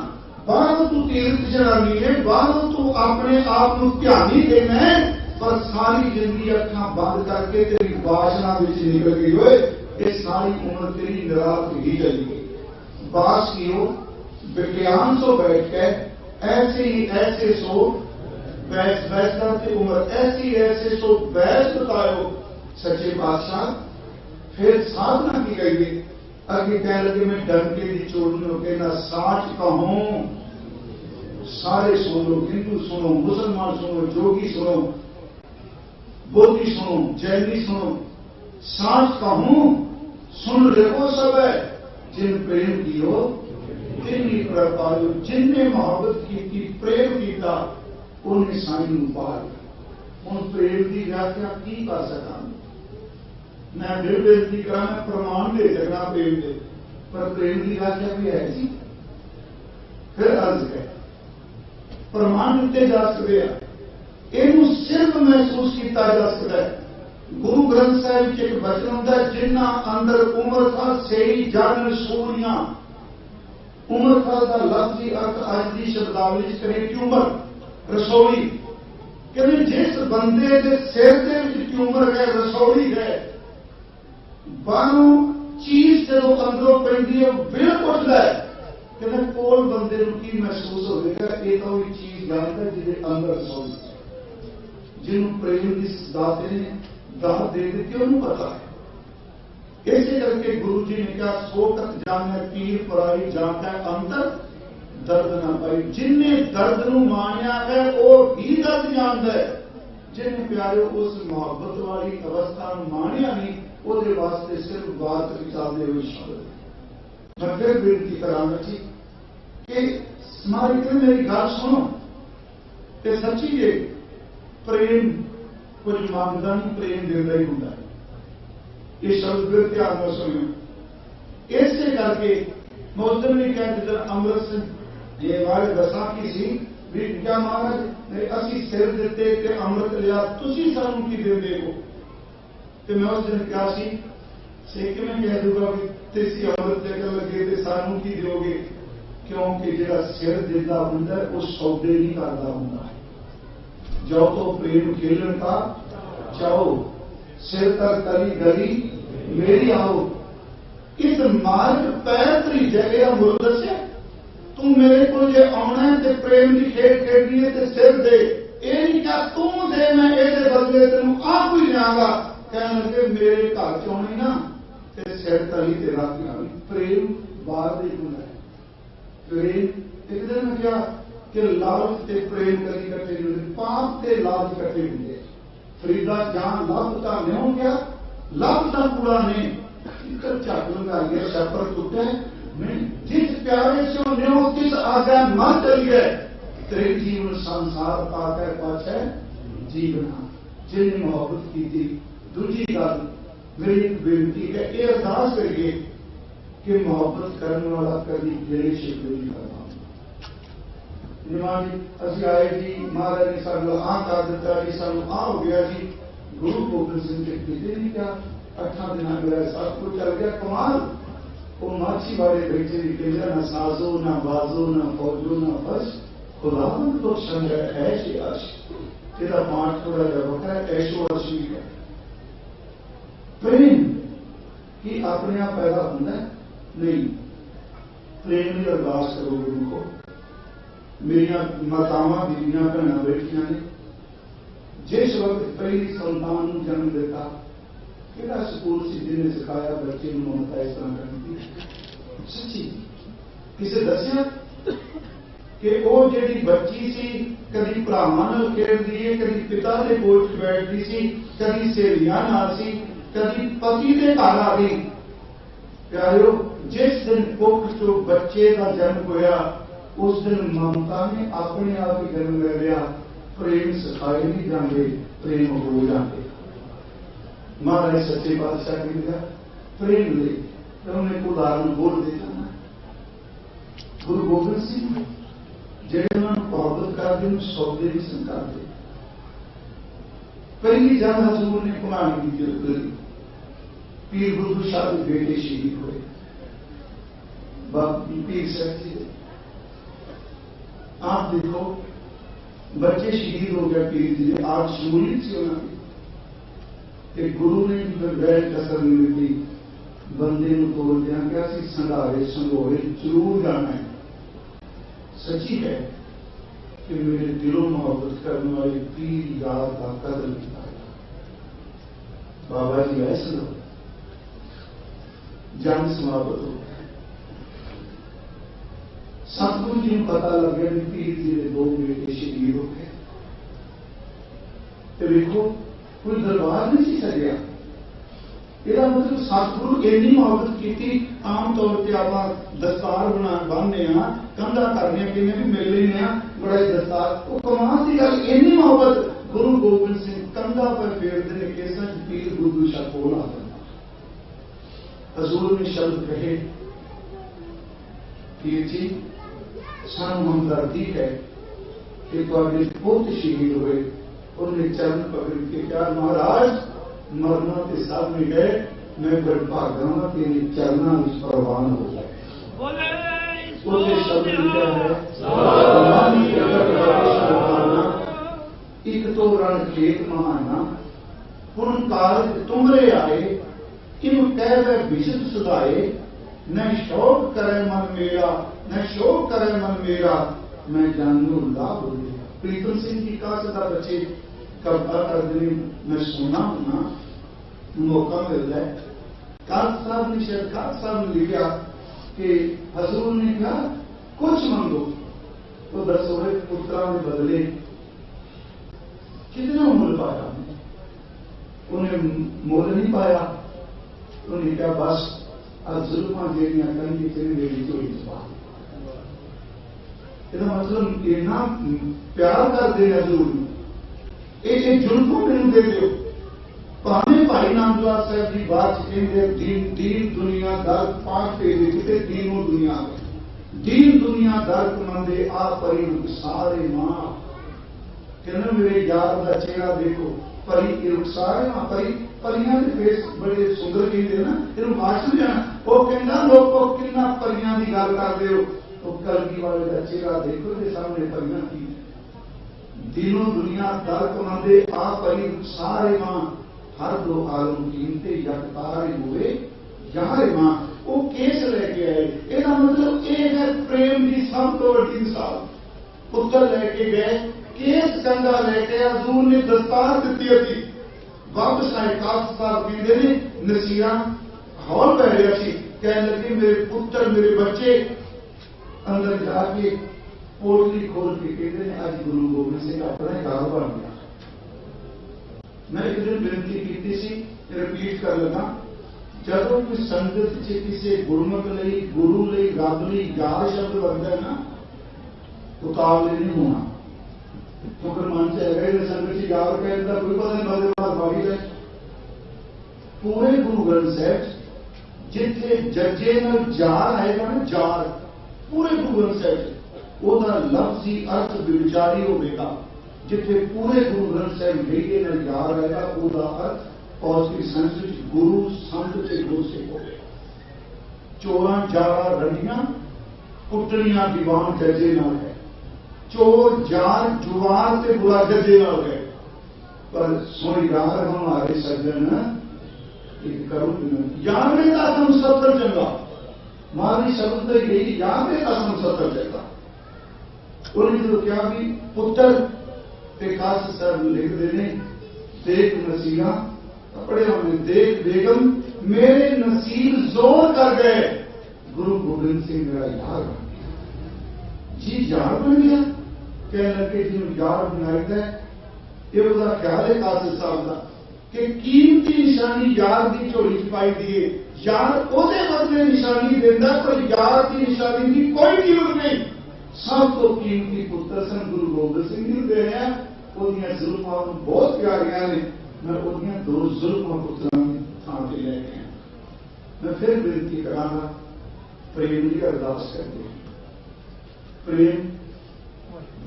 बाहरों तू तीर्थ चढ़ानी है, बाहरों तू अपने आप को ध्यान ही देना है, पर सारी जिंदगी अखां बंद करके तेरी वासना विच निकल गई होए, ये सारी उम्र तेरी निराश ही चली गई। बास कियो विज्ञान सो बैठ के ऐसे ही ऐसे सो बैस करते उम्र ऐसी ऐसे सो बैस बतायो सच्चे पातशाह। फिर साधना की गई, अगे कह लगे मैं डंके की चोटियों के ना साच कहूं। सारे सुनो, हिंदू सुनो, मुसलमान सुनो, जोगी सुनो, बोधी सुनो, जैनी सुनो, साच कहूं सुन रखो सब है। जिन प्रेम कियो तिन्नी प्रपायो, जिनने मोहब्बत की प्रेम किया उन्हें साई पा लिया। उन प्रेम की व्याख्या की कर सका मैं फिर बेनती करा, मैं प्रमाण दे सकना प्रेम दे, पर प्रेम की व्याख्या भी है जी। फिर अर्ज है प्रमाण दिते जा सकते हैं, इनू सिर्फ महसूस किया जा सकता है। गुरु ग्रंथ साहिब एक वचन होता है जिन्ना अंदर उम्र था सही जन सूरियां। उम्र था का लफ्ज ही अर्थ अज की शब्दावली करे ट्यूमर रसोई, कहते जिस बंदे के सिर के ट्यूमर है रसोई है, बाहरों चीज जो अंदरों पैंदी है बिल्कुल है, कहते कोल बंदे की महसूस होगा ये तो भी चीज जानता जिसे अंदर रसोई, जिन्होंने प्रेम की दाते ने दात दे दी उन्होंने पता है। इसे करके गुरु जी ने कहा सो तक जाने पीर पराई जाता है अंतर दर्द ना पाई। जिन्हें दर्द नूं मानिया है वो भी दर्द जानता है, जिन्हें प्यारे उस मोहब्बत वाली अवस्था मानिया नहीं वो वास्ते सिर्फ बात विचारते हुए शब्द। मैं फिर बेनती करांगा जी कि हमारी मेरी गल सुनो ते सच्ची जे प्रेम कुछ मंगदा नहीं, प्रेम देता ही होंगे। ये शब्द फिर ध्यान में सुनो। इसे करके मैं उस दिन भी कह जिस अमृत ये हमारे बैसाखी सी भी क्या महाराज असी सिर दिते ते अमृत लिया तुसी सानू की देंदे हो, ते मैं उस दिन क्या सी किवें कह दूंगा भी तुसी अमृत लेकर लगे ते सानू की दोगे, क्योंकि जिहड़ा सिर दिंदा हुंदा है वो सौदे नहीं करदा हुंदा है। जो तो प्रेम खेलन का चाहो सिर तर करी गली मेरी आओ, इस मार्ग पैर तरी जगह मुर्द से तू मेरे को जे आना है ते प्रेम की खेड खेडनी है ते सिर दे, ये नहीं क्या तू दे मैं ये बदले तेन आप ही लियांगा। कहने लगे मेरे घर च आनी ना ते सिर तली तेरा की प्रेम बाहर दे होना है। प्रेम एक दिन मैं क्या कि लालच ते प्रेम कभी इकट्ठे नहीं होते, पाप ते लालच इकट्ठे होंगे। फरीदा जहां लभ का नहीं गया लभ का पूरा नहीं झट लगा गया छापर टूटा जिस प्यारे से न्यो तिस आज्ञा मत चलिए तेरे जीवन संसार पाकर पाछे जीवना जिन्हें मोहब्बत की थी। दूसरी गल मेरी एक बेनती है, ये अरदास करिए कि मोहब्बत करने वाला कभी गिले शिकवे नहीं करना। निमान जी असि आए जी, महाराज ने सानू आ कर दिता जी, सानू आ हो गया जी। गुरु गोबिंद सिंह के किते नहीं क्या 8 दिन मेरा सब कुछ चल गया कमाल। वो माछी वाले बैठे भी कहते ना साजो ना बाजो ना फौजो ना फर्श खुदावंद तो संग ऐश अर्श। तेरा पाठ थोड़ा जा वखरा ऐशो अर्श भी है। प्रेम की अपने आप पैदा होता नहीं, प्रेम की अरदास करो गुरु को। मेरिया मातावां बीबियां भैणां बैठियां ने, जिस वक्त पहली संतान को जन्म दिता किहड़ा स्कूल से जिन्हें सिखाया बच्चे को ममता इस तरह करनी थी? सच्ची किसे दसिया कि वो जी बच्ची सी कभी भरावां नाल खेलदी है, कभी पिता के कोल बैठती सी, कभी सहेलियां नाल सी, कभी पति के घर आ गई। प्यारियो जिस दिन कुख चो बच्चे का जन्म होया उस दिन ममता ने अपने आप ही जन्म ले लिया। प्रेम सिखाए नहीं जाते, प्रेम हो जाते। महाराज सच्चे पातशाह की दिया प्रेम ले तो उन्हें उदाहरण बोल देता ना। गुरु गोबिंद सिंह जेड़े उन्होंने मोहब्बत करते हैं सौदे भी संकारते। पहली जंग हजूर ने कुरान की जरूरत करी, पीर बुद्धू शाह के बेटे शहीद हुए। पीर साहब जी आप देखो बच्चे शहीद हो गए पीर जी आज शमूलियत से उन्होंने कि गुरु ने बैठ कसर नहीं दी बंदे को तोड़ दिया क्या संघारे संघोरे जरूर जाना है। सच्ची है कि मेरे दिलों मोहब्बत करने वाले पीर याद का कदर किया। बाबा जी ऐसे लो जंग समाप्त हो गया। सतगुरु जी को पता लग गया कि पीर जी ने 2 बेटे शहीद हो गए। तो देखो कोई दरबार नहीं सकिया। यदा मतलब सतगुरु इन्नी मोहब्बत की। आम तौर पर आप दस्तार बना बांधने कंधा करने कि भी मिल लेने बड़ा ही दस्तार वो कमाल की गल इन्नी मोहब्बत गुरु गोबिंद सिंह कंधा पर फेरते हैं केसा पीर बुद्धू शाह कोल आ जाता। हजूर ने शब्द कहे पीर जी सानू हमदर्दी है कि तुहाडे पुत शहीद हुए। उन्हें चरण पकड़ के क्या महाराज मरना के सामने गए मैं बड़भागा तेरे चरणों में प्रवान हो जाए। शब्द लिखा है एक तो रण खेत महाना हुण काल तुमरे आए इन कह वह विशद सुधाए न शोक करे मन मेरा न शोक करे मन मेरा मैं जानू लाभ हो गया। प्रीतम सिंह जी का सदा बच्चे कविता करने मैं सुना हूं मौका मिलता है। काद साहब ने शायद काद साहब ने लिखा कि हजूर ने कहा कुछ मांगो तो दसोरे पुत्रा ने बदले कितना मूल पाया उन्हें मोल नहीं पाया। उन्हें क्या बस जुल्मा जेड़ियां कहीं तेरे मेरी चोरी मतलब इतना प्यार करते हजूर ये जुल्म मैंने दे दो। भावे भाई नामदास साहब की बात कहते दीन दुनिया दर्द 5 पेज कितने दीनों दुनिया दीन दुनिया दर्द मंदे आ परी सारे मां कहना मेरे यार का चेहरा देखो परी सारे मां परी परियां के फेस बड़े सुंदर कहते ना इन भाषण जाना वो कहना लोगों कितना परियां की गल करते हो तो कलगी वाले का चेहरा देखो के सामने परियां की दिनों दुनिया दर्द मंदे आ परी सारे मां हर 2 आलम कीमते यकतारे हुए यार मां वो केस लेके आए। इसका मतलब ये है प्रेम की सब तो बड़ी मिसाल। पुत्र लेके गए केस कंधा लेके हजूर ने दस्तार दी थी वापस आए। काफ साहब कहते ने नसीरा हॉल पै रहा थी कहने लगे मेरे पुत्र मेरे बच्चे अंदर जाके पोटली खोल के कहते हैं आज गुरु गोबिंद सिंह अपना घर बन गया। मैं एक दिन बेनती की रिपीट कर लगा ਜਦੋਂ ਕੋਈ ਸੰਗਤ 'ਚ ਕਿਸੇ ਗੁਰਮੁਖ ਲਈ, ਗੁਰੂ ਲਈ, ਰੱਬ ਲਈ ਯਾਰ ਸ਼ਬਦ ਵਰਤਦਾ ਨਾ, ਉਤਾਵਲੇ ਨਹੀਂ ਹੋਣਾ। ਕਿਉਂਕਿ ਮਨ 'ਚ ਹੈਗਾ ਇਹ ਸੰਗਤ 'ਚ ਯਾਰ ਕਹਿਣ ਦਾ ਕੋਈ ਪਤਾ ਨਹੀਂ, ਮਦੇ ਬਾਅਦ ਬਾਗੀ ਹੈ। ਪੂਰੇ ਗੁਰੂ ਗ੍ਰੰਥ ਸਾਹਿਬ ਜਿੱਥੇ ਜੱਜੇ ਨਾਲ ਜਾਰ ਆਏਗਾ ਨਾ, ਜਾਰ ਪੂਰੇ ਗੁਰੂ ਗ੍ਰੰਥ ਸਾਹਿਬ ਉਹਦਾ ਲਫ਼ਜ਼ੀ ਅਰਥ ਵਿਚਾਰੀ ਹੋਵੇਗਾ। ਜਿੱਥੇ ਪੂਰੇ ਗੁਰੂ ਗ੍ਰੰਥ ਸਾਹਿਬ ਗਈਏ ਨਾਲ ਜਾਰ ਆਏਗਾ, ਉਹਦਾ ਅਰਥ ਪੌਜ਼ਿਟਿਵ ਸੈਂਸ ਵਿੱਚ ਗੁਰੂ ਸੰਤ ਤੇ ਗੁਰਸਿੱਖ ਹੋਵੇ। ਚੋਰਾਂ ਜਾਰਾਂ ਰੰਡੀਆਂ ਕੁੱਟਣੀਆਂ ਦੀਵਾਨ ਜੱਜੇ ਨਾਲ ਹੈ। ਚੋਰ ਜਾਰ ਜੁਆਰ ਤੇ ਬੁਰਾ ਜੱਜੇ ਨਾਲ ਹੈ। ਪਰ ਸੋਈ ਯਾਰ ਹਮਾਰੇ ਸੱਜਣ ਇੱਕ ਕਰੋ यादवे का सम 70 चंगा, मारी शब्द तो यही यादवे का सम 70 चंगा। उन्होंने जो क्या भी पुत्र ते खास सर लिख देने, देख नसीहा कपड़े हमने देख बेगम मेरे नसीब जोर कर गए। गुरु गोबिंद सिंह मेरा यार बन गया जी, यार बन गया। कहने लगे जिन्होंने यार बनाया ये उसका ख्याल है कासिम साहब का कि कीमती निशानी यार की झोली च पाई दी है। यार ਉਹਦੇ ਬਦਲੇ ਨਿਸ਼ਾਨੀ ਦਿੰਦਾ, ਪਰ यार की निशानी की कोई कीमत नहीं। सब तो कीमती पुत्र सन गुरु गोबिंद सिंह जी दे हैं। ਉਹਦੀਆਂ ਜ਼ੁਲਮਾਂ ਨੂੰ ਬਹੁਤ ਪਿਆਰੀਆਂ ਨੇ। मैं ਉਹਦੀਆਂ ਦੋ ਜ਼ੁਲਮਾਂ ਪੁੱਤਰਾਂ ਦੀ ਥਾਂ ਤੇ ਲੈ ਕੇ ਆਇਆ। मैं फिर ਬੇਨਤੀ ਕਰਾਂਗਾ, ਪ੍ਰੇਮ ਦੀ ਅਰਦਾਸ ਕਰਦੇ। प्रेम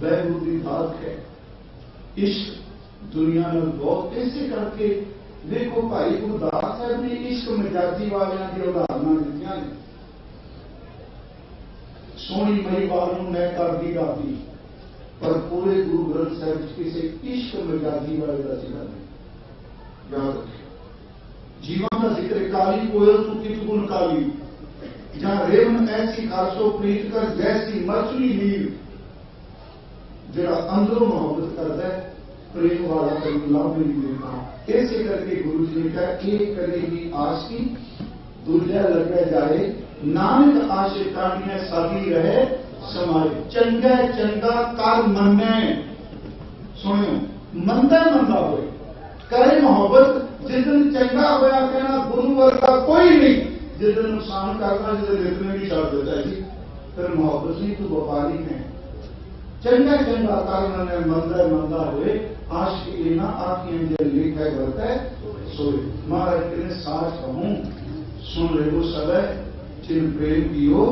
वैभव की बात है। इश्क दुनिया में बहुत ऐसे करके देखो भाई गुरदास साहब ने इश्क मिजाजी वालों की उदाहरण दिखा ने। सोनी मई वालों मैं कर दी गाती, पर पूरे गुरु ग्रंथ साहब किसी इश्क मिजाजी वाले का जिक्र नहीं। याद रखें जीवन का जिक्र काली कोयल सुखित गुण काली, जहां रेवन ऐसी खासो प्रीत कर जैसी मछली नीर। जरा अंदरों मोहब्बत करता है प्रेम वाला कभी लाभ नहीं देता। ऐसे करके गुरु जी ने कहा एक करेगी आशी दूजा लगे जाए, नानक आशिकानियां सादी रहे समाए। चंगा चंगा कर मन्ने, सुनो मंदा मंदा हो करे मोहब्बत। जिस दिन चंगा होया कहना गुरु वर्गा कोई नहीं, जिस दिन नुकसान करना जिस दिन इतने भी छड़ देता है जी, फिर मोहब्बत नहीं तो व्यापारी है। चंगा चंगा कारण ने मंदा मंदा हुए आशिक लेना आखियां जल लिखा करता है सोए। महाराज कहने साथ कहूं सुन रहे हो सब जिन प्रेम कियो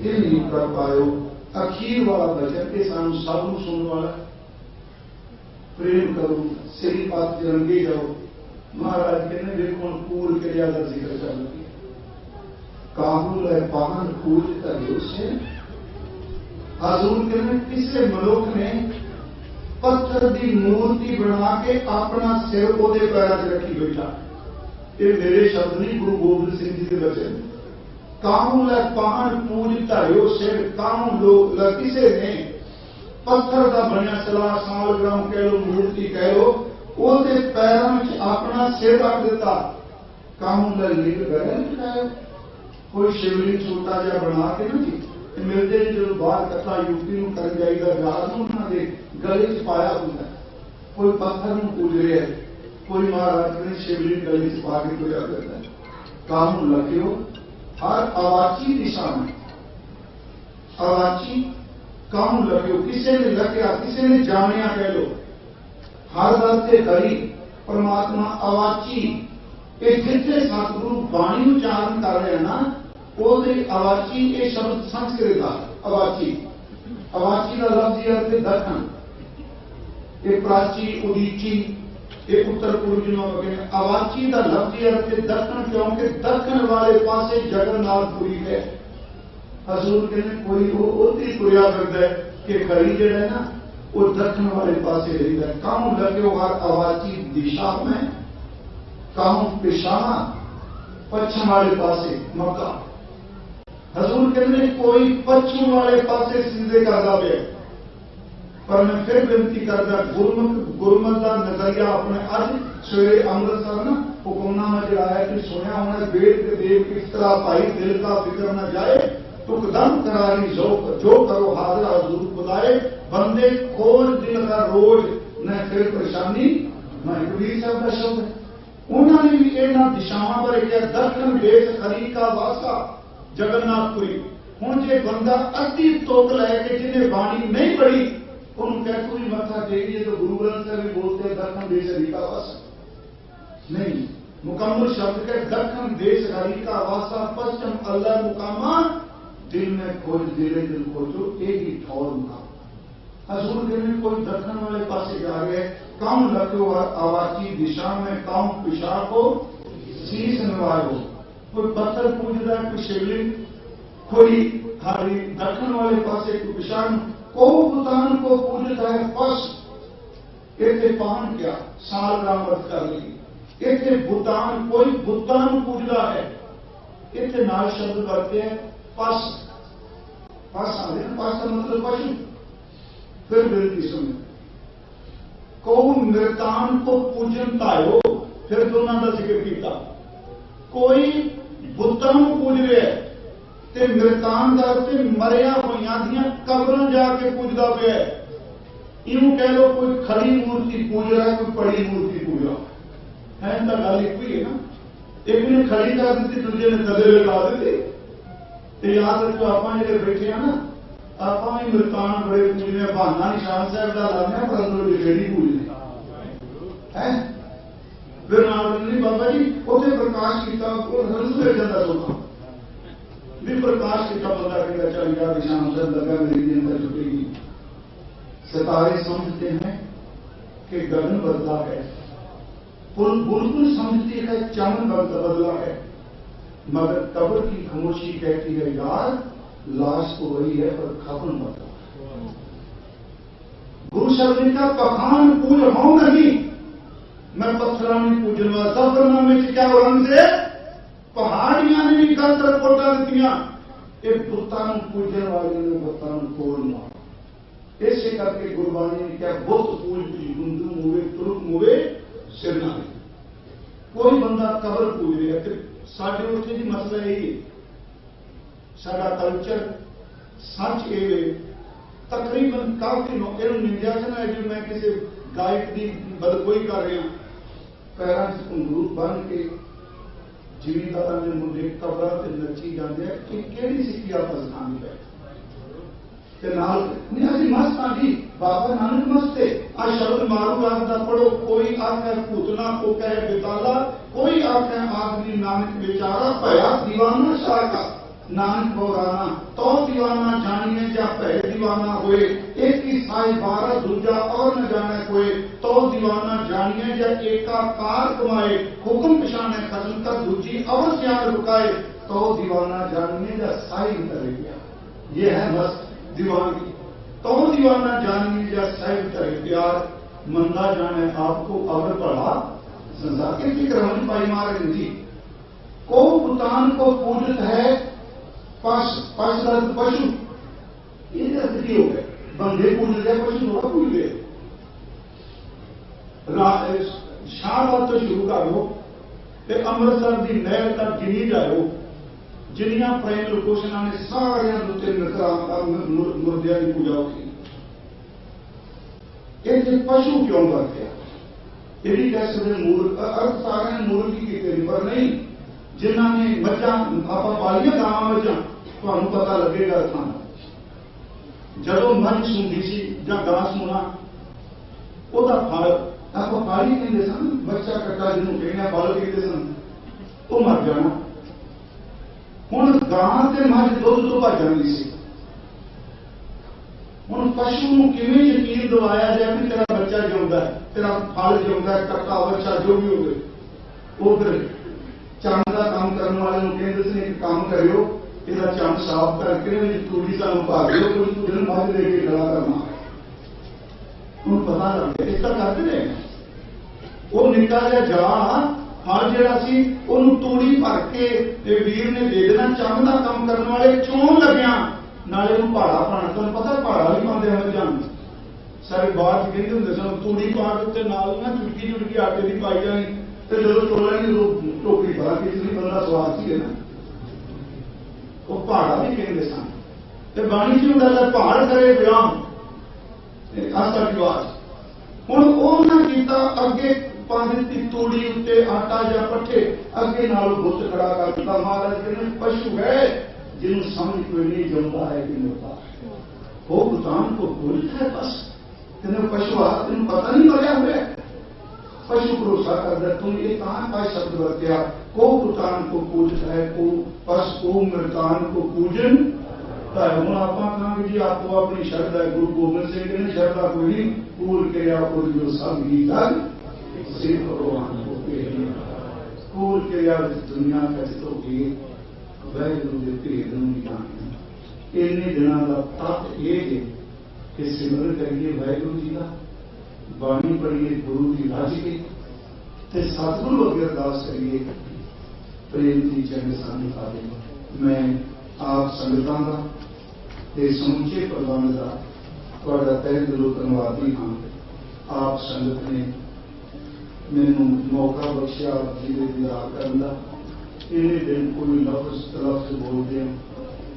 दिल नहीं कर पायो। अखीर वाला भजन के सामने सब सुन वाला प्रेम करो सिरी पात रंगे जाओ। महाराज कहने देखो पूर क्रिया का जिक्र कर लगी। काबुल है पान पूज कर से हजूर कहने किसी मनुख ने पत्थर की मूर्ति बना के अपना सिर ओदे पैरों से रखी बैठा। ये मेरे शब्द नहीं, गुरु गोबिंद सिंह जी के वचन। काहू लै पान पूज धायो सिर, काहू लोग किसी ने पत्थर का बनया सलाह सालग्राम कह लो मूर्ति कह लो ओदे पैरों में अपना सिर रख दिता। काहू लै लिंग गए कोई शिवलिंग छोटा जहा बना के ना जी मिलते जो बाहर कथा युक्ति कर जाइएगा रात उन्होंने गले च पाया होंगे। कोई पत्थर में पूज रहा है, कोई महाराज ने शिवलिंग गले च पा के पूजा करता है। काम लग्यो हर अवाची दिशा में अवाची काम लग्यो किसी ने लग्या किसी ने जानिया कह लो। हर गल से हरी परमात्मा अवाची ये जितने सतगुरु बाणी उच्चारण कर रहे हैं ना ਉਹਦੇ अवाची ये शब्द संस्कृत का अवाची। अवाची का लफ्ज अर्थ दखन, ये प्राची उदीची ये उत्तर पूर्वी में। अवाची का लफ्ज अर्थ दखन क्योंकि दखन वाले पासे जगन्नाथपुरी है। हजूर कहने कोई वो उतरी तुरया करता है कि खड़ी जड़ है ना वो दखन वाले पासे रहता है। काहू लगे हर अवाची दिशा में, काहू पेशाना पश्चिम वाले पासे मक्का। हजूर कहने कोई पश्चिम वाले पासे सीधे करता पे। पर मैं फिर विनती करता गुरमत का नजरिया अपने अज सवेरे अमृतसर ना हुक्मनामा जलाया कि सुनिया होना वेद के देव किस तरह भाई दिल का फिक्र न जाए तुकदम करारी जो करो हाजरा हजूर खुदाए। बंदे खोल दिल का रोज न फिर परेशानी। मैं कबीर साहब का शब्द है उन्होंने भी इन्होंने दिशावां बारे कहा दक्षिण देश हरी का वासा जगन्नाथपुरी। हुण जे बंदा अद्धी तुक लैके जिन्हें बाणी नहीं पढ़ी उन्होंने कह तू भी मत्था टेकिए तो गुरु ग्रंथ साहब भी बोलते हैं दक्षिण देश हरी का वासा नहीं, मुकम्मल शब्द के दक्षिण देश हरी का वासा पश्चिम अल्लाह मुकामा दिल में खोज दिले दिल खोजो एक ही ठौर मुकाम। हजूर दिल में कोई दक्षिण वाले पासे जा रहे कौन लगे आवाची दिशा में कौन पिशाब हो शीश नवायो, कोई पत्थर पूजता है कोई शिवलिंग, कोई खाली दक्षिण वाले पासे कोई पिशाब को भूतान को पूजता है पश इतने पान क्या साल रामत कर ली इतने भूतान कोई भूतान पूजता है इतने नाल शब्द करते हैं पश पश आते हैं पश का मतलब पशु। फिर बेनती सुने को मृतान को पूजन पायो फिर दोनों का जिक्र किया कोई बुतां पूज रहा है ते मृतान का उत्ते मरिया होइयां दियां कबरां जाके पूजदा पिया है। यूं कह लो कोई खड़ी मूर्ति पूज रहा है कोई पड़ी मूर्ति पूज रहा है तो गल एक ही है ना, एक ने खड़ी कर दी दूजे ने कदे लगा दी। याद रखो आप जो बैठे हैं ना आप मृतान बड़े पूजने बहाना निशान साहब का लाने परंतु लिखेड़ी पूजने है फिर नाम नहीं बाबा जी उसे प्रकाश किया जाता सोचा भी प्रकाश किया बंदा कहता चल यार निशान साहब लगा मेरी अंदर छुटेगी। सितारे समझते हैं कि गगन बदला है, बुलबुल समझती है चमन बदला है, मगर कब्र की खामोशी कहती है यार लाश तो वही है पर खफन बदला। गुरु साहब ने कहा पखान पूज हो नहीं मैं पत्थरानी पूजन वाला सफरनामे में क्या रंग से पहाड़ियां ने भी गलत रिपोर्टा दित्तियां एक बुतां पूजन वाले ने बुतां तोड़ मार। ऐसे करके गुरबाणी ने क्या बुत पूज गुंदू मूवे तुरुक मूवे सिर ना कोई बंदा कबर पूज रहा है। साढ़े उत्थे जी मसला यही साडा कल्चर सच ये तकरीबन काफी इन निंदिया से ना जो मैं किसी गायक की बदगोई कर रहा पैरों से घुंघरू बन के जिमीदार के मुंडे कबर से नची जाते हैं कि केड़ी सिक्की आप सिखानी है मस्त हाँ जी बाबा नानक मस्त है आ शब्द मारू आखदा पढ़ो कोई आखे भूतना को कहे बेताला कोई आखे आदमी नानक बेचारा भया दीवाना शाह का नानक बोराना तो दीवाना जानिए जा भय दीवाना हुए एक ही साई बारह दूजा और न जाने कोई तो दीवाना जानिए जा एकाकार कमाए हुक्म पिछाने खत्म कर दूजी अवश्य रुकाए तो दीवाना जानिए जा साई करे गया। ये है मस्त दीवानी तो दीवाना जानिए जा साई करे प्यार मंदा जाने आपको अवर पढ़ा संसार के क्रम पाई मारे जी को भूतान को पूजित है पशु ये हो गए बंदे पूज गए पशु थोड़ा पूज गए। शाहबाद तो शुरू करो तो अमृतसर की नहर तक गिनी जाओ जिन्नियां प्रेम लोकोशना ने सारिया मुर्दिया की पूजा की ये पशु क्यों करते हैं ये भी कह सकते मूर्ख अर्थ सारे मूर्ख की पर नहीं जिन्होंने मज्जा आप पालिया गांव मज्जा तो पता लगेगा था जदों मज सुंदी सी या गां सुना वह फल आप पाली कहते सन बच्चा कट्टा जिन्होंने कहना बल कहते सन वो मर जाना हुण गां ते मज दुध तो भज जाती सी। हुण पशु को किवें यकीन दवाया जाए कि तेरा बच्चा जिउंदा है तेरा फल जिउंदा है कट्टा बच्चा जो भी होवे वो फिर चंद का काम करने वाले कहते थे एक काम करियो इसका चंद साफ करके तूड़ी सानू पा दियो कोई तुझे मज लेके खड़ा करना उन्हें पता लग गया इसका करते रहे वो निका जहा जा फल जरा सी उन्होंने तूड़ी भर के वीर ने दे देना चंद का काम करने वाले चोन लग्या नाले भाड़ा पाना तुम पता भाड़ा भी पाते हैं जान सारे बाहर कहते होंगे सन तूड़ी पा के नाल ना चुटकी चुटकी आटे की पाई जानी तो जो चोला टोकरी भरा किसी बंदा स्वाद सी है ना वो पहाड़ा भी कहते सन बाणी जी गल है पहाड़ करे व्याम आस्था विवाद ਹੁਣ ਉਹ ਨਾ ਕੀਤਾ ਅੱਗੇ ਪੰਜ ਦੀ ਤੂੜੀ ਉੱਤੇ ਆਟਾ ਜਾਂ ਪੱਠੇ ਅੱਗੇ ਨਾਲ ਬੁੱਤ ਖੜਾ ਕਰ ਦਿੱਤਾ। ਮਹਾਰਾਜ ਕਹਿੰਦੇ ਪਸ਼ੂ ਹੈ ਜਿਹਨੂੰ ਸਮਝ ਕੋਈ ਨਹੀਂ ਜੰਮਦਾ ਹੈ ਕਿ ਮਰਦਾ ਹੈ, ਉਹ ਭਗਵਾਨ को पूजता है। बस तेने पशु तेन पता नहीं मरिया हुआ है, पशु भरोसा करता। तुम ये कहां का शब्द वर्त्या, को भगवान को पूजता है, को पस को मृतान को पूजन। हूँ आप कहेंगे जी आपको अपनी शरदा है, गुरु गोबिंद सिंह ने शरदा कोई नहीं पूर के जो सब ही दल से भगवान को पूर के दुनिया कस्तो की वाहगुरु के भेद नहीं जाने। इन्ने दिनों का तत्त ये है कि सिमरन करिए वाहगुरु जी का, बाणी पढ़िए गुरु की राज के, ते सतगुरु अगे अरदास करिए प्रेम की चरण सानू पावे। मैं आप संगतां दा ते समूचे प्रबंध का तुहाडा तहे दिलों धन्नवादी हाँ। आप संगत ने मैनू मौका बख्शिया जीवे दीदार करन दा। इन्ने दिन कोई लफ्ज तलफ्ज बोलते हैं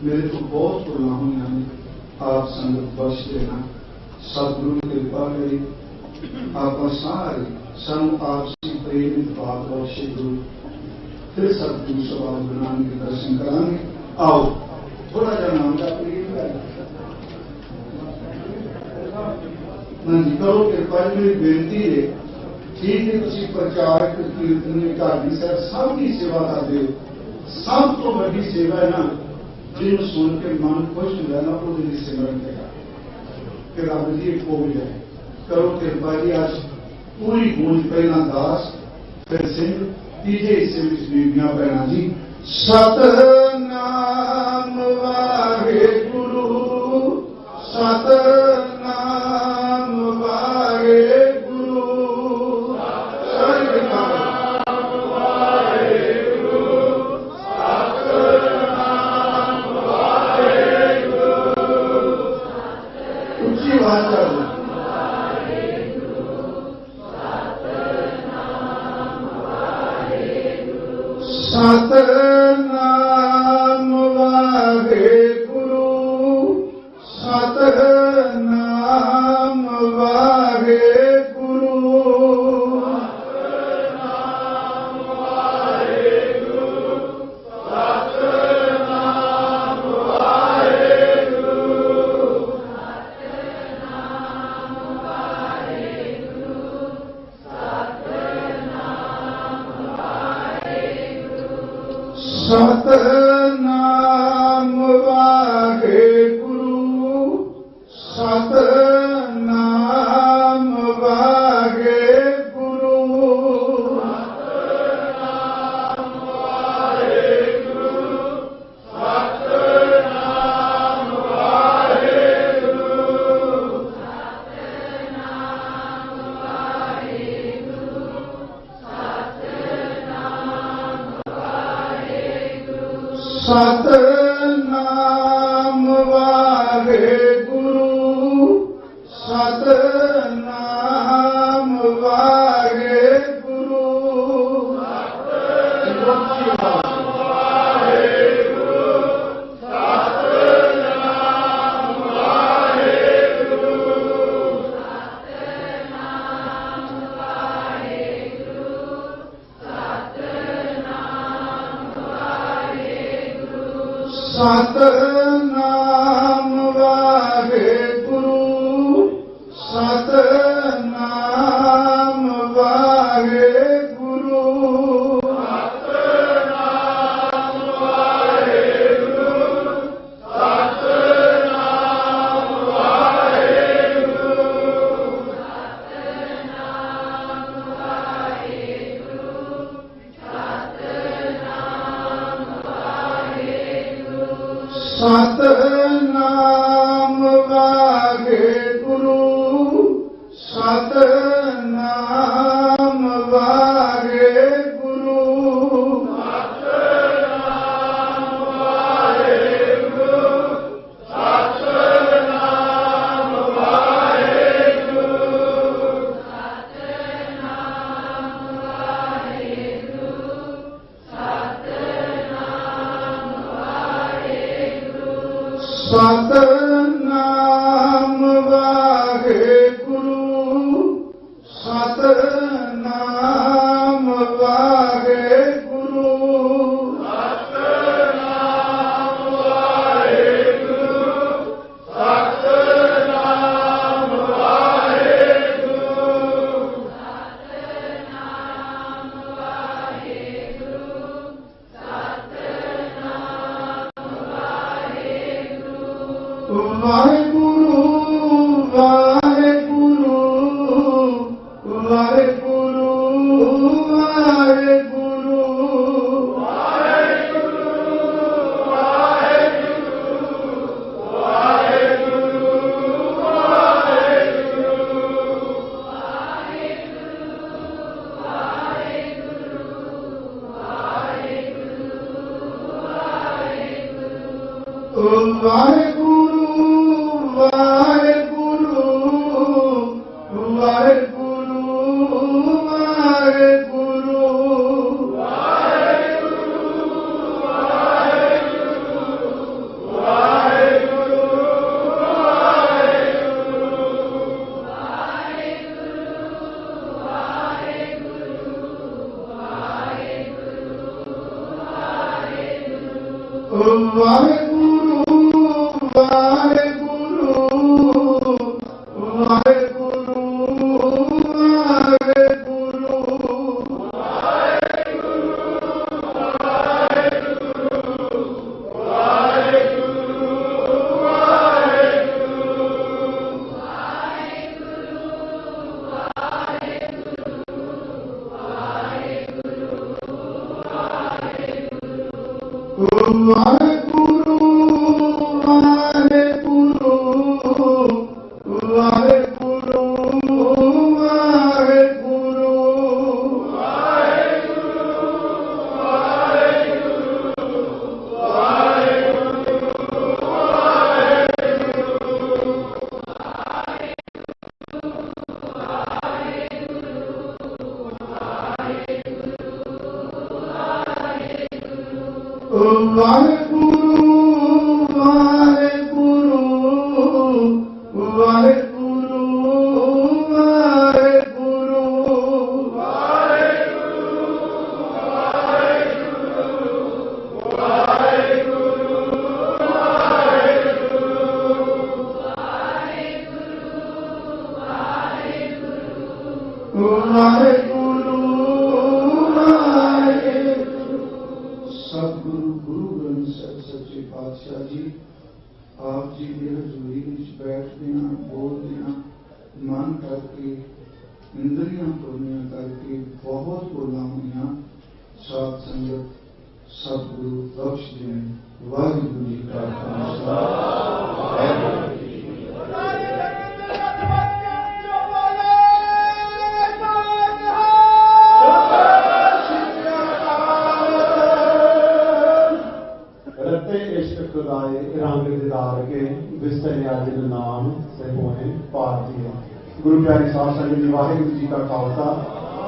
मेरे तो बहुत भुलां होईयां ने, आप संगत बख्श देना। सतगुरु की कृपा करी आप सारे सानू आपसी प्रेम बात बख्शे गुरु, फिर सतगुरु सवाल बनाने के दर्शन करांगे। आओ थोड़ा जा नाम का प्रेम जी करो कृपा जी। मेरी बेनती है ठीक है तुम प्रचारक कीर्तन घर की सर सब की सेवा करते हो, सब तो बड़ी सेवा है ना जिन्होंने सुन के मन खुश होता है ना वो सिमरन करेगा कि रब जी एक हो जाए। करो कृपा जी। आज पूरी गूंज पहला दास फिर सिंह, तीजे हिस्से में बीबियां भैणा जी। सतनाम वाहेगुरु सतनाम वाहेगुरु सतनाम वाहेगुरु सतनाम वाहेगुरु। ऊंची आवाज कर दो। सतनाम वाहेगुरु सतनाम वाहेगुरु सतनाम वाहेगुरु सतनाम वाहेगुरु सतनाम वाहेगुरु सतनाम वाहेगुरु सतनाम वाहेगुरु सतनाम वाहेगुरु सतनाम वाहेगुरु सतनाम वाहेगुरु सतनाम वाहेगुरु सतनाम वाहेगुरु सतनाम वाहेगुरु सतनाम वाहेगुरु सतनाम वाहेगुरु सतनाम वाहेगुरु सतनाम वाहेगुरु सतनाम वाहेगुरु सतनाम वाहेगुरु ਵਾਹਿਗੁਰੂ ਵਾਹਿਗੁਰੂ ਵਾਹਿਗੁਰੂ ਸਤਿਗੁਰੂ ਗੁਰੂ ਗ੍ਰੰਥ ਸਾਹਿਬ ਸੱਚੇ ਪਾਤਸ਼ਾਹ ਜੀ ਆਪ ਜੀ ਦੇ ਹਜ਼ੂਰੀ ਵਿੱਚ ਬੈਠਦੇ ਹਾਂ, ਬੋਲਦੇ ਹਾਂ, ਮਨ ਕਰਕੇ ਇੰਦਰੀਆਂ ਤੁਰਨੀਆਂ ਕਰਕੇ ਬਹੁਤ ਬੋਲਾਂ ਹੋਈਆਂ। ਸਾਧ ਸੰਗਤ ਸਤਿਗੁਰੂ ਬਖਸ਼ ਦੇਣ। ਵਾਹਿਗੁਰੂ ਜੀ ਕਾ ਖਾਲਸਾ ਵਾਹਿਗੁਰੂ ਜੀ ਕੀ ਫਤਿਹ। रते इश्क खुदाए रंग दिदार के विस्तरे आदिल नाम से होने पार दिया। गुरु प्यारी साध संगत जी वाहिगुरू जी का खालसा